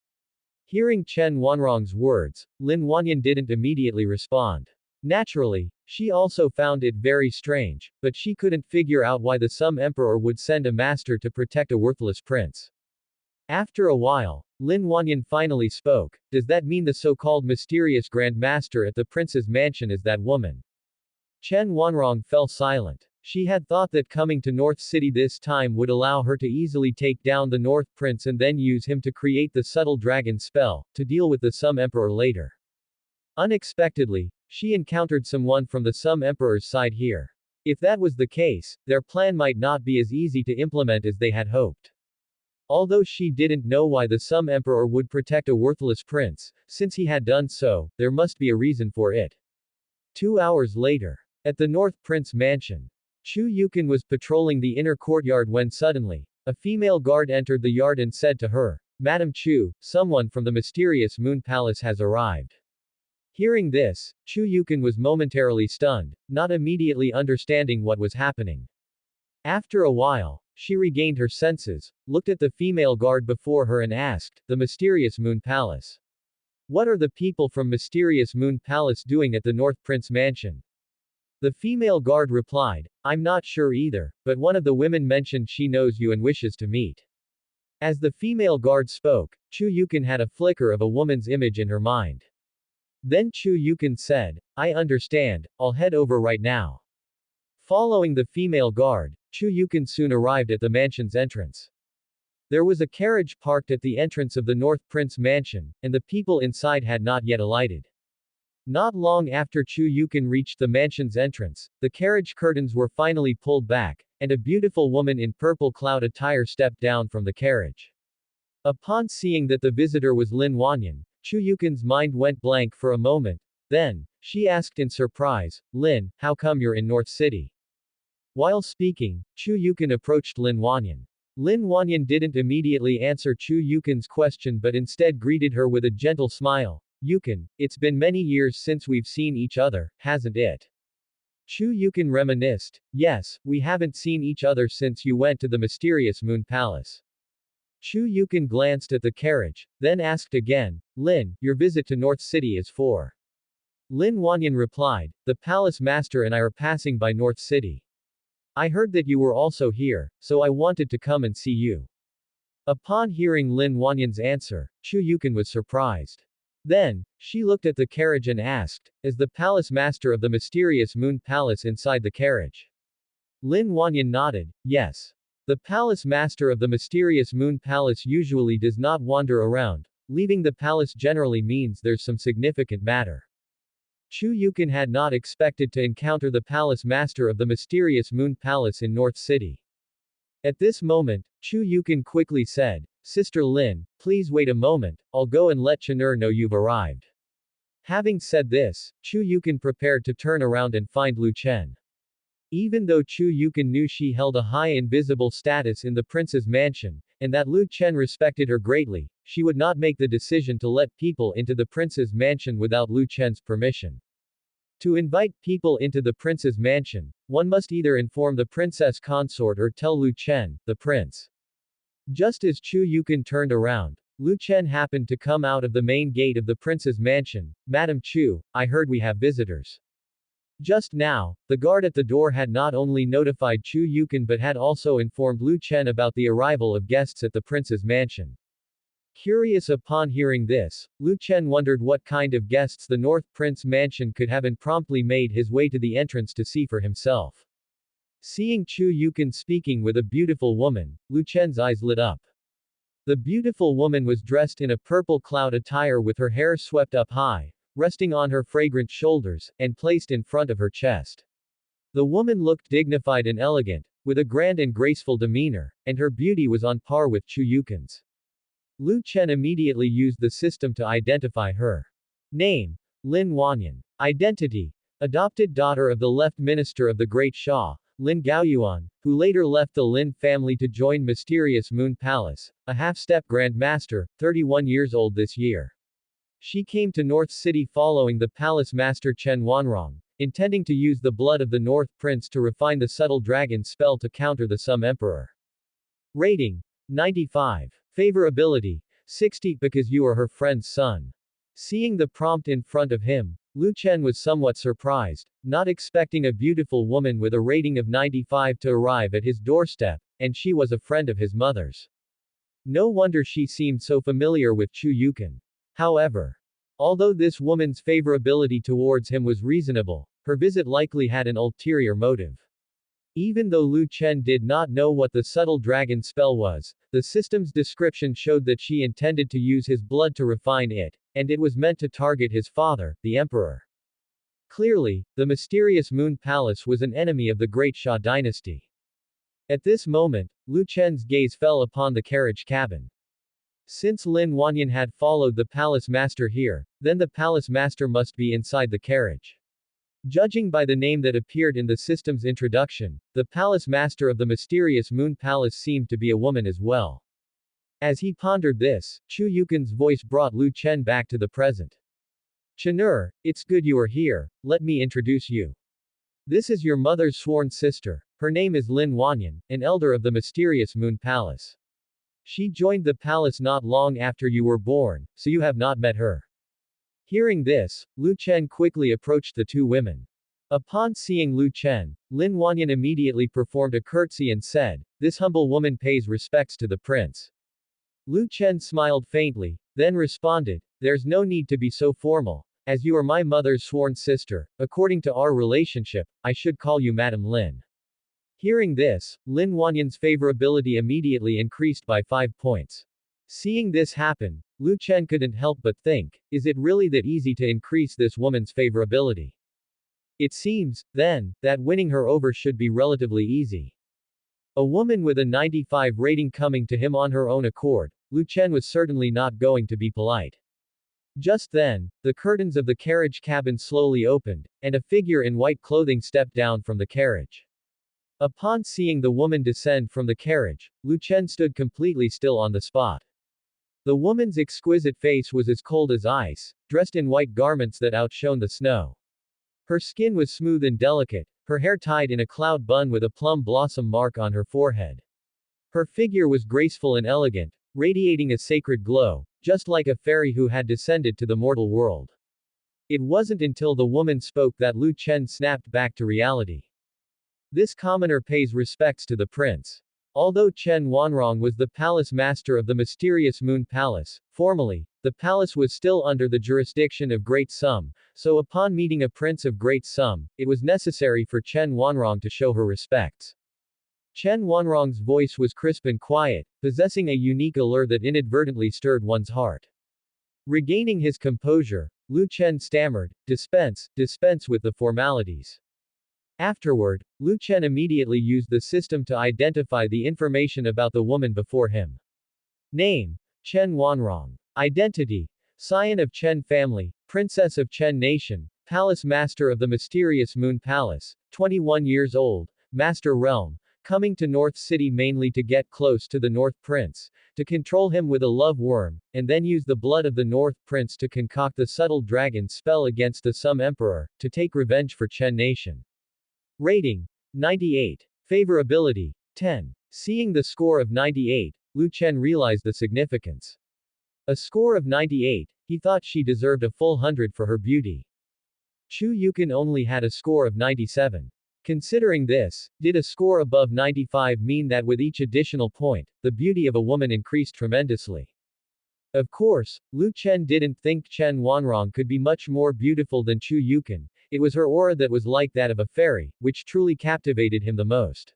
Hearing Chen Wanrong's words, Lin Wanyan didn't immediately respond. Naturally, she also found it very strange, but she couldn't figure out why the Sum Emperor would send a master to protect a worthless prince. After a while, Lin Wanyan finally spoke, does that mean the so-called mysterious Grand Master at the prince's mansion is that woman? Chen Wanrong fell silent. She had thought that coming to North City this time would allow her to easily take down the North Prince and then use him to create the subtle dragon spell, to deal with the Sum Emperor later. Unexpectedly, she encountered someone from the Sum Emperor's side here. If that was the case, their plan might not be as easy to implement as they had hoped. Although she didn't know why the Sum Emperor would protect a worthless prince, since he had done so, there must be a reason for it. 2 hours later, at the North Prince mansion, Chu Yukon was patrolling the inner courtyard when suddenly, a female guard entered the yard and said to her, Madam Chu, someone from the mysterious Moon Palace has arrived. Hearing this, Chu Yukon was momentarily stunned, not immediately understanding what was happening. After a while, she regained her senses, looked at the female guard before her and asked, the mysterious Moon Palace. What are the people from mysterious Moon Palace doing at the North Prince mansion? The female guard replied, I'm not sure either, but one of the women mentioned she knows you and wishes to meet. As the female guard spoke, Chu Yukon had a flicker of a woman's image in her mind. Then Chu Yukon said, I understand, I'll head over right now. Following the female guard, Chu Yukon soon arrived at the mansion's entrance. There was a carriage parked at the entrance of the North Prince mansion, and the people inside had not yet alighted. Not long after Chu Yukon reached the mansion's entrance, the carriage curtains were finally pulled back, and a beautiful woman in purple cloud attire stepped down from the carriage. Upon seeing that the visitor was Lin Wanyan, Chu Yukon's mind went blank for a moment. Then, she asked in surprise, Lin, how come you're in North City? While speaking, Chu Yukon approached Lin Wanyan. Lin Wanyan didn't immediately answer Chu Yukon's question but instead greeted her with a gentle smile. Yukon, it's been many years since we've seen each other, hasn't it? Chu Yukon reminisced. Yes, we haven't seen each other since you went to the mysterious Moon Palace. Chu Yukon glanced at the carriage, then asked again, Lin, your visit to North City is for. Lin Wanyan replied, the palace master and I are passing by North City. I heard that you were also here, so I wanted to come and see you. Upon hearing Lin Wanyan's answer, Chu Yukon was surprised. Then, she looked at the carriage and asked, is the palace master of the mysterious Moon Palace inside the carriage? Lin Wanyan nodded, yes. The palace master of the mysterious Moon Palace usually does not wander around. Leaving the palace generally means there's some significant matter. Chu Yukon had not expected to encounter the palace master of the mysterious Moon Palace in North City. At this moment, Chu Yukon quickly said, Sister Lin, please wait a moment, I'll go and let Chenur know you've arrived. Having said this, Chu Yukon prepared to turn around and find Lu Chen. Even though Chu Yukon knew she held a high invisible status in the prince's mansion, and that Lu Chen respected her greatly, she would not make the decision to let people into the prince's mansion without Lu Chen's permission. To invite people into the prince's mansion, one must either inform the princess consort or tell Lu Chen, the prince. Just as Chu Yukon turned around, Lu Chen happened to come out of the main gate of the prince's mansion. Madam Chu, I heard we have visitors. Just now, the guard at the door had not only notified Chu Yukon but had also informed Lu Chen about the arrival of guests at the prince's mansion. Curious upon hearing this, Lu Chen wondered what kind of guests the North Prince mansion could have and promptly made his way to the entrance to see for himself. Seeing Chu Yukon speaking with a beautiful woman, Lu Chen's eyes lit up. The beautiful woman was dressed in a purple cloud attire with her hair swept up high, resting on her fragrant shoulders, and placed in front of her chest. The woman looked dignified and elegant, with a grand and graceful demeanor, and her beauty was on par with Chu Yukon's. Lu Chen immediately used the system to identify her. Name: Lin Wanyan. Identity: adopted daughter of the left minister of the Great Shah, Lin Gaoyuan, who later left the Lin family to join mysterious Moon Palace, a half-step Grand Master, 31 years old this year. She came to North City following the palace master Chen Wanrong, intending to use the blood of the North Prince to refine the subtle dragon spell to counter the Sum Emperor. Rating: 95. Favorability: 60 because you are her friend's son. Seeing the prompt in front of him, Lu Chen was somewhat surprised, not expecting a beautiful woman with a rating of 95 to arrive at his doorstep, and she was a friend of his mother's. No wonder she seemed so familiar with Chu Yukon. However, although this woman's favorability towards him was reasonable, her visit likely had an ulterior motive. Even though Lu Chen did not know what the subtle dragon spell was, the system's description showed that she intended to use his blood to refine it, and it was meant to target his father, the emperor. Clearly, the mysterious Moon Palace was an enemy of the Great Shah dynasty. At this moment, Lu Chen's gaze fell upon the carriage cabin. Since Lin Wanyan had followed the palace master here, then the palace master must be inside the carriage. Judging by the name that appeared in the system's introduction, the palace master of the mysterious Moon Palace seemed to be a woman as well. As he pondered this, Chu Yukon's voice brought Lu Chen back to the present. Chenur, it's good you are here, let me introduce you. This is your mother's sworn sister, her name is Lin Wanyan, an elder of the mysterious Moon Palace. She joined the palace not long after you were born, so you have not met her. Hearing this, Lu Chen quickly approached the two women. Upon seeing Lu Chen, Lin Wanyan immediately performed a curtsy and said, this humble woman pays respects to the prince. Lu Chen smiled faintly, then responded, there's no need to be so formal. As you are my mother's sworn sister, according to our relationship, I should call you Madam Lin. Hearing this, Lin Wanyan's favorability immediately increased by 5 points. Seeing this happen, Lu Chen couldn't help but think, is it really that easy to increase this woman's favorability? It seems, then, that winning her over should be relatively easy. A woman with a 95 rating coming to him on her own accord, Lu Chen was certainly not going to be polite. Just then, the curtains of the carriage cabin slowly opened, and a figure in white clothing stepped down from the carriage. Upon seeing the woman descend from the carriage, Lu Chen stood completely still on the spot. The woman's exquisite face was as cold as ice, dressed in white garments that outshone the snow. Her skin was smooth and delicate, her hair tied in a cloud bun with a plum blossom mark on her forehead. Her figure was graceful and elegant, radiating a sacred glow, just like a fairy who had descended to the mortal world. It wasn't until the woman spoke that Lu Chen snapped back to reality. This commoner pays respects to the prince. Although Chen Wanrong was the palace master of the mysterious Moon Palace, formally, the palace was still under the jurisdiction of Great Sum, so upon meeting a prince of Great Sum, it was necessary for Chen Wanrong to show her respects. Chen Wanrong's voice was crisp and quiet, possessing a unique allure that inadvertently stirred one's heart. Regaining his composure, Lu Chen stammered, dispense with the formalities. Afterward, Lu Chen immediately used the system to identify the information about the woman before him. Name: Chen Wanrong. Identity: scion of Chen family, princess of Chen nation, palace master of the mysterious Moon Palace, 21 years old, master realm, coming to North City mainly to get close to the North Prince, to control him with a love worm, and then use the blood of the North Prince to concoct the subtle dragon spell against the Sum Emperor, to take revenge for Chen nation. Rating: 98. Favorability: 10. Seeing the score of 98, Lu Chen realized the significance. A score of 98, he thought she deserved a full 100 for her beauty. Chu Yukon only had a score of 97. Considering this, did a score above 95 mean that with each additional point, the beauty of a woman increased tremendously? Of course, Lu Chen didn't think Chen Wanrong could be much more beautiful than Chu Yukon. It was her aura that was like that of a fairy, which truly captivated him the most.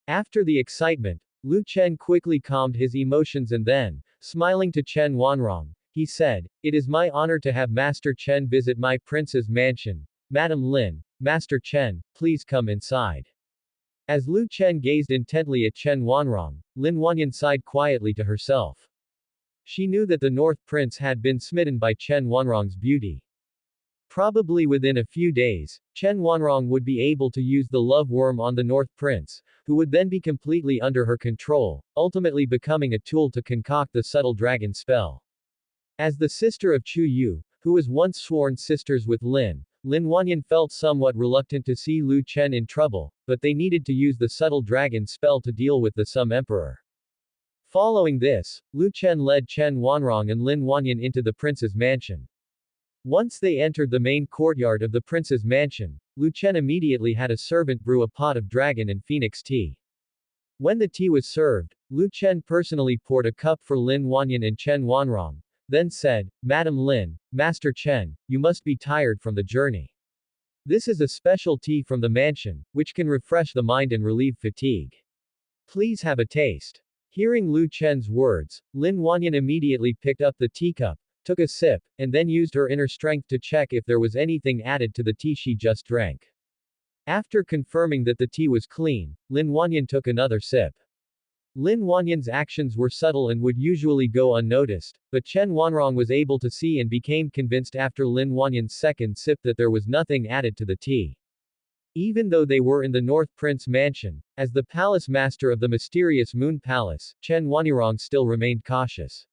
After the excitement, Lu Chen quickly calmed his emotions and then, smiling to Chen Wanrong, he said, "It is my honor to have Master Chen visit my prince's mansion. Madam Lin, Master Chen, please come inside." As Lu Chen gazed intently at Chen Wanrong, Lin Wanyan sighed quietly to herself. She knew that the North Prince had been smitten by Chen Wanrong's beauty. Probably within a few days, Chen Wanrong would be able to use the love worm on the North Prince, who would then be completely under her control, ultimately becoming a tool to concoct the subtle dragon spell. As the sister of Chu Yu, who was once sworn sisters with Lin Wanyan felt somewhat reluctant to see Lu Chen in trouble, but they needed to use the subtle dragon spell to deal with the Sum Emperor. Following this, Lu Chen led Chen Wanrong and Lin Wanyan into the prince's mansion. Once they entered the main courtyard of the prince's mansion, Lu Chen immediately had a servant brew a pot of dragon and phoenix tea. When the tea was served, Lu Chen personally poured a cup for Lin Wanyan and Chen Wanrong, then said, "Madam Lin, Master Chen, you must be tired from the journey. This is a special tea from the mansion, which can refresh the mind and relieve fatigue. Please have a taste." Hearing Lu Chen's words, Lin Wanyan immediately picked up the teacup, took a sip, and then used her inner strength to check if there was anything added to the tea she just drank. After confirming that the tea was clean, Lin Wanyan took another sip. Lin Wanyan's actions were subtle and would usually go unnoticed, but Chen Wanrong was able to see and became convinced after Lin Wanyan's second sip that there was nothing added to the tea. Even though they were in the North Prince mansion, as the palace master of the mysterious Moon Palace, Chen Wanrong still remained cautious.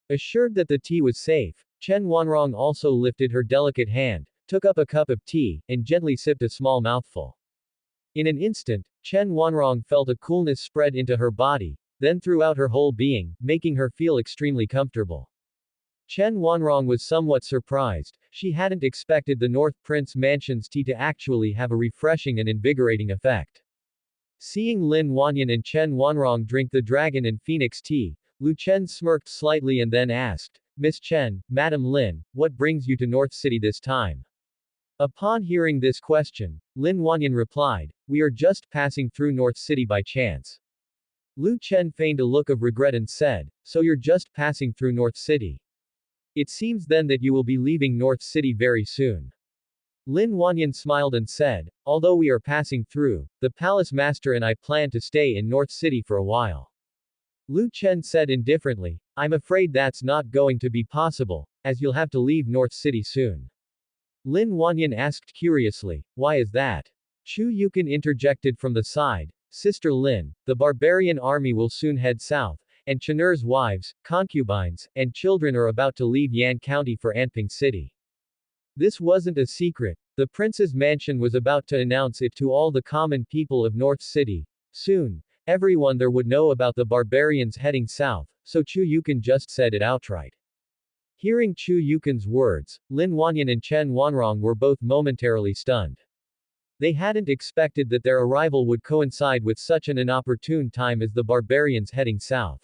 Assured that the tea was safe, Chen Wanrong also lifted her delicate hand, took up a cup of tea, and gently sipped a small mouthful. In an instant, Chen Wanrong felt a coolness spread into her body, then throughout her whole being, making her feel extremely comfortable. Chen Wanrong was somewhat surprised. She hadn't expected the North Prince Mansion's tea to actually have a refreshing and invigorating effect. Seeing Lin Wanyan and Chen Wanrong drink the dragon and phoenix tea, Lu Chen smirked slightly and then asked, "Miss Chen, Madam Lin, what brings you to North City this time?" Upon hearing this question, Lin Wanyan replied, "We are just passing through North City by chance." Lu Chen feigned a look of regret and said, "So you're just passing through North City? It seems then that you will be leaving North City very soon." Lin Wanyan smiled and said, "Although we are passing through, the palace master and I plan to stay in North City for a while." Lu Chen said indifferently, "I'm afraid that's not going to be possible, as you'll have to leave North City soon." Lin Wanyan asked curiously, "Why is that?" Chu Yukon interjected from the side, Sister Lin, the barbarian army will soon head south, and Chener's wives, concubines, and children are about to leave Yan County for Anping City. This wasn't a secret. The prince's mansion was about to announce it to all the common people of North City. Soon, everyone there would know about the barbarians heading south, so Chu Yukon just said it outright. Hearing Chu Yukon's words, Lin Wanyan and Chen Wanrong were both momentarily stunned. They hadn't expected that their arrival would coincide with such an inopportune time as the barbarians heading south.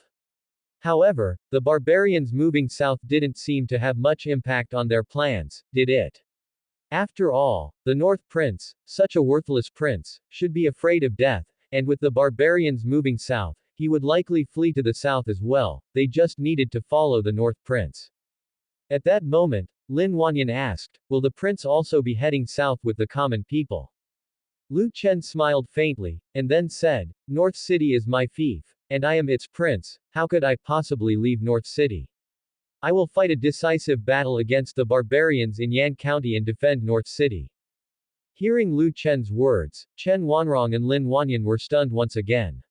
However, the barbarians moving south didn't seem to have much impact on their plans, did it? After all, the North Prince, such a worthless prince, should be afraid of death, and with the barbarians moving south, he would likely flee to the south as well. They just needed to follow the North Prince. At that moment, Lin Wanyan asked, will the prince also be heading south with the common people? Lu Chen smiled faintly, and then said, North City is my fief, and I am its prince, how could I possibly leave North City? I will fight a decisive battle against the barbarians in Yan County and defend North City. Hearing Lu Chen's words, Chen Wanrong and Lin Wanyan were stunned once again.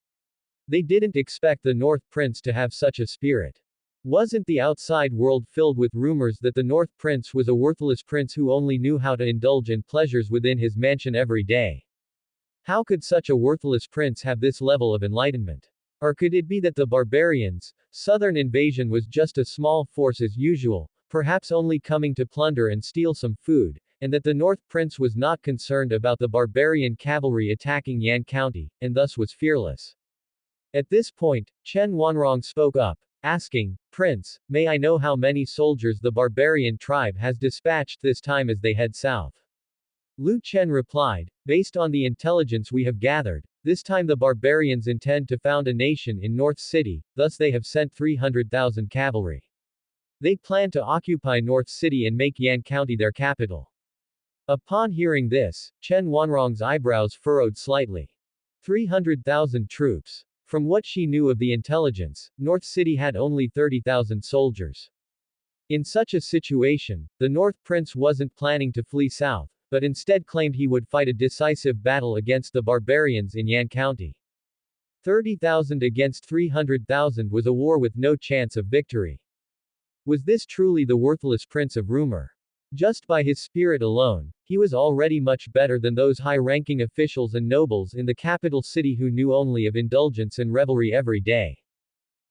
They didn't expect the North Prince to have such a spirit. Wasn't the outside world filled with rumors that the North Prince was a worthless prince who only knew how to indulge in pleasures within his mansion every day? How could such a worthless prince have this level of enlightenment? Or could it be that the barbarians' southern invasion was just a small force as usual, perhaps only coming to plunder and steal some food, and that the North Prince was not concerned about the barbarian cavalry attacking Yan County, and thus was fearless? At this point, Chen Wanrong spoke up, asking, Prince, may I know how many soldiers the barbarian tribe has dispatched this time as they head south? Lu Chen replied, based on the intelligence we have gathered, this time the barbarians intend to found a nation in North City, thus they have sent 300,000 cavalry. They plan to occupy North City and make Yan County their capital. Upon hearing this, Chen Wanrong's eyebrows furrowed slightly. 300,000 troops. From what she knew of the intelligence, North City had only 30,000 soldiers. In such a situation, the North Prince wasn't planning to flee south, but instead claimed he would fight a decisive battle against the barbarians in Yan County. 30,000 against 300,000 was a war with no chance of victory. Was this truly the worthless prince of rumor? Just by his spirit alone, he was already much better than those high-ranking officials and nobles in the capital city who knew only of indulgence and revelry every day.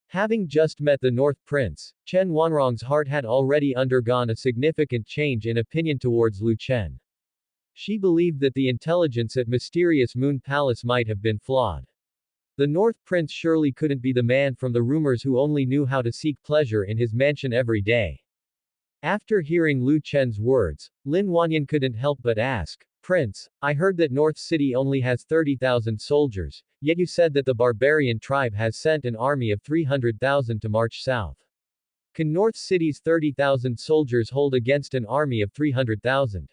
Having just met the North Prince, Chen Wanrong's heart had already undergone a significant change in opinion towards Lu Chen. She believed that the intelligence at Mysterious Moon Palace might have been flawed. The North Prince surely couldn't be the man from the rumors who only knew how to seek pleasure in his mansion every day. After hearing Lu Chen's words, Lin Wanyan couldn't help but ask, Prince, I heard that North City only has 30,000 soldiers, yet you said that the barbarian tribe has sent an army of 300,000 to march south. Can North City's 30,000 soldiers hold against an army of 300,000?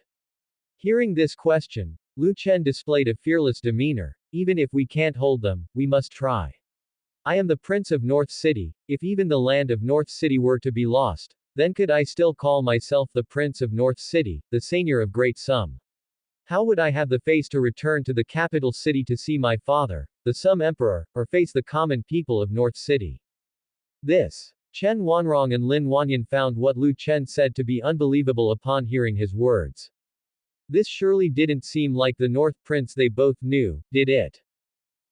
Hearing this question, Lu Chen displayed a fearless demeanor. Even if we can't hold them, we must try. I am the Prince of North City. If even the land of North City were to be lost, then could I still call myself the Prince of North City, the seigneur of Great Sum? How would I have the face to return to the capital city to see my father, the Sum Emperor, or face the common people of North City? This. Chen Wanrong and Lin Wanyan found what Lu Chen said to be unbelievable upon hearing his words. This surely didn't seem like the North Prince they both knew, did it?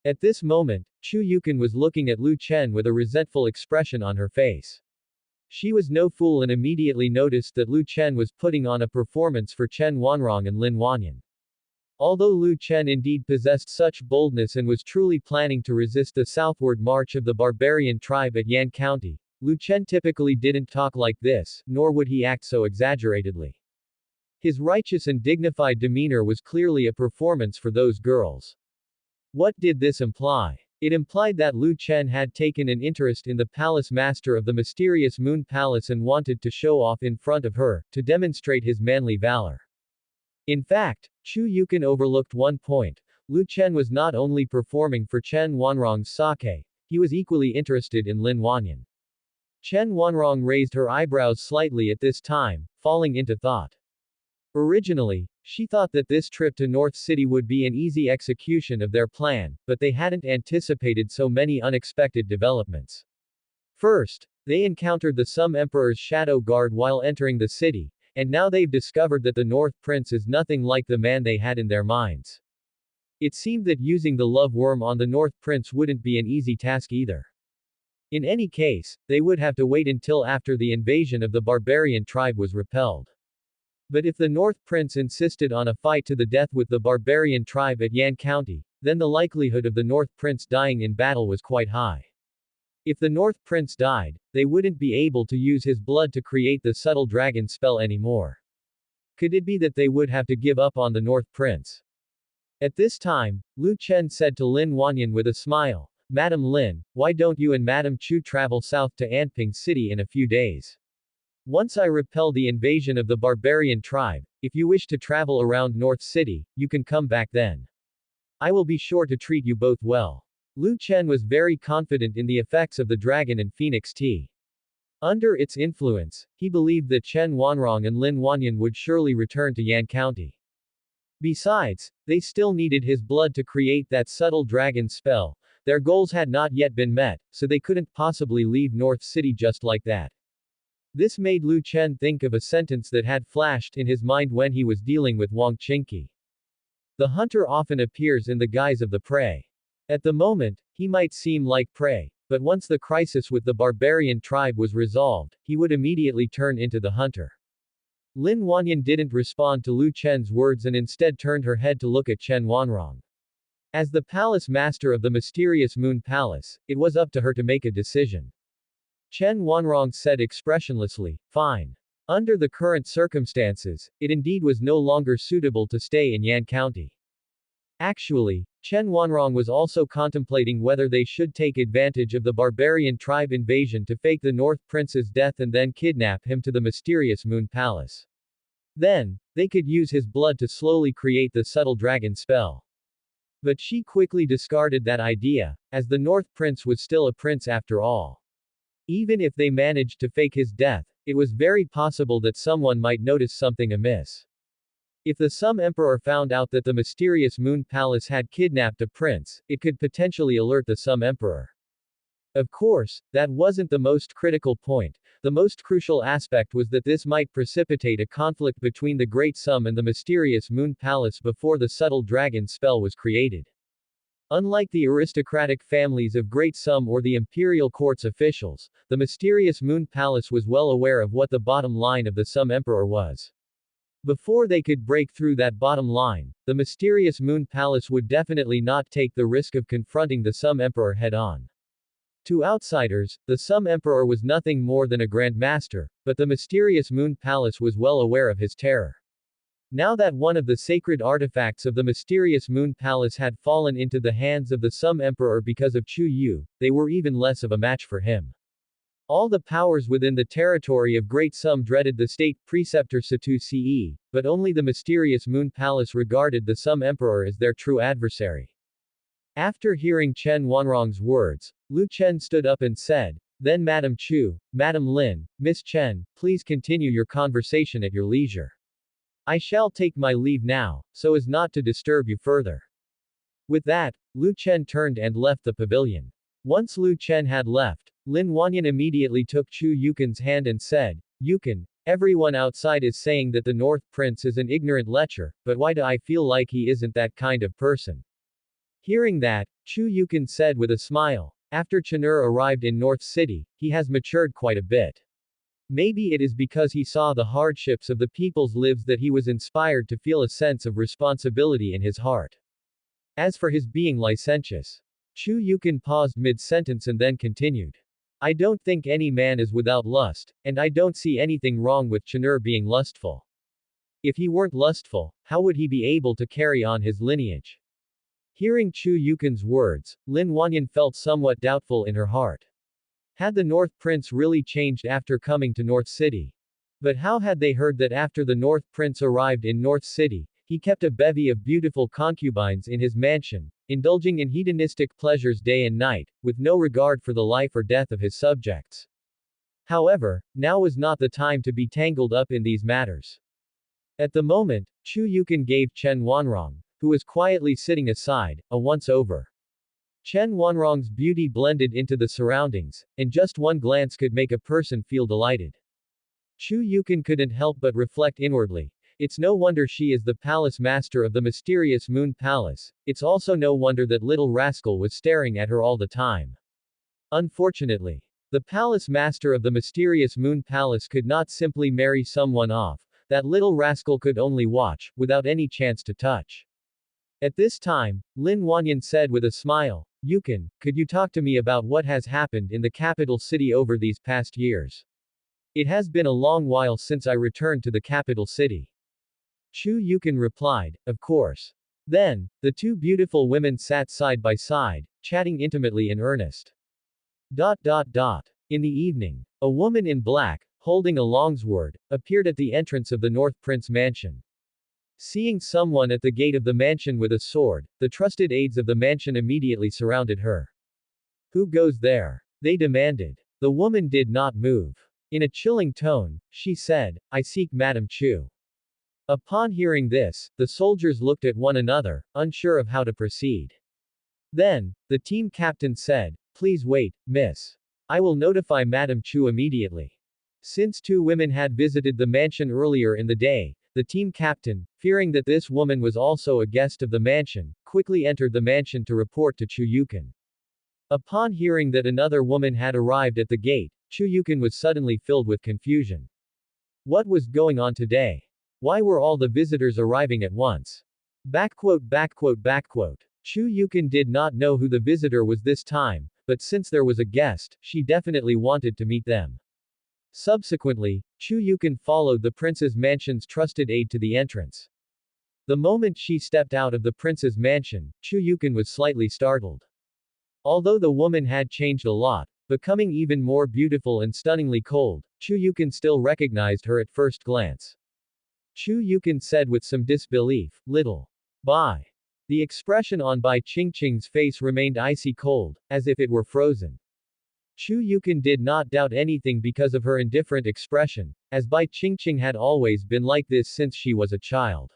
At this moment, Chu Yukon was looking at Lu Chen with a resentful expression on her face. She was no fool and immediately noticed that Lu Chen was putting on a performance for Chen Wanrong and Lin Wanyan. Although Lu Chen indeed possessed such boldness and was truly planning to resist the southward march of the barbarian tribe at Yan County, Lu Chen typically didn't talk like this, nor would he act so exaggeratedly. His righteous and dignified demeanor was clearly a performance for those girls. What did this imply? It implied that Lu Chen had taken an interest in the palace master of the Mysterious Moon Palace and wanted to show off in front of her, to demonstrate his manly valor. In fact, Chu Yukon overlooked one point. Lu Chen was not only performing for Chen Wanrong's sake, he was equally interested in Lin Wanyan. Chen Wanrong raised her eyebrows slightly at this time, falling into thought. Originally, She thought that this trip to North City would be an easy execution of their plan, but they hadn't anticipated so many unexpected developments. First, they encountered the Sum Emperor's shadow guard while entering the city, and now they've discovered that the North Prince is nothing like the man they had in their minds. It seemed that using the love worm on the North Prince wouldn't be an easy task either. In any case, they would have to wait until after the invasion of the barbarian tribe was repelled. But if the North Prince insisted on a fight to the death with the barbarian tribe at Yan County, then the likelihood of the North Prince dying in battle was quite high. If the North Prince died, they wouldn't be able to use his blood to create the subtle dragon spell anymore. Could it be that they would have to give up on the North Prince? At this time, Lu Chen said to Lin Wanyan with a smile, "Madam Lin, why don't you and Madam Chu travel south to Anping City in a few days? Once I repel the invasion of the barbarian tribe, if you wish to travel around North City, you can come back then. I will be sure to treat you both well." Lu Chen was very confident in the effects of the dragon and phoenix tea. Under its influence, he believed that Chen Wanrong and Lin Wanyan would surely return to Yan County. Besides, they still needed his blood to create that subtle dragon spell. Their goals had not yet been met, so they couldn't possibly leave North City just like that. This made Lu Chen think of a sentence that had flashed in his mind when he was dealing with Wang Qingqi. The hunter often appears in the guise of the prey. At the moment, he might seem like prey, but once the crisis with the barbarian tribe was resolved, he would immediately turn into the hunter. Lin Wanyan didn't respond to Lu Chen's words and instead turned her head to look at Chen Wanrong. As the palace master of the mysterious Moon Palace, it was up to her to make a decision. Chen Wanrong said expressionlessly, "Fine. Under the current circumstances, it indeed was no longer suitable to stay in Yan County." Actually, Chen Wanrong was also contemplating whether they should take advantage of the barbarian tribe invasion to fake the North Prince's death and then kidnap him to the mysterious Moon Palace. Then, they could use his blood to slowly create the subtle dragon spell. But she quickly discarded that idea, as the North Prince was still a prince after all. Even if they managed to fake his death, it was very possible that someone might notice something amiss. If the Sum Emperor found out that the mysterious Moon Palace had kidnapped a prince, it could potentially alert the Sum Emperor. Of course, that wasn't the most critical point. The most crucial aspect was that this might precipitate a conflict between the Great Sum and the mysterious Moon Palace before the subtle dragon spell was created. Unlike the aristocratic families of Great Sum or the imperial court's officials, the mysterious Moon Palace was well aware of what the bottom line of the Sum Emperor was. Before they could break through that bottom line, the mysterious Moon Palace would definitely not take the risk of confronting the Sum Emperor head-on. To outsiders, the Sum Emperor was nothing more than a Grand Master, but the mysterious Moon Palace was well aware of his terror. Now that one of the sacred artifacts of the mysterious Moon Palace had fallen into the hands of the Sum Emperor because of Chu Yu, they were even less of a match for him. All the powers within the territory of Great Sum dreaded the state preceptor Satu Ce, but only the mysterious Moon Palace regarded the Sum Emperor as their true adversary. After hearing Chen Wanrong's words, Lu Chen stood up and said, "Then Madam Chu, Madam Lin, Miss Chen, please continue your conversation at your leisure. I shall take my leave now, so as not to disturb you further." With that, Lu Chen turned and left the pavilion. Once Lu Chen had left, Lin Wanyan immediately took Chu Yukin's hand and said, "Yukin, everyone outside is saying that the North Prince is an ignorant lecher, but why do I feel like he isn't that kind of person?" Hearing that, Chu Yukin said with a smile, "After Chenur arrived in North City, he has matured quite a bit. Maybe it is because he saw the hardships of the people's lives that he was inspired to feel a sense of responsibility in his heart. As for his being licentious." Chu Yukin paused mid-sentence and then continued. "I don't think any man is without lust, and I don't see anything wrong with Chenur being lustful. If he weren't lustful, how would he be able to carry on his lineage?" Hearing Chu Yukin's words, Lin Wanyan felt somewhat doubtful in her heart. Had the North Prince really changed after coming to North City? But how had they heard that after the North Prince arrived in North City, he kept a bevy of beautiful concubines in his mansion, indulging in hedonistic pleasures day and night, with no regard for the life or death of his subjects? However, now was not the time to be tangled up in these matters. At the moment, Chu Yukon gave Chen Wanrong, who was quietly sitting aside, a once-over. Chen Wanrong's beauty blended into the surroundings, and just one glance could make a person feel delighted. Chu Yukon couldn't help but reflect inwardly. It's no wonder she is the palace master of the mysterious Moon Palace, it's also no wonder that little rascal was staring at her all the time. Unfortunately, the palace master of the mysterious Moon Palace could not simply marry someone off, that little rascal could only watch, without any chance to touch. At this time, Lin Wanyan said with a smile, Yukon, could you talk to me about what has happened in the capital city over these past years? It has been a long while since I returned to the capital city. Chu Yukon replied, of course. Then, the two beautiful women sat side by side, chatting intimately in earnest. In the evening, a woman in black, holding a longsword, appeared at the entrance of the North Prince mansion. Seeing someone at the gate of the mansion with a sword, the trusted aides of the mansion immediately surrounded her. Who goes there? They demanded. The woman did not move. In a chilling tone, she said, I seek Madame Chu. Upon hearing this, the soldiers looked at one another, unsure of how to proceed. Then, the team captain said, please wait, miss. I will notify Madame Chu immediately. Since two women had visited the mansion earlier in the day, the team captain, fearing that this woman was also a guest of the mansion, quickly entered the mansion to report to Chu Yukon. Upon hearing that another woman had arrived at the gate, Chu Yukon was suddenly filled with confusion. What was going on today? Why were all the visitors arriving at once? Chu Yukon did not know who the visitor was this time, but since there was a guest, she definitely wanted to meet them. Subsequently, Chu Yukon followed the prince's mansion's trusted aide to the entrance. The moment she stepped out of the prince's mansion, Chu Yukon was slightly startled. Although the woman had changed a lot, becoming even more beautiful and stunningly cold, Chu Yukon still recognized her at first glance. Chu Yukon said with some disbelief, little Bai. The expression on Bai Qingqing's face remained icy cold, as if it were frozen. Chu Yukon did not doubt anything because of her indifferent expression, as Bai Qingqing had always been like this since she was a child.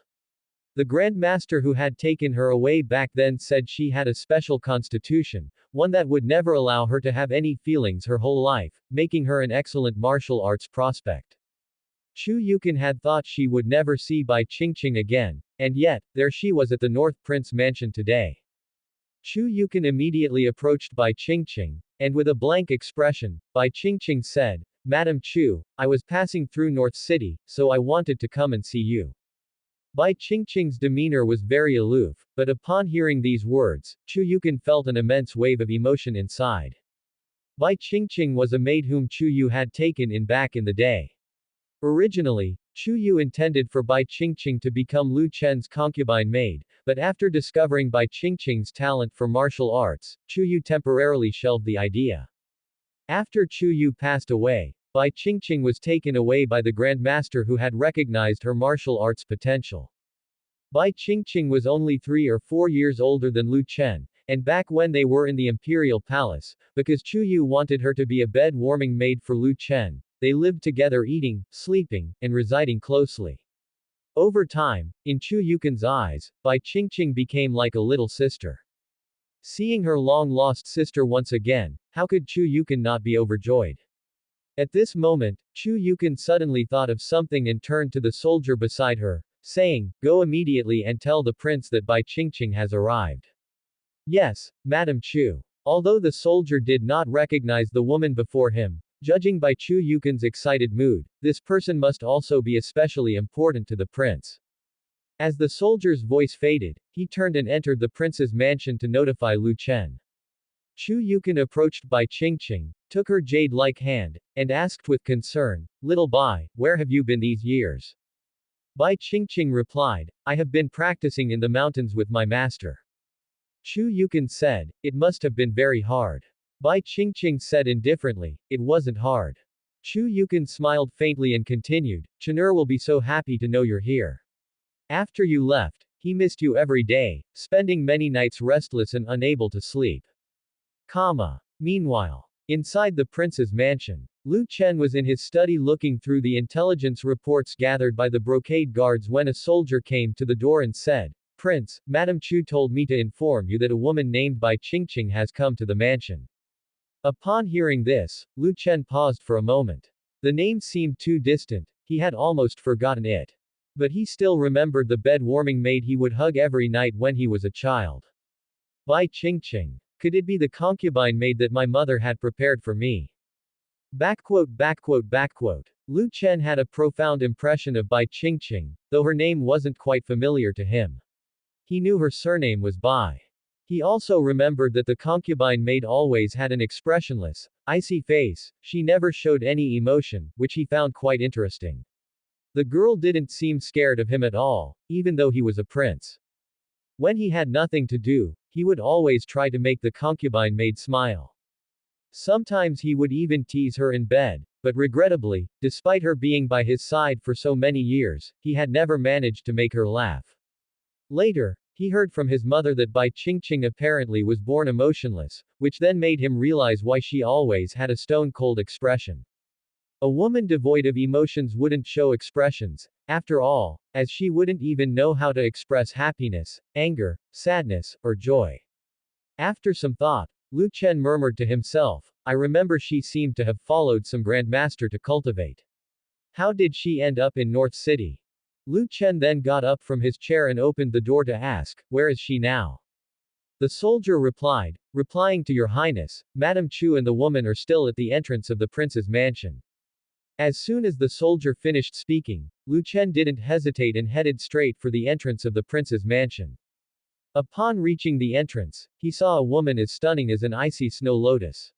The Grand Master who had taken her away back then said she had a special constitution, one that would never allow her to have any feelings her whole life, making her an excellent martial arts prospect. Chu Yukon had thought she would never see Bai Qingqing again, and yet, there she was at the North Prince mansion today. Chu Yukon immediately approached Bai Qingqing, and with a blank expression, Bai Qingqing said, Madam Chu, I was passing through North City, so I wanted to come and see you. Bai Qingqing's demeanor was very aloof, but upon hearing these words, Chu Yukon felt an immense wave of emotion inside. Bai Qingqing was a maid whom Chu Yu had taken in back in the day. Originally, Chu Yu intended for Bai Qingqing to become Lu Chen's concubine maid, but after discovering Bai Qingqing's talent for martial arts, Chu Yu temporarily shelved the idea. After Chu Yu passed away, Bai Qingqing was taken away by the Grand Master who had recognized her martial arts potential. Bai Qingqing was only 3 or 4 years older than Lu Chen, and back when they were in the imperial palace, because Chu Yu wanted her to be a bed-warming maid for Lu Chen, they lived together eating, sleeping, and residing closely. Over time, in Chu Yukon's eyes, Bai Qingqing became like a little sister. Seeing her long-lost sister once again, how could Chu Yukon not be overjoyed? At this moment, Chu Yukon suddenly thought of something and turned to the soldier beside her, saying, Go immediately and tell the prince that Bai Qingqing has arrived. Yes, Madam Chu. Although the soldier did not recognize the woman before him, judging by Chu Yukon's excited mood, this person must also be especially important to the prince. As the soldier's voice faded, he turned and entered the prince's mansion to notify Lu Chen. Chu Yukon approached Bai Qingqing, took her jade-like hand, and asked with concern, Little Bai, where have you been these years? Bai Qingqing replied, I have been practicing in the mountains with my master. Chu Yukon said, It must have been very hard. Bai Qingqing said indifferently, It wasn't hard. Chu Yukon smiled faintly and continued, Chenur will be so happy to know you're here. After you left, he missed you every day, spending many nights restless and unable to sleep. Meanwhile, inside the prince's mansion, Lu Chen was in his study looking through the intelligence reports gathered by the brocade guards when a soldier came to the door and said, Prince, Madame Chu told me to inform you that a woman named Bai Qingqing has come to the mansion. Upon hearing this, Lu Chen paused for a moment. The name seemed too distant, he had almost forgotten it. But he still remembered the bed-warming maid he would hug every night when he was a child. Bai Qingqing. Could it be the concubine maid that my mother had prepared for me? Backquote, backquote, backquote. Lu Chen had a profound impression of Bai Qingqing, though her name wasn't quite familiar to him. He knew her surname was Bai. He also remembered that the concubine maid always had an expressionless, icy face, she never showed any emotion, which he found quite interesting. The girl didn't seem scared of him at all, even though he was a prince. When he had nothing to do, he would always try to make the concubine maid smile. Sometimes he would even tease her in bed, but regrettably, despite her being by his side for so many years, he had never managed to make her laugh. Later, he heard from his mother that Bai Qingqing apparently was born emotionless, which then made him realize why she always had a stone-cold expression. A woman devoid of emotions wouldn't show expressions, after all, as she wouldn't even know how to express happiness, anger, sadness, or joy. After some thought, Lu Chen murmured to himself, I remember she seemed to have followed some grandmaster to cultivate. How did she end up in North City? Lu Chen then got up from his chair and opened the door to ask, where is she now? The soldier replied, replying to your highness, Madame Chu and the woman are still at the entrance of the prince's mansion. As soon as the soldier finished speaking, Lu Chen didn't hesitate and headed straight for the entrance of the prince's mansion. Upon reaching the entrance, he saw a woman as stunning as an icy snow lotus.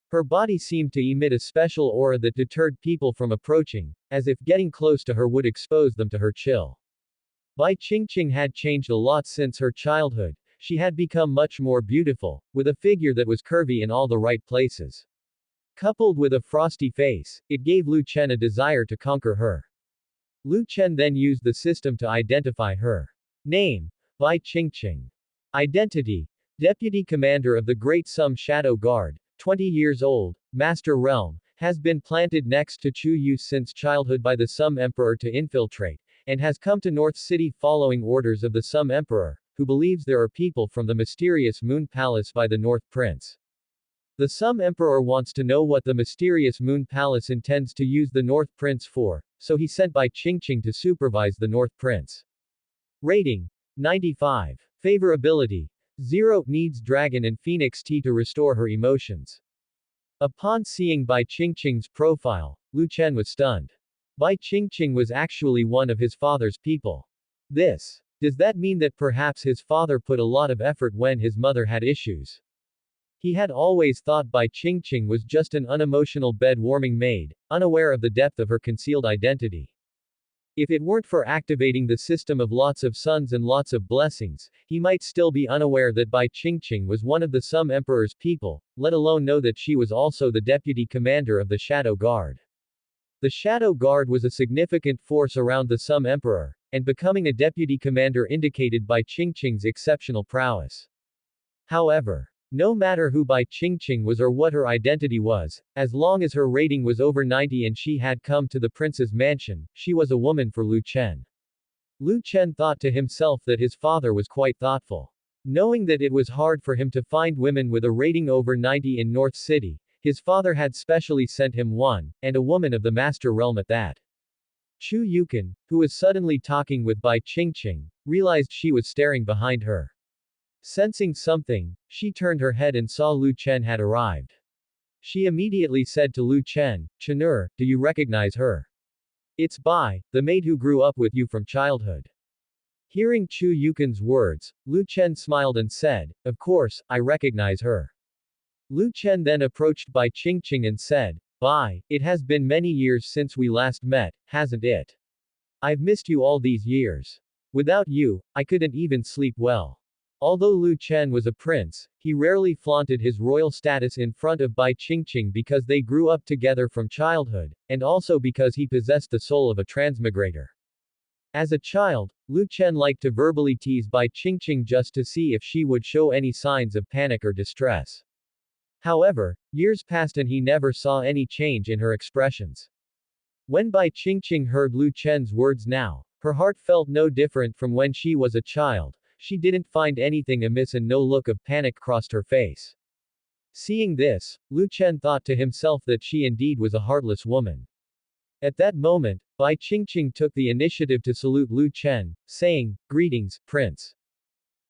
Her body seemed to emit a special aura that deterred people from approaching, as if getting close to her would expose them to her chill. Bai Qingqing had changed a lot since her childhood, she had become much more beautiful, with a figure that was curvy in all the right places. Coupled with a frosty face, it gave Lu Chen a desire to conquer her. Lu Chen then used the system to identify her. Name: Bai Qingqing. Identity: Deputy Commander of the Great Sum Shadow Guard, 20 years old, Master Realm, has been planted next to Chu Yu since childhood by the Sum Emperor to infiltrate, and has come to North City following orders of the Sum Emperor, who believes there are people from the mysterious Moon Palace by the North Prince. The Sum Emperor wants to know what the mysterious Moon Palace intends to use the North Prince for, so he sent Bai Qingqing to supervise the North Prince. Rating: 95. Favorability: 0. Needs Dragon and Phoenix Tea to restore her emotions. Upon seeing Bai Qingqing's profile, Lu Chen was stunned. Bai Qingqing was actually one of his father's people. Does that mean that perhaps his father put a lot of effort when his mother had issues? He had always thought Bai Qingqing was just an unemotional bed-warming maid, unaware of the depth of her concealed identity. If it weren't for activating the system of lots of suns and lots of blessings, he might still be unaware that Bai Qingqing was one of the Sum Emperor's people, let alone know that she was also the deputy commander of the Shadow Guard. The Shadow Guard was a significant force around the Sum Emperor, and becoming a deputy commander indicated Bai Qingqing's exceptional prowess. However, no matter who Bai Qingqing was or what her identity was, as long as her rating was over 90 and she had come to the prince's mansion, she was a woman for Lu Chen. Lu Chen thought to himself that his father was quite thoughtful. Knowing that it was hard for him to find women with a rating over 90 in North City, his father had specially sent him one, and a woman of the Master Realm at that. Chu Yukan, who was suddenly talking with Bai Qingqing, realized she was staring behind her. Sensing something, she turned her head and saw Lu Chen had arrived. She immediately said to Lu Chen, Chenur, do you recognize her? It's Bai, the maid who grew up with you from childhood. Hearing Chu Yukan's words, Lu Chen smiled and said, of course, I recognize her. Lu Chen then approached Bai Qingqing and said, Bai, it has been many years since we last met, hasn't it? I've missed you all these years. Without you, I couldn't even sleep well. Although Lu Chen was a prince, he rarely flaunted his royal status in front of Bai Qingqing because they grew up together from childhood, and also because he possessed the soul of a transmigrator. As a child, Lu Chen liked to verbally tease Bai Qingqing just to see if she would show any signs of panic or distress. However, years passed and he never saw any change in her expressions. When Bai Qingqing heard Lu Chen's words now, her heart felt no different from when she was a child. She didn't find anything amiss and no look of panic crossed her face. Seeing this, Lu Chen thought to himself that she indeed was a heartless woman. At that moment, Bai Qingqing took the initiative to salute Lu Chen, saying, "Greetings, Prince."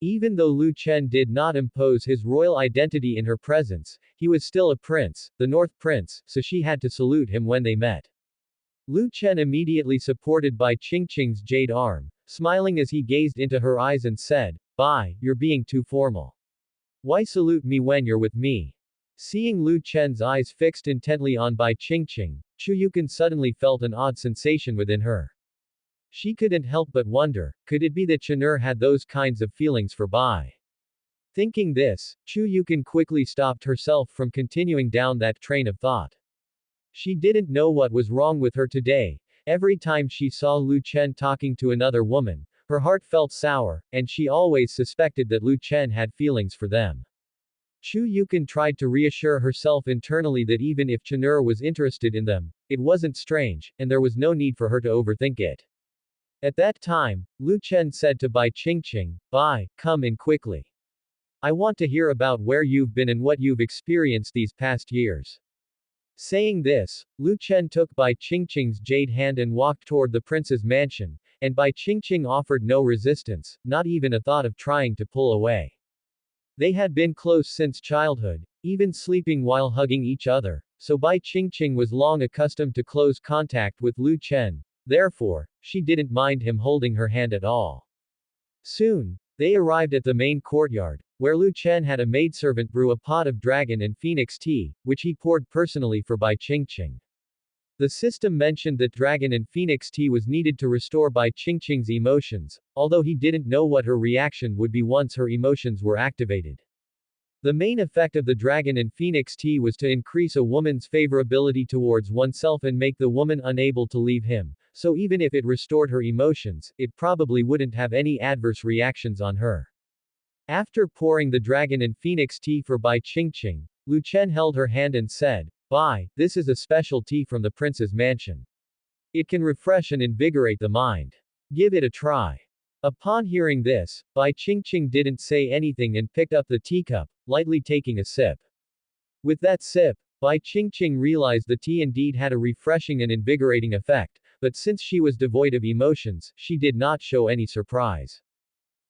Even though Lu Chen did not impose his royal identity in her presence, he was still a prince, the North Prince, so she had to salute him when they met. Lu Chen immediately supported Bai Qingqing's jade arm, smiling as he gazed into her eyes and said, "Bai, you're being too formal. Why salute me when you're with me?" Seeing Lu Chen's eyes fixed intently on Bai Qingqing, Chu Yukon suddenly felt an odd sensation within her. She couldn't help but wonder, could it be that Chun'er had those kinds of feelings for Bai? Thinking this, Chu Yukon quickly stopped herself from continuing down that train of thought. She didn't know what was wrong with her today. Every time she saw Lu Chen talking to another woman, her heart felt sour, and she always suspected that Lu Chen had feelings for them. Chu Yukon tried to reassure herself internally that even if Chun'er was interested in them, it wasn't strange, and there was no need for her to overthink it. At that time, Lu Chen said to Bai Qingqing, "Bai, come in quickly. I want to hear about where you've been and what you've experienced these past years." Saying this, Lu Chen took Bai Qingqing's jade hand and walked toward the prince's mansion, and Bai Qingqing offered no resistance, not even a thought of trying to pull away. They had been close since childhood, even sleeping while hugging each other, so Bai Qingqing was long accustomed to close contact with Lu Chen, therefore, she didn't mind him holding her hand at all. Soon, they arrived at the main courtyard, where Lu Chen had a maidservant brew a pot of dragon and phoenix tea, which he poured personally for Bai Qingqing. The system mentioned that dragon and phoenix tea was needed to restore Bai Qingqing's emotions, although he didn't know what her reaction would be once her emotions were activated. The main effect of the dragon and phoenix tea was to increase a woman's favorability towards oneself and make the woman unable to leave him, so even if it restored her emotions, it probably wouldn't have any adverse reactions on her. After pouring the dragon and phoenix tea for Bai Qingqing, Lu Chen held her hand and said, "Bai, this is a special tea from the prince's mansion. It can refresh and invigorate the mind. Give it a try." Upon hearing this, Bai Qingqing didn't say anything and picked up the teacup, lightly taking a sip. With that sip, Bai Qingqing realized the tea indeed had a refreshing and invigorating effect, but since she was devoid of emotions, she did not show any surprise.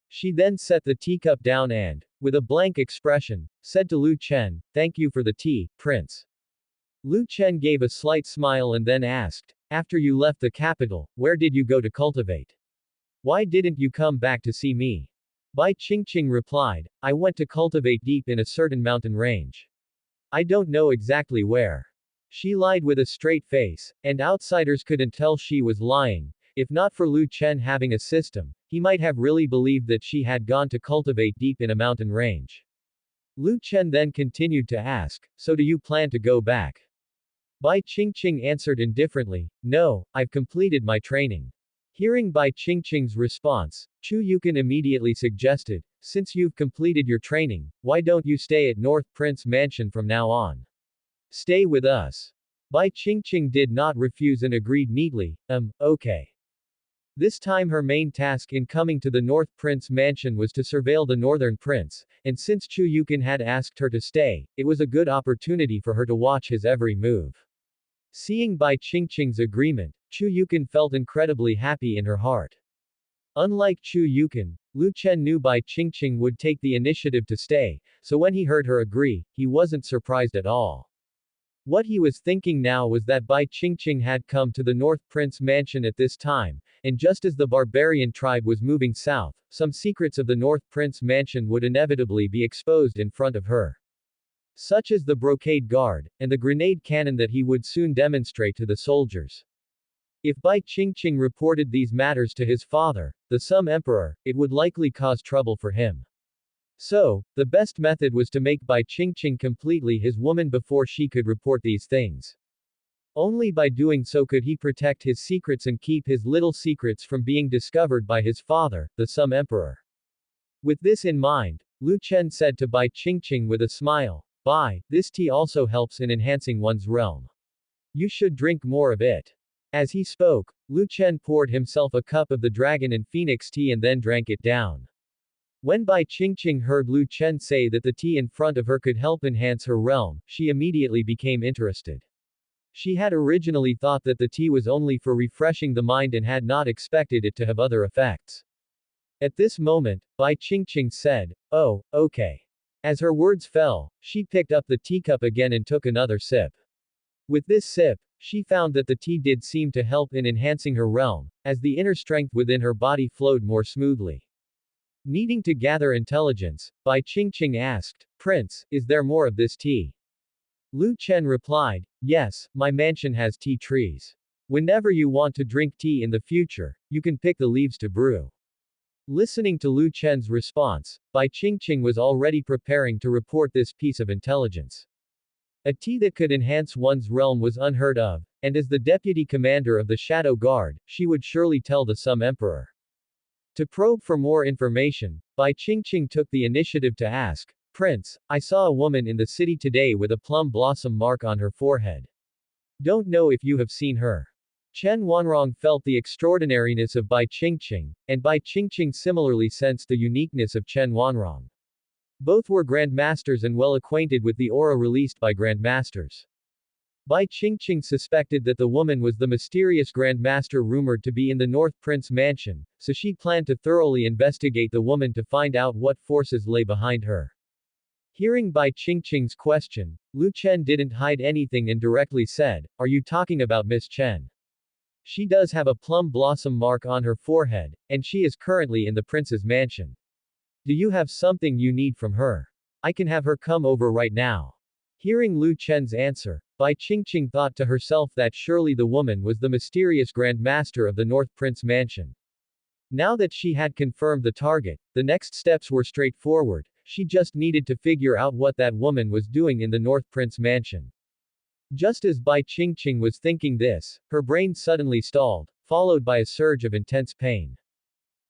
She then set the teacup down and, with a blank expression, said to Lu Chen, "Thank you for the tea, Prince." Lu Chen gave a slight smile and then asked, "After you left the capital, where did you go to cultivate? Why didn't you come back to see me?" Bai Qingqing replied, "I went to cultivate deep in a certain mountain range. I don't know exactly where." She lied with a straight face, and outsiders couldn't tell she was lying. If not for Lu Chen having a system, he might have really believed that she had gone to cultivate deep in a mountain range. Lu Chen then continued to ask, "So do you plan to go back?" Bai Qingqing answered indifferently, "No, I've completed my training." Hearing Bai Qingqing's response, Chu Yukon immediately suggested, "Since you've completed your training, why don't you stay at North Prince Mansion from now on? Stay with us." Bai Qingqing did not refuse and agreed neatly, okay." This time her main task in coming to the North Prince Mansion was to surveil the Northern Prince, and since Chu Yukon had asked her to stay, it was a good opportunity for her to watch his every move. Seeing Bai Qingqing's agreement, Chu Yukon felt incredibly happy in her heart. Unlike Chu Yukon, Lu Chen knew Bai Qingqing would take the initiative to stay, so when he heard her agree, he wasn't surprised at all. What he was thinking now was that Bai Qingqing had come to the North Prince Mansion at this time, and just as the barbarian tribe was moving south, some secrets of the North Prince Mansion would inevitably be exposed in front of her. Such as the brocade guard, and the grenade cannon that he would soon demonstrate to the soldiers. If Bai Qingqing reported these matters to his father, the Sum Emperor, it would likely cause trouble for him. So, the best method was to make Bai Qingqing completely his woman before she could report these things. Only by doing so could he protect his secrets and keep his little secrets from being discovered by his father, the Sum Emperor. With this in mind, Lu Chen said to Bai Qingqing with a smile, This tea also helps in enhancing one's realm. You should drink more of it. As he spoke, Lu Chen poured himself a cup of the dragon and phoenix tea and then drank it down. When Bai Qingqing heard Lu Chen say that the tea in front of her could help enhance her realm, she immediately became interested. She had originally thought that the tea was only for refreshing the mind and had not expected it to have other effects. At this moment, Bai Qingqing said, "Oh, okay." As her words fell, she picked up the teacup again and took another sip. With this sip, she found that the tea did seem to help in enhancing her realm, as the inner strength within her body flowed more smoothly. Needing to gather intelligence, Bai Qingqing asked, "Prince, is there more of this tea?" Lu Chen replied, "Yes, my mansion has tea trees. Whenever you want to drink tea in the future, you can pick the leaves to brew." Listening to Lu Chen's response, Bai Qingqing was already preparing to report this piece of intelligence. A tea that could enhance one's realm was unheard of, and as the deputy commander of the Shadow Guard, she would surely tell the Sum Emperor. To probe for more information, Bai Qingqing took the initiative to ask, "Prince, I saw a woman in the city today with a plum blossom mark on her forehead. Don't know if you have seen her." Chen Wanrong felt the extraordinariness of Bai Qingqing, and Bai Qingqing similarly sensed the uniqueness of Chen Wanrong. Both were grandmasters and well acquainted with the aura released by grandmasters. Bai Qingqing suspected that the woman was the mysterious grandmaster rumored to be in the North Prince mansion, so she planned to thoroughly investigate the woman to find out what forces lay behind her. Hearing Bai Qingqing's question, Lu Chen didn't hide anything and directly said, "Are you talking about Miss Chen? She does have a plum blossom mark on her forehead, and she is currently in the prince's mansion. Do you have something you need from her? I can have her come over right now." Hearing Lu Chen's answer, Bai Qingqing thought to herself that surely the woman was the mysterious Grand Master of the North Prince Mansion. Now that she had confirmed the target, the next steps were straightforward, she just needed to figure out what that woman was doing in the North Prince Mansion. Just as Bai Qingqing was thinking this, her brain suddenly stalled, followed by a surge of intense pain.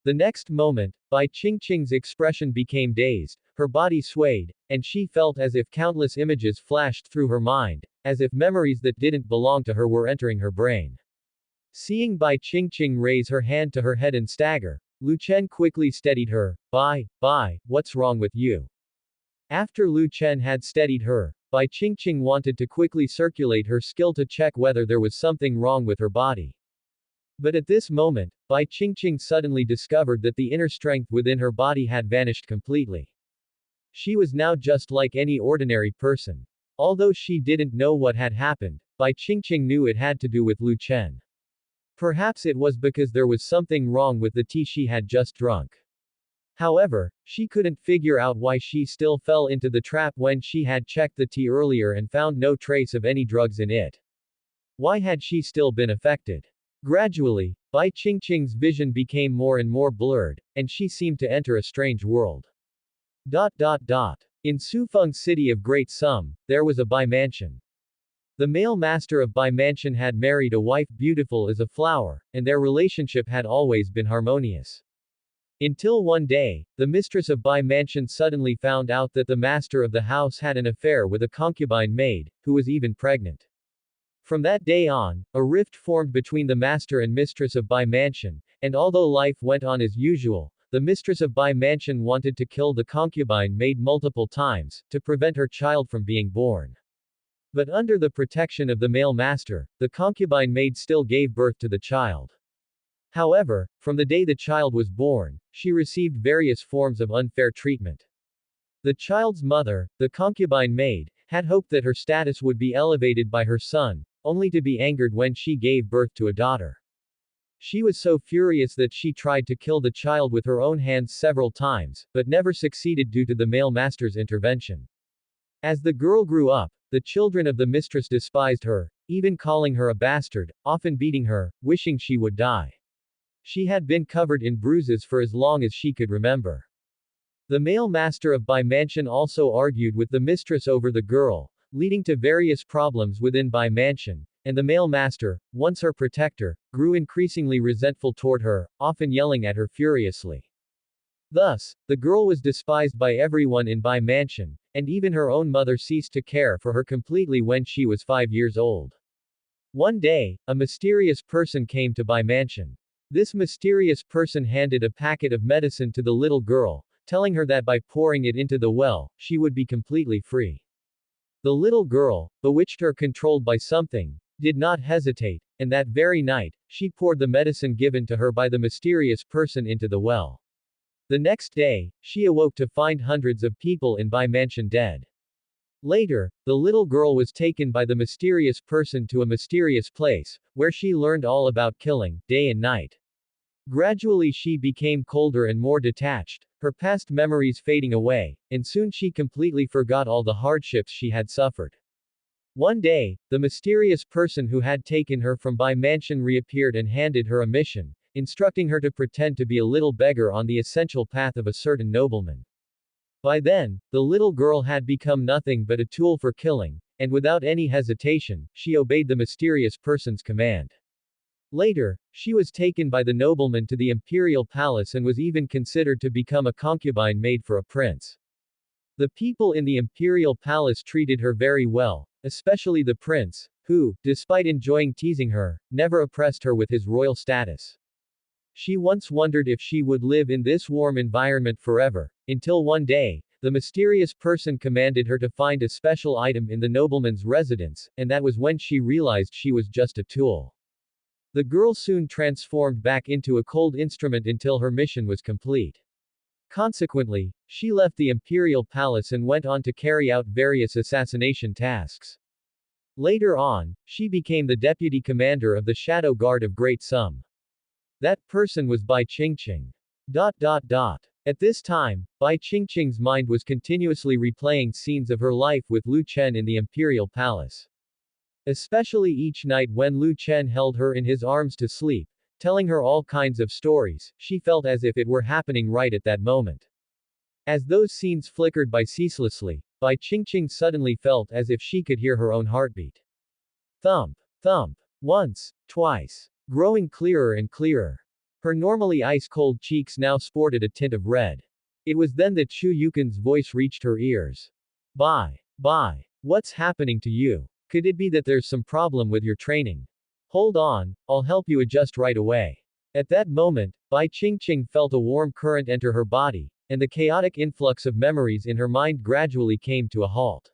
The next moment, Bai Qingqing's expression became dazed, her body swayed, and she felt as if countless images flashed through her mind, as if memories that didn't belong to her were entering her brain. Seeing Bai Qingqing raise her hand to her head and stagger, Lu Chen quickly steadied her. Bai, what's wrong with you?" After Lu Chen had steadied her, Bai Qingqing wanted to quickly circulate her skill to check whether there was something wrong with her body. But at this moment, Bai Qingqing suddenly discovered that the inner strength within her body had vanished completely. She was now just like any ordinary person. Although she didn't know what had happened, Bai Qingqing knew it had to do with Lu Chen. Perhaps it was because there was something wrong with the tea she had just drunk. However, she couldn't figure out why she still fell into the trap when she had checked the tea earlier and found no trace of any drugs in it. Why had she still been affected? Gradually, Bai Qingqing's vision became more and more blurred, and she seemed to enter a strange world. In Sufeng city of Great Sum, there was a Bai mansion. The male master of Bai mansion had married a wife beautiful as a flower, and their relationship had always been harmonious. Until one day, the mistress of Bai mansion suddenly found out that the master of the house had an affair with a concubine maid, who was even pregnant. From that day on, a rift formed between the master and mistress of Bai mansion, and although life went on as usual, the mistress of Bai mansion wanted to kill the concubine maid multiple times, to prevent her child from being born. But under the protection of the male master, the concubine maid still gave birth to the child. However, from the day the child was born, she received various forms of unfair treatment. The child's mother, the concubine maid, had hoped that her status would be elevated by her son, only to be angered when she gave birth to a daughter. She was so furious that she tried to kill the child with her own hands several times, but never succeeded due to the male master's intervention. As the girl grew up, the children of the mistress despised her, even calling her a bastard, often beating her, wishing she would die. She had been covered in bruises for as long as she could remember. The male master of Bai mansion also argued with the mistress over the girl, leading to various problems within Bai mansion, and the male master, once her protector, grew increasingly resentful toward her, often yelling at her furiously. Thus, the girl was despised by everyone in Bai mansion, and even her own mother ceased to care for her completely when she was 5 years old. One day, a mysterious person came to Bai Mansion. This mysterious person handed a packet of medicine to the little girl, telling her that by pouring it into the well, she would be completely free. The little girl, bewitched or controlled by something, did not hesitate, and that very night, she poured the medicine given to her by the mysterious person into the well. The next day, she awoke to find hundreds of people in Bai Mansion dead. Later, the little girl was taken by the mysterious person to a mysterious place, where she learned all about killing, day and night. Gradually she became colder and more detached, her past memories fading away, and soon she completely forgot all the hardships she had suffered. One day, the mysterious person who had taken her from Bai Mansion reappeared and handed her a mission, instructing her to pretend to be a little beggar on the essential path of a certain nobleman. By then, the little girl had become nothing but a tool for killing, and without any hesitation, she obeyed the mysterious person's command. Later, she was taken by the nobleman to the imperial palace and was even considered to become a concubine made for a prince. The people in the imperial palace treated her very well, especially the prince, who, despite enjoying teasing her, never oppressed her with his royal status. She once wondered if she would live in this warm environment forever, until one day, the mysterious person commanded her to find a special item in the nobleman's residence, and that was when she realized she was just a tool. The girl soon transformed back into a cold instrument until her mission was complete. Consequently, she left the imperial palace and went on to carry out various assassination tasks. Later on, she became the deputy commander of the Shadow Guard of Great Sum. That person was Bai Qingqing. At this time, Bai Qingqing's mind was continuously replaying scenes of her life with Lu Chen in the imperial palace. Especially each night when Lu Chen held her in his arms to sleep, telling her all kinds of stories, she felt as if it were happening right at that moment. As those scenes flickered by ceaselessly, Bai Qingqing suddenly felt as if she could hear her own heartbeat. Thump, thump. Once, twice. Growing clearer and clearer. Her normally ice-cold cheeks now sported a tint of red. It was then that Chu Yukin's voice reached her ears. Bai. What's happening to you? Could it be that there's some problem with your training? Hold on, I'll help you adjust right away. At that moment, Bai Qingqing felt a warm current enter her body, and the chaotic influx of memories in her mind gradually came to a halt.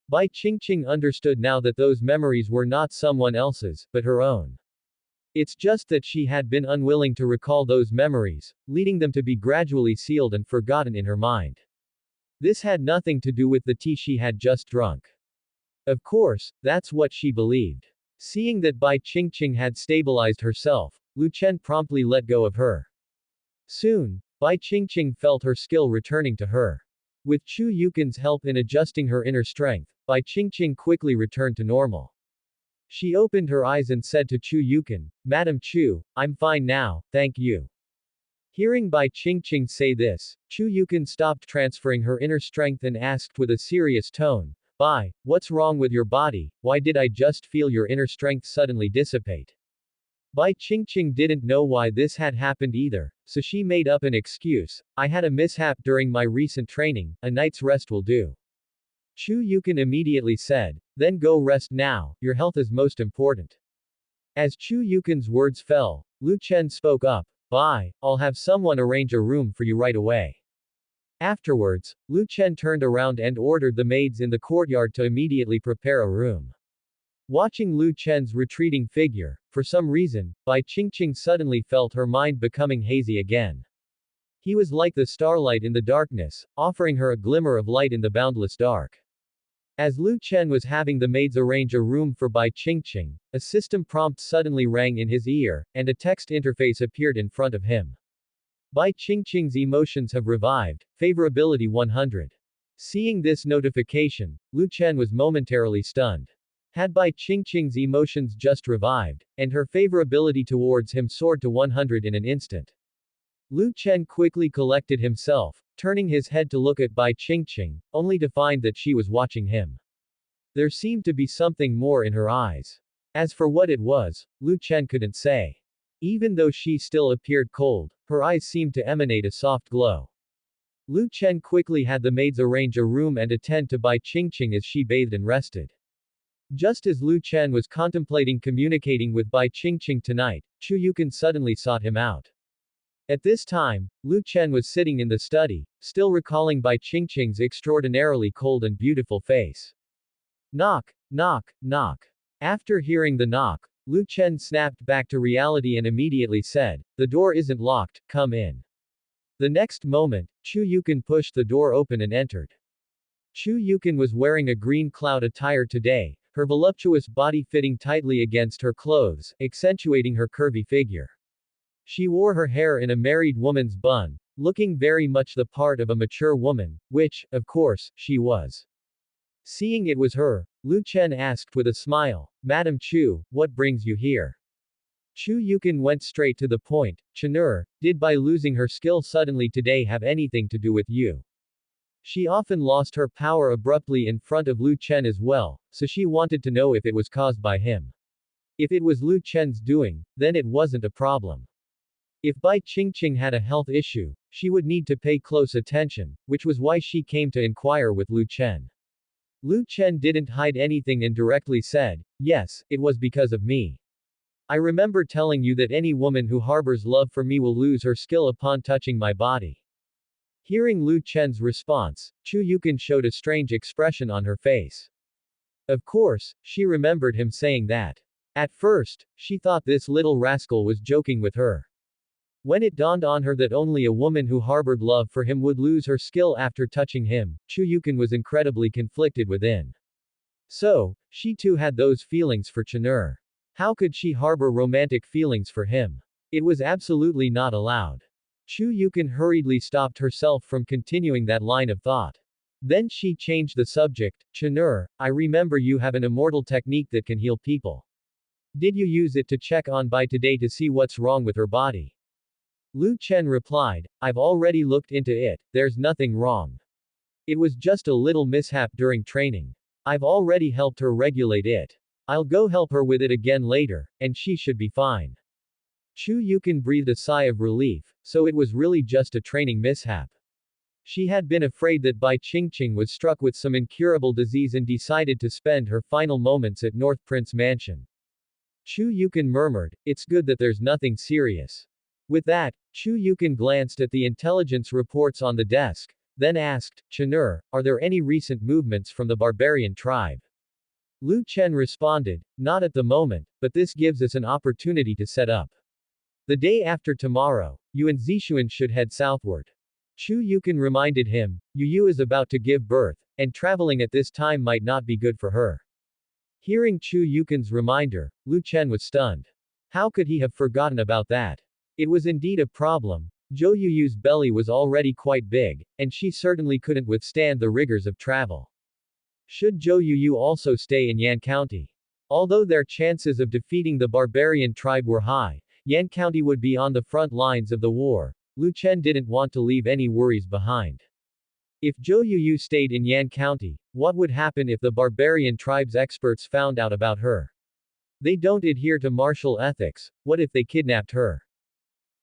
Bai Qingqing understood now that those memories were not someone else's, but her own. It's just that she had been unwilling to recall those memories, leading them to be gradually sealed and forgotten in her mind. This had nothing to do with the tea she had just drunk. Of course, that's what she believed. Seeing that Bai Qingqing had stabilized herself, Lu Chen promptly let go of her. Soon, Bai Qingqing felt her skill returning to her. With Chu Yukin's help in adjusting her inner strength, Bai Qingqing quickly returned to normal. She opened her eyes and said to Chu Yukin, Madam Chu, I'm fine now, thank you. Hearing Bai Qingqing say this, Chu Yukin stopped transferring her inner strength and asked with a serious tone, Bai, what's wrong with your body? Why did I just feel your inner strength suddenly dissipate? Bai Qingqing didn't know why this had happened either, so she made up an excuse, I had a mishap during my recent training, a night's rest will do. Chu Yukin immediately said, then go rest now, your health is most important. As Chu Yukin's words fell, Lu Chen spoke up, Bai, I'll have someone arrange a room for you right away. Afterwards, Lu Chen turned around and ordered the maids in the courtyard to immediately prepare a room. Watching Lu Chen's retreating figure, for some reason, Bai Qingqing suddenly felt her mind becoming hazy again. He was like the starlight in the darkness, offering her a glimmer of light in the boundless dark. As Lu Chen was having the maids arrange a room for Bai Qingqing, a system prompt suddenly rang in his ear, and a text interface appeared in front of him. Bai Qingqing's emotions have revived, favorability 100. Seeing this notification, Lu Chen was momentarily stunned. Had Bai Qingqing's emotions just revived, and her favorability towards him soared to 100 in an instant. Lu Chen quickly collected himself, turning his head to look at Bai Qingqing, only to find that she was watching him. There seemed to be something more in her eyes. As for what it was, Lu Chen couldn't say. Even though she still appeared cold, her eyes seemed to emanate a soft glow. Lu Chen quickly had the maids arrange a room and attend to Bai Qingqing as she bathed and rested. Just as Lu Chen was contemplating communicating with Bai Qingqing tonight, Chu Yukon suddenly sought him out. At this time, Lu Chen was sitting in the study, still recalling Bai Qingqing's extraordinarily cold and beautiful face. Knock, knock, knock. After hearing the knock, Lu Chen snapped back to reality and immediately said, "The door isn't locked, come in." The next moment, Chu Yukon pushed the door open and entered. Chu Yukon was wearing a green cloud attire today, her voluptuous body fitting tightly against her clothes, accentuating her curvy figure. She wore her hair in a married woman's bun, looking very much the part of a mature woman, which, of course, she was. Seeing it was her, Lu Chen asked with a smile, "Madam Chu, what brings you here?" Chu Yukon went straight to the point, "Chenur, did Bai losing her skill suddenly today have anything to do with you?" She often lost her power abruptly in front of Lu Chen as well, so she wanted to know if it was caused by him. If it was Lu Chen's doing, then it wasn't a problem. If Bai Qingqing had a health issue, she would need to pay close attention, which was why she came to inquire with Lu Chen. Lu Chen didn't hide anything and directly said, "Yes, it was because of me. I remember telling you that any woman who harbors love for me will lose her skill upon touching my body." Hearing Lu Chen's response, Chu Yukon showed a strange expression on her face. Of course, she remembered him saying that. At first, she thought this little rascal was joking with her. When it dawned on her that only a woman who harbored love for him would lose her skill after touching him, Chu Yukon was incredibly conflicted within. So, she too had those feelings for Chenur. How could she harbor romantic feelings for him? It was absolutely not allowed. Chu Yukon hurriedly stopped herself from continuing that line of thought. Then she changed the subject, "Chenur, I remember you have an immortal technique that can heal people. Did you use it to check on Bai today to see what's wrong with her body?" Lu Chen replied, "I've already looked into it, there's nothing wrong. It was just a little mishap during training. I've already helped her regulate it. I'll go help her with it again later, and she should be fine." Chu Yukon breathed a sigh of relief, so it was really just a training mishap. She had been afraid that Bai Qingqing was struck with some incurable disease and decided to spend her final moments at North Prince Mansion. Chu Yukon murmured, "It's good that there's nothing serious." With that, Chu Yukon glanced at the intelligence reports on the desk, then asked, "Chenur, are there any recent movements from the barbarian tribe?" Lu Chen responded, "Not at the moment, but this gives us an opportunity to set up. The day after tomorrow, you and Zixuan should head southward." Chu Yukon reminded him, Yu Yu is about to give birth, and traveling at this time might not be good for her. Hearing Chu Yukon's reminder, Lu Chen was stunned. How could he have forgotten about that? It was indeed a problem. Zhou Yuyu's belly was already quite big, and she certainly couldn't withstand the rigors of travel. Should Zhou Yuyu also stay in Yan County? Although their chances of defeating the barbarian tribe were high, Yan County would be on the front lines of the war. Lu Chen didn't want to leave any worries behind. If Zhou Yuyu stayed in Yan County, what would happen if the barbarian tribe's experts found out about her? They don't adhere to martial ethics, what if they kidnapped her?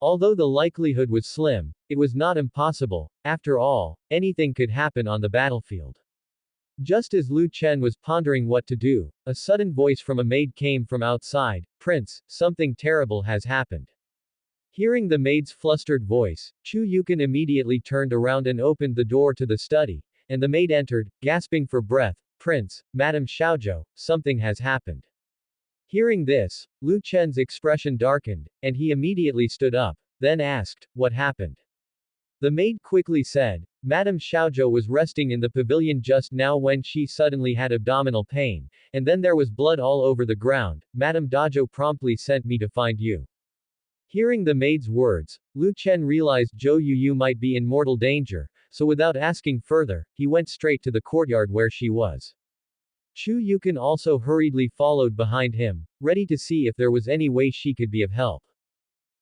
Although the likelihood was slim, it was not impossible. After all, anything could happen on the battlefield. Just as Lu Chen was pondering what to do, a sudden voice from a maid came from outside, "Prince, something terrible has happened." Hearing the maid's flustered voice, Chu Yukon immediately turned around and opened the door to the study, and the maid entered, gasping for breath, "Prince, Madame Xiaozhou, something has happened." Hearing this, Lu Chen's expression darkened, and he immediately stood up, then asked, "What happened?" The maid quickly said, "Madame Xiaozhou was resting in the pavilion just now when she suddenly had abdominal pain, and then there was blood all over the ground. Madame Dazhou promptly sent me to find you." Hearing the maid's words, Lu Chen realized Zhou Yuyu might be in mortal danger, so without asking further, he went straight to the courtyard where she was. Chu Yukon also hurriedly followed behind him, ready to see if there was any way she could be of help.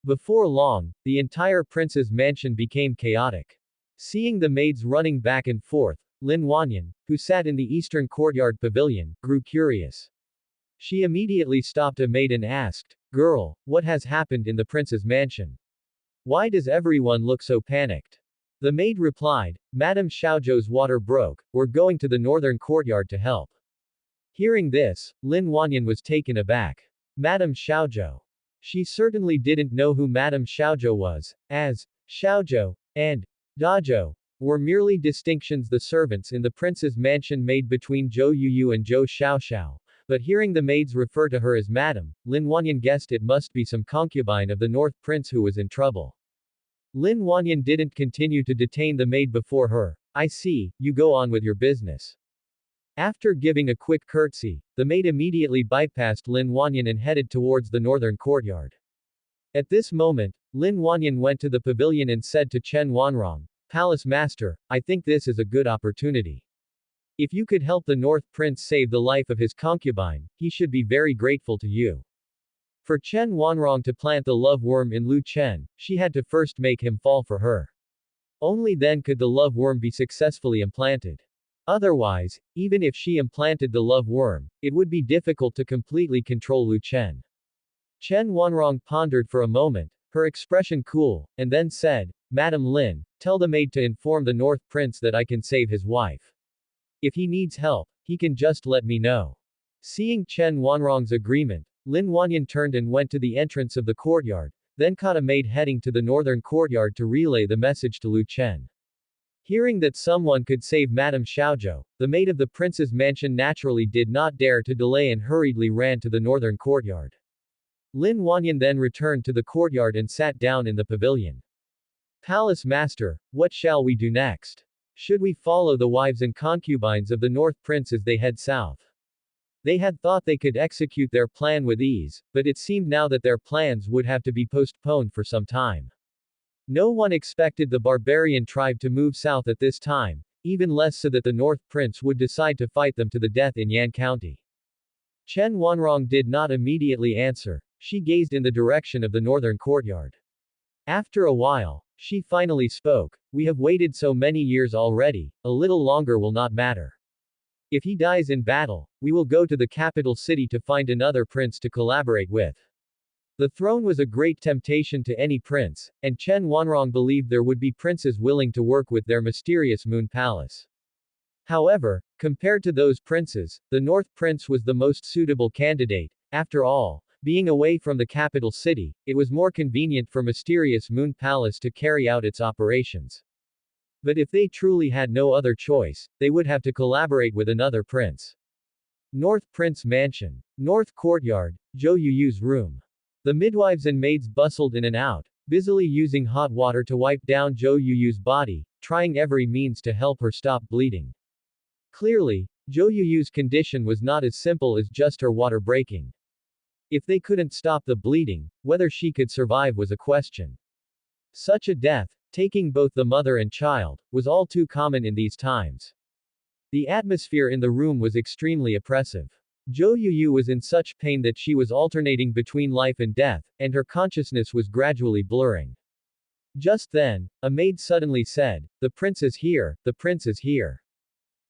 Before long, the entire prince's mansion became chaotic. Seeing the maids running back and forth, Lin Wanyan, who sat in the eastern courtyard pavilion, grew curious. She immediately stopped a maid and asked, "Girl, what has happened in the prince's mansion? Why does everyone look so panicked?" The maid replied, Madame Xiaozhou's water broke, we're going to the northern courtyard to help. Hearing this, Lin Wanyan was taken aback. Madame Xiaozhou. She certainly didn't know who Madame Xiaozhou was, as Xiaozhou and Dazhou were merely distinctions the servants in the prince's mansion made between Zhou Yuyu and Zhou Xiaoxiao. But hearing the maids refer to her as Madame, Lin Wanyan guessed it must be some concubine of the North Prince who was in trouble. Lin Wanyan didn't continue to detain the maid before her. I see, you go on with your business. After giving a quick curtsy, the maid immediately bypassed Lin Wanyan and headed towards the northern courtyard. At this moment, Lin Wanyan went to the pavilion and said to Chen Wanrong, Palace Master, I think this is a good opportunity. If you could help the North Prince save the life of his concubine, he should be very grateful to you. For Chen Wanrong to plant the love worm in Lu Chen, she had to first make him fall for her. Only then could the love worm be successfully implanted. Otherwise, even if she implanted the love worm, it would be difficult to completely control Lu Chen. Chen Wanrong pondered for a moment, her expression cool, and then said, Madam Lin, tell the maid to inform the North Prince that I can save his wife. If he needs help, he can just let me know. Seeing Chen Wanrong's agreement, Lin Wanyan turned and went to the entrance of the courtyard, then caught a maid heading to the northern courtyard to relay the message to Lu Chen. Hearing that someone could save Madame Xiaozhou, the maid of the prince's mansion naturally did not dare to delay and hurriedly ran to the northern courtyard. Lin Wanyan then returned to the courtyard and sat down in the pavilion. Palace Master, what shall we do next? Should we follow the wives and concubines of the North Prince as they head south? They had thought they could execute their plan with ease, but it seemed now that their plans would have to be postponed for some time. No one expected the barbarian tribe to move south at this time, even less so that the North Prince would decide to fight them to the death in Yan County. Chen Wanrong did not immediately answer, she gazed in the direction of the northern courtyard. After a while, she finally spoke, we have waited so many years already, a little longer will not matter. If he dies in battle, we will go to the capital city to find another prince to collaborate with. The throne was a great temptation to any prince, and Chen Wanrong believed there would be princes willing to work with their mysterious moon palace. However, compared to those princes, the North Prince was the most suitable candidate. After all, being away from the capital city, it was more convenient for Mysterious Moon Palace to carry out its operations. But if they truly had no other choice, they would have to collaborate with another prince. North Prince Mansion. North Courtyard, Zhou Yuyu's room. The midwives and maids bustled in and out, busily using hot water to wipe down Zhou Yuyu's body, trying every means to help her stop bleeding. Clearly, Zhou Yuyu's condition was not as simple as just her water breaking. If they couldn't stop the bleeding, whether she could survive was a question. Such a death, taking both the mother and child, was all too common in these times. The atmosphere in the room was extremely oppressive. Zhou Yuyu was in such pain that she was alternating between life and death, and her consciousness was gradually blurring. Just then, a maid suddenly said, the prince is here, the prince is here.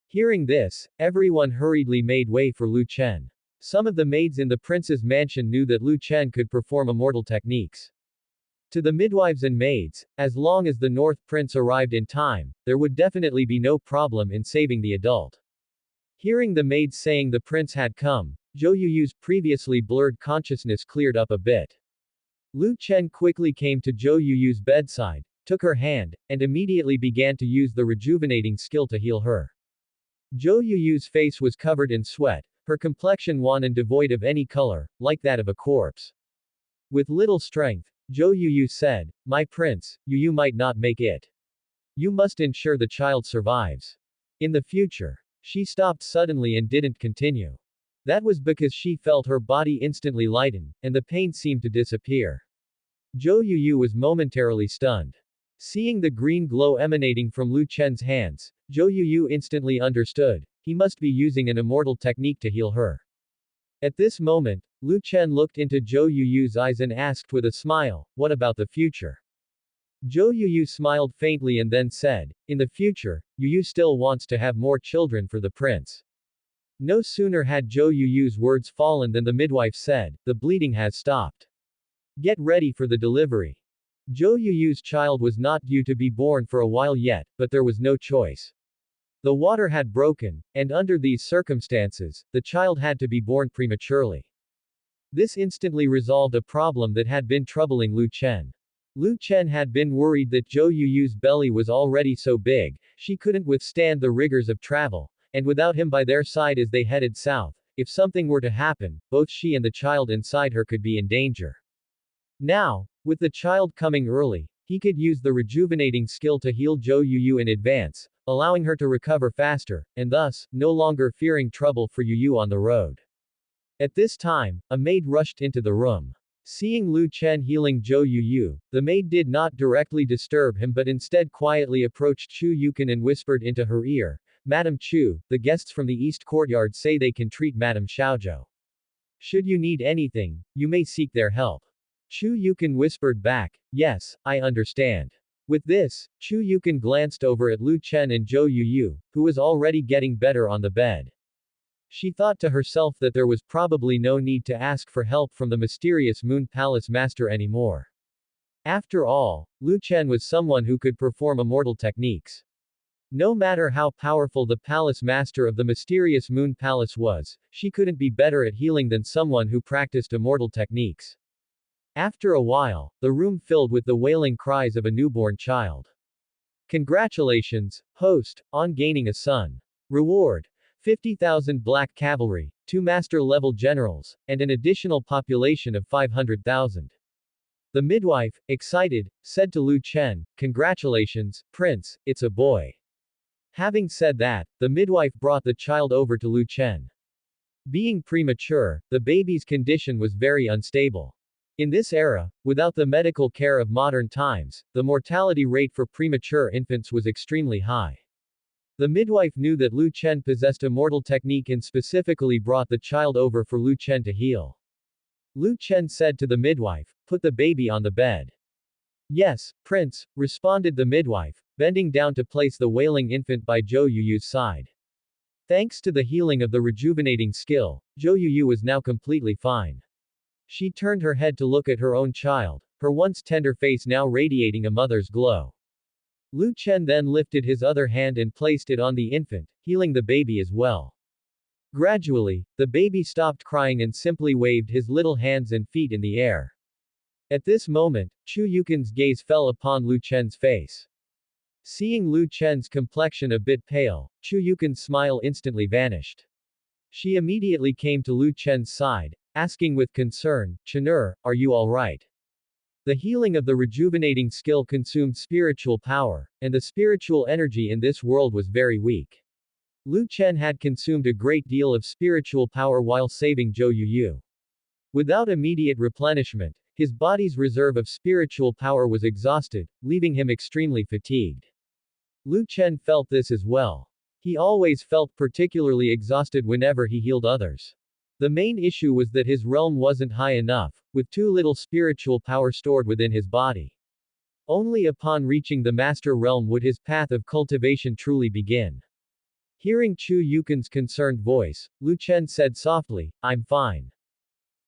Hearing this, everyone hurriedly made way for Lu Chen. Some of the maids in the prince's mansion knew that Lu Chen could perform immortal techniques. To the midwives and maids, as long as the North Prince arrived in time, there would definitely be no problem in saving the adult. Hearing the maids saying the prince had come, Zhou Yuyu's previously blurred consciousness cleared up a bit. Lu Chen quickly came to Zhou Yuyu's bedside, took her hand, and immediately began to use the rejuvenating skill to heal her. Zhou Yuyu's face was covered in sweat, her complexion wan and devoid of any color, like that of a corpse. With little strength, Zhou Yuyu said, My prince, Yuyu might not make it. You must ensure the child survives. In the future. She stopped suddenly and didn't continue. That was because she felt her body instantly lighten, and the pain seemed to disappear. Zhou Yuyu was momentarily stunned. Seeing the green glow emanating from Lu Chen's hands, Zhou Yuyu instantly understood, he must be using an immortal technique to heal her. At this moment, Lu Chen looked into Zhou Yuyu's eyes and asked with a smile, what about the future? Zhou Yuyu smiled faintly and then said, in the future, Yuyu still wants to have more children for the prince. No sooner had Zhou Yuyu's words fallen than the midwife said, the bleeding has stopped. Get ready for the delivery. Zhou Yuyu's child was not due to be born for a while yet, but there was no choice. The water had broken, and under these circumstances, the child had to be born prematurely. This instantly resolved a problem that had been troubling Lu Chen. Lu Chen had been worried that Zhou Yuyu's belly was already so big, she couldn't withstand the rigors of travel, and without him by their side as they headed south, if something were to happen, both she and the child inside her could be in danger. Now, with the child coming early, he could use the rejuvenating skill to heal Zhou Yuyu in advance, allowing her to recover faster, and thus, no longer fearing trouble for Yuyu on the road. At this time, a maid rushed into the room. Seeing Lu Chen healing Zhou Yuyu, the maid did not directly disturb him but instead quietly approached Chu Yukan and whispered into her ear, "Madam Chu, the guests from the East Courtyard say they can treat Madam Xiaozhou. Should you need anything, you may seek their help." Chu Yukan whispered back, "Yes, I understand." With this, Chu Yukan glanced over at Lu Chen and Zhou Yuyu, who was already getting better on the bed. She thought to herself that there was probably no need to ask for help from the mysterious Moon Palace master anymore. After all, Lu Chen was someone who could perform immortal techniques. No matter how powerful the palace master of the mysterious Moon Palace was, she couldn't be better at healing than someone who practiced immortal techniques. After a while, the room filled with the wailing cries of a newborn child. Congratulations, host, on gaining a son. Reward: 50,000 black cavalry, 2 master-level generals, and an additional population of 500,000. The midwife, excited, said to Lu Chen, "Congratulations, Prince, it's a boy." Having said that, the midwife brought the child over to Lu Chen. Being premature, the baby's condition was very unstable. In this era, without the medical care of modern times, the mortality rate for premature infants was extremely high. The midwife knew that Lu Chen possessed immortal technique and specifically brought the child over for Lu Chen to heal. Lu Chen said to the midwife, "Put the baby on the bed." "Yes, Prince," responded the midwife, bending down to place the wailing infant by Zhou Yuyu's side. Thanks to the healing of the rejuvenating skill, Zhou Yuyu was now completely fine. She turned her head to look at her own child, her once tender face now radiating a mother's glow. Lu Chen then lifted his other hand and placed it on the infant, healing the baby as well. Gradually, the baby stopped crying and simply waved his little hands and feet in the air. At this moment, Chu Yukan's gaze fell upon Lu Chen's face. Seeing Lu Chen's complexion a bit pale, Chu Yukan's smile instantly vanished. She immediately came to Lu Chen's side, asking with concern, "Chen'er, are you alright?" The healing of the rejuvenating skill consumed spiritual power, and the spiritual energy in this world was very weak. Lu Chen had consumed a great deal of spiritual power while saving Zhou Yuyu. Without immediate replenishment, his body's reserve of spiritual power was exhausted, leaving him extremely fatigued. Lu Chen felt this as well. He always felt particularly exhausted whenever he healed others. The main issue was that his realm wasn't high enough, with too little spiritual power stored within his body. Only upon reaching the master realm would his path of cultivation truly begin. Hearing Chu Yukan's concerned voice, Lu Chen said softly, "I'm fine."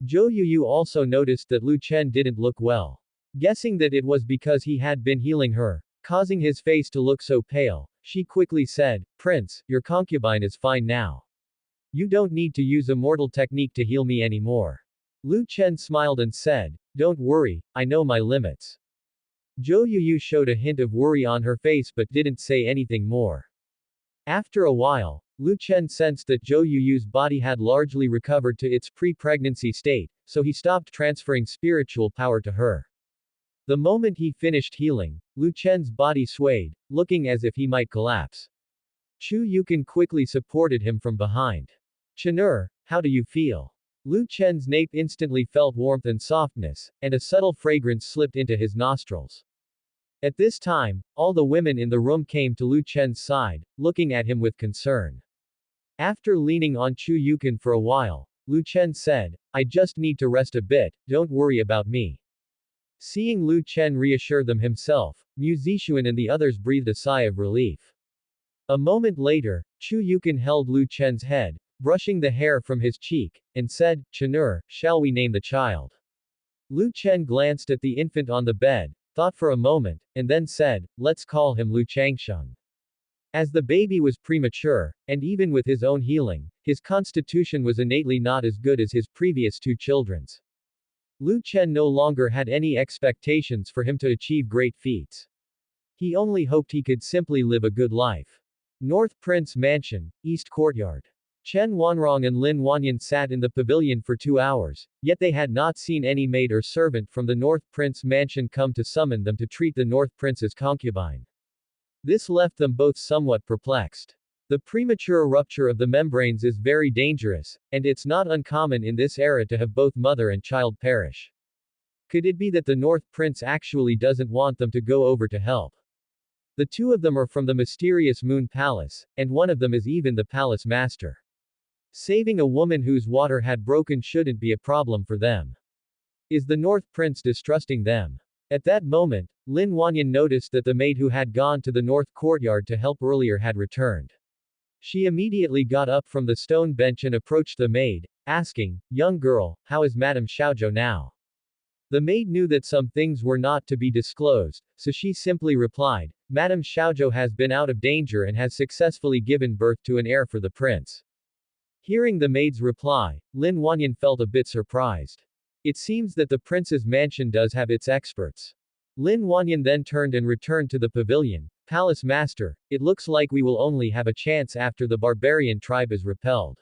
Zhou Yuyu also noticed that Lu Chen didn't look well. Guessing that it was because he had been healing her, causing his face to look so pale, she quickly said, "Prince, your concubine is fine now. You don't need to use immortal technique to heal me anymore." Lu Chen smiled and said, "Don't worry, I know my limits." Zhou Yuyu showed a hint of worry on her face but didn't say anything more. After a while, Lu Chen sensed that Zhou Yuyu's body had largely recovered to its pre-pregnancy state, so he stopped transferring spiritual power to her. The moment he finished healing, Lu Chen's body swayed, looking as if he might collapse. Chu Yukan quickly supported him from behind. "Chen'er, how do you feel?" Lu Chen's nape instantly felt warmth and softness, and a subtle fragrance slipped into his nostrils. At this time, all the women in the room came to Lu Chen's side, looking at him with concern. After leaning on Chu Yukan for a while, Lu Chen said, "I just need to rest a bit, don't worry about me." Seeing Lu Chen reassure them himself, Mu Zixuan and the others breathed a sigh of relief. A moment later, Chu Yukan held Lu Chen's head, brushing the hair from his cheek, and said, "Chen'er, shall we name the child?" Lu Chen glanced at the infant on the bed, thought for a moment, and then said, let's call him Lu Changsheng. As the baby was premature, and even with his own healing, his constitution was innately not as good as his previous two children's. Lu Chen no longer had any expectations for him to achieve great feats. He only hoped he could simply live a good life. North Prince Mansion, East Courtyard. Chen Wanrong and Lin Wanyan sat in the pavilion for 2 hours, yet they had not seen any maid or servant from the North Prince Mansion come to summon them to treat the North Prince's concubine. This left them both somewhat perplexed. The premature rupture of the membranes is very dangerous, and it's not uncommon in this era to have both mother and child perish. Could it be that the North Prince actually doesn't want them to go over to help? The two of them are from the mysterious Moon Palace, and one of them is even the palace master. Saving a woman whose water had broken shouldn't be a problem for them. Is the North Prince distrusting them? At that moment, Lin Wanyan noticed that the maid who had gone to the North Courtyard to help earlier had returned. She immediately got up from the stone bench and approached the maid, asking, young girl, how is Madame Xiaozhou now? The maid knew that some things were not to be disclosed, so she simply replied, Madame Xiaozhou has been out of danger and has successfully given birth to an heir for the prince. Hearing the maid's reply, Lin Wanyan felt a bit surprised. It seems that the prince's mansion does have its experts. Lin Wanyan then turned and returned to the pavilion. Palace master, it looks like we will only have a chance after the barbarian tribe is repelled.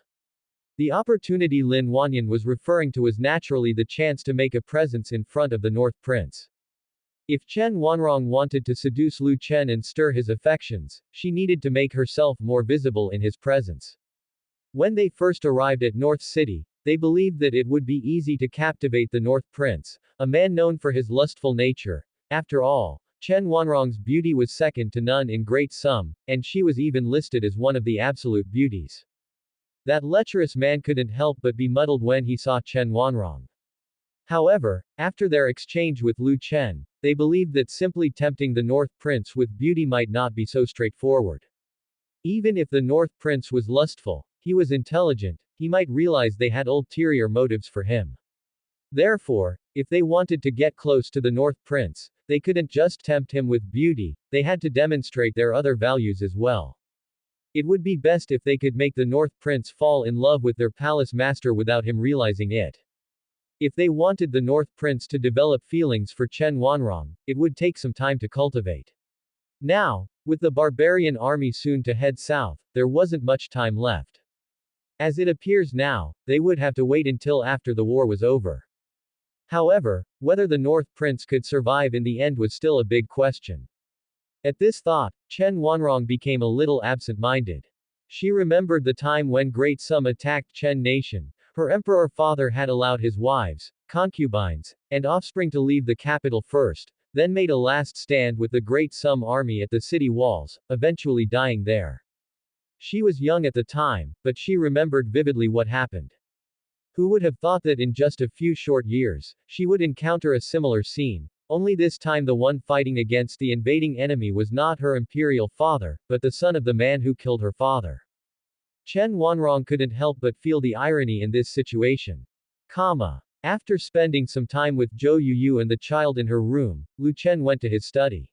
The opportunity Lin Wanyan was referring to was naturally the chance to make a presence in front of the North Prince. If Chen Wanrong wanted to seduce Lu Chen and stir his affections, she needed to make herself more visible in his presence. When they first arrived at North City, they believed that it would be easy to captivate the North Prince, a man known for his lustful nature. After all, Chen Wanrong's beauty was second to none in Great Sum, and she was even listed as one of the absolute beauties. That lecherous man couldn't help but be muddled when he saw Chen Wanrong. However, after their exchange with Lu Chen, they believed that simply tempting the North Prince with beauty might not be so straightforward. Even if the North Prince was lustful, he was intelligent, he might realize they had ulterior motives for him. Therefore, if they wanted to get close to the North Prince, they couldn't just tempt him with beauty, they had to demonstrate their other values as well. It would be best if they could make the North Prince fall in love with their palace master without him realizing it. If they wanted the North Prince to develop feelings for Chen Wanrong, it would take some time to cultivate. Now, with the barbarian army soon to head south, there wasn't much time left. As it appears now, they would have to wait until after the war was over. However, whether the North Prince could survive in the end was still a big question. At this thought, Chen Wanrong became a little absent-minded. She remembered the time when Great Sum attacked Chen Nation. Her emperor father had allowed his wives, concubines, and offspring to leave the capital first, then made a last stand with the Great Sum army at the city walls, eventually dying there. She was young at the time, but she remembered vividly what happened. Who would have thought that in just a few short years, she would encounter a similar scene, only this time the one fighting against the invading enemy was not her imperial father, but the son of the man who killed her father. Chen Wanrong couldn't help but feel the irony in this situation. After spending some time with Zhou Yuyu and the child in her room, Lu Chen went to his study.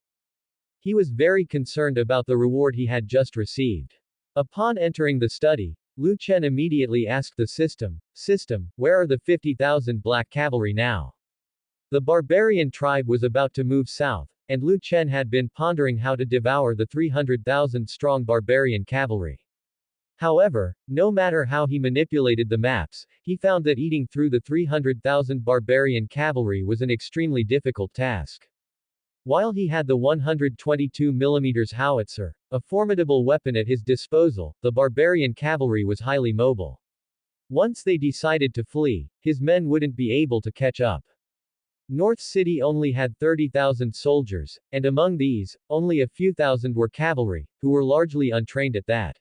He was very concerned about the reward he had just received. Upon entering the study, Lu Chen immediately asked the system, where are the 50,000 black cavalry now? The barbarian tribe was about to move south, and Lu Chen had been pondering how to devour the 300,000 strong barbarian cavalry. However, no matter how he manipulated the maps, he found that eating through the 300,000 barbarian cavalry was an extremely difficult task. While he had the 122mm howitzer, a formidable weapon at his disposal, the barbarian cavalry was highly mobile. Once they decided to flee, his men wouldn't be able to catch up. North City only had 30,000 soldiers, and among these, only a few thousand were cavalry, who were largely untrained at that.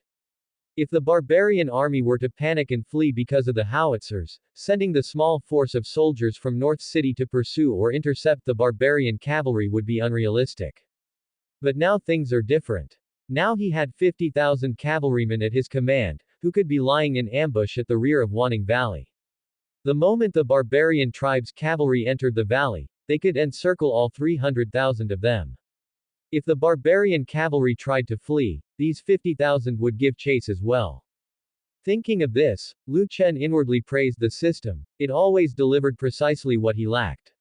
If the barbarian army were to panic and flee because of the howitzers, sending the small force of soldiers from North City to pursue or intercept the barbarian cavalry would be unrealistic. But now things are different. Now he had 50,000 cavalrymen at his command, who could be lying in ambush at the rear of Wanning Valley. The moment the barbarian tribe's cavalry entered the valley, they could encircle all 300,000 of them. If the barbarian cavalry tried to flee, these 50,000 would give chase as well. Thinking of this, Lu Chen inwardly praised the system, it always delivered precisely what he lacked.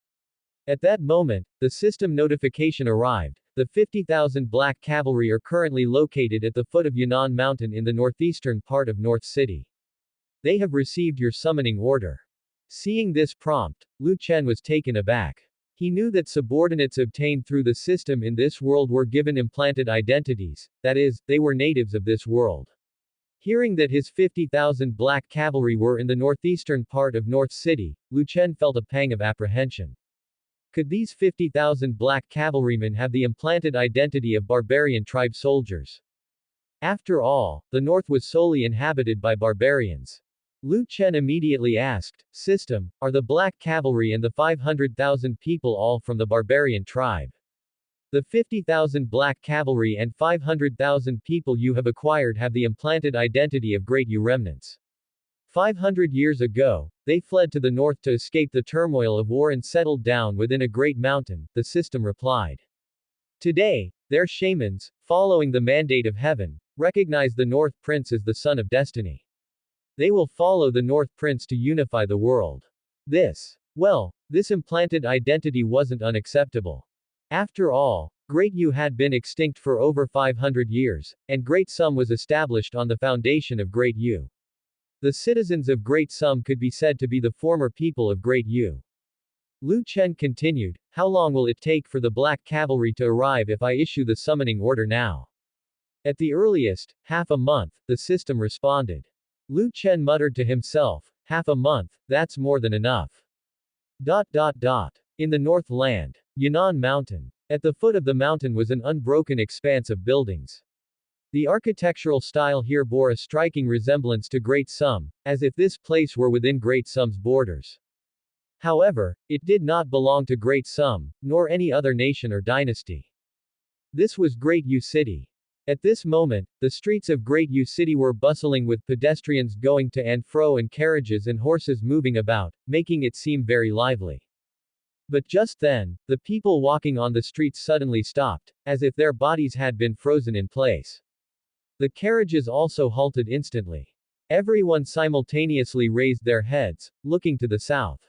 At that moment, the system notification arrived. The 50,000 black cavalry are currently located at the foot of Yunnan Mountain in the northeastern part of North City. They have received your summoning order. Seeing this prompt, Lu Chen was taken aback. He knew that subordinates obtained through the system in this world were given implanted identities, that is, they were natives of this world. Hearing that his 50,000 black cavalry were in the northeastern part of North City, Lu Chen felt a pang of apprehension. Could these 50,000 black cavalrymen have the implanted identity of barbarian tribe soldiers? After all, the north was solely inhabited by barbarians. Lu Chen immediately asked, System, are the black cavalry and the 500,000 people all from the barbarian tribe? The 50,000 black cavalry and 500,000 people you have acquired have the implanted identity of Great Yu remnants. 500 years ago, they fled to the north to escape the turmoil of war and settled down within a great mountain, the system replied. Today, their shamans, following the mandate of heaven, recognize the North Prince as the son of destiny. They will follow the North Prince to unify the world. This implanted identity wasn't unacceptable. After all, Great Yu had been extinct for over 500 years, and Great Sum was established on the foundation of Great Yu. The citizens of Great Sum could be said to be the former people of Great Yu. Lu Chen continued, how long will it take for the black cavalry to arrive if I issue the summoning order now? At the earliest, half a month, the system responded. Lu Chen muttered to himself, half a month, that's more than enough. In the Northland, Yunnan Mountain. At the foot of the mountain was an unbroken expanse of buildings. The architectural style here bore a striking resemblance to Great Sum, as if this place were within Great Sum's borders. However, it did not belong to Great Sum, nor any other nation or dynasty. This was Great Yu City. At this moment, the streets of Great Yu City were bustling with pedestrians going to and fro and carriages and horses moving about, making it seem very lively. But just then, the people walking on the streets suddenly stopped, as if their bodies had been frozen in place. The carriages also halted instantly. Everyone simultaneously raised their heads, looking to the south.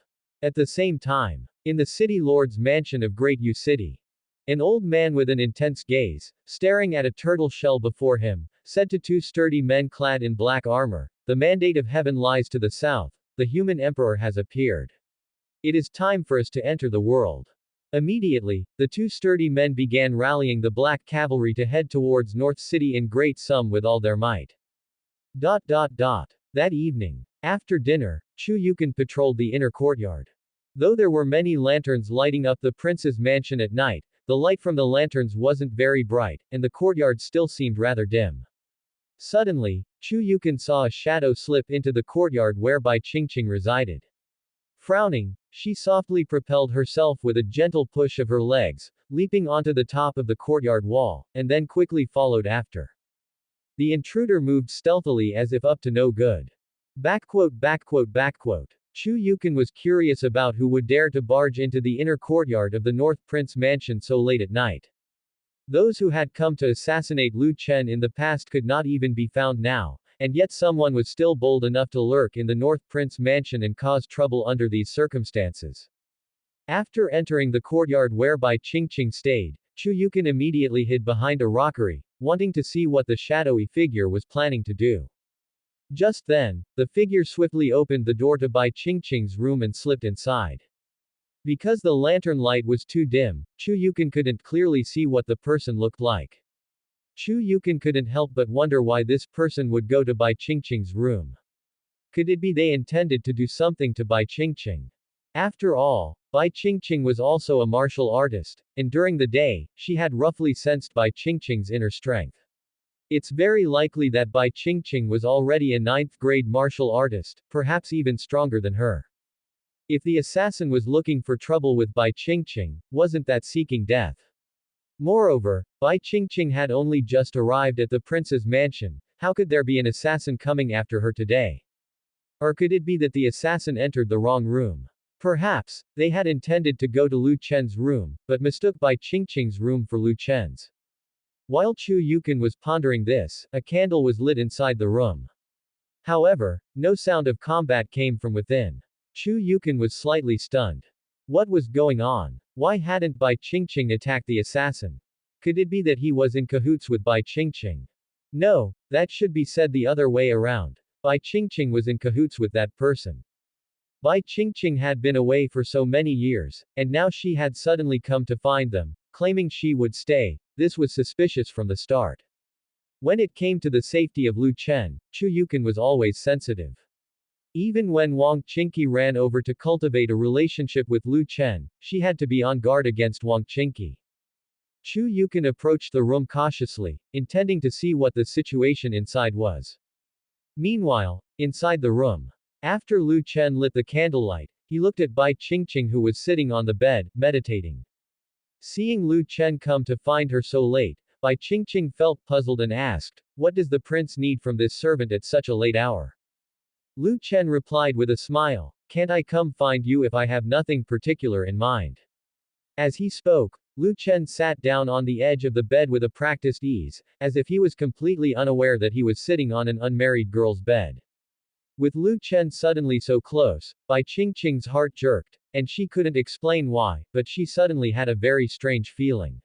At the same time, in the city lord's mansion of Great Yu City, an old man with an intense gaze, staring at a turtle shell before him, said to two sturdy men clad in black armor, the mandate of heaven lies to the south, the human emperor has appeared. It is time for us to enter the world. Immediately, the two sturdy men began rallying the black cavalry to head towards North City in Great Sum with all their might. That evening, after dinner, Chu Yukon patrolled the inner courtyard. Though there were many lanterns lighting up the prince's mansion at night, the light from the lanterns wasn't very bright, and the courtyard still seemed rather dim. Suddenly, Chu Yukon saw a shadow slip into the courtyard where Bai Qingqing resided. Frowning, she softly propelled herself with a gentle push of her legs, leaping onto the top of the courtyard wall, and then quickly followed after. The intruder moved stealthily as if up to no good. Chu Yukon was curious about who would dare to barge into the inner courtyard of the North Prince mansion so late at night. Those who had come to assassinate Lu Chen in the past could not even be found now, and yet someone was still bold enough to lurk in the North Prince mansion and cause trouble under these circumstances. After entering the courtyard where Bai Qingqing stayed, Chu Yukon immediately hid behind a rockery, wanting to see what the shadowy figure was planning to do. Just then, the figure swiftly opened the door to Bai Qingqing's room and slipped inside. Because the lantern light was too dim, Chu Yukon couldn't clearly see what the person looked like. Chu Yukon couldn't help but wonder why this person would go to Bai Qingqing's room. Could it be they intended to do something to Bai Qingqing? After all, Bai Qingqing was also a martial artist, and during the day, she had roughly sensed Bai Qingqing's inner strength. It's very likely that Bai Qingqing was already a 9th grade martial artist, perhaps even stronger than her. If the assassin was looking for trouble with Bai Qingqing, wasn't that seeking death? Moreover, Bai Qingqing had only just arrived at the prince's mansion, how could there be an assassin coming after her today? Or could it be that the assassin entered the wrong room? Perhaps, they had intended to go to Lu Chen's room, but mistook Bai Qingqing's room for Lu Chen's. While Chu Yukon was pondering this, a candle was lit inside the room. However, no sound of combat came from within. Chu Yukon was slightly stunned. What was going on? Why hadn't Bai Qingqing attacked the assassin? Could it be that he was in cahoots with Bai Qingqing? No, that should be said the other way around. Bai Qingqing was in cahoots with that person. Bai Qingqing had been away for so many years, and now she had suddenly come to find them, claiming she would stay. This was suspicious from the start. When it came to the safety of Lu Chen, Chu Yukon was always sensitive. Even when Wang Qingqi ran over to cultivate a relationship with Lu Chen, she had to be on guard against Wang Qingqi. Chu Yukon approached the room cautiously, intending to see what the situation inside was. Meanwhile, inside the room, after Lu Chen lit the candlelight, he looked at Bai Qingqing who was sitting on the bed, meditating. Seeing Lu Chen come to find her so late, Bai Qingqing felt puzzled and asked, "What does the prince need from this servant at such a late hour?" Lu Chen replied with a smile, "Can't I come find you if I have nothing particular in mind?" As he spoke, Lu Chen sat down on the edge of the bed with a practiced ease, as if he was completely unaware that he was sitting on an unmarried girl's bed. With Lu Chen suddenly so close, Bai Qingqing's heart jerked, and she couldn't explain why, but she suddenly had a very strange feeling.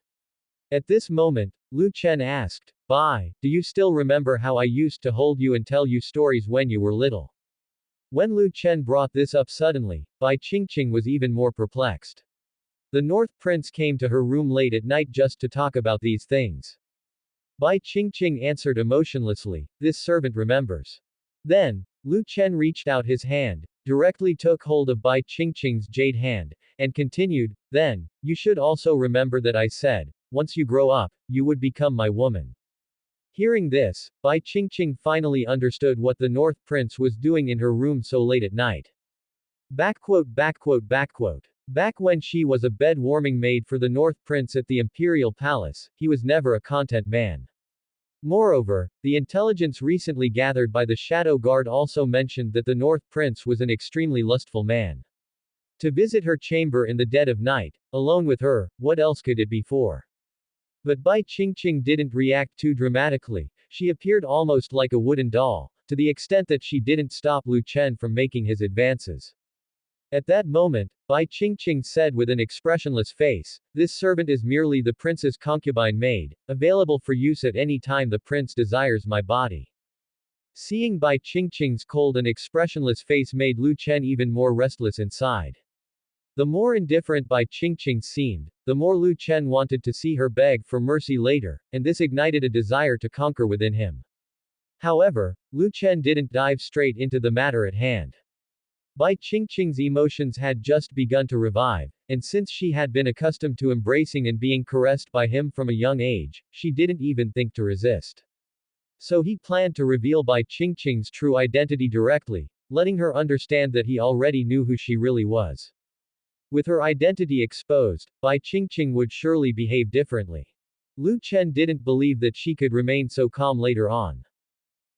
At this moment, Lu Chen asked, "Bai, do you still remember how I used to hold you and tell you stories when you were little?" When Lu Chen brought this up suddenly, Bai Qingqing was even more perplexed. The North Prince came to her room late at night just to talk about these things. Bai Qingqing answered emotionlessly, "This servant remembers." Then, Lu Chen reached out his hand, directly took hold of Bai Qingqing's jade hand, and continued, "Then, you should also remember that I said, once you grow up, you would become my woman." Hearing this, Bai Qingqing finally understood what the North Prince was doing in her room so late at night. Backquote, backquote, backquote. Back when she was a bed-warming maid for the North Prince at the Imperial Palace, he was never a content man. Moreover, the intelligence recently gathered by the Shadow Guard also mentioned that the North Prince was an extremely lustful man. To visit her chamber in the dead of night, alone with her, what else could it be for? But Bai Qingqing didn't react too dramatically. She appeared almost like a wooden doll, to the extent that she didn't stop Lu Chen from making his advances. At that moment, Bai Qingqing said with an expressionless face, "This servant is merely the prince's concubine maid, available for use at any time the prince desires my body." Seeing Bai Qingqing's cold and expressionless face made Lu Chen even more restless inside. The more indifferent Bai Qingqing seemed, the more Lu Chen wanted to see her beg for mercy later, and this ignited a desire to conquer within him. However, Lu Chen didn't dive straight into the matter at hand. Bai Qingqing's emotions had just begun to revive, and since she had been accustomed to embracing and being caressed by him from a young age, she didn't even think to resist. So he planned to reveal Bai Qingqing's true identity directly, letting her understand that he already knew who she really was. With her identity exposed, Bai Qingqing would surely behave differently. Lu Chen didn't believe that she could remain so calm later on.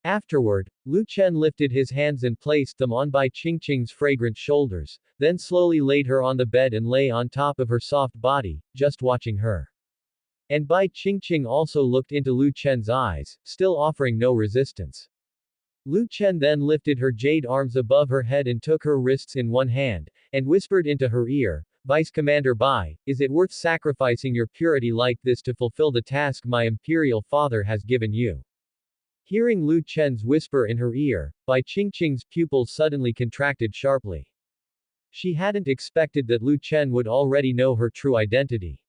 Afterward, Lu Chen lifted his hands and placed them on Bai Qingqing's fragrant shoulders, then slowly laid her on the bed and lay on top of her soft body, just watching her. And Bai Qingqing also looked into Lu Chen's eyes, still offering no resistance. Lu Chen then lifted her jade arms above her head and took her wrists in one hand, and whispered into her ear, "Vice Commander Bai, is it worth sacrificing your purity like this to fulfill the task my imperial father has given you?" Hearing Lu Chen's whisper in her ear, Bai Qingqing's pupils suddenly contracted sharply. She hadn't expected that Lu Chen would already know her true identity.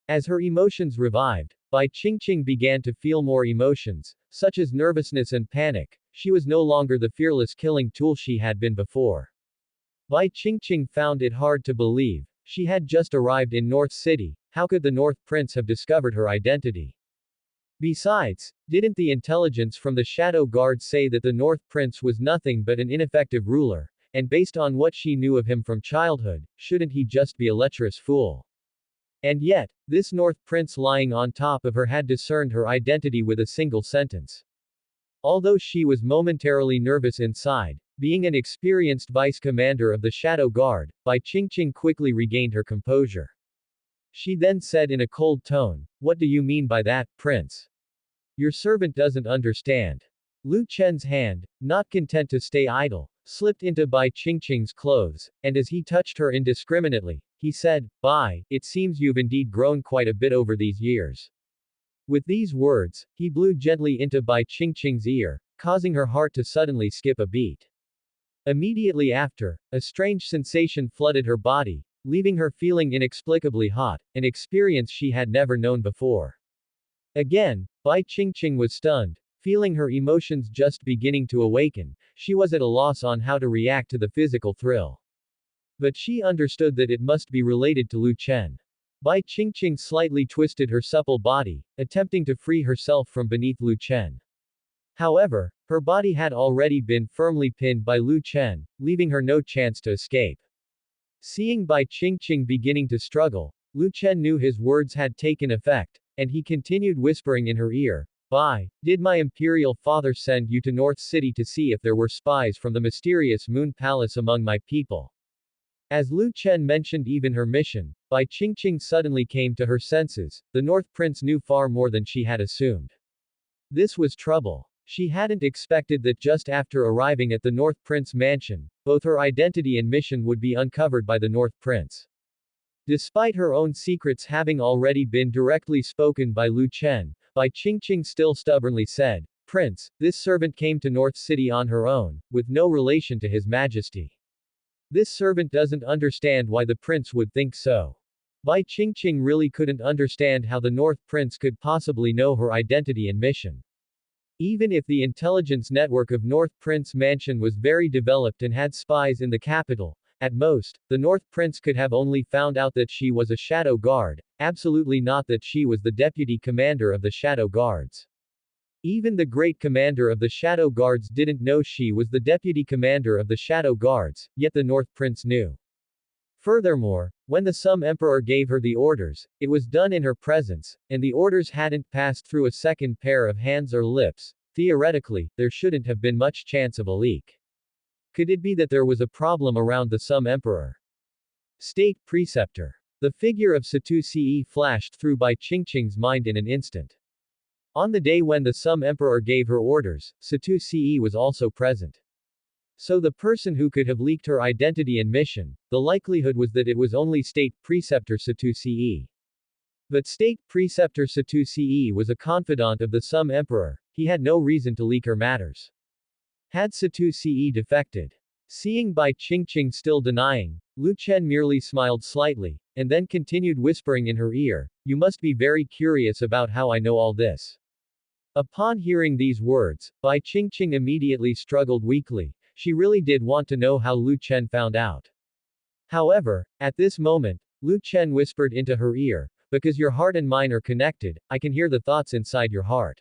As her emotions revived, Bai Qingqing began to feel more emotions, such as nervousness and panic. She was no longer the fearless killing tool she had been before. Bai Qingqing found it hard to believe. She had just arrived in North City. How could the North Prince have discovered her identity? Besides, didn't the intelligence from the Shadow Guard say that the North Prince was nothing but an ineffective ruler, and based on what she knew of him from childhood, shouldn't he just be a lecherous fool? And yet, this North Prince lying on top of her had discerned her identity with a single sentence. Although she was momentarily nervous inside, Being an experienced vice commander of the Shadow Guard, Bai Qingqing quickly regained her composure. She then said in a cold tone, "What do you mean by that, Prince? Your servant doesn't understand." Lu Chen's hand, not content to stay idle, slipped into Bai Qingqing's clothes, and as he touched her indiscriminately, he said, "Bai, it seems you've indeed grown quite a bit over these years." With these words, he blew gently into Bai Qingqing's ear, causing her heart to suddenly skip a beat. Immediately after, a strange sensation flooded her body, leaving her feeling inexplicably hot, an experience she had never known before. Again, Bai Qingqing was stunned, feeling her emotions just beginning to awaken. She was at a loss on how to react to the physical thrill. But she understood that it must be related to Lu Chen. Bai Qingqing slightly twisted her supple body, attempting to free herself from beneath Lu Chen. However, her body had already been firmly pinned by Lu Chen, leaving her no chance to escape. Seeing Bai Qingqing beginning to struggle, Lu Chen knew his words had taken effect, and he continued whispering in her ear, "Bai, did my imperial father send you to North City to see if there were spies from the mysterious Moon Palace among my people?" As Lu Chen mentioned even her mission, Bai Qingqing suddenly came to her senses. The North Prince knew far more than she had assumed. This was trouble. She hadn't expected that just after arriving at the North Prince mansion, both her identity and mission would be uncovered by the North Prince. Despite her own secrets having already been directly spoken by Lu Chen, Bai Qingqing still stubbornly said, "Prince, this servant came to North City on her own, with no relation to His Majesty. This servant doesn't understand why the prince would think so." Bai Qingqing really couldn't understand how the North Prince could possibly know her identity and mission. Even if the intelligence network of North Prince Mansion was very developed and had spies in the capital, at most, the North Prince could have only found out that she was a Shadow Guard, absolutely not that she was the deputy commander of the Shadow Guards. Even the great commander of the Shadow Guards didn't know she was the deputy commander of the Shadow Guards, yet the North Prince knew. Furthermore, when the Sum Emperor gave her the orders, it was done in her presence, and the orders hadn't passed through a second pair of hands or lips. Theoretically, there shouldn't have been much chance of a leak. Could it be that there was a problem around the Sum Emperor? State Preceptor. The figure of Satu Ce flashed through Bai Qingqing's mind in an instant. On the day when the Sum Emperor gave her orders, Satu Ce was also present. So the person who could have leaked her identity and mission, the likelihood was that it was only State Preceptor Satu Ce. But State Preceptor Satu Ce was a confidant of the Sum Emperor. He had no reason to leak her matters. Had Satu Ce defected? Seeing Bai Qingqing still denying, Lu Chen merely smiled slightly, and then continued whispering in her ear, "You must be very curious about how I know all this." Upon hearing these words, Bai Qingqing immediately struggled weakly. She really did want to know how Lu Chen found out. However, at this moment, Lu Chen whispered into her ear, "Because your heart and mine are connected, I can hear the thoughts inside your heart."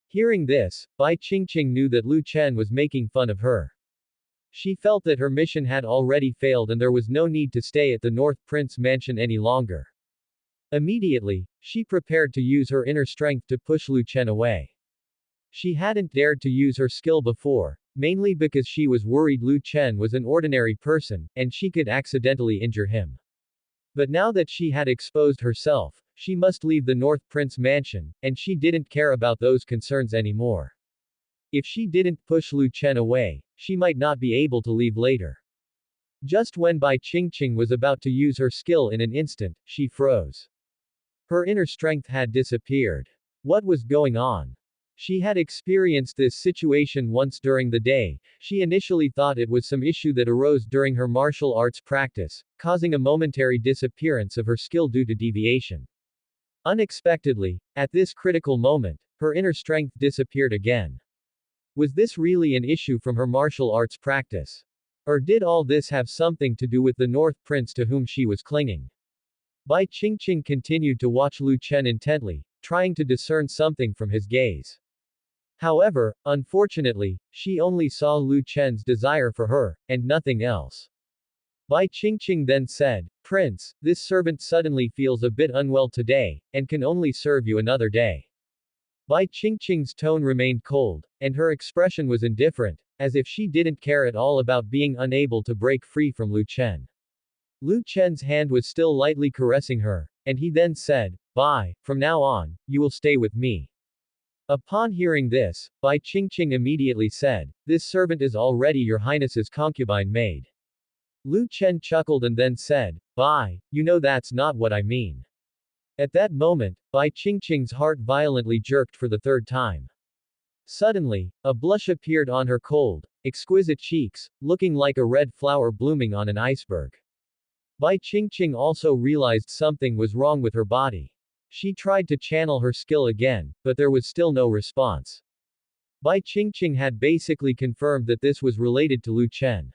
Hearing this, Bai Qingqing knew that Lu Chen was making fun of her. She felt that her mission had already failed and there was no need to stay at the North Prince Mansion any longer. Immediately, she prepared to use her inner strength to push Lu Chen away. She hadn't dared to use her skill before, mainly because she was worried Lu Chen was an ordinary person, and she could accidentally injure him. But now that she had exposed herself, she must leave the North Prince Mansion, and she didn't care about those concerns anymore. If she didn't push Lu Chen away, she might not be able to leave later. Just when Bai Qingqing was about to use her skill in an instant, she froze. Her inner strength had disappeared. What was going on? She had experienced this situation once during the day. She initially thought it was some issue that arose during her martial arts practice, causing a momentary disappearance of her skill due to deviation. Unexpectedly, at this critical moment, her inner strength disappeared again. Was this really an issue from her martial arts practice? Or did all this have something to do with the North Prince to whom she was clinging? Bai Qingqing continued to watch Lu Chen intently, trying to discern something from his gaze. However, unfortunately, she only saw Lu Chen's desire for her, and nothing else. Bai Qingqing then said, "Prince, this servant suddenly feels a bit unwell today, and can only serve you another day." Bai Qingqing's tone remained cold, and her expression was indifferent, as if she didn't care at all about being unable to break free from Lu Chen. Lu Chen's hand was still lightly caressing her, and he then said, "Bye, from now on, you will stay with me." Upon hearing this, Bai Qingqing immediately said, "This servant is already your highness's concubine maid." Lu Chen chuckled and then said, "Bai, you know that's not what I mean." At that moment, Bai Qingqing's heart violently jerked for the third time. Suddenly, a blush appeared on her cold, exquisite cheeks, looking like a red flower blooming on an iceberg. Bai Qingqing also realized something was wrong with her body. She tried to channel her skill again, but there was still no response. Bai Qingqing had basically confirmed that this was related to Lu Chen.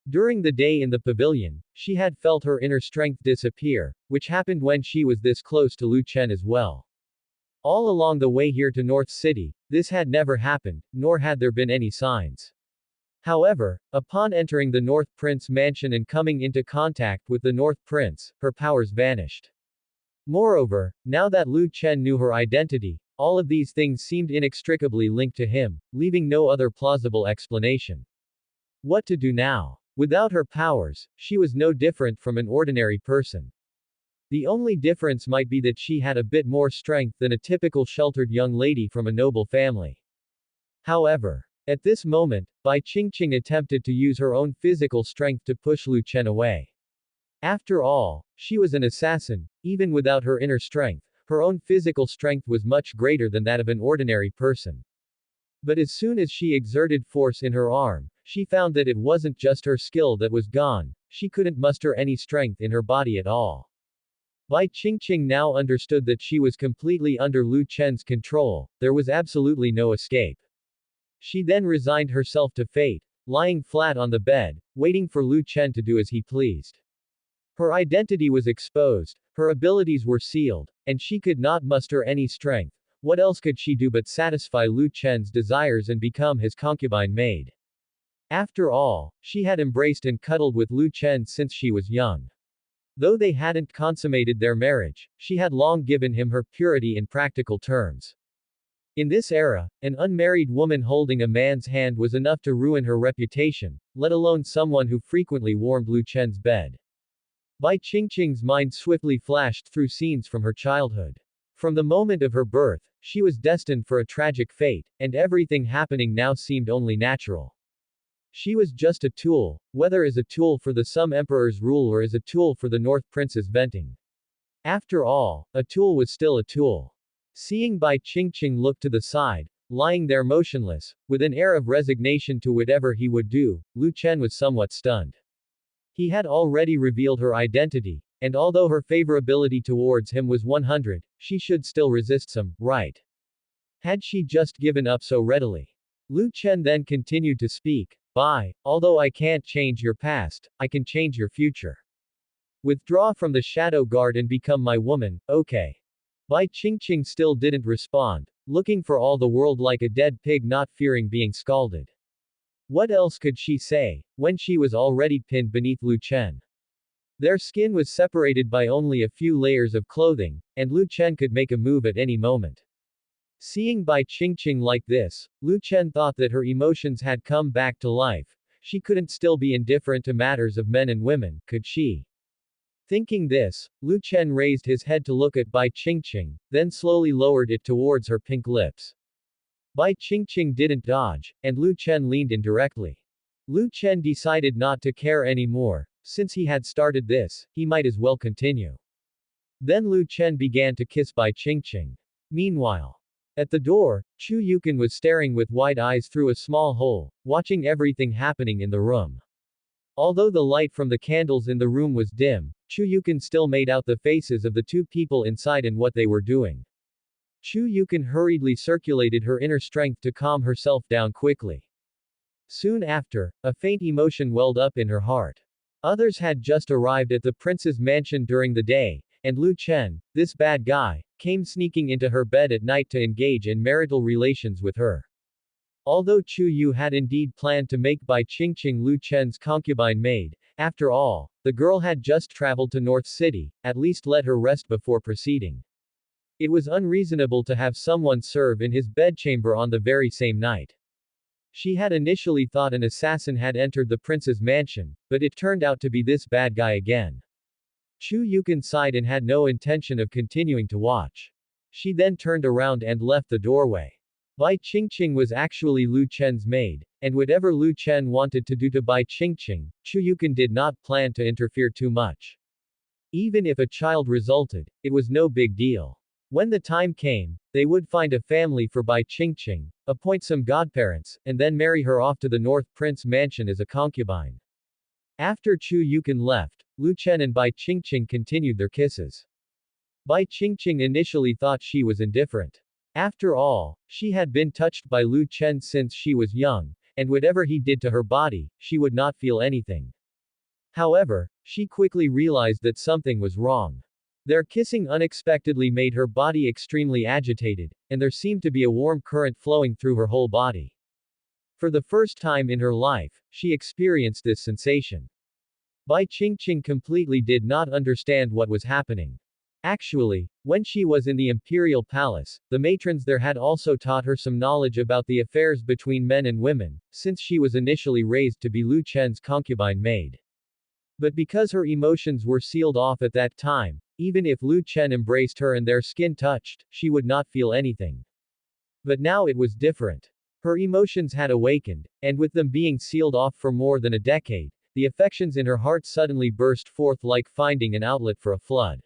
During the day in the pavilion, she had felt her inner strength disappear, which happened when she was this close to Lu Chen as well. All along the way here to North City, this had never happened, nor had there been any signs. However, upon entering the North Prince mansion and coming into contact with the North Prince, her powers vanished. Moreover, now that Lu Chen knew her identity, all of these things seemed inextricably linked to him, leaving no other plausible explanation. What to do now? Without her powers, she was no different from an ordinary person. The only difference might be that she had a bit more strength than a typical sheltered young lady from a noble family. However, at this moment, Bai Qingqing attempted to use her own physical strength to push Lu Chen away. After all, she was an assassin. Even without her inner strength, her own physical strength was much greater than that of an ordinary person. But as soon as she exerted force in her arm, she found that it wasn't just her skill that was gone, she couldn't muster any strength in her body at all. Bai Qingqing now understood that she was completely under Lu Chen's control, there was absolutely no escape. She then resigned herself to fate, lying flat on the bed, waiting for Lu Chen to do as he pleased. Her identity was exposed, her abilities were sealed, and she could not muster any strength. What else could she do but satisfy Lu Chen's desires and become his concubine maid? After all, she had embraced and cuddled with Lu Chen since she was young. Though they hadn't consummated their marriage, she had long given him her purity in practical terms. In this era, an unmarried woman holding a man's hand was enough to ruin her reputation, let alone someone who frequently warmed Lu Chen's bed. Bai Qingqing's mind swiftly flashed through scenes from her childhood. From the moment of her birth, she was destined for a tragic fate, and everything happening now seemed only natural. She was just a tool, whether as a tool for the Sum Emperor's rule or as a tool for the North Prince's venting. After all, a tool was still a tool. Seeing Bai Qingqing look to the side, lying there motionless, with an air of resignation to whatever he would do, Lu Chen was somewhat stunned. He had already revealed her identity, and although her favorability towards him was 100, she should still resist some, right? Had she just given up so readily? Lu Chen then continued to speak, "Bai, although I can't change your past, I can change your future. Withdraw from the Shadow Guard and become my woman, okay?" Bai Qingqing still didn't respond, looking for all the world like a dead pig not fearing being scalded. What else could she say, when she was already pinned beneath Lu Chen? Their skin was separated by only a few layers of clothing, and Lu Chen could make a move at any moment. Seeing Bai Qingqing like this, Lu Chen thought that her emotions had come back to life. She couldn't still be indifferent to matters of men and women, could she? Thinking this, Lu Chen raised his head to look at Bai Qingqing, then slowly lowered it towards her pink lips. Bai Qingqing didn't dodge, and Lu Chen leaned in directly. Lu Chen decided not to care anymore. Since he had started this, he might as well continue. Then Lu Chen began to kiss Bai Qingqing. Meanwhile, at the door, Chu Yukin was staring with wide eyes through a small hole, watching everything happening in the room. Although the light from the candles in the room was dim, Chu Yukin still made out the faces of the two people inside and what they were doing. Chu Yukin hurriedly circulated her inner strength to calm herself down quickly. Soon after, a faint emotion welled up in her heart. Others had just arrived at the prince's mansion during the day, and Lu Chen, this bad guy, came sneaking into her bed at night to engage in marital relations with her. Although Chu Yu had indeed planned to make Bai Qingqing Lu Chen's concubine maid, after all, the girl had just traveled to North City, at least let her rest before proceeding. It was unreasonable to have someone serve in his bedchamber on the very same night. She had initially thought an assassin had entered the prince's mansion, but it turned out to be this bad guy again. Chu Yukon sighed and had no intention of continuing to watch. She then turned around and left the doorway. Bai Qingqing was actually Lu Chen's maid, and whatever Lu Chen wanted to do to Bai Qingqing, Chu Yukon did not plan to interfere too much. Even if a child resulted, it was no big deal. When the time came, they would find a family for Bai Qingqing, appoint some godparents, and then marry her off to the North Prince mansion as a concubine. After Chu Yukon left, Lu Chen and Bai Qingqing continued their kisses. Bai Qingqing initially thought she was indifferent. After all, she had been touched by Lu Chen since she was young, and whatever he did to her body, she would not feel anything. However, she quickly realized that something was wrong. Their kissing unexpectedly made her body extremely agitated, and there seemed to be a warm current flowing through her whole body. For the first time in her life, she experienced this sensation. Bai Qingqing completely did not understand what was happening. Actually, when she was in the imperial palace, the matrons there had also taught her some knowledge about the affairs between men and women, since she was initially raised to be Lu Chen's concubine maid. But because her emotions were sealed off at that time, even if Lu Chen embraced her and their skin touched, she would not feel anything. But now it was different. Her emotions had awakened, and with them being sealed off for more than a decade, the affections in her heart suddenly burst forth like finding an outlet for a flood.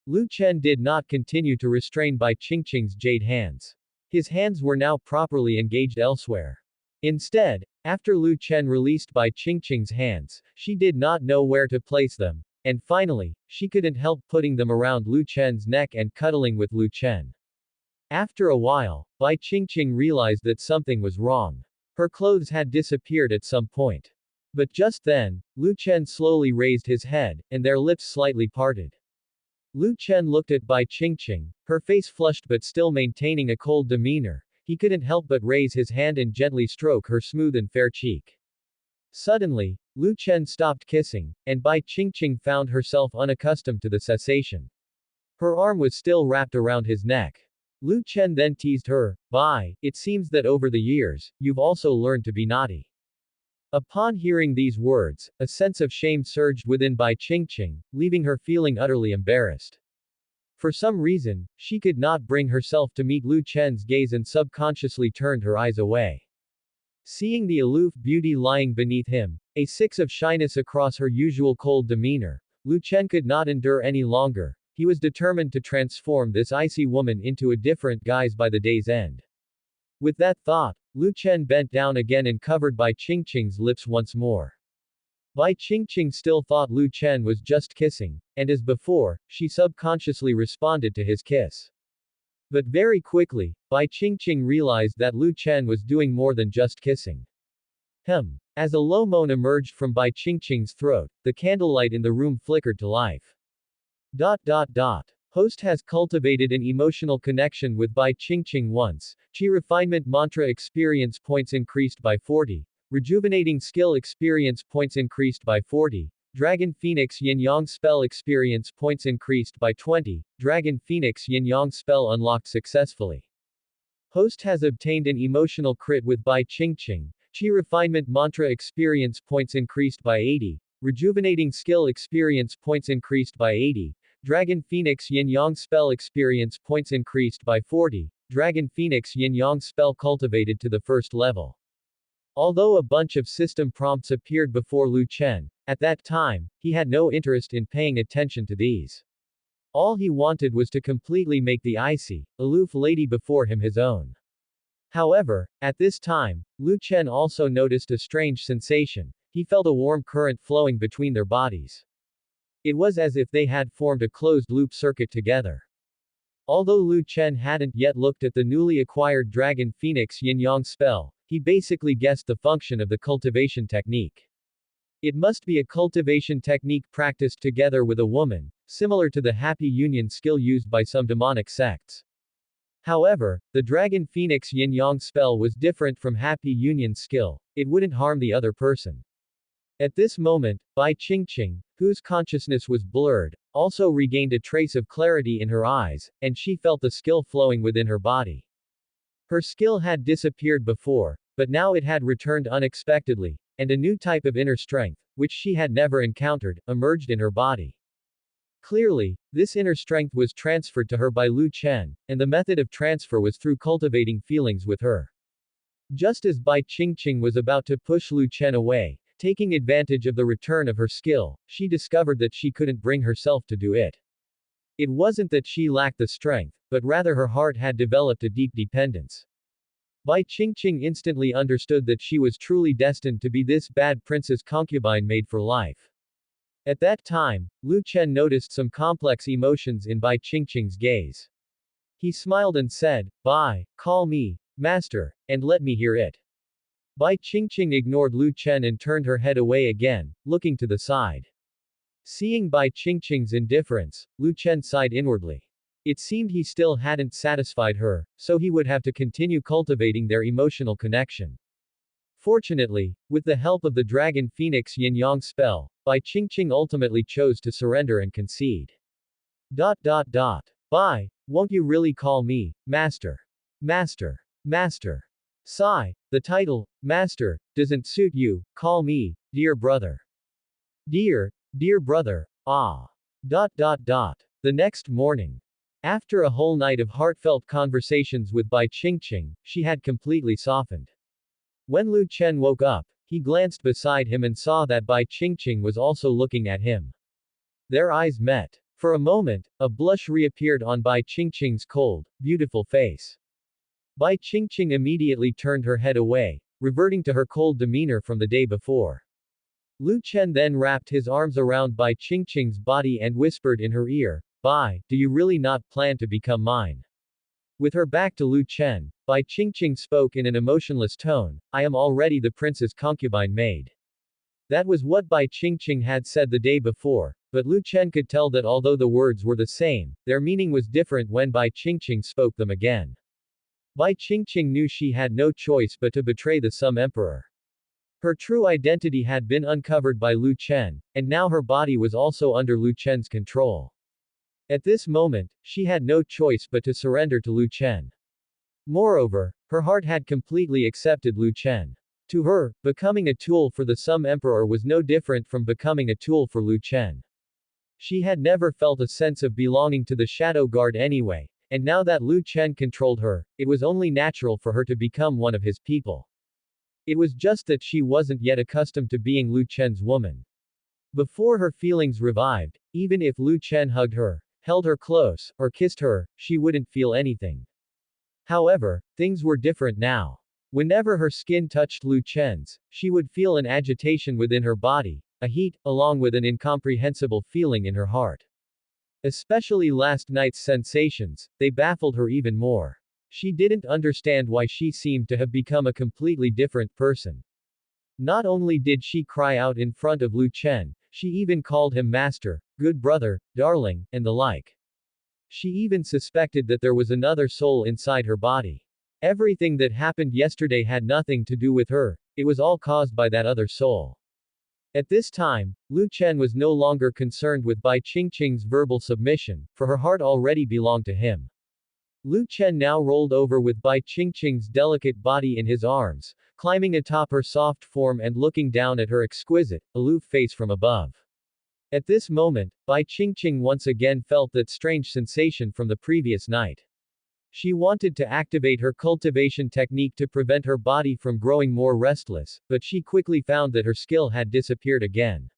Lu Chen did not continue to restrain Bai Qingqing's jade hands. His hands were now properly engaged elsewhere. Instead, after Lu Chen released Bai Qingqing's hands, she did not know where to place them, and finally, she couldn't help putting them around Lu Chen's neck and cuddling with Lu Chen. After a while, Bai Qingqing realized that something was wrong. Her clothes had disappeared at some point. But just then, Lu Chen slowly raised his head, and their lips slightly parted. Lu Chen looked at Bai Qingqing, her face flushed but still maintaining a cold demeanor. He couldn't help but raise his hand and gently stroke her smooth and fair cheek. Suddenly, Lu Chen stopped kissing, and Bai Qingqing found herself unaccustomed to the cessation. Her arm was still wrapped around his neck. Lu Chen then teased her, "Bai, it seems that over the years, you've also learned to be naughty." Upon hearing these words, a sense of shame surged within Bai Qingqing, leaving her feeling utterly embarrassed. For some reason, she could not bring herself to meet Lu Chen's gaze and subconsciously turned her eyes away. Seeing the aloof beauty lying beneath him, a six of shyness across her usual cold demeanor, Lu Chen could not endure any longer. He was determined to transform this icy woman into a different guise by the day's end. With that thought, Lu Chen bent down again and covered Bai Qingqing's lips once more. Bai Qingqing still thought Lu Chen was just kissing, and as before, she subconsciously responded to his kiss. But very quickly, Bai Qingqing realized that Lu Chen was doing more than just kissing. As a low moan emerged from Bai Qingqing's throat, the candlelight in the room flickered to life. Host has cultivated an emotional connection with Bai Qingqing once. Qi refinement mantra experience points increased by 40. Rejuvenating skill experience points increased by 40. Dragon Phoenix Yin Yang spell experience points increased by 20. Dragon Phoenix Yin Yang spell unlocked successfully. Host has obtained an emotional crit with Bai Qingqing. Qi refinement mantra experience points increased by 80. Rejuvenating skill experience points increased by 80. Dragon Phoenix Yin Yang spell experience points increased by 40. Dragon Phoenix Yin Yang spell cultivated to the first level. Although a bunch of system prompts appeared before Lu Chen, at that time, he had no interest in paying attention to these. All he wanted was to completely make the icy, aloof lady before him his own. However, at this time, Lu Chen also noticed a strange sensation. He felt a warm current flowing between their bodies. It was as if they had formed a closed-loop circuit together. Although Lu Chen hadn't yet looked at the newly acquired Dragon Phoenix Yin Yang spell, he basically guessed the function of the cultivation technique. It must be a cultivation technique practiced together with a woman, similar to the Happy Union skill used by some demonic sects. However, the Dragon Phoenix Yin Yang spell was different from Happy Union skill. It wouldn't harm the other person. At this moment, Bai Qingqing, whose consciousness was blurred, also regained a trace of clarity in her eyes, and she felt the skill flowing within her body. Her skill had disappeared before, but now it had returned unexpectedly, and a new type of inner strength, which she had never encountered, emerged in her body. Clearly, this inner strength was transferred to her by Lu Chen, and the method of transfer was through cultivating feelings with her. Just as Bai Qingqing was about to push Lu Chen away, taking advantage of the return of her skill, she discovered that she couldn't bring herself to do it. It wasn't that she lacked the strength, but rather her heart had developed a deep dependence. Bai Qingqing instantly understood that she was truly destined to be this bad prince's concubine made for life. At that time, Lu Chen noticed some complex emotions in Bai Qingqing's gaze. He smiled and said, "Bai, call me, master, and let me hear it." Bai Qingqing ignored Lu Chen and turned her head away again, looking to the side. Seeing Bai Qingqing's indifference, Lu Chen sighed inwardly. It seemed he still hadn't satisfied her, so he would have to continue cultivating their emotional connection. Fortunately, with the help of the Dragon Phoenix Yin-Yang spell, Bai Qingqing ultimately chose to surrender and concede. Bai, won't you really call me, master? Master. Master. Sigh, the title, master, doesn't suit you, call me, dear brother. Dear brother, ah. The next morning. After a whole night of heartfelt conversations with Bai Qingqing, she had completely softened. When Lu Chen woke up, he glanced beside him and saw that Bai Qingqing was also looking at him. Their eyes met. For a moment, a blush reappeared on Bai Qingqing's cold, beautiful face. Bai Qingqing immediately turned her head away, reverting to her cold demeanor from the day before. Lu Chen then wrapped his arms around Bai Qingqing's body and whispered in her ear, "Bai, do you really not plan to become mine?" With her back to Lu Chen, Bai Qingqing spoke in an emotionless tone, "I am already the prince's concubine maid." That was what Bai Qingqing had said the day before, but Lu Chen could tell that although the words were the same, their meaning was different when Bai Qingqing spoke them again. Bai Qingqing knew she had no choice but to betray the Sum Emperor. Her true identity had been uncovered by Lu Chen, and now her body was also under Lu Chen's control. At this moment, she had no choice but to surrender to Lu Chen. Moreover, her heart had completely accepted Lu Chen. To her, becoming a tool for the Sum Emperor was no different from becoming a tool for Lu Chen. She had never felt a sense of belonging to the Shadow Guard anyway, and now that Lu Chen controlled her, it was only natural for her to become one of his people. It was just that she wasn't yet accustomed to being Lu Chen's woman. Before her feelings revived, even if Lu Chen hugged her, held her close, or kissed her, she wouldn't feel anything. However, things were different now. Whenever her skin touched Lu Chen's, she would feel an agitation within her body, a heat, along with an incomprehensible feeling in her heart. Especially last night's sensations, they baffled her even more. She didn't understand why she seemed to have become a completely different person. Not only did she cry out in front of Lu Chen, she even called him master, good brother, darling, and the like. She even suspected that there was another soul inside her body. Everything that happened yesterday had nothing to do with her, it was all caused by that other soul. At this time, Lu Chen was no longer concerned with Bai Qingqing's verbal submission, for her heart already belonged to him. Lu Chen now rolled over with Bai Qingqing's delicate body in his arms, climbing atop her soft form and looking down at her exquisite, aloof face from above. At this moment, Bai Qingqing once again felt that strange sensation from the previous night. She wanted to activate her cultivation technique to prevent her body from growing more restless, but she quickly found that her skill had disappeared again.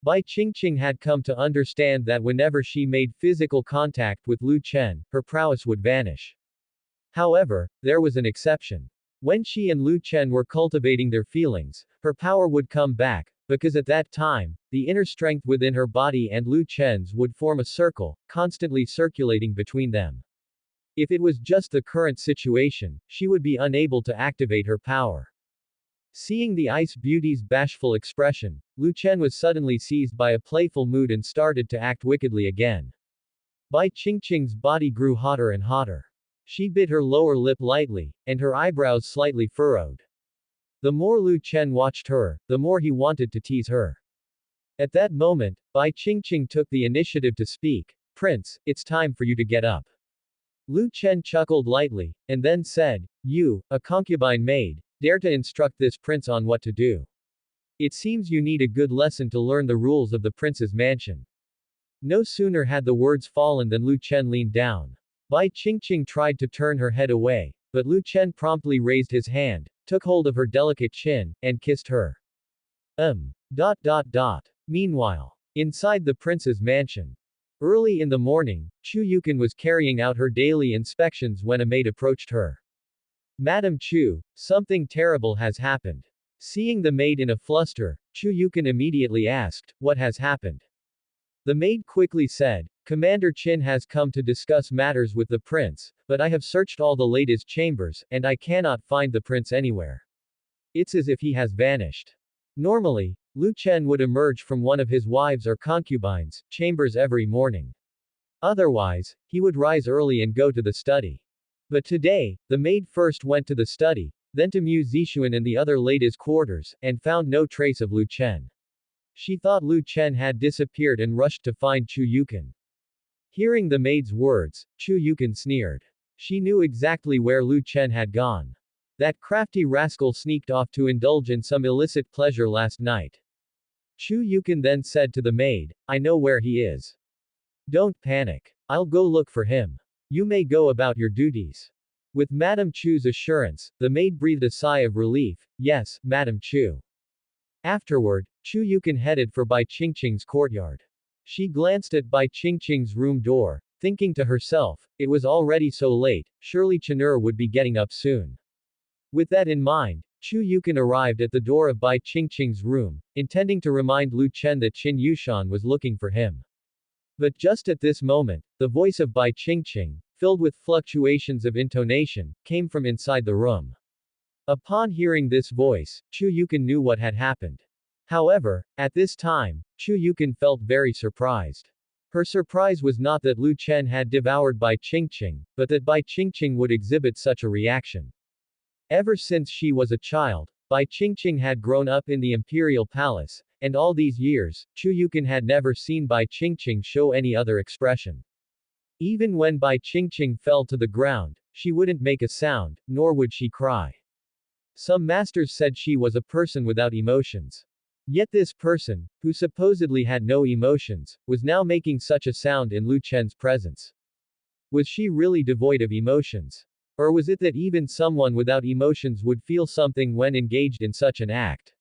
Bai Qingqing had come to understand that whenever she made physical contact with Lu Chen, her prowess would vanish. However, there was an exception. When she and Lu Chen were cultivating their feelings, her power would come back, because at that time, the inner strength within her body and Lu Chen's would form a circle, constantly circulating between them. If it was just the current situation, she would be unable to activate her power. Seeing the ice beauty's bashful expression, Lu Chen was suddenly seized by a playful mood and started to act wickedly again. Bai Qingqing's body grew hotter and hotter. She bit her lower lip lightly, and her eyebrows slightly furrowed. The more Lu Chen watched her, the more he wanted to tease her. At that moment, Bai Qingqing took the initiative to speak. "Prince, it's time for you to get up." Lu Chen chuckled lightly, and then said, "You, a concubine maid, dare to instruct this prince on what to do. It seems you need a good lesson to learn the rules of the prince's mansion. No sooner had the words fallen than Lu Chen leaned down. Bai Qingqing tried to turn her head away, but Lu Chen promptly raised his hand, took hold of her delicate chin, and kissed her. Meanwhile, inside the prince's mansion. Early in the morning, Chu Yukon was carrying out her daily inspections when a maid approached her. Madam Chu, something terrible has happened. Seeing the maid in a fluster, Chu Yukon immediately asked, "What has happened?" The maid quickly said, "Commander Qin has come to discuss matters with the prince, but I have searched all the latest chambers, and I cannot find the prince anywhere. It's as if he has vanished." Normally, Lu Chen would emerge from one of his wives or concubines' chambers every morning. Otherwise, he would rise early and go to the study. But today, the maid first went to the study, then to Mu Zixuan and the other ladies' quarters, and found no trace of Lu Chen. She thought Lu Chen had disappeared and rushed to find Chu Yukon. Hearing the maid's words, Chu Yukon sneered. She knew exactly where Lu Chen had gone. That crafty rascal sneaked off to indulge in some illicit pleasure last night. Chu Yukon then said to the maid, "I know where he is. Don't panic. I'll go look for him. You may go about your duties." With Madame Chu's assurance, the maid breathed a sigh of relief. "Yes, Madame Chu." Afterward, Chu Yukon headed for Bai Qingqing's courtyard. She glanced at Bai Qingqing's room door, thinking to herself, it was already so late, surely Chenur would be getting up soon. With that in mind, Chu Yukon arrived at the door of Bai Qingqing's room, intending to remind Lu Chen that Qin Yushan was looking for him. But just at this moment, the voice of Bai Qingqing, filled with fluctuations of intonation, came from inside the room. Upon hearing this voice, Chu Yukon knew what had happened. However, at this time, Chu Yukon felt very surprised. Her surprise was not that Lu Chen had devoured Bai Qingqing, but that Bai Qingqing would exhibit such a reaction. Ever since she was a child, Bai Qingqing had grown up in the imperial palace, and all these years, Chu Yukon had never seen Bai Qingqing show any other expression. Even when Bai Qingqing fell to the ground, she wouldn't make a sound, nor would she cry. Some masters said she was a person without emotions. Yet this person, who supposedly had no emotions, was now making such a sound in Lu Chen's presence. Was she really devoid of emotions? Or was it that even someone without emotions would feel something when engaged in such an act?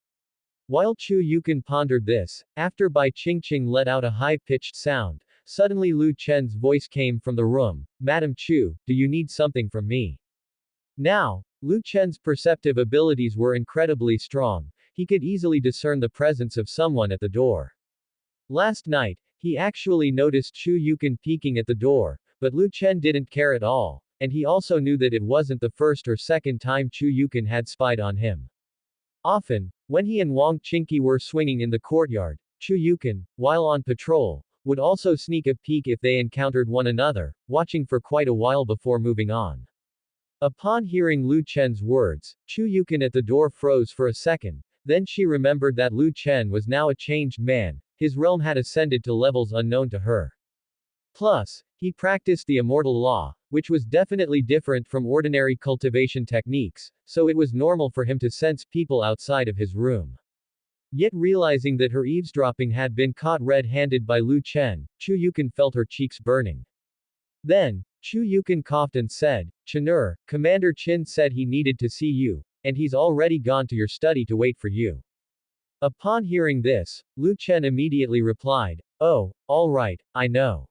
While Chu Yukon pondered this, after Bai Qingqing let out a high-pitched sound, suddenly Lu Chen's voice came from the room. "Madam Chu, do you need something from me?" Now, Lu Chen's perceptive abilities were incredibly strong. He could easily discern the presence of someone at the door. Last night, he actually noticed Chu Yukon peeking at the door, but Lu Chen didn't care at all, and he also knew that it wasn't the first or second time Chu Yukon had spied on him. Often, when he and Wang Qingqi were swinging in the courtyard, Chu Yukon, while on patrol, would also sneak a peek if they encountered one another, watching for quite a while before moving on. Upon hearing Lu Chen's words, Chu Yukon at the door froze for a second, then she remembered that Lu Chen was now a changed man, his realm had ascended to levels unknown to her. Plus, he practiced the immortal law, which was definitely different from ordinary cultivation techniques, so it was normal for him to sense people outside of his room. Yet realizing that her eavesdropping had been caught red-handed by Lu Chen, Chu Yukon felt her cheeks burning. Then, Chu Yukon coughed and said, "Chenur, Commander Qin said he needed to see you, and he's already gone to your study to wait for you." Upon hearing this, Lu Chen immediately replied, "Oh, all right, I know.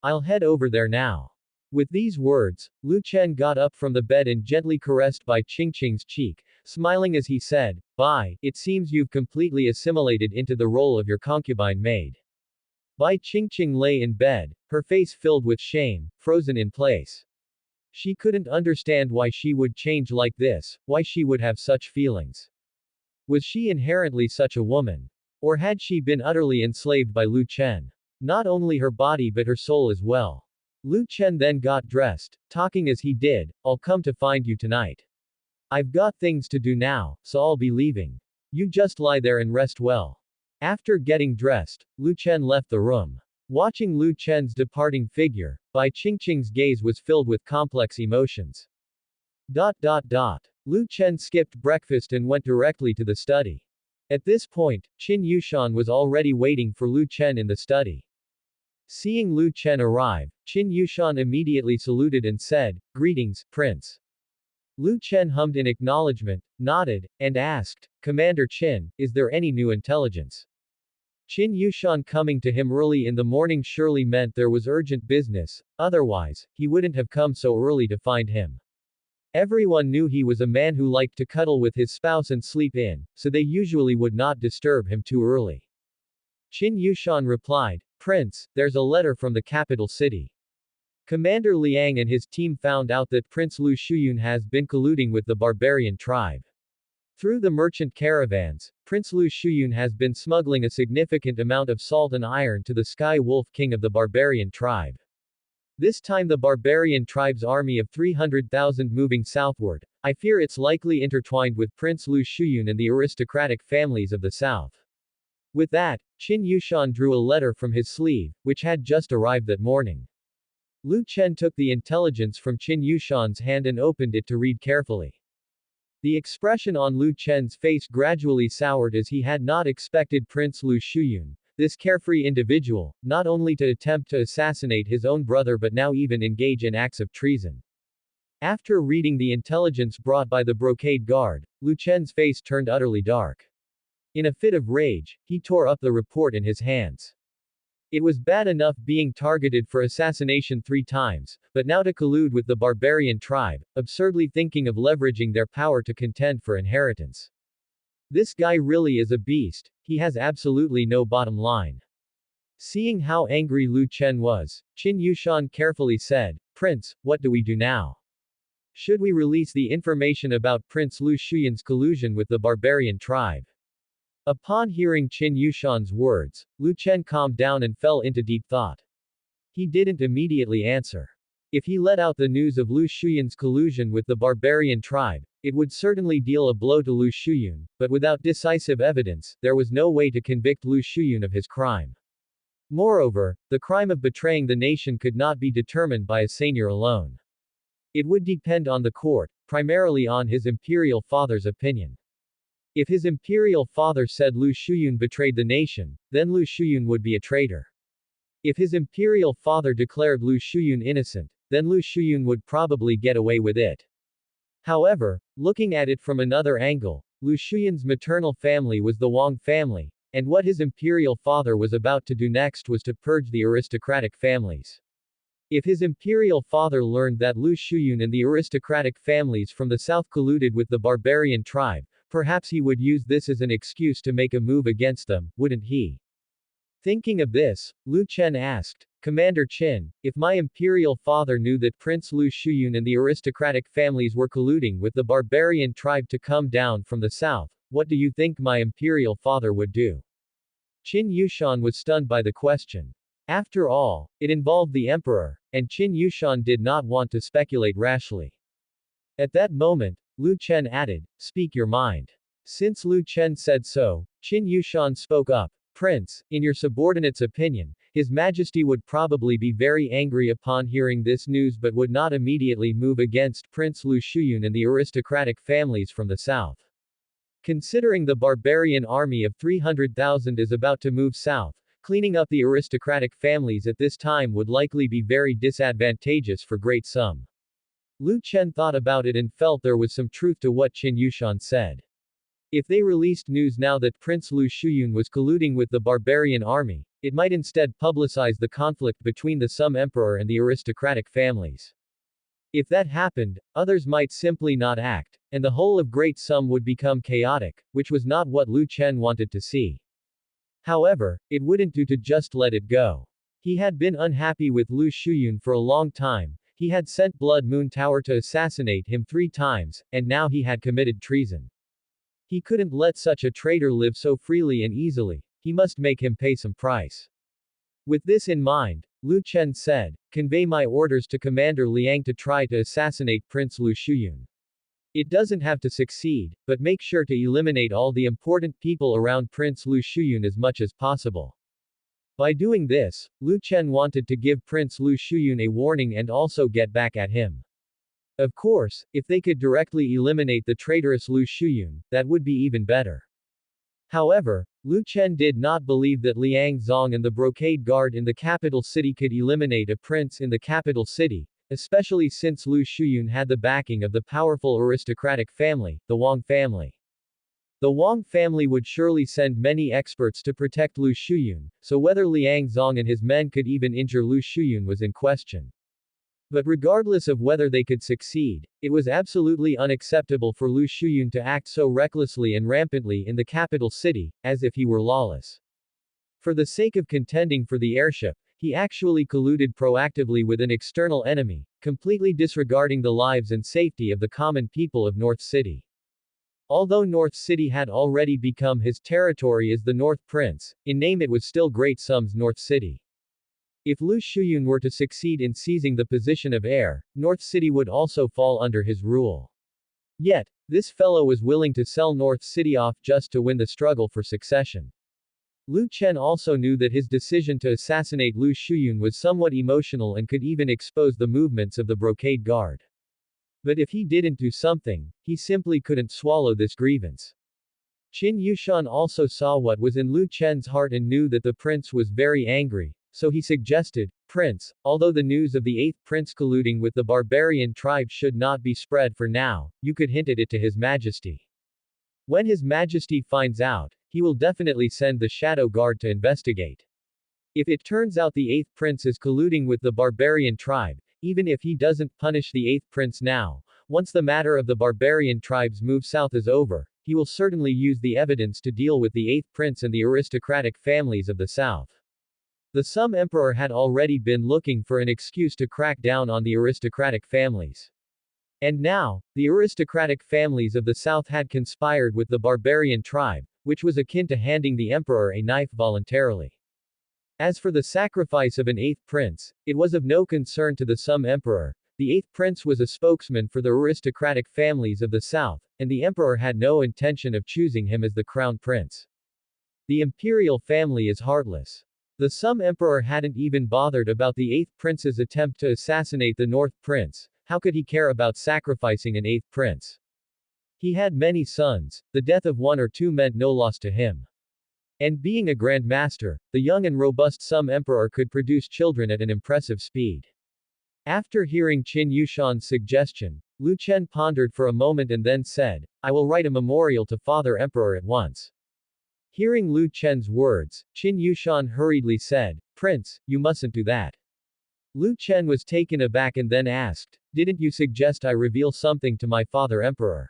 I'll head over there now." With these words, Lu Chen got up from the bed and gently caressed Bai Qingqing's cheek, smiling as he said, "Bai, it seems you've completely assimilated into the role of your concubine maid." Bai Qingqing lay in bed, her face filled with shame, frozen in place. She couldn't understand why she would change like this, why she would have such feelings. Was she inherently such a woman? Or had she been utterly enslaved by Lu Chen? Not only her body but her soul as well. Lu Chen then got dressed, talking as he did, "I'll come to find you tonight. I've got things to do now, so I'll be leaving. You just lie there and rest well." After getting dressed, Lu Chen left the room. Watching Lu Chen's departing figure, Bai Qingqing's gaze was filled with complex emotions. Lu Chen skipped breakfast and went directly to the study. At this point, Qin Yushan was already waiting for Lu Chen in the study. Seeing Lu Chen arrive, Qin Yushan immediately saluted and said, "Greetings, Prince." Lu Chen hummed in acknowledgement, nodded, and asked, "Commander Qin, is there any new intelligence?" Qin Yushan coming to him early in the morning surely meant there was urgent business, otherwise, he wouldn't have come so early to find him. Everyone knew he was a man who liked to cuddle with his spouse and sleep in, so they usually would not disturb him too early. Qin Yushan replied, "Prince, there's a letter from the capital city. Commander Liang and his team found out that Prince Lu Shuyun has been colluding with the barbarian tribe. Through the merchant caravans, Prince Lu Shuyun has been smuggling a significant amount of salt and iron to the Sky Wolf King of the barbarian tribe. This time the barbarian tribe's army of 300,000 moving southward. I fear it's likely intertwined with Prince Lu Shuyun and the aristocratic families of the south." With that, Qin Yushan drew a letter from his sleeve, which had just arrived that morning. Lu Chen took the intelligence from Qin Yushan's hand and opened it to read carefully. The expression on Lu Chen's face gradually soured as he had not expected Prince Lu Shuyun, this carefree individual, not only to attempt to assassinate his own brother but now even engage in acts of treason. After reading the intelligence brought by the brocade guard, Lu Chen's face turned utterly dark. In a fit of rage, he tore up the report in his hands. It was bad enough being targeted for assassination 3 times, but now to collude with the barbarian tribe, absurdly thinking of leveraging their power to contend for inheritance. This guy really is a beast, he has absolutely no bottom line. Seeing how angry Lu Chen was, Qin Yushan carefully said, "Prince, what do we do now? Should we release the information about Prince Lu Shuyun's collusion with the barbarian tribe?" Upon hearing Qin Yushan's words, Lu Chen calmed down and fell into deep thought. He didn't immediately answer. If he let out the news of Lu Shuyun's collusion with the barbarian tribe, it would certainly deal a blow to Lu Shuyun, but without decisive evidence, there was no way to convict Lu Shuyun of his crime. Moreover, the crime of betraying the nation could not be determined by a seigneur alone. It would depend on the court, primarily on his imperial father's opinion. If his imperial father said Lu Shuyun betrayed the nation, then Lu Shuyun would be a traitor. If his imperial father declared Lu Shuyun innocent, then Lu Shuyun would probably get away with it. However, looking at it from another angle, Lu Shuyun's maternal family was the Wang family, and what his imperial father was about to do next was to purge the aristocratic families. If his imperial father learned that Lu Shuyun and the aristocratic families from the south colluded with the barbarian tribe, perhaps he would use this as an excuse to make a move against them, wouldn't he? Thinking of this, Lu Chen asked, "Commander Qin, if my imperial father knew that Prince Lu Shuyun and the aristocratic families were colluding with the barbarian tribe to come down from the south, what do you think my imperial father would do?" Qin Yushan was stunned by the question. After all, it involved the emperor, and Qin Yushan did not want to speculate rashly. At that moment, Lu Chen added, "Speak your mind." Since Lu Chen said so, Qin Yushan spoke up, "Prince, in your subordinate's opinion, His Majesty would probably be very angry upon hearing this news but would not immediately move against Prince Lu Shuyun and the aristocratic families from the south. Considering the barbarian army of 300,000 is about to move south, cleaning up the aristocratic families at this time would likely be very disadvantageous for Great Sum." Lu Chen thought about it and felt there was some truth to what Qin Yushan said. If they released news now that Prince Lu Shuyun was colluding with the barbarian army, it might instead publicize the conflict between the Sum Emperor and the aristocratic families. If that happened, others might simply not act, and the whole of Great Sum would become chaotic, which was not what Lu Chen wanted to see. However, it wouldn't do to just let it go. He had been unhappy with Lu Shuyun for a long time, he had sent Blood Moon Tower to assassinate him 3 times, and now he had committed treason. He couldn't let such a traitor live so freely and easily, he must make him pay some price. With this in mind, Lu Chen said, "Convey my orders to Commander Liang to try to assassinate Prince Lu Shuyun. It doesn't have to succeed, but make sure to eliminate all the important people around Prince Lu Shuyun as much as possible." By doing this, Lu Chen wanted to give Prince Lu Shuyun a warning and also get back at him. Of course, if they could directly eliminate the traitorous Lu Shuyun, that would be even better. However, Lu Chen did not believe that Liang Zong and the brocade guard in the capital city could eliminate a prince in the capital city, especially since Lu Shuyun had the backing of the powerful aristocratic family, the Wang family. The Wang family would surely send many experts to protect Lu Shuyun, so whether Liang Zong and his men could even injure Lu Shuyun was in question. But regardless of whether they could succeed, it was absolutely unacceptable for Lu Shuyun to act so recklessly and rampantly in the capital city, as if he were lawless. For the sake of contending for the heirship, he actually colluded proactively with an external enemy, completely disregarding the lives and safety of the common people of North City. Although North City had already become his territory as the North Prince, in name it was still Great Sum's North City. If Lu Shuyun were to succeed in seizing the position of heir, North City would also fall under his rule. Yet, this fellow was willing to sell North City off just to win the struggle for succession. Lu Chen also knew that his decision to assassinate Lu Shuyun was somewhat emotional and could even expose the movements of the brocade guard. But if he didn't do something, he simply couldn't swallow this grievance. Qin Yushan also saw what was in Lu Chen's heart and knew that the prince was very angry, so he suggested, "Prince, although the news of the 8th prince colluding with the barbarian tribe should not be spread for now, you could hint at it to His Majesty. When His Majesty finds out, he will definitely send the Shadow Guard to investigate. If it turns out the 8th prince is colluding with the barbarian tribe, even if he doesn't punish the 8th prince now, once the matter of the barbarian tribe's move south is over, he will certainly use the evidence to deal with the 8th prince and the aristocratic families of the south." The Sum Emperor had already been looking for an excuse to crack down on the aristocratic families. And now, the aristocratic families of the south had conspired with the barbarian tribe, which was akin to handing the emperor a knife voluntarily. As for the sacrifice of an 8th prince, it was of no concern to the Sum Emperor. The 8th prince was a spokesman for the aristocratic families of the south, and the emperor had no intention of choosing him as the crown prince. The imperial family is heartless. The Sum Emperor hadn't even bothered about the 8th prince's attempt to assassinate the North Prince. How could he care about sacrificing an 8th prince? He had many sons, the death of one or two meant no loss to him. And being a Grand Master, the young and robust Sum Emperor could produce children at an impressive speed. After hearing Qin Yushan's suggestion, Lu Chen pondered for a moment and then said, "I will write a memorial to Father Emperor at once." Hearing Lu Chen's words, Qin Yushan hurriedly said, "Prince, you mustn't do that." Lu Chen was taken aback and then asked, "Didn't you suggest I reveal something to my father emperor?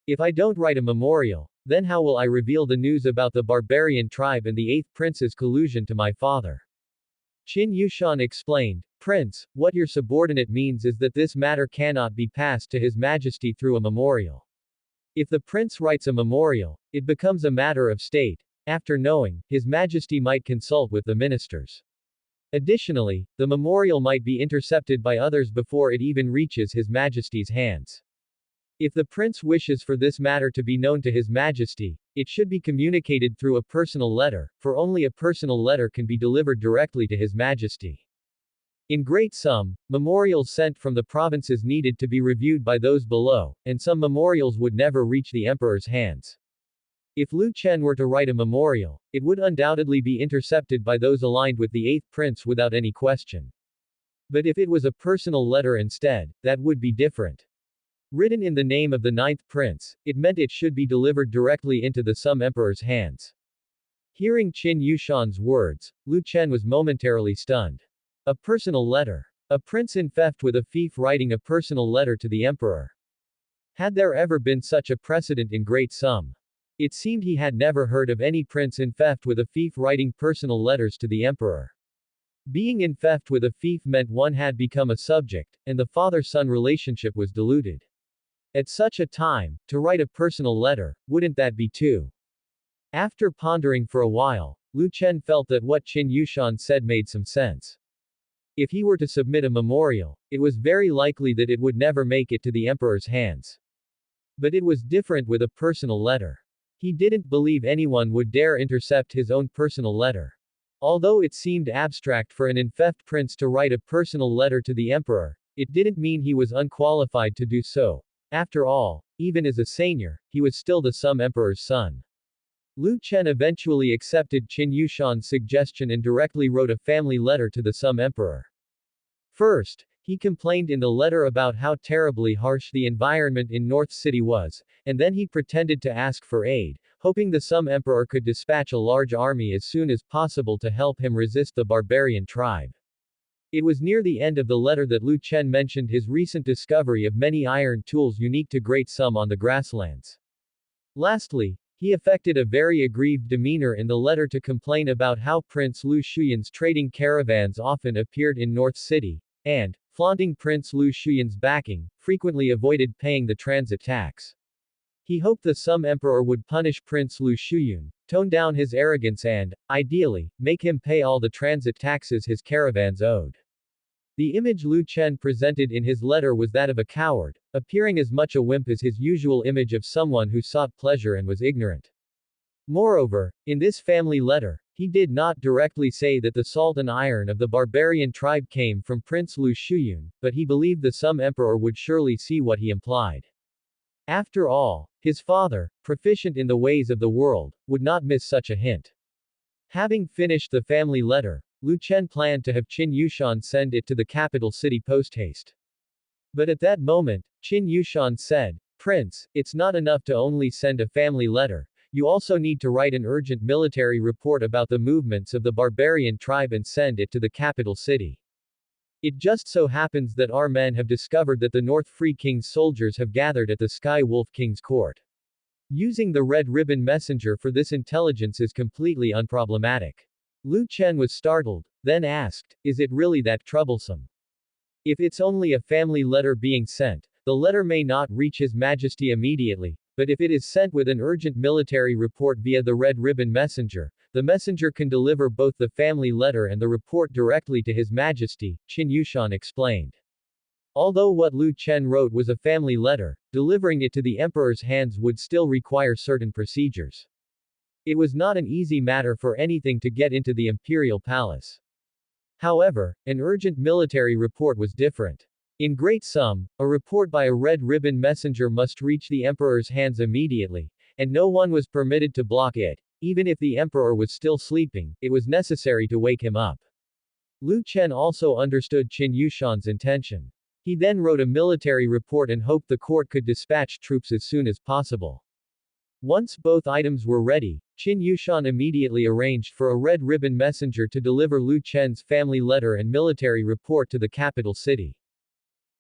If I don't write a memorial, then how will I reveal the news about the barbarian tribe and the 8th prince's collusion to my father?" Qin Yushan explained, "Prince, what your subordinate means is that this matter cannot be passed to His Majesty through a memorial. If the prince writes a memorial, it becomes a matter of state. After knowing, His Majesty might consult with the ministers. Additionally, the memorial might be intercepted by others before it even reaches His Majesty's hands. If the prince wishes for this matter to be known to His Majesty, it should be communicated through a personal letter, for only a personal letter can be delivered directly to His Majesty. In Great Sum, memorials sent from the provinces needed to be reviewed by those below, and some memorials would never reach the emperor's hands. If Lu Chen were to write a memorial, it would undoubtedly be intercepted by those aligned with the 8th prince without any question. But if it was a personal letter instead, that would be different. Written in the name of the 9th prince, it meant it should be delivered directly into the Sum Emperor's hands. Hearing Qin Yushan's words, Lu Chen was momentarily stunned. A personal letter. A prince in theft with a thief writing a personal letter to the emperor. Had there ever been such a precedent in Great Sum? It seemed he had never heard of any prince in theft with a thief writing personal letters to the emperor. Being in theft with a thief meant one had become a subject, and the father-son relationship was diluted. At such a time, to write a personal letter, wouldn't that be too? After pondering for a while, Lu Chen felt that what Qin Yushan said made some sense. If he were to submit a memorial, it was very likely that it would never make it to the emperor's hands. But it was different with a personal letter. He didn't believe anyone would dare intercept his own personal letter. Although it seemed abstract for an in-theft prince to write a personal letter to the emperor, it didn't mean he was unqualified to do so. After all, even as a senior, he was still the Sum Emperor's son. Lu Chen eventually accepted Qin Yushan's suggestion and directly wrote a family letter to the Sum Emperor. First, he complained in the letter about how terribly harsh the environment in North City was, and then he pretended to ask for aid, hoping the Sum Emperor could dispatch a large army as soon as possible to help him resist the barbarian tribe. It was near the end of the letter that Lu Chen mentioned his recent discovery of many iron tools unique to Great Sum on the grasslands. Lastly, he affected a very aggrieved demeanor in the letter to complain about how Prince Lu Shuyan's trading caravans often appeared in North City, and, flaunting Prince Lu Shuyan's backing, frequently avoided paying the transit tax. He hoped the Sum Emperor would punish Prince Lu Shuyan, tone down his arrogance and, ideally, make him pay all the transit taxes his caravans owed. The image Lu Chen presented in his letter was that of a coward, appearing as much a wimp as his usual image of someone who sought pleasure and was ignorant. Moreover, in this family letter, he did not directly say that the salt and iron of the barbarian tribe came from Prince Lu Shuyan, but he believed the Sum Emperor would surely see what he implied. After all, his father, proficient in the ways of the world, would not miss such a hint. Having finished the family letter, Lu Chen planned to have Qin Yushan send it to the capital city posthaste. But at that moment, Qin Yushan said, "Prince, it's not enough to only send a family letter, you also need to write an urgent military report about the movements of the barbarian tribe and send it to the capital city. It just so happens that our men have discovered that the North Free King's soldiers have gathered at the Sky Wolf King's court. Using the Red Ribbon Messenger for this intelligence is completely unproblematic." Lu Chen was startled, then asked, "Is it really that troublesome? If it's only a family letter being sent, the letter may not reach His Majesty immediately, but if it is sent with an urgent military report via the Red Ribbon Messenger, the messenger can deliver both the family letter and the report directly to His Majesty," Qin Yushan explained. Although what Lu Chen wrote was a family letter, delivering it to the emperor's hands would still require certain procedures. It was not an easy matter for anything to get into the imperial palace. However, an urgent military report was different. In Great Sum, a report by a red ribbon messenger must reach the emperor's hands immediately, and no one was permitted to block it. Even if the emperor was still sleeping, it was necessary to wake him up. Lu Chen also understood Qin Yushan's intention. He then wrote a military report and hoped the court could dispatch troops as soon as possible. Once both items were ready, Qin Yushan immediately arranged for a red ribbon messenger to deliver Lu Chen's family letter and military report to the capital city.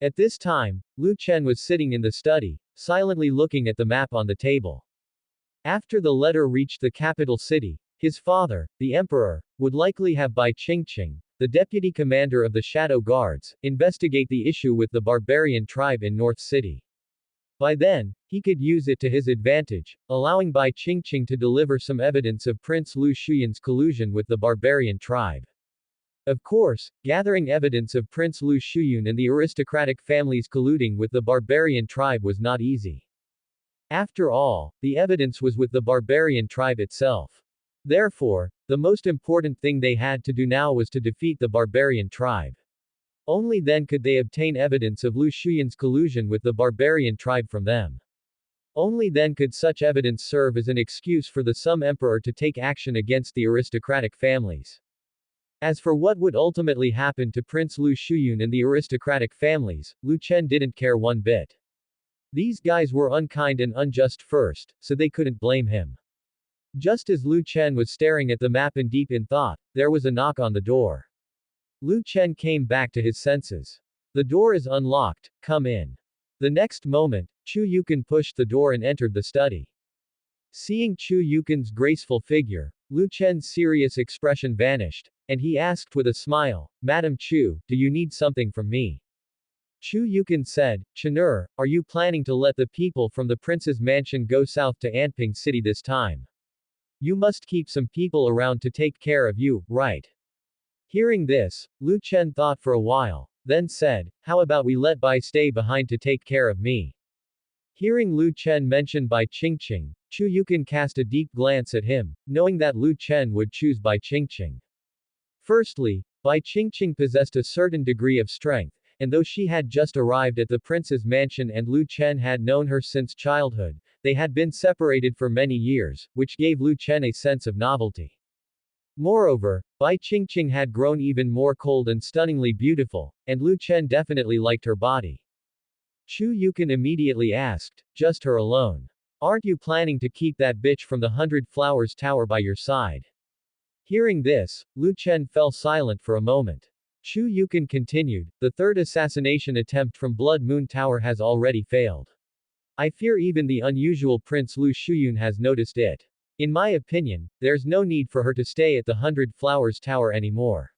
At this time, Lu Chen was sitting in the study, silently looking at the map on the table. After the letter reached the capital city, his father, the emperor, would likely have Bai Qingqing, the deputy commander of the Shadow Guards, investigate the issue with the barbarian tribe in North City. By then, he could use it to his advantage, allowing Bai Qingqing to deliver some evidence of Prince Lu Shuyan's collusion with the barbarian tribe. Of course, gathering evidence of Prince Lu Shuyan and the aristocratic families colluding with the barbarian tribe was not easy. After all, the evidence was with the barbarian tribe itself. Therefore, the most important thing they had to do now was to defeat the barbarian tribe. Only then could they obtain evidence of Lu Shuyan's collusion with the barbarian tribe from them. Only then could such evidence serve as an excuse for the Sum Emperor to take action against the aristocratic families. As for what would ultimately happen to Prince Lu Shuyan and the aristocratic families, Lu Chen didn't care one bit. These guys were unkind and unjust first, so they couldn't blame him. Just as Lu Chen was staring at the map and deep in thought, there was a knock on the door. Lu Chen came back to his senses. "The door is unlocked, come in." The next moment, Chu Yukan pushed the door and entered the study. Seeing Chu Yukan's graceful figure, Lu Chen's serious expression vanished, and he asked with a smile, "Madam Chu, do you need something from me?" Chu Yukan said, "Chenur, are you planning to let the people from the prince's mansion go south to Anping City this time? You must keep some people around to take care of you, right?" Hearing this, Lu Chen thought for a while, then said, "How about we let Bai stay behind to take care of me?" Hearing Lu Chen mention Bai Qingqing, Chu Yukan cast a deep glance at him, knowing that Lu Chen would choose Bai Qingqing. Firstly, Bai Qingqing possessed a certain degree of strength, and though she had just arrived at the prince's mansion and Lu Chen had known her since childhood, they had been separated for many years, which gave Lu Chen a sense of novelty. Moreover, Bai Qingqing had grown even more cold and stunningly beautiful, and Lu Chen definitely liked her body. Chu Yukon immediately asked, just her alone. Aren't you planning to keep that bitch from the 100 Flowers Tower by your side? Hearing this, Lu Chen fell silent for a moment. Chu Yukon continued, the third assassination attempt from Blood Moon Tower has already failed. I fear even the unusual Prince Lu Shuyun has noticed it. In my opinion, there's no need for her to stay at the 100 Flowers Tower anymore.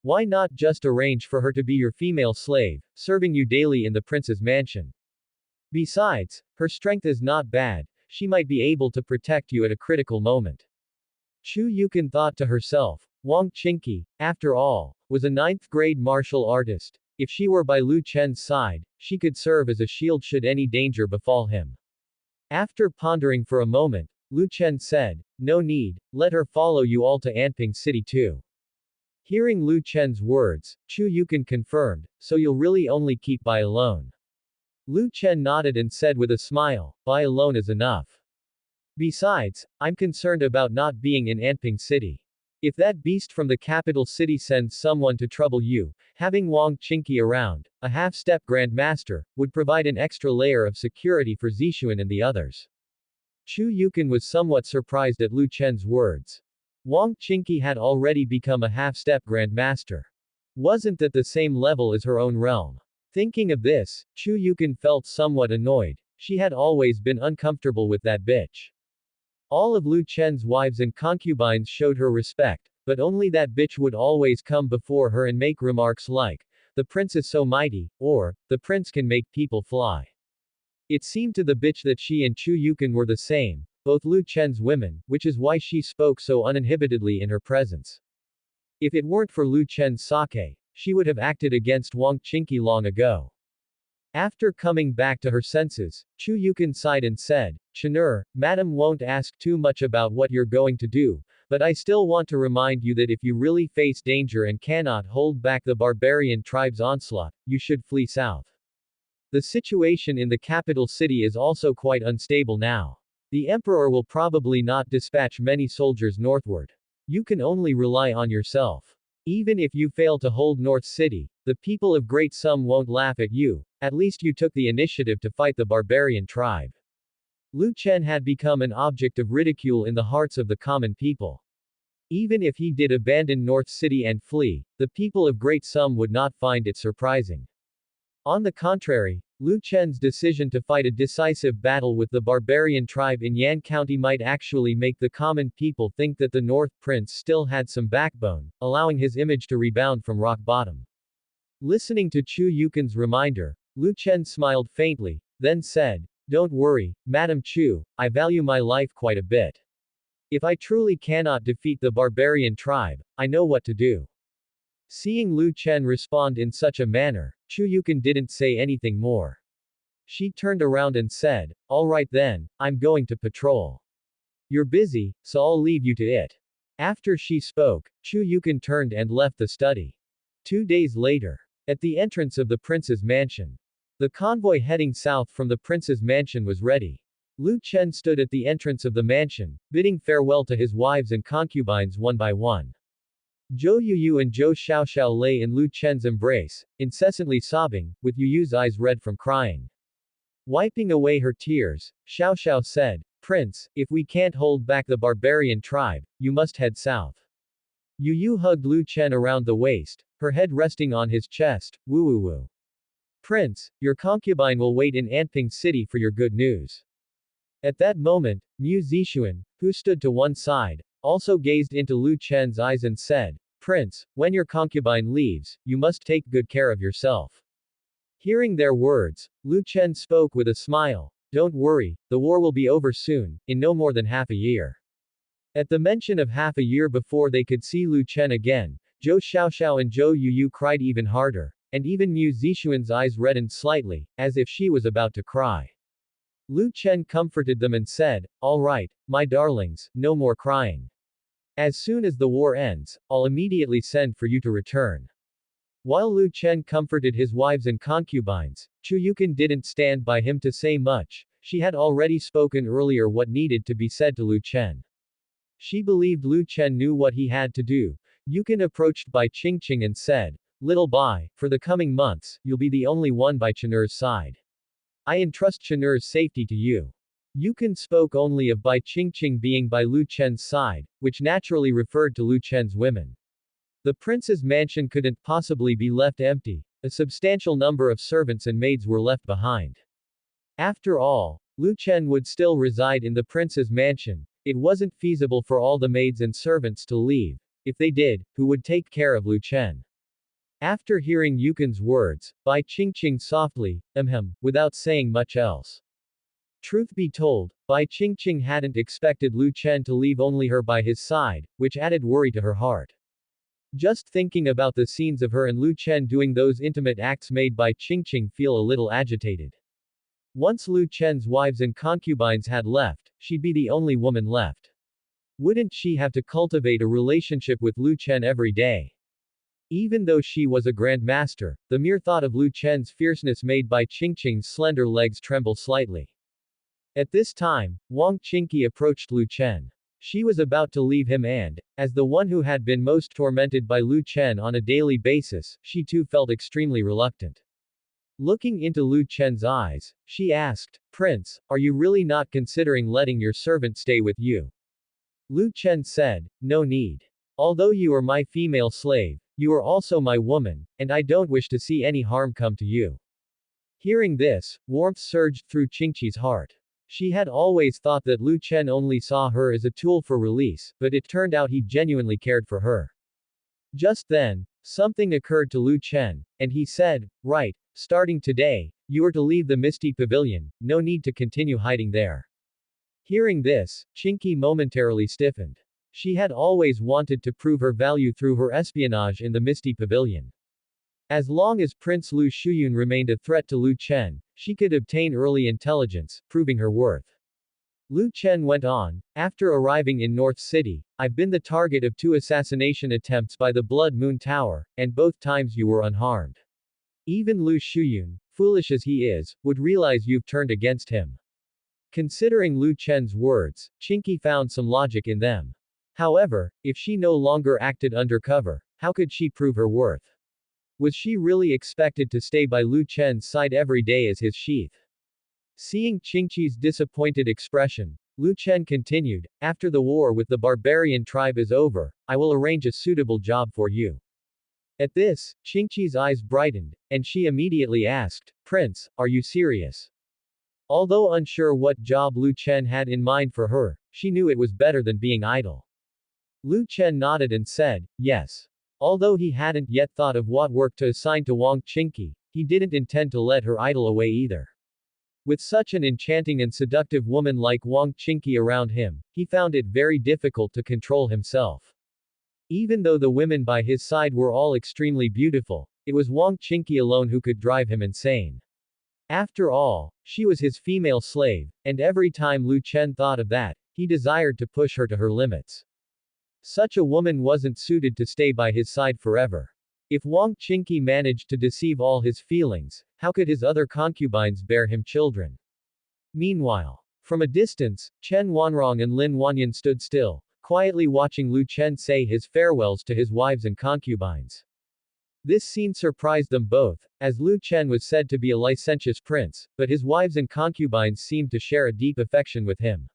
Why not just arrange for her to be your female slave, serving you daily in the prince's mansion? Besides, her strength is not bad, she might be able to protect you at a critical moment. Chu Yukon thought to herself, Wang Qingqi, after all, was a 9th-grade martial artist. If she were by Lu Chen's side, she could serve as a shield should any danger befall him. After pondering for a moment, Lu Chen said, no need, let her follow you all to Anping City too. Hearing Lu Chen's words, Chu Yukon confirmed, so you'll really only keep Bai alone. Lu Chen nodded and said with a smile, Bai alone is enough. Besides, I'm concerned about not being in Anping City. If that beast from the capital city sends someone to trouble you, having Wang Qingqi around, a half-step grandmaster, would provide an extra layer of security for Zixuan and the others. Chu Yukon was somewhat surprised at Lu Chen's words. Wang Qingqi had already become a half-step grandmaster. Wasn't that the same level as her own realm? Thinking of this, Chu Yukon felt somewhat annoyed. She had always been uncomfortable with that bitch. All of Lu Chen's wives and concubines showed her respect, but only that bitch would always come before her and make remarks like, the prince is so mighty, or, the prince can make people fly. It seemed to the bitch that she and Chu Yukon were the same, both Lu Chen's women, which is why she spoke so uninhibitedly in her presence. If it weren't for Lu Chen's sake, she would have acted against Wang Qingqi long ago. After coming back to her senses, Chu Yukon sighed and said, Chenur, Madam won't ask too much about what you're going to do, but I still want to remind you that if you really face danger and cannot hold back the barbarian tribe's onslaught, you should flee south. The situation in the capital city is also quite unstable now. The emperor will probably not dispatch many soldiers northward. You can only rely on yourself. Even if you fail to hold North City, the people of Great Sum won't laugh at you, at least you took the initiative to fight the barbarian tribe. Lu Chen had become an object of ridicule in the hearts of the common people. Even if he did abandon North City and flee, the people of Great Sum would not find it surprising. On the contrary, Lu Chen's decision to fight a decisive battle with the barbarian tribe in Yan County might actually make the common people think that the North Prince still had some backbone, allowing his image to rebound from rock bottom. Listening to Chu Yukon's reminder, Lu Chen smiled faintly, then said, Don't worry, Madam Chu, I value my life quite a bit. If I truly cannot defeat the barbarian tribe, I know what to do. Seeing Lu Chen respond in such a manner, Chu Yukon didn't say anything more. She turned around and said, All right then, I'm going to patrol. You're busy, so I'll leave you to it. After she spoke, Chu Yukon turned and left the study. 2 days later, at the entrance of the prince's mansion, the convoy heading south from the prince's mansion was ready. Lu Chen stood at the entrance of the mansion, bidding farewell to his wives and concubines one by one. Zhou Yuyu and Zhou Xiaoxiao lay in Lu Chen's embrace, incessantly sobbing, with Yuyu's eyes red from crying. Wiping away her tears, Xiaoxiao said, Prince, if we can't hold back the barbarian tribe, you must head south. Yuyu hugged Lu Chen around the waist, her head resting on his chest, woo-woo-woo. Prince, your concubine will wait in Anping City for your good news. At that moment, Mu Zixuan, who stood to one side, also gazed into Lu Chen's eyes and said, Prince, when your concubine leaves, you must take good care of yourself. Hearing their words, Lu Chen spoke with a smile, Don't worry, the war will be over soon, in no more than half a year. At the mention of half a year before they could see Lu Chen again, Zhou Xiaoxiao and Zhou Yuyu cried even harder, and even Mu Zixuan's eyes reddened slightly, as if she was about to cry. Lu Chen comforted them and said, All right, my darlings, no more crying. As soon as the war ends, I'll immediately send for you to return. While Lu Chen comforted his wives and concubines, Chu Yukan didn't stand by him to say much. She had already spoken earlier what needed to be said to Lu Chen. She believed Lu Chen knew what he had to do. Yukan approached Bai Qingqing and said, "Little Bai, for the coming months, you'll be the only one by Chenur's side. I entrust Chenur's safety to you." Yukan spoke only of Bai Qingqing being by Lu Chen's side, which naturally referred to Lu Chen's women. The prince's mansion couldn't possibly be left empty. A substantial number of servants and maids were left behind. After all, Lu Chen would still reside in the prince's mansion. It wasn't feasible for all the maids and servants to leave. If they did, who would take care of Lu Chen? After hearing Yukan's words, Bai Qingqing softly, without saying much else. Truth be told, Bai Qingqing hadn't expected Lu Chen to leave only her by his side, which added worry to her heart. Just thinking about the scenes of her and Lu Chen doing those intimate acts made Bai Qingqing feel a little agitated. Once Lu Chen's wives and concubines had left, she'd be the only woman left. Wouldn't she have to cultivate a relationship with Lu Chen every day? Even though she was a grandmaster, the mere thought of Lu Chen's fierceness made Bai Qingqing's slender legs tremble slightly. At this time, Wang Qingqi approached Lu Chen. She was about to leave him and, as the one who had been most tormented by Lu Chen on a daily basis, she too felt extremely reluctant. Looking into Lu Chen's eyes, she asked, "Prince, are you really not considering letting your servant stay with you?" Lu Chen said, "No need. Although you are my female slave, you are also my woman, and I don't wish to see any harm come to you." Hearing this, warmth surged through Qingqi's heart. She had always thought that Lu Chen only saw her as a tool for release, but it turned out he genuinely cared for her. Just then, something occurred to Lu Chen, and he said, "Right, starting today, you are to leave the Misty Pavilion, no need to continue hiding there." Hearing this, Qingqi momentarily stiffened. She had always wanted to prove her value through her espionage in the Misty Pavilion. As long as Prince Lu Shuyun remained a threat to Lu Chen, she could obtain early intelligence, proving her worth. Lu Chen went on, "After arriving in North City, I've been the target of 2 assassination attempts by the Blood Moon Tower, and both times you were unharmed. Even Lu Shuyun, foolish as he is, would realize you've turned against him." Considering Lu Chen's words, Qingqi found some logic in them. However, if she no longer acted undercover, how could she prove her worth? Was she really expected to stay by Lu Chen's side every day as his sheath? Seeing Qingqi's disappointed expression, Lu Chen continued, "After the war with the barbarian tribe is over, I will arrange a suitable job for you." At this, Qingqi's eyes brightened, and she immediately asked, "Prince, are you serious?" Although unsure what job Lu Chen had in mind for her, she knew it was better than being idle. Lu Chen nodded and said, "Yes." Although he hadn't yet thought of what work to assign to Wang Qingqi, he didn't intend to let her idle away either. With such an enchanting and seductive woman like Wang Qingqi around him, he found it very difficult to control himself. Even though the women by his side were all extremely beautiful, it was Wang Qingqi alone who could drive him insane. After all, she was his female slave, and every time Lu Chen thought of that, he desired to push her to her limits. Such a woman wasn't suited to stay by his side forever. If Wang Qingqi managed to deceive all his feelings, how could his other concubines bear him children? Meanwhile, from a distance, Chen Wanrong and Lin Wanyan stood still, quietly watching Lu Chen say his farewells to his wives and concubines. This scene surprised them both, as Lu Chen was said to be a licentious prince, but his wives and concubines seemed to share a deep affection with him.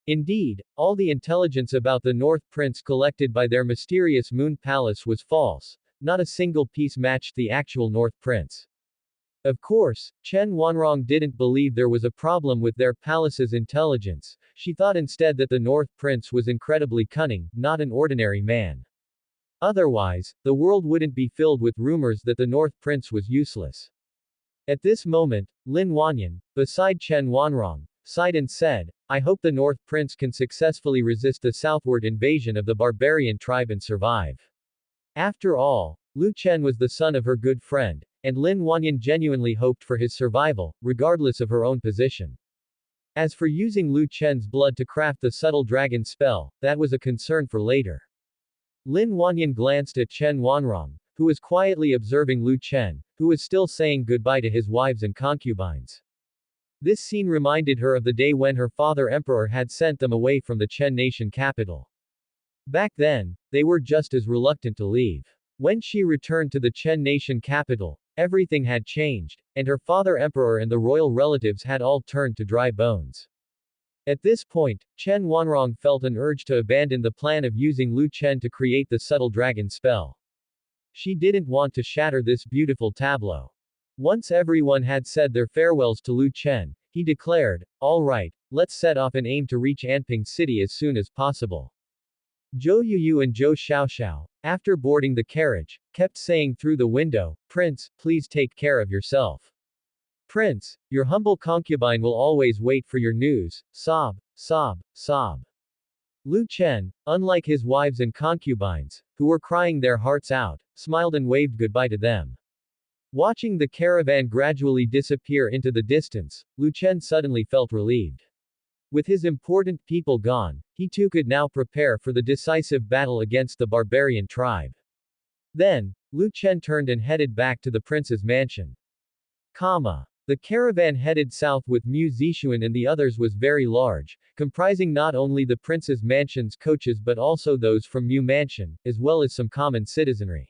Indeed, all the intelligence about the North Prince collected by their mysterious Moon Palace was false. Not a single piece matched the actual North Prince. Of course, Chen Wanrong didn't believe there was a problem with their palace's intelligence. She thought instead that the North Prince was incredibly cunning, not an ordinary man. Otherwise, the world wouldn't be filled with rumors that the North Prince was useless. At this moment, Lin Wanyan, beside Chen Wanrong, sighed and said, "I hope the North Prince can successfully resist the southward invasion of the barbarian tribe and survive." After all, Lu Chen was the son of her good friend, and Lin Wanyan genuinely hoped for his survival, regardless of her own position. As for using Lu Chen's blood to craft the subtle dragon spell, that was a concern for later. Lin Wanyan glanced at Chen Wanrong, who was quietly observing Lu Chen, who was still saying goodbye to his wives and concubines. This scene reminded her of the day when her father emperor had sent them away from the Chen nation capital. Back then, they were just as reluctant to leave. When she returned to the Chen nation capital, everything had changed, and her father emperor and the royal relatives had all turned to dry bones. At this point, Chen Wanrong felt an urge to abandon the plan of using Lu Chen to create the subtle dragon spell. She didn't want to shatter this beautiful tableau. Once everyone had said their farewells to Lu Chen, he declared, "All right, let's set off and aim to reach Anping City as soon as possible." Zhou Yuyu and Zhou Xiaoxiao, after boarding the carriage, kept saying through the window, "Prince, please take care of yourself. Prince, your humble concubine will always wait for your news." Sob, sob, sob. Lu Chen, unlike his wives and concubines, who were crying their hearts out, smiled and waved goodbye to them. Watching the caravan gradually disappear into the distance, Lu Chen suddenly felt relieved. With his important people gone, he too could now prepare for the decisive battle against the barbarian tribe. Then, Lu Chen turned and headed back to the prince's mansion. The caravan headed south with Mu Zixuan and the others was very large, comprising not only the prince's mansion's coaches but also those from Mu Mansion, as well as some common citizenry.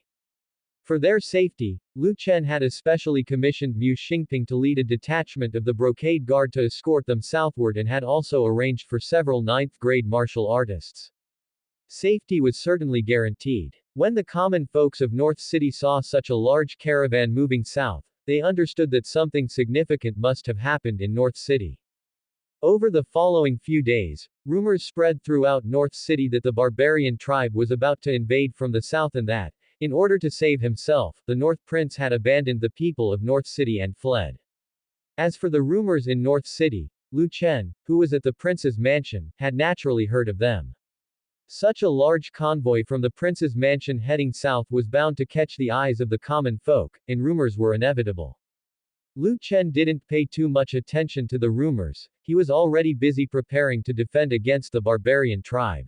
For their safety, Lu Chen had especially commissioned Mu Xingping to lead a detachment of the Brocade Guard to escort them southward and had also arranged for several 9th-grade martial artists. Safety was certainly guaranteed. When the common folks of North City saw such a large caravan moving south, they understood that something significant must have happened in North City. Over the following few days, rumors spread throughout North City that the barbarian tribe was about to invade from the south and that, in order to save himself, the North Prince had abandoned the people of North City and fled. As for the rumors in North City, Lu Chen, who was at the prince's mansion, had naturally heard of them. Such a large convoy from the prince's mansion heading south was bound to catch the eyes of the common folk, and rumors were inevitable. Lu Chen didn't pay too much attention to the rumors, he was already busy preparing to defend against the barbarian tribe.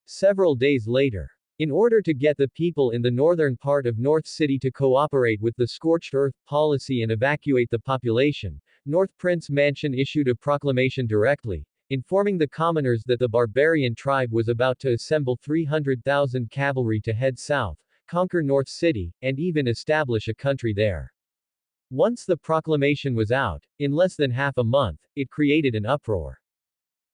Several days later, in order to get the people in the northern part of North City to cooperate with the scorched earth policy and evacuate the population, North Prince Mansion issued a proclamation directly, informing the commoners that the barbarian tribe was about to assemble 300,000 cavalry to head south, conquer North City, and even establish a country there. Once the proclamation was out, in less than half a month, it created an uproar.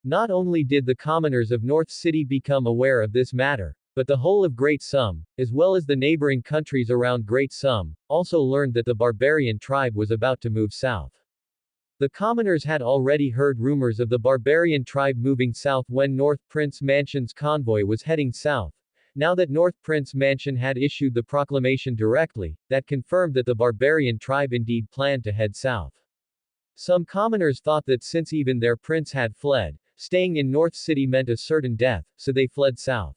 Not only did the commoners of North City become aware of this matter, but the whole of Great Sum, as well as the neighboring countries around Great Sum, also learned that the barbarian tribe was about to move south. The commoners had already heard rumors of the barbarian tribe moving south when North Prince Mansion's convoy was heading south. Now that North Prince Mansion had issued the proclamation directly, that confirmed that the barbarian tribe indeed planned to head south. Some commoners thought that since even their prince had fled, staying in North City meant a certain death, so they fled south.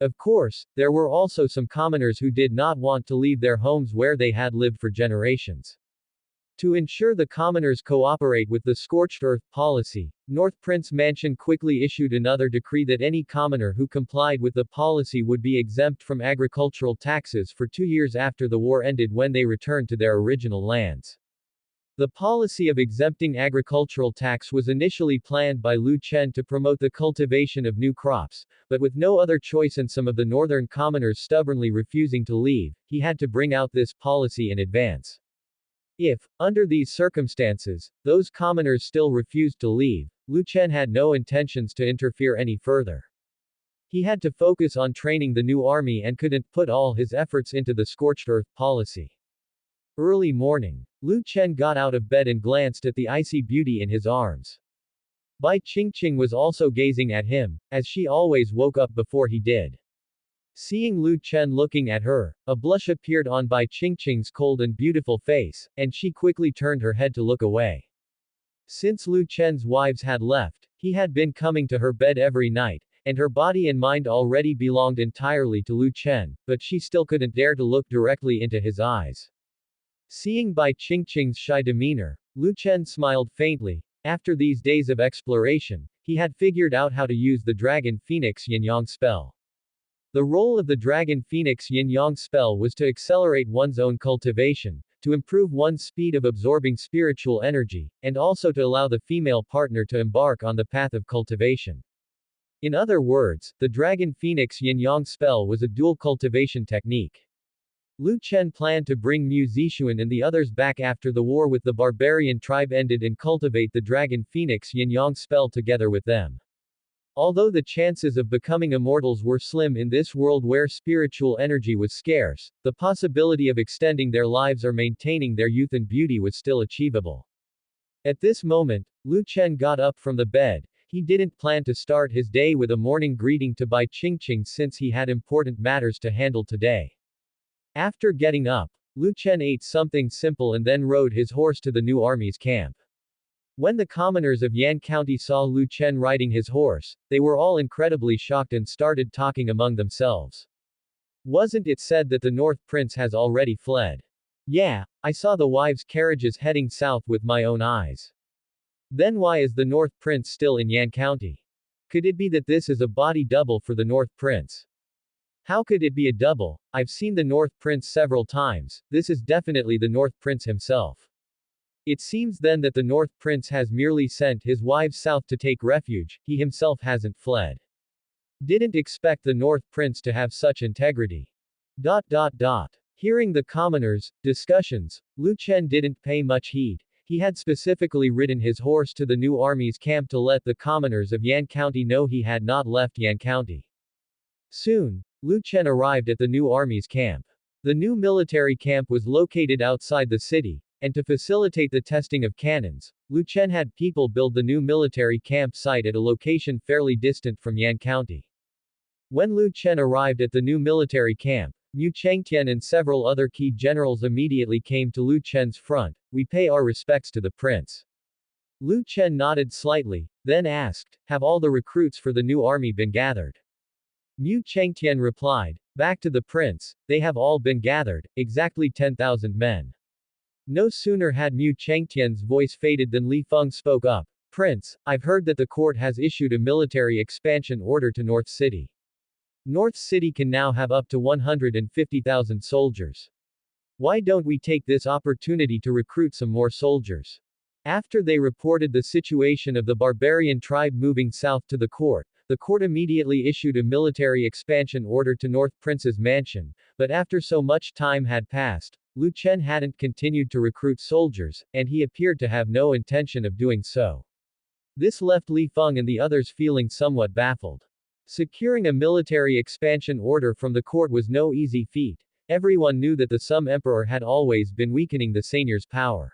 Of course, there were also some commoners who did not want to leave their homes where they had lived for generations. To ensure the commoners cooperate with the scorched earth policy, North Prince Mansion quickly issued another decree that any commoner who complied with the policy would be exempt from agricultural taxes for 2 years after the war ended when they returned to their original lands. The policy of exempting agricultural tax was initially planned by Lu Chen to promote the cultivation of new crops, but with no other choice and some of the northern commoners stubbornly refusing to leave, he had to bring out this policy in advance. If, under these circumstances, those commoners still refused to leave, Lu Chen had no intentions to interfere any further. He had to focus on training the new army and couldn't put all his efforts into the scorched earth policy. Early morning, Lu Chen got out of bed and glanced at the icy beauty in his arms. Bai Qingqing was also gazing at him, as she always woke up before he did. Seeing Lu Chen looking at her, a blush appeared on Bai Qingqing's cold and beautiful face, and she quickly turned her head to look away. Since Lu Chen's wives had left, he had been coming to her bed every night, and her body and mind already belonged entirely to Lu Chen, but she still couldn't dare to look directly into his eyes. Seeing Bai Qingqing's shy demeanor, Lu Chen smiled faintly. After these days of exploration, he had figured out how to use the Dragon Phoenix Yin Yang spell. The role of the Dragon Phoenix Yin-Yang spell was to accelerate one's own cultivation, to improve one's speed of absorbing spiritual energy, and also to allow the female partner to embark on the path of cultivation. In other words, the Dragon Phoenix Yin-Yang spell was a dual cultivation technique. Lu Chen planned to bring Mu Zixuan and the others back after the war with the barbarian tribe ended and cultivate the Dragon Phoenix Yin-Yang spell together with them. Although the chances of becoming immortals were slim in this world where spiritual energy was scarce, the possibility of extending their lives or maintaining their youth and beauty was still achievable. At this moment, Lu Chen got up from the bed. He didn't plan to start his day with a morning greeting to Bai Qingqing since he had important matters to handle today. After getting up, Lu Chen ate something simple and then rode his horse to the new army's camp. When the commoners of Yan County saw Lu Chen riding his horse, they were all incredibly shocked and started talking among themselves. Wasn't it said that the North Prince has already fled? Yeah, I saw the wives' carriages heading south with my own eyes. Then why is the North Prince still in Yan County? Could it be that this is a body double for the North Prince? How could it be a double? I've seen the North Prince several times, this is definitely the North Prince himself. It seems then that the North Prince has merely sent his wives south to take refuge, he himself hasn't fled. Didn't expect the North Prince to have such integrity. Hearing the commoners' discussions, Lu Chen didn't pay much heed. He had specifically ridden his horse to the new army's camp to let the commoners of Yan County know he had not left Yan County. Soon, Lu Chen arrived at the new army's camp. The new military camp was located outside the city, and to facilitate the testing of cannons, Lu Chen had people build the new military camp site at a location fairly distant from Yan County. When Lu Chen arrived at the new military camp, Mu Changtian and several other key generals immediately came to Lu Chen's front. We pay our respects to the prince. Lu Chen nodded slightly, then asked, have all the recruits for the new army been gathered? Mu Changtian replied, back to the prince, they have all been gathered, exactly 10,000 men. No sooner had Mu Changtian's voice faded than Li Feng spoke up. Prince, I've heard that the court has issued a military expansion order to North City. North City can now have up to 150,000 soldiers. Why don't we take this opportunity to recruit some more soldiers? After they reported the situation of the barbarian tribe moving south to the court immediately issued a military expansion order to North Prince's mansion, but after so much time had passed, Lu Chen hadn't continued to recruit soldiers, and he appeared to have no intention of doing so. This left Li Feng and the others feeling somewhat baffled. Securing a military expansion order from the court was no easy feat. Everyone knew that the Sum Emperor had always been weakening the Seigneurs' power.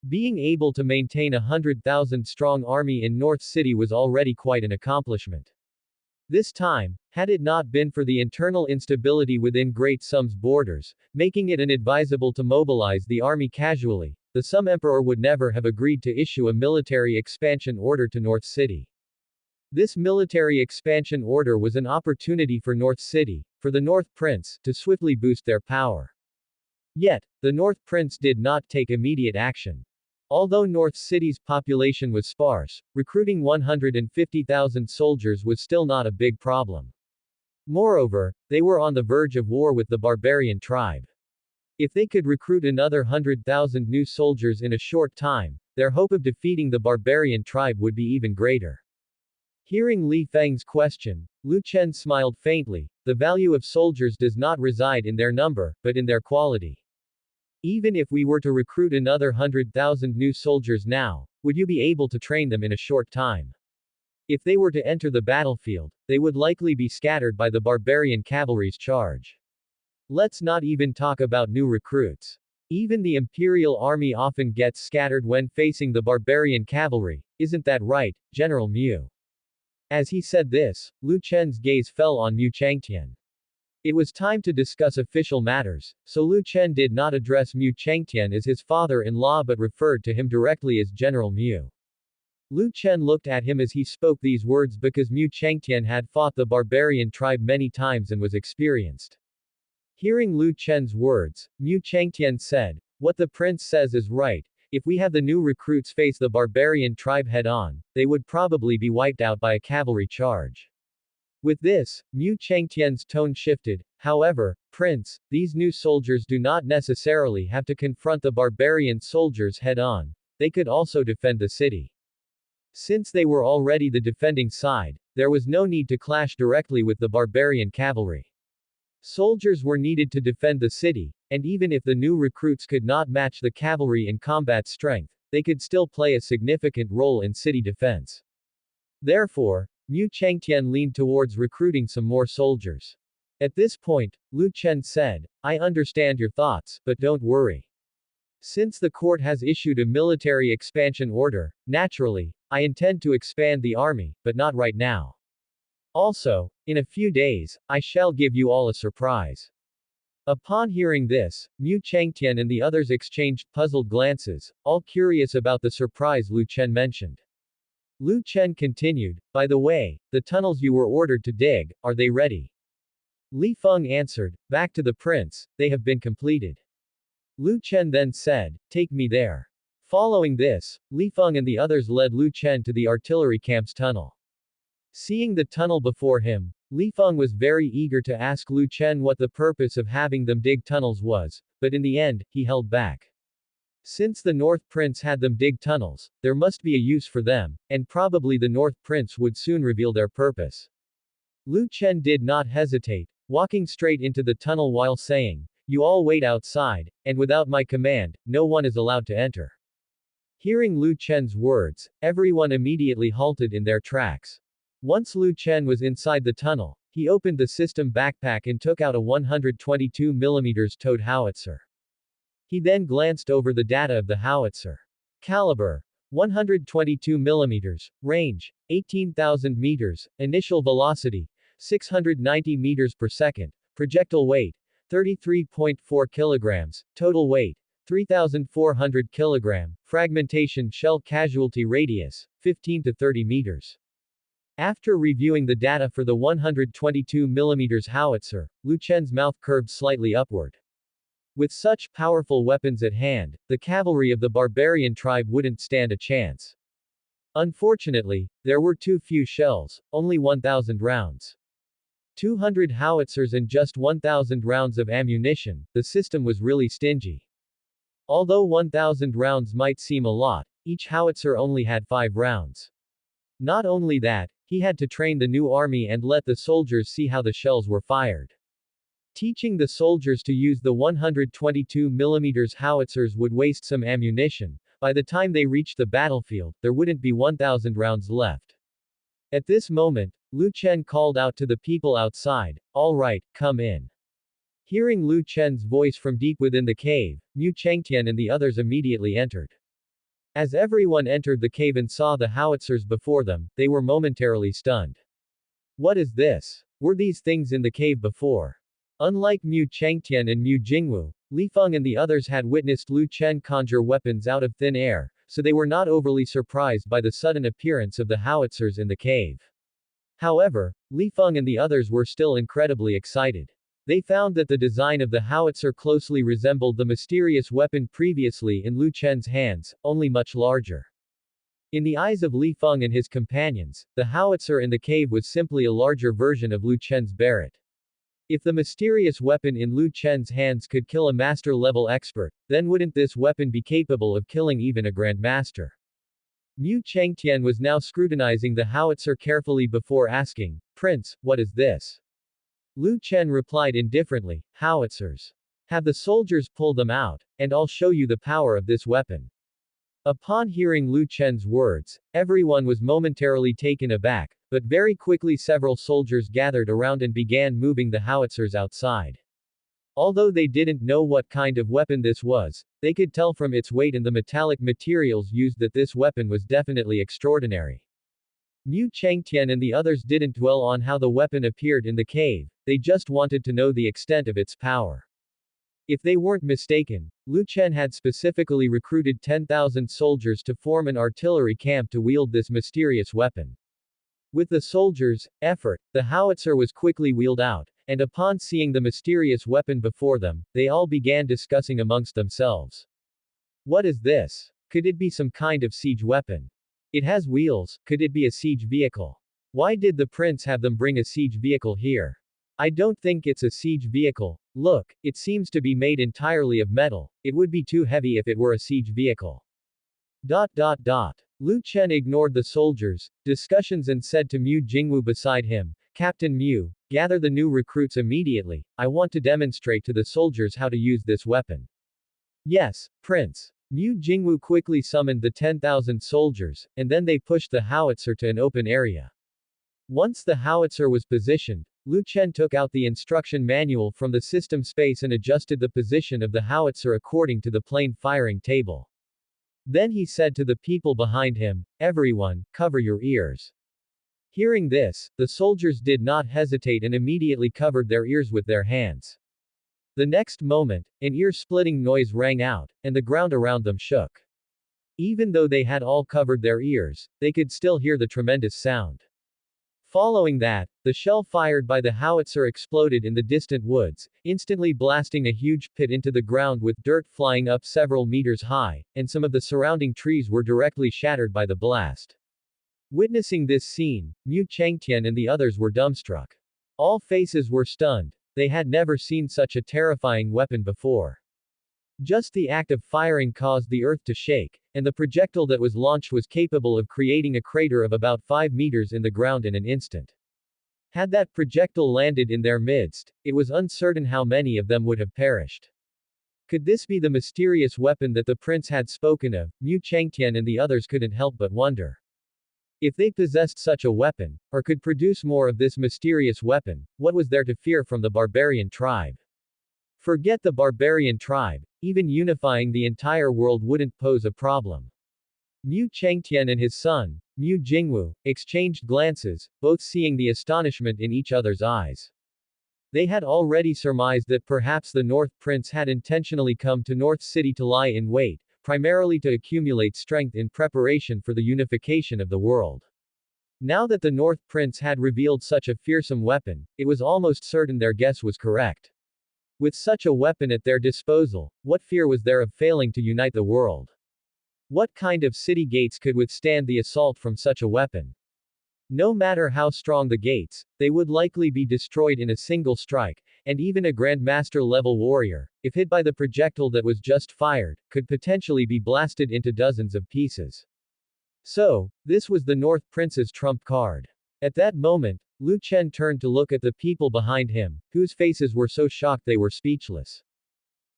Being able to maintain 100,000-strong army in North City was already quite an accomplishment. This time, had it not been for the internal instability within Great Sum's borders, making it inadvisable to mobilize the army casually, the Sum Emperor would never have agreed to issue a military expansion order to North City. This military expansion order was an opportunity for North City, for the North Prince, to swiftly boost their power. Yet, the North Prince did not take immediate action. Although North City's population was sparse, recruiting 150,000 soldiers was still not a big problem. Moreover, they were on the verge of war with the barbarian tribe. If they could recruit another 100,000 new soldiers in a short time, their hope of defeating the barbarian tribe would be even greater. Hearing Li Feng's question, Lu Chen smiled faintly. The value of soldiers does not reside in their number, but in their quality. Even if we were to recruit another 100,000 new soldiers now, would you be able to train them in a short time? If they were to enter the battlefield, they would likely be scattered by the barbarian cavalry's charge. Let's not even talk about new recruits. Even the imperial army often gets scattered when facing the barbarian cavalry, isn't that right, General Mu? As he said this, Lu Chen's gaze fell on Mu Changtian. It was time to discuss official matters, so Lu Chen did not address Mu Changtian as his father-in-law but referred to him directly as General Mu. Lu Chen looked at him as he spoke these words because Mu Changtian had fought the barbarian tribe many times and was experienced. Hearing Lu Chen's words, Mu Changtian said, what the prince says is right. If we have the new recruits face the barbarian tribe head-on, they would probably be wiped out by a cavalry charge. With this, Mu Chengtian's tone shifted. However, Prince, these new soldiers do not necessarily have to confront the barbarian soldiers head-on. They could also defend the city. Since they were already the defending side, there was no need to clash directly with the barbarian cavalry. Soldiers were needed to defend the city, and even if the new recruits could not match the cavalry in combat strength, they could still play a significant role in city defense. Therefore, Mu Chengtian leaned towards recruiting some more soldiers. At this point, Lu Chen said, I understand your thoughts, but don't worry. Since the court has issued a military expansion order, naturally, I intend to expand the army, but not right now. Also, in a few days, I shall give you all a surprise. Upon hearing this, Mu Chengtian and the others exchanged puzzled glances, all curious about the surprise Lu Chen mentioned. Lu Chen continued, by the way, the tunnels you were ordered to dig, are they ready? Li Feng answered, back to the prince, they have been completed. Lu Chen then said, take me there. Following this, Li Feng and the others led Lu Chen to the artillery camp's tunnel. Seeing the tunnel before him, Li Feng was very eager to ask Lu Chen what the purpose of having them dig tunnels was, but in the end, he held back. Since the North Prince had them dig tunnels, there must be a use for them, and probably the North Prince would soon reveal their purpose. Lu Chen did not hesitate, walking straight into the tunnel while saying, you all wait outside, and without my command, no one is allowed to enter. Hearing Lu Chen's words, everyone immediately halted in their tracks. Once Lu Chen was inside the tunnel, he opened the system backpack and took out a 122mm towed howitzer. He then glanced over the data of the howitzer. Caliber: 122mm, range: 18,000 meters, initial velocity: 690 meters per second, projectile weight: 33.4 kilograms, total weight: 3,400 kilogram, fragmentation shell casualty radius: 15 to 30 meters. After reviewing the data for the 122mm howitzer, Lu Chen's mouth curved slightly upward. With such powerful weapons at hand, the cavalry of the barbarian tribe wouldn't stand a chance. Unfortunately, there were too few shells, only 1,000 rounds. 200 howitzers and just 1,000 rounds of ammunition, the system was really stingy. Although 1,000 rounds might seem a lot, each howitzer only had 5 rounds. Not only that, he had to train the new army and let the soldiers see how the shells were fired. Teaching the soldiers to use the 122mm howitzers would waste some ammunition. By the time they reached the battlefield, there wouldn't be 1,000 rounds left. At this moment, Lu Chen called out to the people outside, all right, come in. Hearing Lu Chen's voice from deep within the cave, Mu Chengtian and the others immediately entered. As everyone entered the cave and saw the howitzers before them, they were momentarily stunned. What is this? Were these things in the cave before? Unlike Mu Chengtian and Mu Jingwu, Li Feng and the others had witnessed Lu Chen conjure weapons out of thin air, so they were not overly surprised by the sudden appearance of the howitzers in the cave. However, Li Feng and the others were still incredibly excited. They found that the design of the howitzer closely resembled the mysterious weapon previously in Lu Chen's hands, only much larger. In the eyes of Li Feng and his companions, the howitzer in the cave was simply a larger version of Lu Chen's Barrett. If the mysterious weapon in Lu Chen's hands could kill a master-level expert, then wouldn't this weapon be capable of killing even a grandmaster? Mu Chengtian was now scrutinizing the howitzer carefully before asking, Prince, what is this? Lu Chen replied indifferently, howitzers. Have the soldiers pull them out, and I'll show you the power of this weapon. Upon hearing Lu Chen's words, everyone was momentarily taken aback, but very quickly several soldiers gathered around and began moving the howitzers outside. Although they didn't know what kind of weapon this was, they could tell from its weight and the metallic materials used that this weapon was definitely extraordinary. Mu Chengtian and the others didn't dwell on how the weapon appeared in the cave, they just wanted to know the extent of its power. If they weren't mistaken, Lu Chen had specifically recruited 10,000 soldiers to form an artillery camp to wield this mysterious weapon. With the soldiers' effort, the howitzer was quickly wheeled out, and upon seeing the mysterious weapon before them, they all began discussing amongst themselves. What is this? Could it be some kind of siege weapon? It has wheels, could it be a siege vehicle? Why did the prince have them bring a siege vehicle here? I don't think it's a siege vehicle. Look, it seems to be made entirely of metal. It would be too heavy if it were a siege vehicle. Lu Chen ignored the soldiers' discussions and said to Mu Jingwu beside him, Captain Mu, gather the new recruits immediately. I want to demonstrate to the soldiers how to use this weapon. Yes, Prince. Mu Jingwu quickly summoned the 10,000 soldiers, and then they pushed the howitzer to an open area. Once the howitzer was positioned, Lu Chen took out the instruction manual from the system space and adjusted the position of the howitzer according to the plane firing table. Then he said to the people behind him, everyone, cover your ears. Hearing this, the soldiers did not hesitate and immediately covered their ears with their hands. The next moment, an ear-splitting noise rang out, and the ground around them shook. Even though they had all covered their ears, they could still hear the tremendous sound. Following that, the shell fired by the howitzer exploded in the distant woods, instantly blasting a huge pit into the ground with dirt flying up several meters high, and some of the surrounding trees were directly shattered by the blast. Witnessing this scene, Mu Changtian and the others were dumbstruck. All faces were stunned. They had never seen such a terrifying weapon before. Just the act of firing caused the earth to shake, and the projectile that was launched was capable of creating a crater of about 5 meters in the ground in an instant. Had that projectile landed in their midst, it was uncertain how many of them would have perished. Could this be the mysterious weapon that the prince had spoken of? Mu Changtian and the others couldn't help but wonder. If they possessed such a weapon, or could produce more of this mysterious weapon, what was there to fear from the barbarian tribe? Forget the barbarian tribe, even unifying the entire world wouldn't pose a problem. Mu Changtian and his son, Mu Jingwu, exchanged glances, both seeing the astonishment in each other's eyes. They had already surmised that perhaps the North Prince had intentionally come to North City to lie in wait, primarily to accumulate strength in preparation for the unification of the world. Now that the North Prince had revealed such a fearsome weapon, it was almost certain their guess was correct. With such a weapon at their disposal, what fear was there of failing to unite the world? What kind of city gates could withstand the assault from such a weapon? No matter how strong the gates, they would likely be destroyed in a single strike, and even a Grandmaster-level warrior, if hit by the projectile that was just fired, could potentially be blasted into dozens of pieces. So, this was the North Prince's trump card. At that moment, Lu Chen turned to look at the people behind him, whose faces were so shocked they were speechless.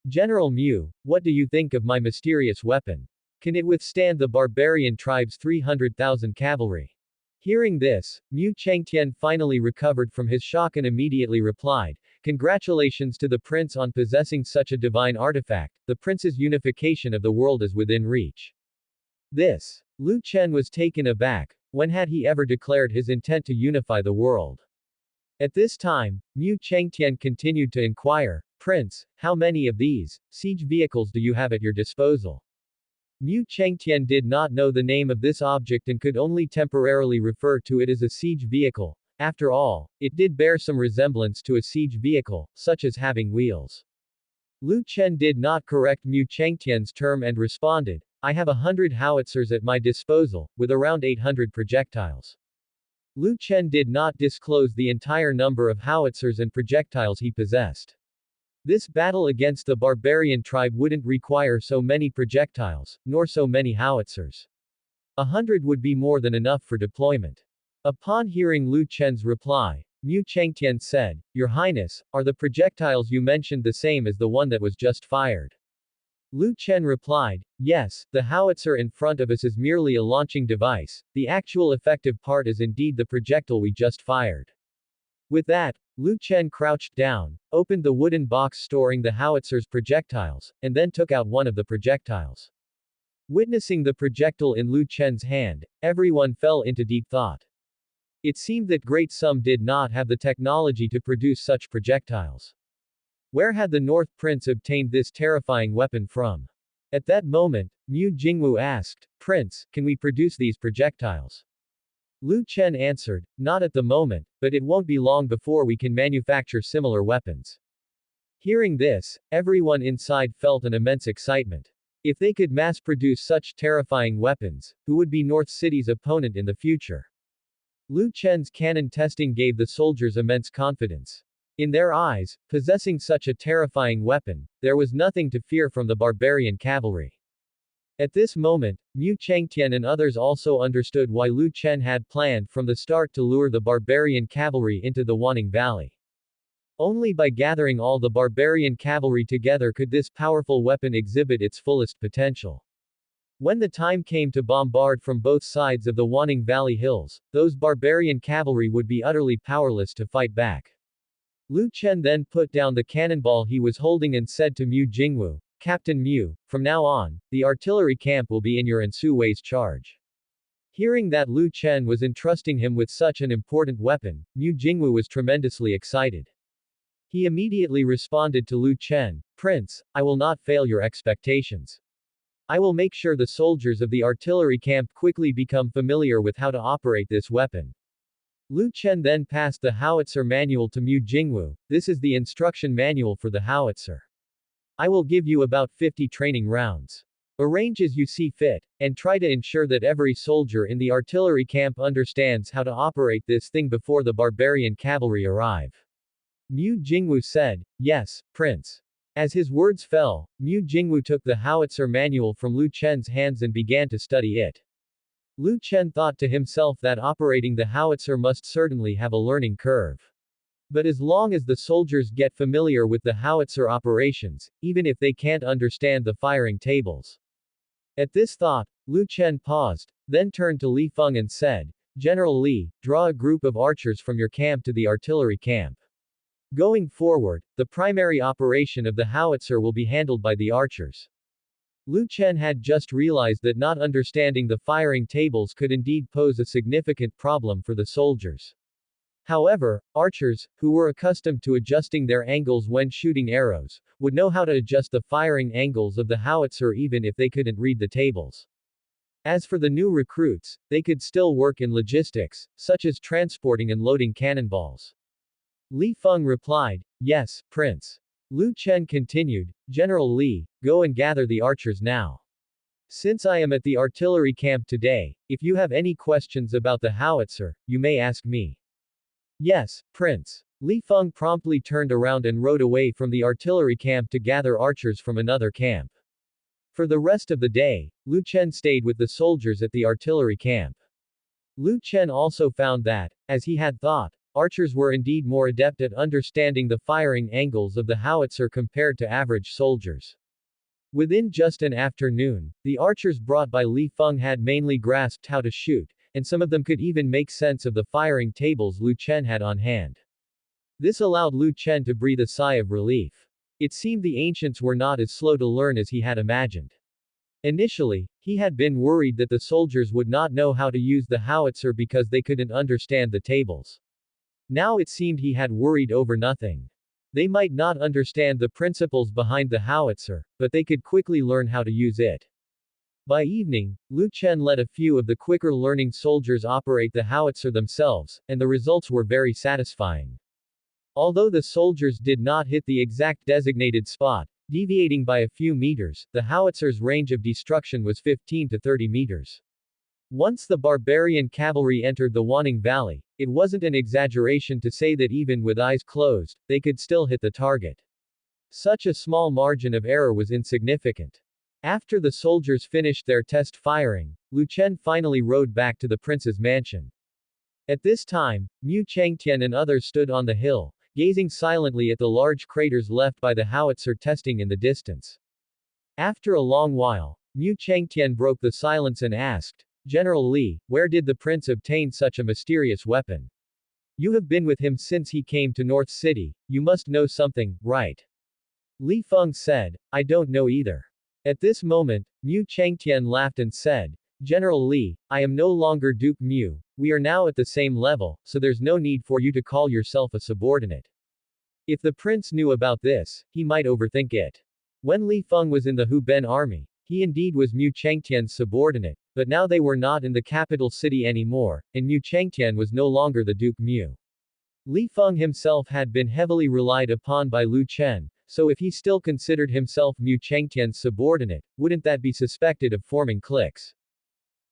General Mu, what do you think of my mysterious weapon? Can it withstand the barbarian tribe's 300,000 cavalry? Hearing this, Mu Changtian finally recovered from his shock and immediately replied, congratulations to the prince on possessing such a divine artifact, the prince's unification of the world is within reach. This. Lu Chen was taken aback. When had he ever declared his intent to unify the world? At this time, Mu Changtian continued to inquire, Prince, how many of these siege vehicles do you have at your disposal? Mu Changtian did not know the name of this object and could only temporarily refer to it as a siege vehicle. After all, it did bear some resemblance to a siege vehicle, such as having wheels. Lu Chen did not correct Mu Changtian's term and responded, I have 100 howitzers at my disposal, with around 800 projectiles. Lu Chen did not disclose the entire number of howitzers and projectiles he possessed. This battle against the barbarian tribe wouldn't require so many projectiles, nor so many howitzers. 100 would be more than enough for deployment. Upon hearing Lu Chen's reply, Mu Changtian said, Your Highness, are the projectiles you mentioned the same as the one that was just fired? Lu Chen replied, Yes, the howitzer in front of us is merely a launching device, the actual effective part is indeed the projectile we just fired. With that, Lu Chen crouched down, opened the wooden box storing the howitzer's projectiles, and then took out one of the projectiles. Witnessing the projectile in Lu Chen's hand, everyone fell into deep thought. It seemed that Great Sum did not have the technology to produce such projectiles. Where had the North Prince obtained this terrifying weapon from? At that moment, Mu Jingwu asked, Prince, can we produce these projectiles? Lu Chen answered, Not at the moment, but it won't be long before we can manufacture similar weapons. Hearing this, everyone inside felt an immense excitement. If they could mass-produce such terrifying weapons, who would be North City's opponent in the future? Lu Chen's cannon testing gave the soldiers immense confidence. In their eyes, possessing such a terrifying weapon, there was nothing to fear from the barbarian cavalry. At this moment, Mu Chengtian and others also understood why Lu Chen had planned from the start to lure the barbarian cavalry into the Wanning Valley. Only by gathering all the barbarian cavalry together could this powerful weapon exhibit its fullest potential. When the time came to bombard from both sides of the Wanning Valley hills, those barbarian cavalry would be utterly powerless to fight back. Lu Chen then put down the cannonball he was holding and said to Mu Jingwu, "Captain Mu, from now on, the artillery camp will be in your and Su Wei's charge." Hearing that Lu Chen was entrusting him with such an important weapon, Mu Jingwu was tremendously excited. He immediately responded to Lu Chen, "Prince, I will not fail your expectations. I will make sure the soldiers of the artillery camp quickly become familiar with how to operate this weapon." Lu Chen then passed the howitzer manual to Mu Jingwu. "This is the instruction manual for the howitzer. I will give you about 50 training rounds. Arrange as you see fit, and try to ensure that every soldier in the artillery camp understands how to operate this thing before the barbarian cavalry arrive." Mu Jingwu said, "Yes, Prince." As his words fell, Mu Jingwu took the howitzer manual from Lu Chen's hands and began to study it. Lu Chen thought to himself that operating the howitzer must certainly have a learning curve. But as long as the soldiers get familiar with the howitzer operations, even if they can't understand the firing tables. At this thought, Lu Chen paused, then turned to Li Feng and said, "General Li, draw a group of archers from your camp to the artillery camp. Going forward, the primary operation of the howitzer will be handled by the archers." Lu Chen had just realized that not understanding the firing tables could indeed pose a significant problem for the soldiers. However, archers, who were accustomed to adjusting their angles when shooting arrows, would know how to adjust the firing angles of the howitzer even if they couldn't read the tables. As for the new recruits, they could still work in logistics, such as transporting and loading cannonballs. Li Feng replied, "Yes, Prince." Lu Chen continued, "General Li, go and gather the archers now. Since I am at the artillery camp today, if you have any questions about the howitzer, you may ask me." "Yes, Prince." Li Feng promptly turned around and rode away from the artillery camp to gather archers from another camp. For the rest of the day, Lu Chen stayed with the soldiers at the artillery camp. Lu Chen also found that, as he had thought, archers were indeed more adept at understanding the firing angles of the howitzer compared to average soldiers. Within just an afternoon, the archers brought by Li Feng had mainly grasped how to shoot, and some of them could even make sense of the firing tables Lu Chen had on hand. This allowed Lu Chen to breathe a sigh of relief. It seemed the ancients were not as slow to learn as he had imagined. Initially, he had been worried that the soldiers would not know how to use the howitzer because they couldn't understand the tables. Now it seemed he had worried over nothing. They might not understand the principles behind the howitzer, but they could quickly learn how to use it. By evening, Lu Chen let a few of the quicker learning soldiers operate the howitzer themselves, and the results were very satisfying. Although the soldiers did not hit the exact designated spot, deviating by a few meters, the howitzer's range of destruction was 15 to 30 meters. Once the barbarian cavalry entered the Wanning Valley, it wasn't an exaggeration to say that even with eyes closed, they could still hit the target. Such a small margin of error was insignificant. After the soldiers finished their test firing, Lu Chen finally rode back to the prince's mansion. At this time, Mu Chengtian and others stood on the hill, gazing silently at the large craters left by the howitzer testing in the distance. After a long while, Mu Chengtian broke the silence and asked, "General Li, where did the prince obtain such a mysterious weapon? You have been with him since he came to North City, you must know something, right?" Li Feng said, "I don't know either." At this moment, Mu Chengtian laughed and said, "General Li, I am no longer Duke Mu, we are now at the same level, so there's no need for you to call yourself a subordinate. If the prince knew about this, he might overthink it." When Li Feng was in the Hu Ben army, he indeed was Mu Chengtian's subordinate, but now they were not in the capital city anymore, and Mu Chengtian was no longer the Duke Mu. Li Feng himself had been heavily relied upon by Lu Chen, so if he still considered himself Mu Chengtian's subordinate, wouldn't that be suspected of forming cliques?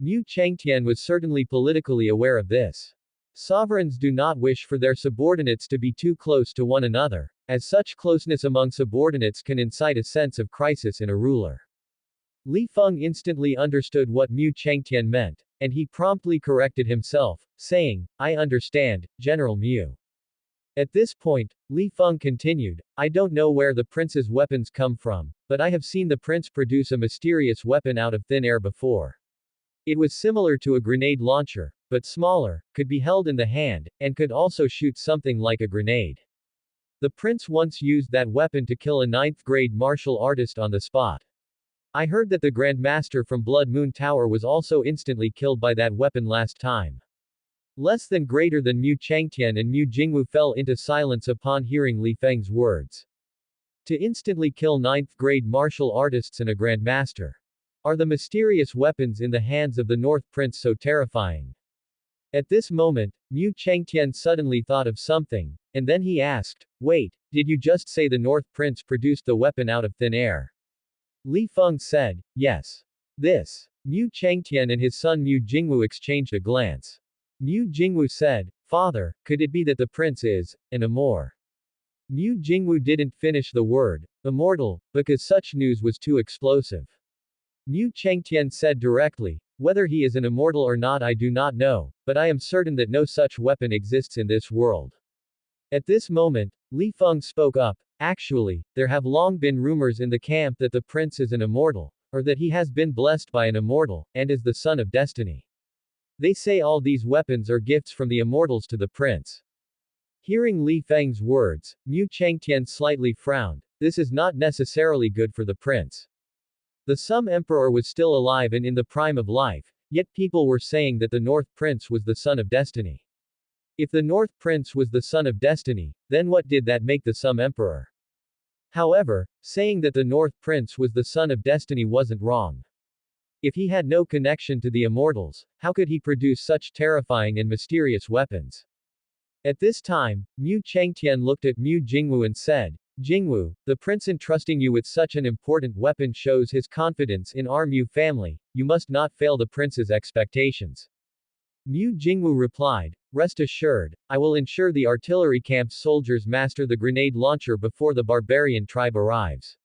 Mu Chengtian was certainly politically aware of this. Sovereigns do not wish for their subordinates to be too close to one another, as such closeness among subordinates can incite a sense of crisis in a ruler. Li Feng instantly understood what Mu Chengtian meant, and he promptly corrected himself, saying, "I understand, General Mu." At this point, Li Feng continued, "I don't know where the prince's weapons come from, but I have seen the prince produce a mysterious weapon out of thin air before. It was similar to a grenade launcher, but smaller, could be held in the hand, and could also shoot something like a grenade. The prince once used that weapon to kill a ninth-grade martial artist on the spot. I heard that the Grand Master from Blood Moon Tower was also instantly killed by that weapon last time." Less than greater than Mu Chengtian and Mu Jingwu fell into silence upon hearing Li Feng's words. To instantly kill ninth-grade martial artists and a Grand Master. Are the mysterious weapons in the hands of the North Prince so terrifying? At this moment, Mu Chengtian suddenly thought of something, and then he asked, "Wait, did you just say the North Prince produced the weapon out of thin air?" Li Feng said, "Yes." This. Mu Chengtian and his son Mu Jingwu exchanged a glance. Mu Jingwu said, "Father, could it be that the prince is an immortal?" Mu Jingwu didn't finish the word immortal, because such news was too explosive. Mu Chengtian said directly, "Whether he is an immortal or not I do not know, but I am certain that no such weapon exists in this world." At this moment, Li Feng spoke up, "Actually, there have long been rumors in the camp that the prince is an immortal, or that he has been blessed by an immortal, and is the son of destiny. They say all these weapons are gifts from the immortals to the prince." Hearing Li Feng's words, Mu Chengtian slightly frowned. This is not necessarily good for the prince. The Sum Emperor was still alive and in the prime of life, yet people were saying that the North Prince was the son of destiny. If the North Prince was the son of destiny, then what did that make the Sum Emperor? However, saying that the North Prince was the son of destiny wasn't wrong. If he had no connection to the immortals, how could he produce such terrifying and mysterious weapons? At this time, Mu Chengtian looked at Mu Jingwu and said, "Jingwu, the prince entrusting you with such an important weapon shows his confidence in our Mu family, you must not fail the prince's expectations." Mu Jingwu replied, "Rest assured, I will ensure the artillery camp's soldiers master the grenade launcher before the barbarian tribe arrives."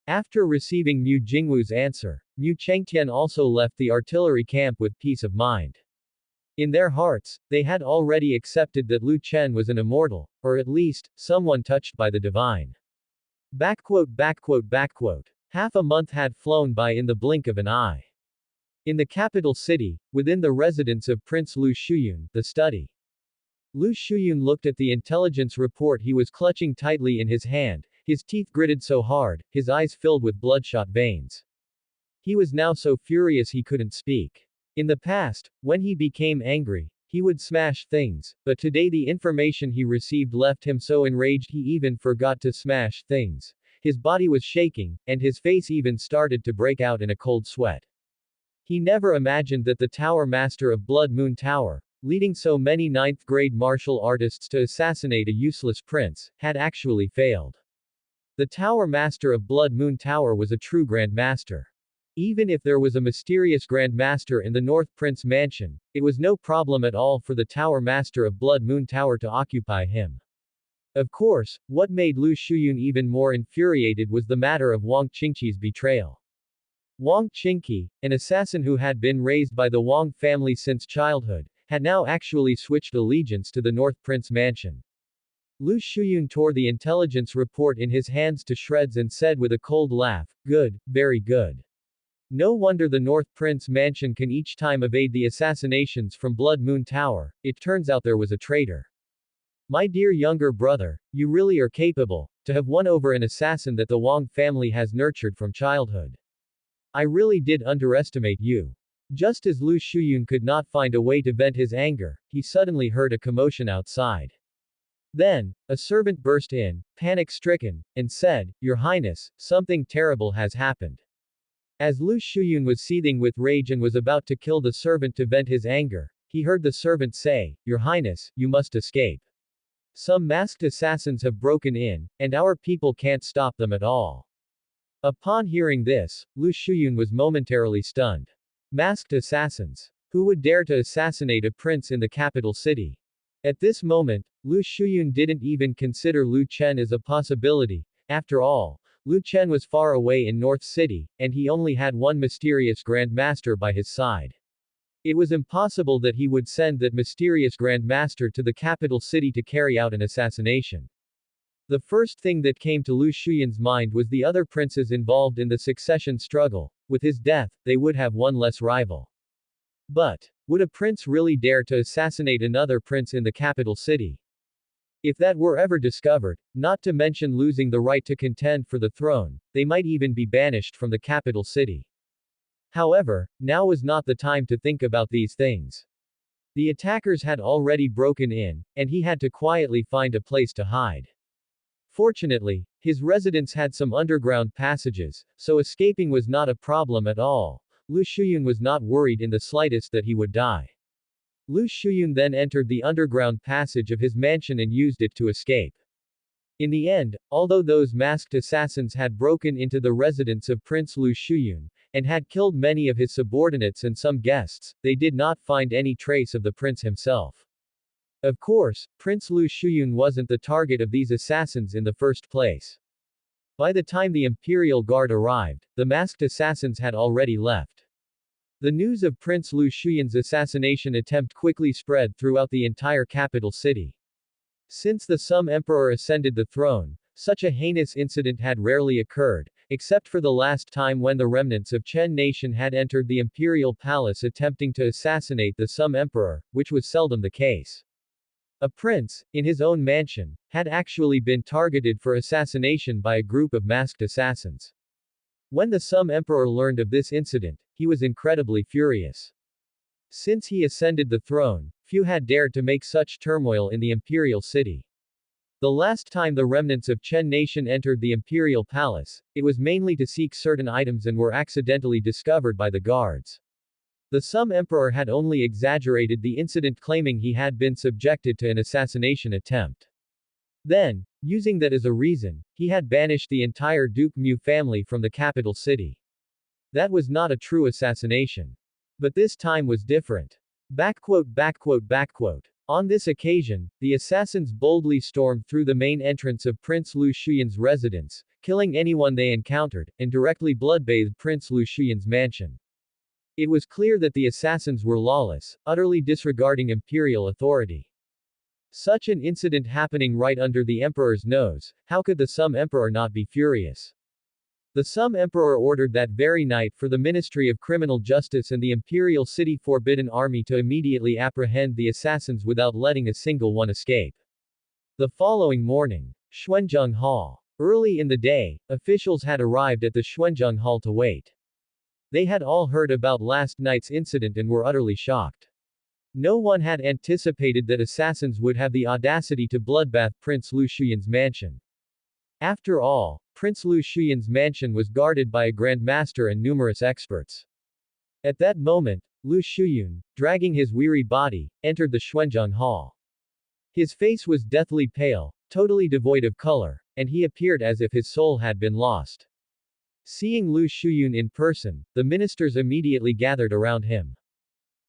After receiving Mu Jingwu's answer, Mu Chengtian also left the artillery camp with peace of mind. In their hearts, they had already accepted that Lu Chen was an immortal, or at least, someone touched by the divine. Half a month had flown by in the blink of an eye. In the capital city, within the residence of Prince Lu Shuyun, the study. Lu Shuyun looked at the intelligence report he was clutching tightly in his hand, his teeth gritted so hard, his eyes filled with bloodshot veins. He was now so furious he couldn't speak. In the past, when he became angry, he would smash things, but today the information he received left him so enraged he even forgot to smash things. His body was shaking, and his face even started to break out in a cold sweat. He never imagined that the Tower Master of Blood Moon Tower, leading so many ninth-grade martial artists to assassinate a useless prince, had actually failed. The Tower Master of Blood Moon Tower was a true Grand Master. Even if there was a mysterious Grand Master in the North Prince Mansion, it was no problem at all for the Tower Master of Blood Moon Tower to occupy him. Of course, what made Lu Shuyun even more infuriated was the matter of Wang Qingqi's betrayal. Wang Qingqi, an assassin who had been raised by the Wang family since childhood, had now actually switched allegiance to the North Prince Mansion. Lu Shuyun tore the intelligence report in his hands to shreds and said with a cold laugh, "Good, very good. No wonder the North Prince Mansion can each time evade the assassinations from Blood Moon Tower, it turns out there was a traitor. My dear younger brother, you really are capable, to have won over an assassin that the Wang family has nurtured from childhood. I really did underestimate you." Just as Lu Shuyun could not find a way to vent his anger, he suddenly heard a commotion outside. Then, a servant burst in, panic-stricken, and said, "Your Highness, something terrible has happened." As Lu Shuyun was seething with rage and was about to kill the servant to vent his anger, he heard the servant say, "Your Highness, you must escape. Some masked assassins have broken in, and our people can't stop them at all." Upon hearing this, Lu Shuyun was momentarily stunned. Masked assassins. Who would dare to assassinate a prince in the capital city? At this moment, Lu Shuyun didn't even consider Lu Chen as a possibility. After all, Lu Chen was far away in North City, and he only had one mysterious Grand Master by his side. It was impossible that he would send that mysterious Grand Master to the capital city to carry out an assassination. The first thing that came to Lu Shuyun's mind was the other princes involved in the succession struggle. With his death, they would have one less rival. But, would a prince really dare to assassinate another prince in the capital city? If that were ever discovered, not to mention losing the right to contend for the throne, they might even be banished from the capital city. However, now was not the time to think about these things. The attackers had already broken in, and he had to quietly find a place to hide. Fortunately, his residence had some underground passages, so escaping was not a problem at all. Lu Shuyun was not worried in the slightest that he would die. Lu Shuyun then entered the underground passage of his mansion and used it to escape. In the end, although those masked assassins had broken into the residence of Prince Lu Shuyun, and had killed many of his subordinates and some guests, they did not find any trace of the prince himself. Of course, Prince Lu Shuyun wasn't the target of these assassins in the first place. By the time the Imperial Guard arrived, the masked assassins had already left. The news of Prince Lu Shuyun's assassination attempt quickly spread throughout the entire capital city. Since the Sum Emperor ascended the throne, such a heinous incident had rarely occurred, except for the last time when the remnants of Chen nation had entered the imperial palace attempting to assassinate the Sum Emperor, which was seldom the case. A prince, in his own mansion, had actually been targeted for assassination by a group of masked assassins. When the Sum Emperor learned of this incident, he was incredibly furious. Since he ascended the throne, few had dared to make such turmoil in the imperial city. The last time the remnants of Chen nation entered the imperial palace, it was mainly to seek certain items and were accidentally discovered by the guards. The Sum Emperor had only exaggerated the incident, claiming he had been subjected to an assassination attempt. Then, using that as a reason, he had banished the entire Duke Mu family from the capital city. That was not a true assassination. But this time was different. On this occasion, the assassins boldly stormed through the main entrance of Prince Lu Shuyun's residence, killing anyone they encountered, and directly bloodbathed Prince Lu Shuyun's mansion. It was clear that the assassins were lawless, utterly disregarding imperial authority. Such an incident happening right under the emperor's nose, how could the Sum Emperor not be furious? The Sum Emperor ordered that very night for the Ministry of Criminal Justice and the Imperial City Forbidden Army to immediately apprehend the assassins without letting a single one escape. The following morning, Xuanzheng Hall. Early in the day, officials had arrived at the Xuanzheng Hall to wait. They had all heard about last night's incident and were utterly shocked. No one had anticipated that assassins would have the audacity to bloodbath Prince Lu Shuyun's mansion. After all, Prince Lu Shuyun's mansion was guarded by a Grand Master and numerous experts. At that moment, Lu Shuyun, dragging his weary body, entered the Xuanzheng Hall. His face was deathly pale, totally devoid of color, and he appeared as if his soul had been lost. Seeing Lu Shuyun in person, the ministers immediately gathered around him.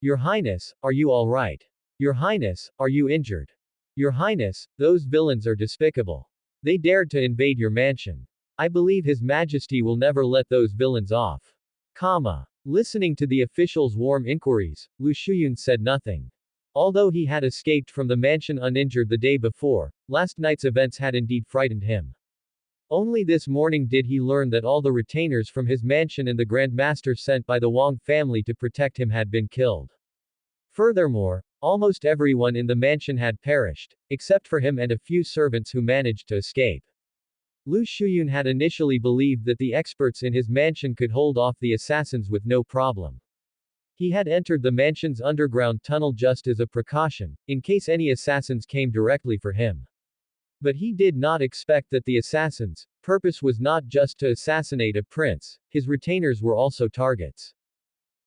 Your Highness, are you all right? Your Highness, are you injured? Your Highness, those villains are despicable. They dared to invade your mansion. I believe His Majesty will never let those villains off. Listening to the officials' warm inquiries, Lu Shuyun said nothing. Although he had escaped from the mansion uninjured the day before, last night's events had indeed frightened him. Only this morning did he learn that all the retainers from his mansion and the Grand Master sent by the Wang family to protect him had been killed. Furthermore, almost everyone in the mansion had perished, except for him and a few servants who managed to escape. Lu Shuyun had initially believed that the experts in his mansion could hold off the assassins with no problem. He had entered the mansion's underground tunnel just as a precaution, in case any assassins came directly for him. But he did not expect that the assassins' purpose was not just to assassinate a prince, his retainers were also targets.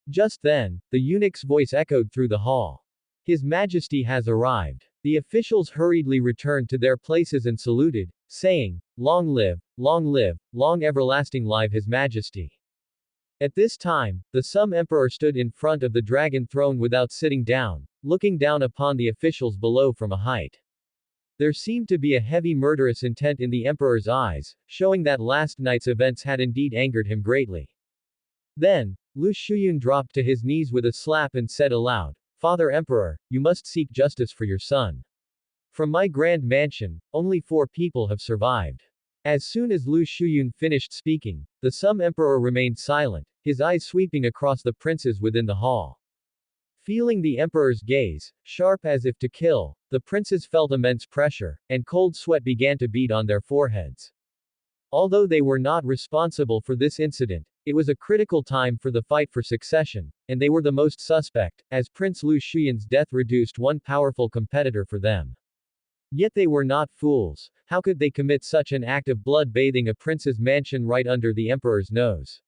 Just then, the eunuch's voice echoed through the hall. His Majesty has arrived. The officials hurriedly returned to their places and saluted, saying, long live, long everlasting live His Majesty. At this time, the Sum Emperor stood in front of the dragon throne without sitting down, looking down upon the officials below from a height. There seemed to be a heavy murderous intent in the emperor's eyes, showing that last night's events had indeed angered him greatly. Then, Lu Shuyun dropped to his knees with a slap and said aloud, "Father Emperor, you must seek justice for your son. From my grand mansion, only 4 people have survived." As soon as Lu Shuyun finished speaking, the Sum Emperor remained silent, his eyes sweeping across the princes within the hall. Feeling the emperor's gaze, sharp as if to kill, the princes felt immense pressure, and cold sweat began to bead on their foreheads. Although they were not responsible for this incident, it was a critical time for the fight for succession, and they were the most suspect, as Prince Lu Shuyun's death reduced one powerful competitor for them. Yet they were not fools. How could they commit such an act of blood-bathing a prince's mansion right under the emperor's nose?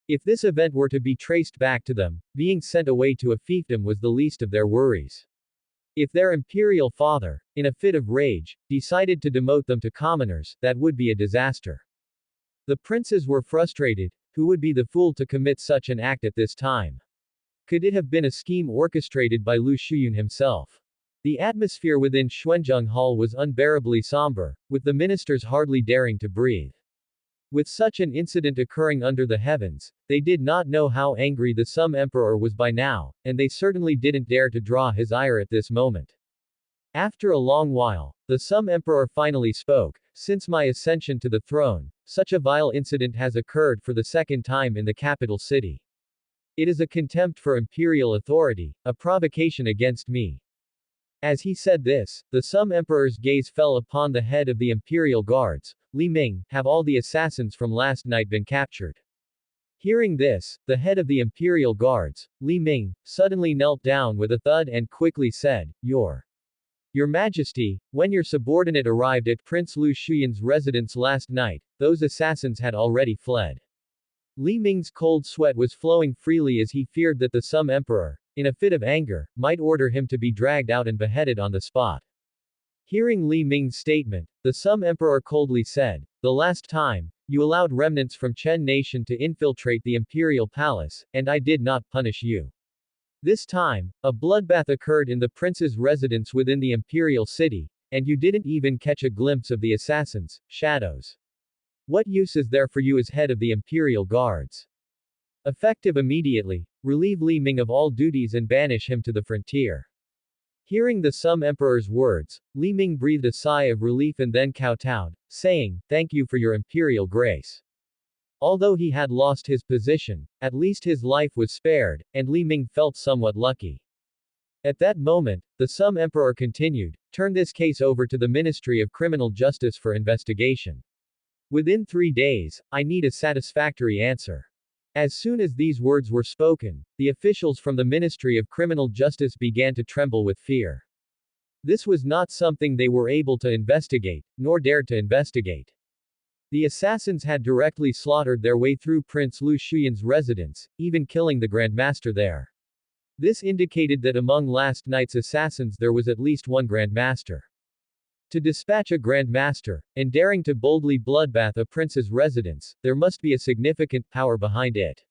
If this event were to be traced back to them, being sent away to a fiefdom was the least of their worries. If their imperial father, in a fit of rage, decided to demote them to commoners, that would be a disaster. The princes were frustrated. Who would be the fool to commit such an act at this time? Could it have been a scheme orchestrated by Lu Shuyun himself? The atmosphere within Xuanzheng Hall was unbearably somber, with the ministers hardly daring to breathe. With such an incident occurring under the heavens, they did not know how angry the Sum Emperor was by now, and they certainly didn't dare to draw his ire at this moment. After a long while, the Sum Emperor finally spoke, "Since my ascension to the throne, such a vile incident has occurred for the second time in the capital city. It is a contempt for imperial authority, a provocation against me." As he said this, the Sum Emperor's gaze fell upon the head of the imperial guards. "Li Ming, have all the assassins from last night been captured?" Hearing this, the head of the imperial guards, Li Ming, suddenly knelt down with a thud and quickly said, Your Majesty, when your subordinate arrived at Prince Lu Shuyun's residence last night, those assassins had already fled." Li Ming's cold sweat was flowing freely as he feared that the Sum Emperor, in a fit of anger, might order him to be dragged out and beheaded on the spot. Hearing Li Ming's statement, the Sum Emperor coldly said, "The last time, you allowed remnants from Chen nation to infiltrate the imperial palace, and I did not punish you. This time, a bloodbath occurred in the prince's residence within the imperial city, and you didn't even catch a glimpse of the assassins, shadows. What use is there for you as head of the imperial guards? Effective immediately, relieve Li Ming of all duties and banish him to the frontier." Hearing the Sum Emperor's words, Li Ming breathed a sigh of relief and then kowtowed, saying, "Thank you for your imperial grace." Although he had lost his position, at least his life was spared, and Li Ming felt somewhat lucky. At that moment, the Sum Emperor continued, "Turn this case over to the Ministry of Criminal Justice for investigation. Within 3 days, I need a satisfactory answer." As soon as these words were spoken, the officials from the Ministry of Criminal Justice began to tremble with fear. This was not something they were able to investigate, nor dared to investigate. The assassins had directly slaughtered their way through Prince Lu Shuyun's residence, even killing the Grand Master there. This indicated that among last night's assassins there was at least one Grand Master. To dispatch a Grand Master, and daring to boldly bloodbath a prince's residence, there must be a significant power behind it.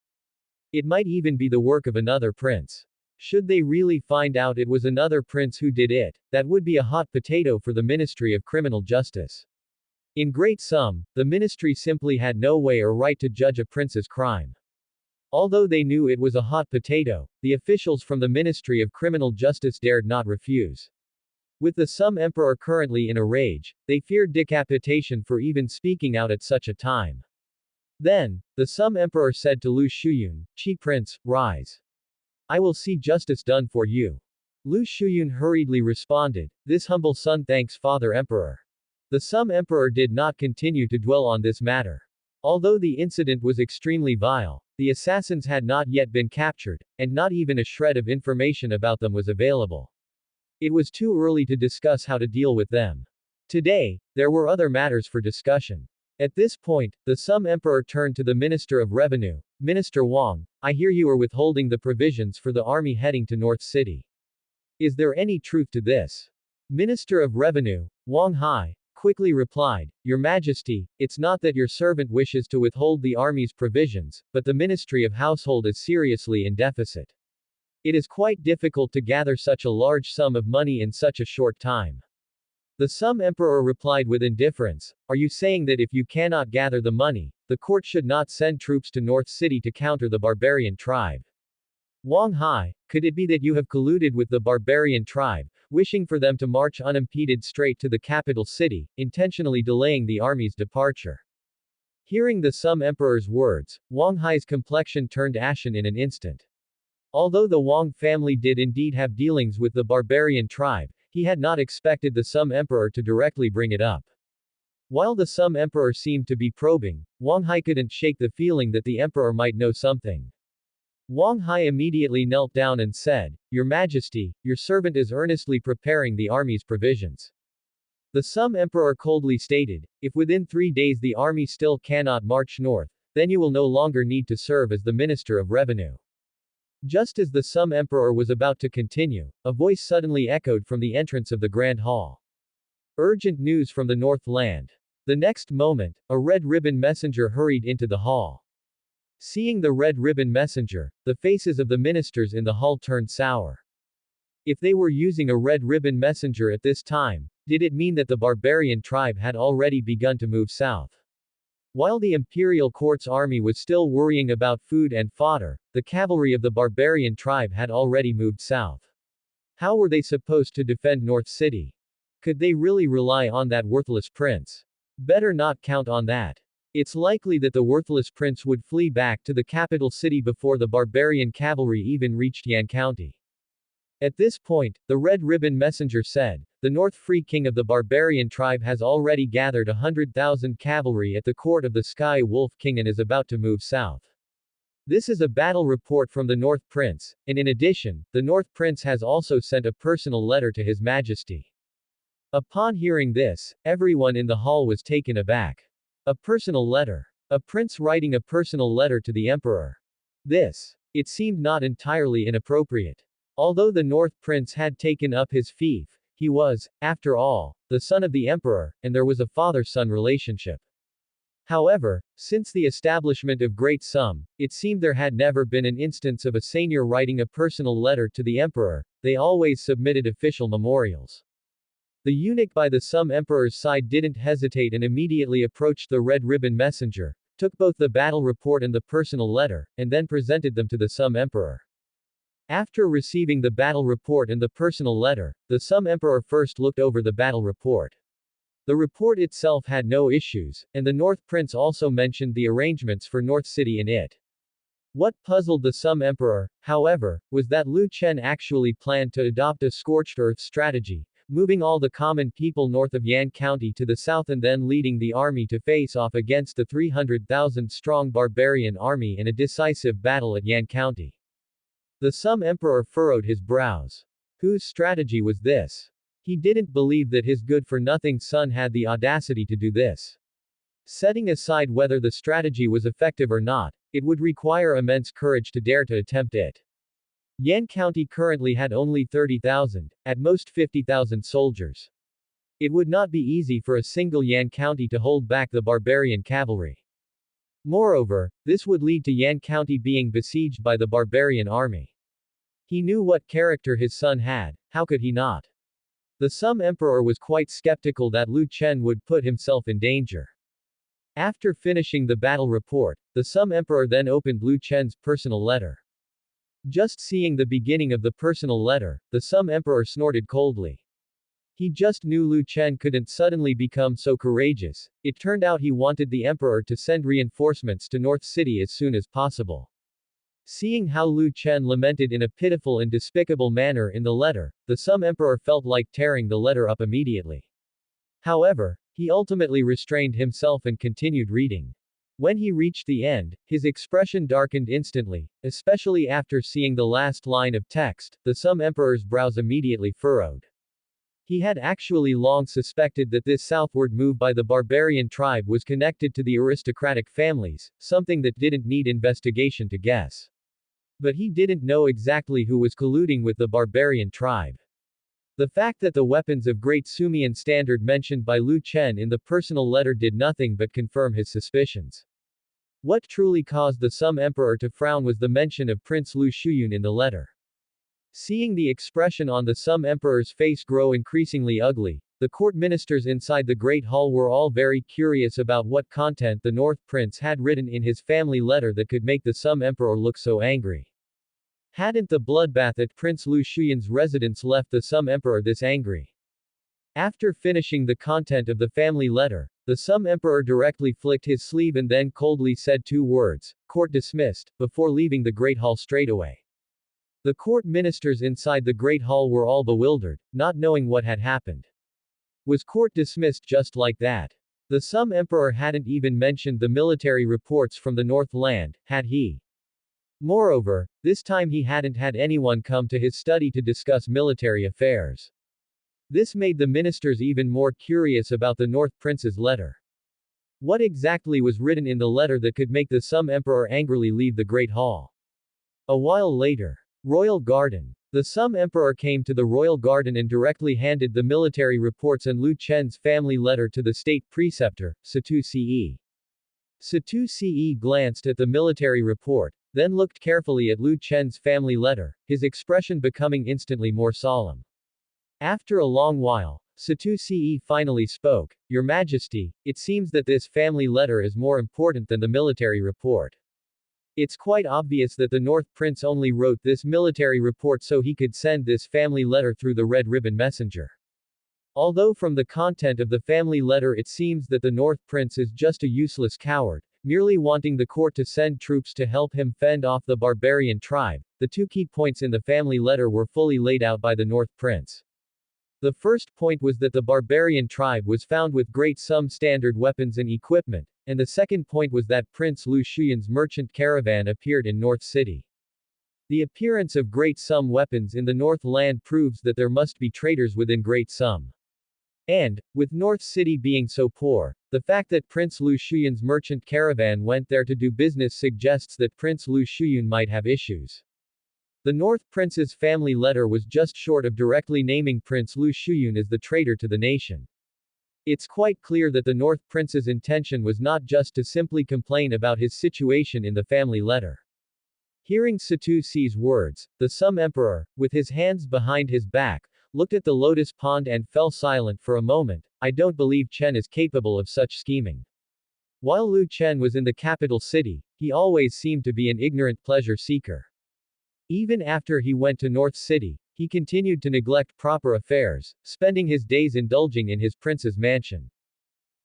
It might even be the work of another prince. Should they really find out it was another prince who did it, that would be a hot potato for the Ministry of Criminal Justice. In great sum, the ministry simply had no way or right to judge a prince's crime. Although they knew it was a hot potato, the officials from the Ministry of Criminal Justice dared not refuse. With the Sum Emperor currently in a rage, they feared decapitation for even speaking out at such a time. Then, the Sum Emperor said to Lu Shuyun, "Chi Prince, rise. I will see justice done for you." Lu Shuyun hurriedly responded, "This humble son thanks Father Emperor." The Sum Emperor did not continue to dwell on this matter. Although the incident was extremely vile, the assassins had not yet been captured, and not even a shred of information about them was available. It was too early to discuss how to deal with them. Today, there were other matters for discussion. At this point, the Sum Emperor turned to the Minister of Revenue, "Minister Wang, I hear you are withholding the provisions for the army heading to North City. Is there any truth to this?" Minister of Revenue, Wang Hai, quickly replied, Your Majesty, it's not that your servant wishes to withhold the army's provisions, but the Ministry of Household is seriously in deficit. It is quite difficult to gather such a large sum of money in such a short time. The Sum Emperor replied with indifference, Are you saying that if you cannot gather the money, the court should not send troops to North City to counter the barbarian tribe? Wang Hai, could it be that you have colluded with the barbarian tribe, wishing for them to march unimpeded straight to the capital city, intentionally delaying the army's departure? Hearing the Sum Emperor's words, Wang Hai's complexion turned ashen in an instant. Although the Wang family did indeed have dealings with the barbarian tribe, he had not expected the Sum Emperor to directly bring it up. While the Sum Emperor seemed to be probing, Wang Hai couldn't shake the feeling that the Emperor might know something. Wang Hai immediately knelt down and said, Your Majesty, your servant is earnestly preparing the army's provisions. The Sum Emperor coldly stated, If within 3 days the army still cannot march north, then you will no longer need to serve as the Minister of Revenue. Just as the Sum Emperor was about to continue, a voice suddenly echoed from the entrance of the Grand Hall. Urgent news from the North Land. The next moment, a red ribbon messenger hurried into the hall. Seeing the red ribbon messenger, the faces of the ministers in the hall turned sour. If they were using a red ribbon messenger at this time, did it mean that the barbarian tribe had already begun to move south? While the imperial court's army was still worrying about food and fodder, the cavalry of the barbarian tribe had already moved south. How were they supposed to defend North City? Could they really rely on that worthless prince? Better not count on that. It's likely that the worthless prince would flee back to the capital city before the barbarian cavalry even reached Yan County. At this point, the red ribbon messenger said, The North Free King of the barbarian tribe has already gathered 100,000 cavalry at the court of the Sky Wolf King and is about to move south. This is a battle report from the North Prince, and in addition, the North Prince has also sent a personal letter to His Majesty. Upon hearing this, everyone in the hall was taken aback. A personal letter. A prince writing a personal letter to the emperor. It seemed not entirely inappropriate. Although the North Prince had taken up his fief, he was, after all, the son of the emperor, and there was a father-son relationship. However, since the establishment of Great Sum, it seemed there had never been an instance of a seigneur writing a personal letter to the emperor, they always submitted official memorials. The eunuch by the Sum Emperor's side didn't hesitate and immediately approached the red ribbon messenger, took both the battle report and the personal letter, and then presented them to the Sum Emperor. After receiving the battle report and the personal letter, the Sum Emperor first looked over the battle report. The report itself had no issues, and the North Prince also mentioned the arrangements for North City in it. What puzzled the Sum Emperor, however, was that Lu Chen actually planned to adopt a scorched earth strategy, moving all the common people north of Yan County to the south and then leading the army to face off against the 300,000-strong barbarian army in a decisive battle at Yan County. The Sum Emperor furrowed his brows. Whose strategy was this? He didn't believe that his good-for-nothing son had the audacity to do this. Setting aside whether the strategy was effective or not, it would require immense courage to dare to attempt it. Yan County currently had only 30,000, at most 50,000 soldiers. It would not be easy for a single Yan County to hold back the barbarian cavalry. Moreover, this would lead to Yan County being besieged by the barbarian army. He knew what character his son had, how could he not? The Sum Emperor was quite skeptical that Lu Chen would put himself in danger. After finishing the battle report, the Sum Emperor then opened Lu Chen's personal letter. Just seeing the beginning of the personal letter, the Sum Emperor snorted coldly. He just knew Lu Chen couldn't suddenly become so courageous. It turned out he wanted the emperor to send reinforcements to North City as soon as possible. Seeing how Lu Chen lamented in a pitiful and despicable manner in the letter, the Sum Emperor felt like tearing the letter up immediately. However, he ultimately restrained himself and continued reading. When he reached the end, his expression darkened instantly, especially after seeing the last line of text. The Sum Emperor's brows immediately furrowed. He had actually long suspected that this southward move by the barbarian tribe was connected to the aristocratic families, something that didn't need investigation to guess. But he didn't know exactly who was colluding with the barbarian tribe. The fact that the weapons of Great Sumian standard mentioned by Lu Chen in the personal letter did nothing but confirm his suspicions. What truly caused the Sum Emperor to frown was the mention of Prince Lu Shuyun in the letter. Seeing the expression on the Sum Emperor's face grow increasingly ugly, the court ministers inside the Great Hall were all very curious about what content the North Prince had written in his family letter that could make the Sum Emperor look so angry. Hadn't the bloodbath at Prince Lu Shuyun's residence left the Sum Emperor this angry? After finishing the content of the family letter, the Sum Emperor directly flicked his sleeve and then coldly said 2 words, "Court dismissed," before leaving the Great Hall straightaway. The court ministers inside the Great Hall were all bewildered, not knowing what had happened. Was court dismissed just like that? The Sum Emperor hadn't even mentioned the military reports from the North Land, had he? Moreover, this time he hadn't had anyone come to his study to discuss military affairs. This made the ministers even more curious about the North Prince's letter. What exactly was written in the letter that could make the Sum Emperor angrily leave the Great Hall? A while later. Royal Garden. The Sum Emperor came to the Royal Garden and directly handed the military reports and Lu Chen's family letter to the state preceptor, Satu Ce. Satu Ce glanced at the military report, then looked carefully at Lu Chen's family letter, his expression becoming instantly more solemn. After a long while, Satu Ce finally spoke, "Your Majesty, it seems that this family letter is more important than the military report. It's quite obvious that the North Prince only wrote this military report so he could send this family letter through the Red Ribbon Messenger. Although from the content of the family letter it seems that the North Prince is just a useless coward, merely wanting the court to send troops to help him fend off the barbarian tribe, the 2 key points in the family letter were fully laid out by the North Prince. The first point was that the barbarian tribe was found with great Sum standard weapons and equipment, and the second point was that Prince Lu Shuyun's merchant caravan appeared in North City. The appearance of Great Sum weapons in the North Land proves that there must be traders within Great Sum. And, with North City being so poor, the fact that Prince Lu Shuyun's merchant caravan went there to do business suggests that Prince Lu Shuyun might have issues. The North Prince's family letter was just short of directly naming Prince Lu Shuyun as the traitor to the nation. It's quite clear that the North Prince's intention was not just to simply complain about his situation in the family letter. Hearing Satu Ce's words, the Sum Emperor, with his hands behind his back, looked at the lotus pond and fell silent for a moment. I don't believe Chen is capable of such scheming. While Lu Chen was in the capital city, he always seemed to be an ignorant pleasure seeker. Even after he went to North City, he continued to neglect proper affairs, spending his days indulging in his prince's mansion.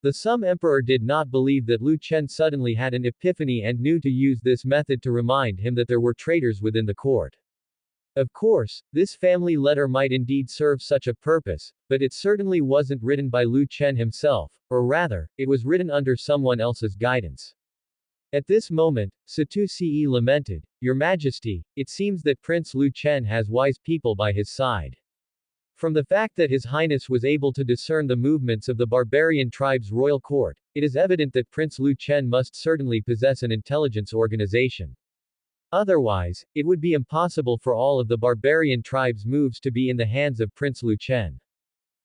The Sum Emperor did not believe that Lu Chen suddenly had an epiphany and knew to use this method to remind him that there were traitors within the court. Of course, this family letter might indeed serve such a purpose, but it certainly wasn't written by Lu Chen himself, or rather, it was written under someone else's guidance. At this moment, Satu Ce lamented, "Your Majesty, it seems that Prince Lu Chen has wise people by his side." From the fact that His Highness was able to discern the movements of the barbarian tribe's royal court, it is evident that Prince Lu Chen must certainly possess an intelligence organization. Otherwise, it would be impossible for all of the barbarian tribe's moves to be in the hands of Prince Lu Chen.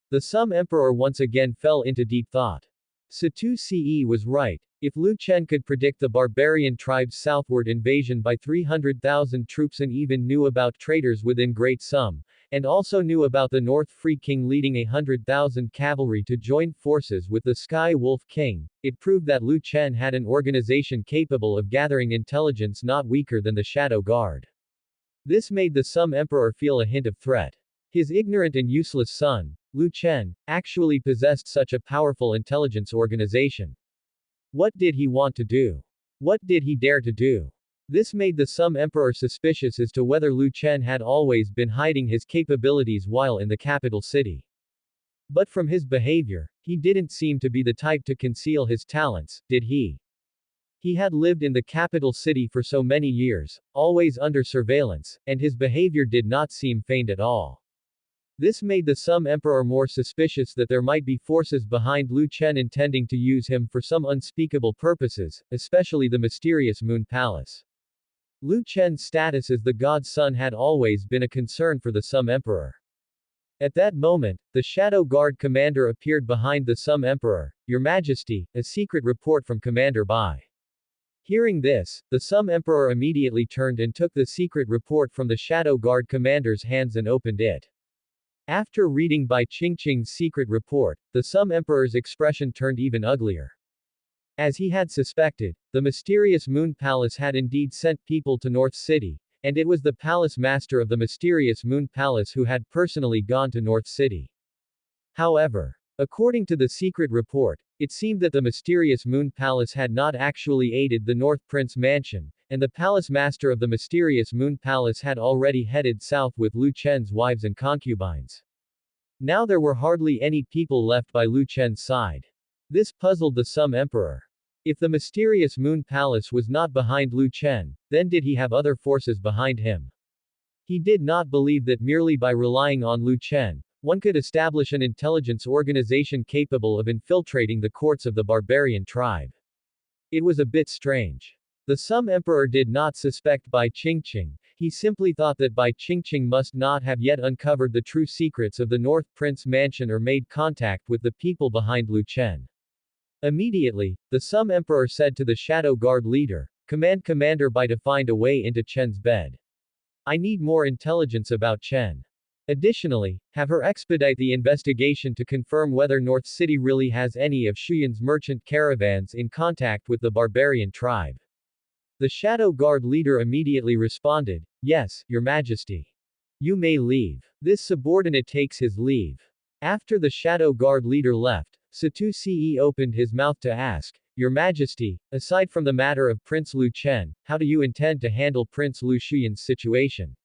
The Sum Emperor once again fell into deep thought. Satu Ce was right. If Lu Chen could predict the barbarian tribe's southward invasion by 300,000 troops and even knew about traitors within Great Sum, and also knew about the North Free King leading 100,000 cavalry to join forces with the Sky Wolf King, it proved that Lu Chen had an organization capable of gathering intelligence not weaker than the Shadow Guard. This made the Sum Emperor feel a hint of threat. His ignorant and useless son, Lu Chen, actually possessed such a powerful intelligence organization. What did he want to do? What did he dare to do? This made the Sum Emperor suspicious as to whether Lu Chen had always been hiding his capabilities while in the capital city. But from his behavior, he didn't seem to be the type to conceal his talents, did he? He had lived in the capital city for so many years, always under surveillance, and his behavior did not seem feigned at all. This made the Sum Emperor more suspicious that there might be forces behind Lu Chen intending to use him for some unspeakable purposes, especially the mysterious Moon Palace. Lu Chen's status as the god's son had always been a concern for the Sum Emperor. At that moment, the Shadow Guard commander appeared behind the Sum Emperor. Your Majesty, a secret report from Commander Bai. Hearing this, the Sum Emperor immediately turned and took the secret report from the Shadow Guard commander's hands and opened it. After reading Bai Qingqing's secret report, the Sum Emperor's expression turned even uglier. As he had suspected, the mysterious Moon Palace had indeed sent people to North City, and it was the palace master of the mysterious Moon Palace who had personally gone to North City. However, according to the secret report, it seemed that the mysterious Moon Palace had not actually aided the North Prince Mansion, and the palace master of the mysterious Moon Palace had already headed south with Lu Chen's wives and concubines. Now there were hardly any people left by Lu Chen's side. This puzzled the Sum Emperor. If the mysterious Moon Palace was not behind Lu Chen, then did he have other forces behind him? He did not believe that merely by relying on Lu Chen, one could establish an intelligence organization capable of infiltrating the courts of the barbarian tribe. It was a bit strange. The Sum Emperor did not suspect Bai Qingqing, he simply thought that Bai Qingqing must not have yet uncovered the true secrets of the North Prince Mansion or made contact with the people behind Lu Chen. Immediately, the Sum Emperor said to the Shadow Guard leader, "Command Commander Bai to find a way into Chen's bed. I need more intelligence about Chen. Additionally, have her expedite the investigation to confirm whether North City really has any of Shuyan's merchant caravans in contact with the barbarian tribe." The Shadow Guard leader immediately responded, "Yes, Your Majesty. You may leave." This subordinate takes his leave. After the Shadow Guard leader left, Satu Ce opened his mouth to ask, "Your Majesty, aside from the matter of Prince Lu Chen, how do you intend to handle Prince Lu Shuyan's situation?"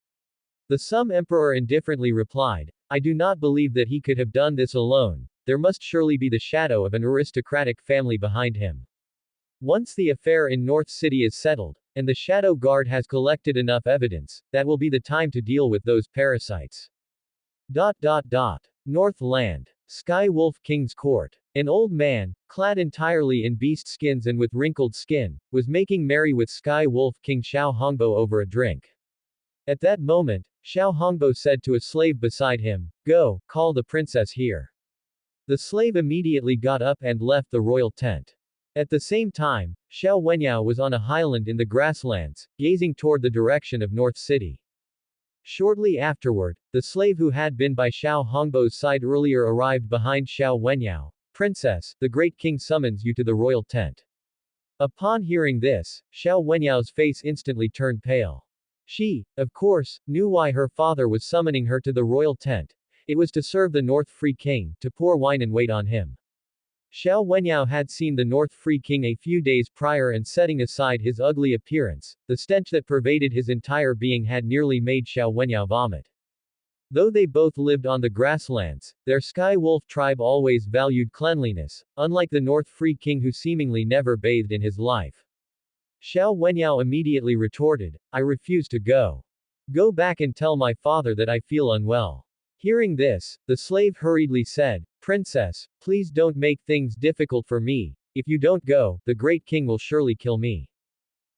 The Sum Emperor indifferently replied, "I do not believe that he could have done this alone, there must surely be the shadow of an aristocratic family behind him. Once the affair in North City is settled, and the Shadow Guard has collected enough evidence, that will be the time to deal with those parasites." Northland. Sky Wolf King's Court. An old man, clad entirely in beast skins and with wrinkled skin, was making merry with Sky Wolf King Xiao Hongbo over a drink. At that moment, Xiao Hongbo said to a slave beside him, "Go, call the princess here." The slave immediately got up and left the royal tent. At the same time, Xiao Wenyao was on a highland in the grasslands, gazing toward the direction of North City. Shortly afterward, the slave who had been by Xiao Hongbo's side earlier arrived behind Xiao Wenyao. "Princess, the great king summons you to the royal tent." Upon hearing this, Xiao Wenyao's face instantly turned pale. She, of course, knew why her father was summoning her to the royal tent. It was to serve the North Free King, to pour wine and wait on him. Xiao Wenyao had seen the North Free King a few days prior, and setting aside his ugly appearance, the stench that pervaded his entire being had nearly made Xiao Wenyao vomit. Though they both lived on the grasslands, their Sky Wolf tribe always valued cleanliness, unlike the North Free King who seemingly never bathed in his life. Xiao Wenyao immediately retorted, "I refuse to go. Go back and tell my father that I feel unwell." Hearing this, the slave hurriedly said, "Princess, please don't make things difficult for me. If you don't go, the great king will surely kill me."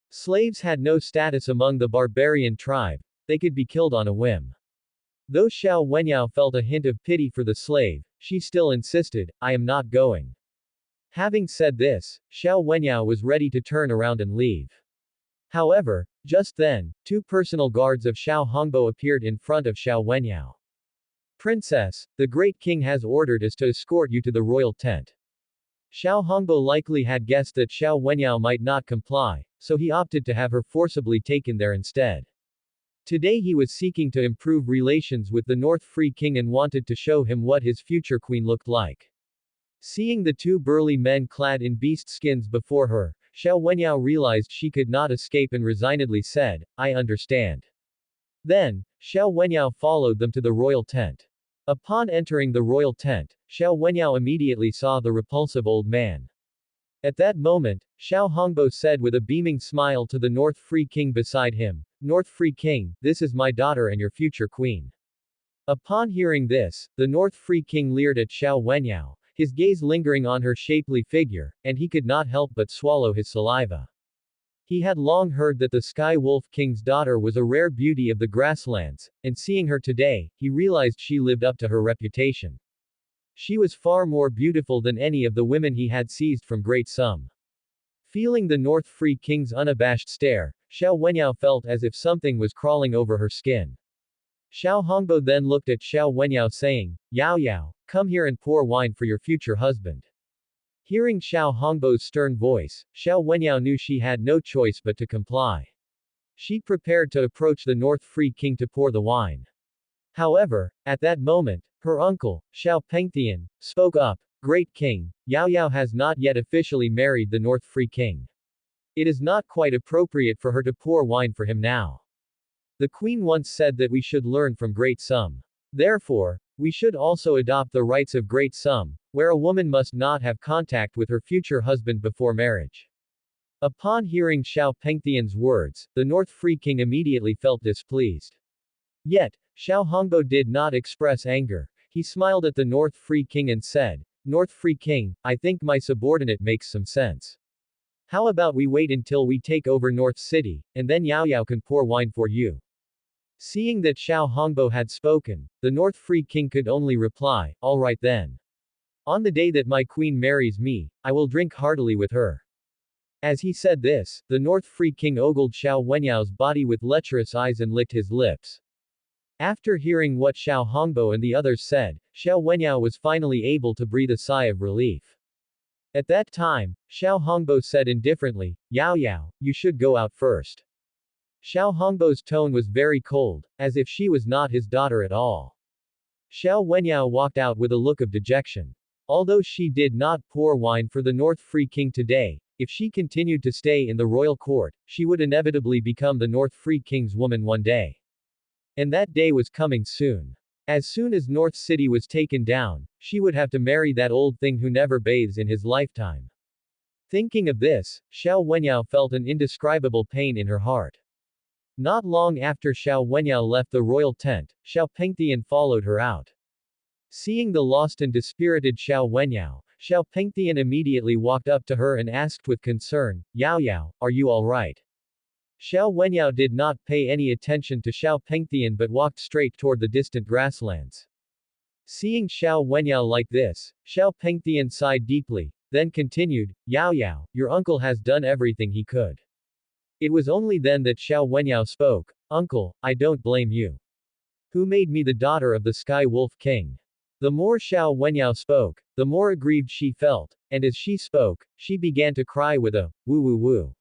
Slaves had no status among the barbarian tribe, they could be killed on a whim. Though Xiao Wenyao felt a hint of pity for the slave, she still insisted, "I am not going." Having said this, Xiao Wenyao was ready to turn around and leave. However, just then, two personal guards of Xiao Hongbo appeared in front of Xiao Wenyao. "Princess, the great king has ordered us to escort you to the royal tent." Xiao Hongbo likely had guessed that Xiao Wenyao might not comply, so he opted to have her forcibly taken there instead. Today he was seeking to improve relations with the North Free King and wanted to show him what his future queen looked like. Seeing the two burly men clad in beast skins before her, Xiao Wenyao realized she could not escape and resignedly said, "I understand." Then, Xiao Wenyao followed them to the royal tent. Upon entering the royal tent, Xiao Wenyao immediately saw the repulsive old man. At that moment, Xiao Hongbo said with a beaming smile to the North Free King beside him, "North Free King, this is my daughter and your future queen." Upon hearing this, the North Free King leered at Xiao Wenyao, his gaze lingering on her shapely figure, and he could not help but swallow his saliva. He had long heard that the Sky Wolf King's daughter was a rare beauty of the grasslands, and seeing her today, he realized she lived up to her reputation. She was far more beautiful than any of the women he had seized from Great Sum. Feeling the North Free King's unabashed stare, Xiao Wenyao felt as if something was crawling over her skin. Xiao Hongbo then looked at Xiao Wenyao saying, Yao Yao, come here and pour wine for your future husband. Hearing Xiao Hongbo's stern voice, Xiao Wenyao knew she had no choice but to comply. She prepared to approach the North Free King to pour the wine. However, at that moment, her uncle, Xiao Pengtian, spoke up, Great King, Yao Yao has not yet officially married the North Free King. It is not quite appropriate for her to pour wine for him now. The Queen once said that we should learn from Great Sum. Therefore, we should also adopt the rites of Great Sum, where a woman must not have contact with her future husband before marriage. Upon hearing Xiao Pengtian's words, the North Free King immediately felt displeased. Yet, Xiao Hongbo did not express anger. He smiled at the North Free King and said, North Free King, I think my subordinate makes some sense. How about we wait until we take over North City, and then Yao Yao can pour wine for you. Seeing that Xiao Hongbo had spoken, the North Free King could only reply, all right then. On the day that my queen marries me, I will drink heartily with her. As he said this, the North Free King ogled Xiao Wenyao's body with lecherous eyes and licked his lips. After hearing what Xiao Hongbo and the others said, Xiao Wenyao was finally able to breathe a sigh of relief. At that time, Xiao Hongbo said indifferently, Yao Yao, you should go out first. Xiao Hongbo's tone was very cold, as if she was not his daughter at all. Xiao Wenyao walked out with a look of dejection. Although she did not pour wine for the North Free King today, if she continued to stay in the royal court, she would inevitably become the North Free King's woman one day. And that day was coming soon. As soon as North City was taken down, she would have to marry that old thing who never bathes in his lifetime. Thinking of this, Xiao Wenyao felt an indescribable pain in her heart. Not long after Xiao Wenyao left the royal tent, Xiao Pengtian followed her out. Seeing the lost and dispirited Xiao Wenyao, Xiao Pengtian immediately walked up to her and asked with concern, Yao Yao, are you alright? Xiao Wenyao did not pay any attention to Xiao Pengtian but walked straight toward the distant grasslands. Seeing Xiao Wenyao like this, Xiao Pengtian sighed deeply, then continued, Yao Yao, your uncle has done everything he could. It was only then that Xiao Wenyao spoke, Uncle, I don't blame you. Who made me the daughter of the Sky Wolf King? The more Xiao Wenyao spoke, the more aggrieved she felt, and as she spoke, she began to cry with a woo woo woo.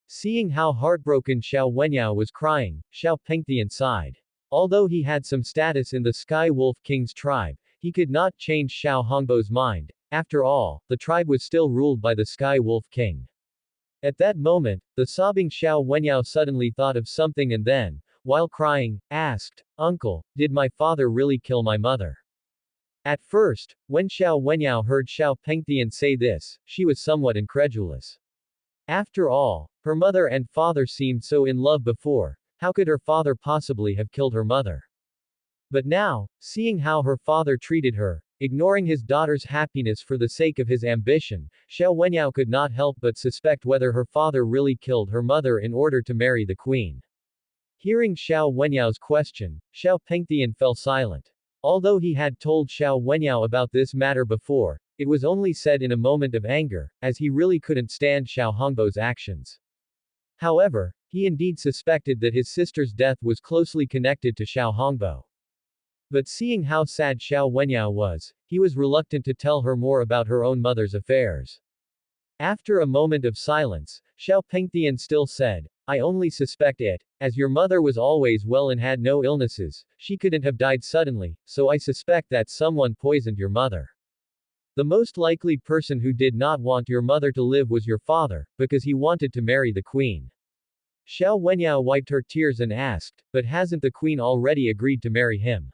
Seeing how heartbroken Xiao Wenyao was crying, Xiao Pengtian sighed. Although he had some status in the Sky Wolf King's tribe, he could not change Xiao Hongbo's mind. After all, the tribe was still ruled by the Sky Wolf King. At that moment, the sobbing Xiao Wenyao suddenly thought of something and then, while crying, asked, Uncle, did my father really kill my mother? At first, when Xiao Wenyao heard Xiao Pengtian say this, she was somewhat incredulous. After all, her mother and father seemed so in love before, how could her father possibly have killed her mother? But now, seeing how her father treated her, ignoring his daughter's happiness for the sake of his ambition, Xiao Wenyao could not help but suspect whether her father really killed her mother in order to marry the queen. Hearing Xiao Wenyao's question, Xiao Pengtian fell silent. Although he had told Xiao Wenyao about this matter before, it was only said in a moment of anger, as he really couldn't stand Xiao Hongbo's actions. However, he indeed suspected that his sister's death was closely connected to Xiao Hongbo. But seeing how sad Xiao Wenyao was, he was reluctant to tell her more about her own mother's affairs. After a moment of silence, Xiao Pengtian still said, I only suspect it, as your mother was always well and had no illnesses, she couldn't have died suddenly, so I suspect that someone poisoned your mother. The most likely person who did not want your mother to live was your father, because he wanted to marry the queen. Xiao Wenyao wiped her tears and asked, but hasn't the queen already agreed to marry him?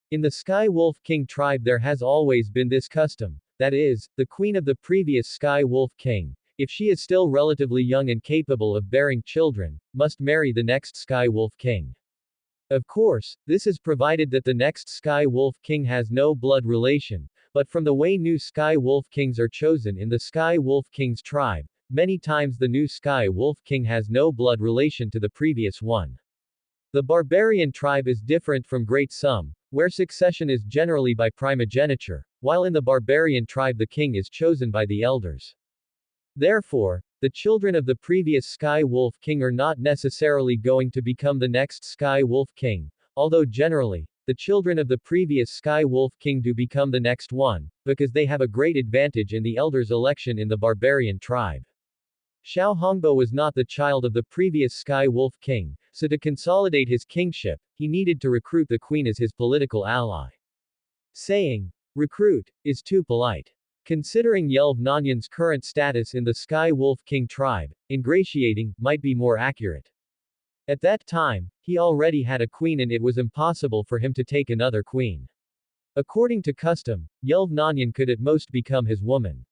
In the Sky Wolf King tribe there has always been this custom, that is, the queen of the previous Sky Wolf King, if she is still relatively young and capable of bearing children, must marry the next Sky Wolf King. Of course, this is provided that the next Sky Wolf King has no blood relation, but from the way new Sky Wolf Kings are chosen in the Sky Wolf King's tribe, many times the new Sky Wolf King has no blood relation to the previous one. The barbarian tribe is different from Great Sum, where succession is generally by primogeniture, while in the barbarian tribe the king is chosen by the elders. Therefore, the children of the previous Sky Wolf King are not necessarily going to become the next Sky Wolf King, although generally, the children of the previous Sky Wolf King do become the next one, because they have a great advantage in the elders' election in the barbarian tribe. Xiao Hongbo was not the child of the previous Sky Wolf King, so to consolidate his kingship, he needed to recruit the queen as his political ally. Saying, recruit, is too polite. Considering Yelv Nanyan's current status in the Sky Wolf King tribe, ingratiating might be more accurate. At that time, he already had a queen and it was impossible for him to take another queen. According to custom, Yelv Nanyan could at most become his woman.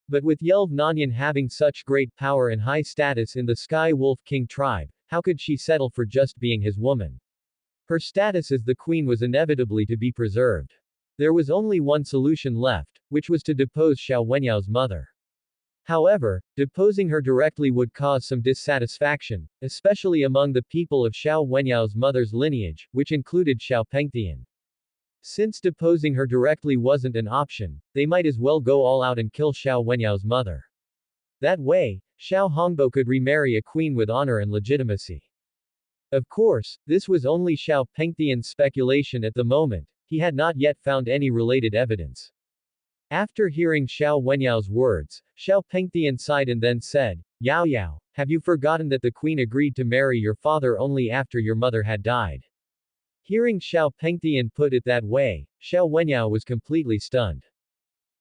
But with Yelv Nanyan having such great power and high status in the Sky Wolf King tribe, how could she settle for just being his woman? Her status as the queen was inevitably to be preserved. There was only one solution left, which was to depose Xiao Wenyao's mother. However, deposing her directly would cause some dissatisfaction, especially among the people of Xiao Wenyao's mother's lineage, which included Xiao Pengtian. Since deposing her directly wasn't an option, they might as well go all out and kill Xiao Wenyao's mother. That way, Xiao Hongbo could remarry a queen with honor and legitimacy. Of course, this was only Xiao Pengtian's speculation at the moment, he had not yet found any related evidence. After hearing Xiao Wenyao's words, Xiao Pengtian sighed and then said, Yao Yao, have you forgotten that the queen agreed to marry your father only after your mother had died? Hearing Xiao Pengtian put it that way, Xiao Wenyao was completely stunned.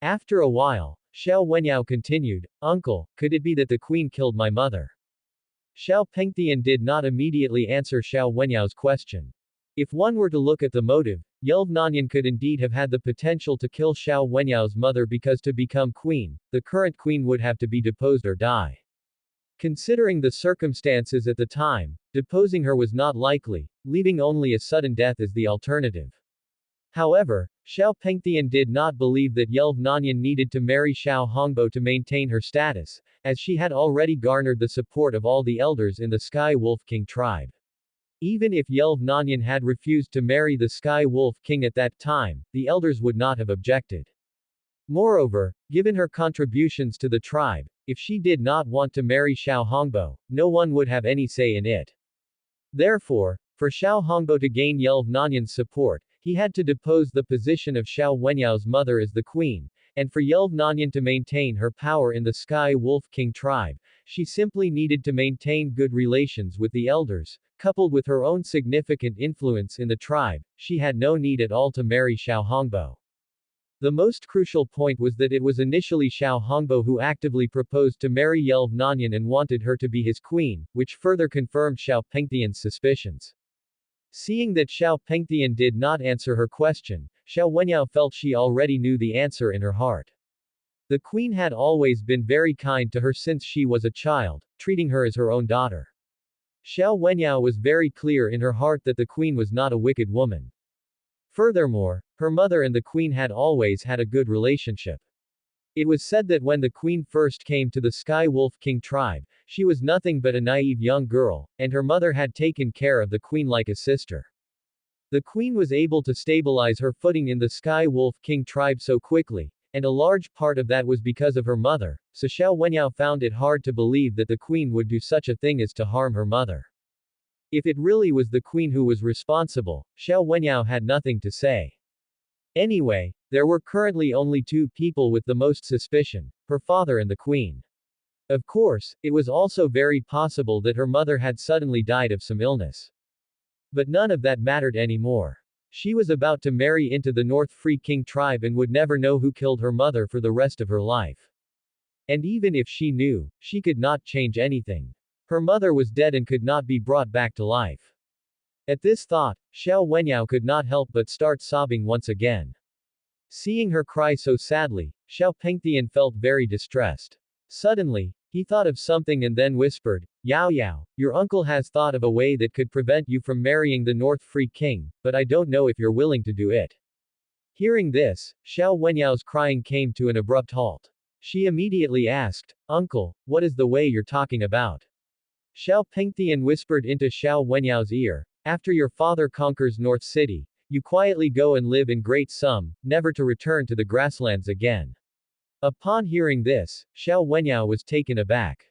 After a while, Xiao Wenyao continued, Uncle, could it be that the queen killed my mother? Xiao Pengtian did not immediately answer Xiao Wenyao's question. If one were to look at the motive, Yelv Nanyan could indeed have had the potential to kill Xiao Wenyao's mother because to become queen, the current queen would have to be deposed or die. Considering the circumstances at the time, deposing her was not likely, leaving only a sudden death as the alternative. However, Xiao Pengtian did not believe that Yelv Nanyan needed to marry Xiao Hongbo to maintain her status, as she had already garnered the support of all the elders in the Sky Wolf King tribe. Even if Yelv Nanyan had refused to marry the Sky Wolf King at that time, the elders would not have objected. Moreover, given her contributions to the tribe, if she did not want to marry Xiao Hongbo, no one would have any say in it. Therefore, for Xiao Hongbo to gain Yelv Nanyan's support, he had to depose the position of Xiao Wenyao's mother as the queen, and for Yelv Nanyan to maintain her power in the Sky Wolf King tribe, she simply needed to maintain good relations with the elders. Coupled with her own significant influence in the tribe, she had no need at all to marry Xiao Hongbo. The most crucial point was that it was initially Xiao Hongbo who actively proposed to marry Yelv Nanyan and wanted her to be his queen, which further confirmed Xiao Pengtian's suspicions. Seeing that Xiao Pengtian did not answer her question, Xiao Wenyao felt she already knew the answer in her heart. The queen had always been very kind to her since she was a child, treating her as her own daughter. Xiao Wenyao was very clear in her heart that the queen was not a wicked woman. Furthermore, her mother and the queen had always had a good relationship. It was said that when the queen first came to the Sky Wolf King tribe, she was nothing but a naive young girl, and her mother had taken care of the queen like a sister. The queen was able to stabilize her footing in the Sky Wolf King tribe so quickly, and a large part of that was because of her mother, so Xiao Wenyao found it hard to believe that the queen would do such a thing as to harm her mother. If it really was the queen who was responsible, Xiao Wenyao had nothing to say. Anyway, there were currently only two people with the most suspicion, her father and the queen. Of course, it was also very possible that her mother had suddenly died of some illness. But none of that mattered anymore. She was about to marry into the North Free King tribe and would never know who killed her mother for the rest of her life. And even if she knew, she could not change anything. Her mother was dead and could not be brought back to life. At this thought, Xiao Wenyao could not help but start sobbing once again. Seeing her cry so sadly, Xiao Pengtian felt very distressed. Suddenly, he thought of something and then whispered, Yao Yao, your uncle has thought of a way that could prevent you from marrying the North Free King, but I don't know if you're willing to do it. Hearing this, Xiao Wenyao's crying came to an abrupt halt. She immediately asked, Uncle, what is the way you're talking about? Xiao Pengtian whispered into Xiao Wenyao's ear. After your father conquers North City, you quietly go and live in Great Sum, never to return to the grasslands again. Upon hearing this, Xiao Wenyao was taken aback.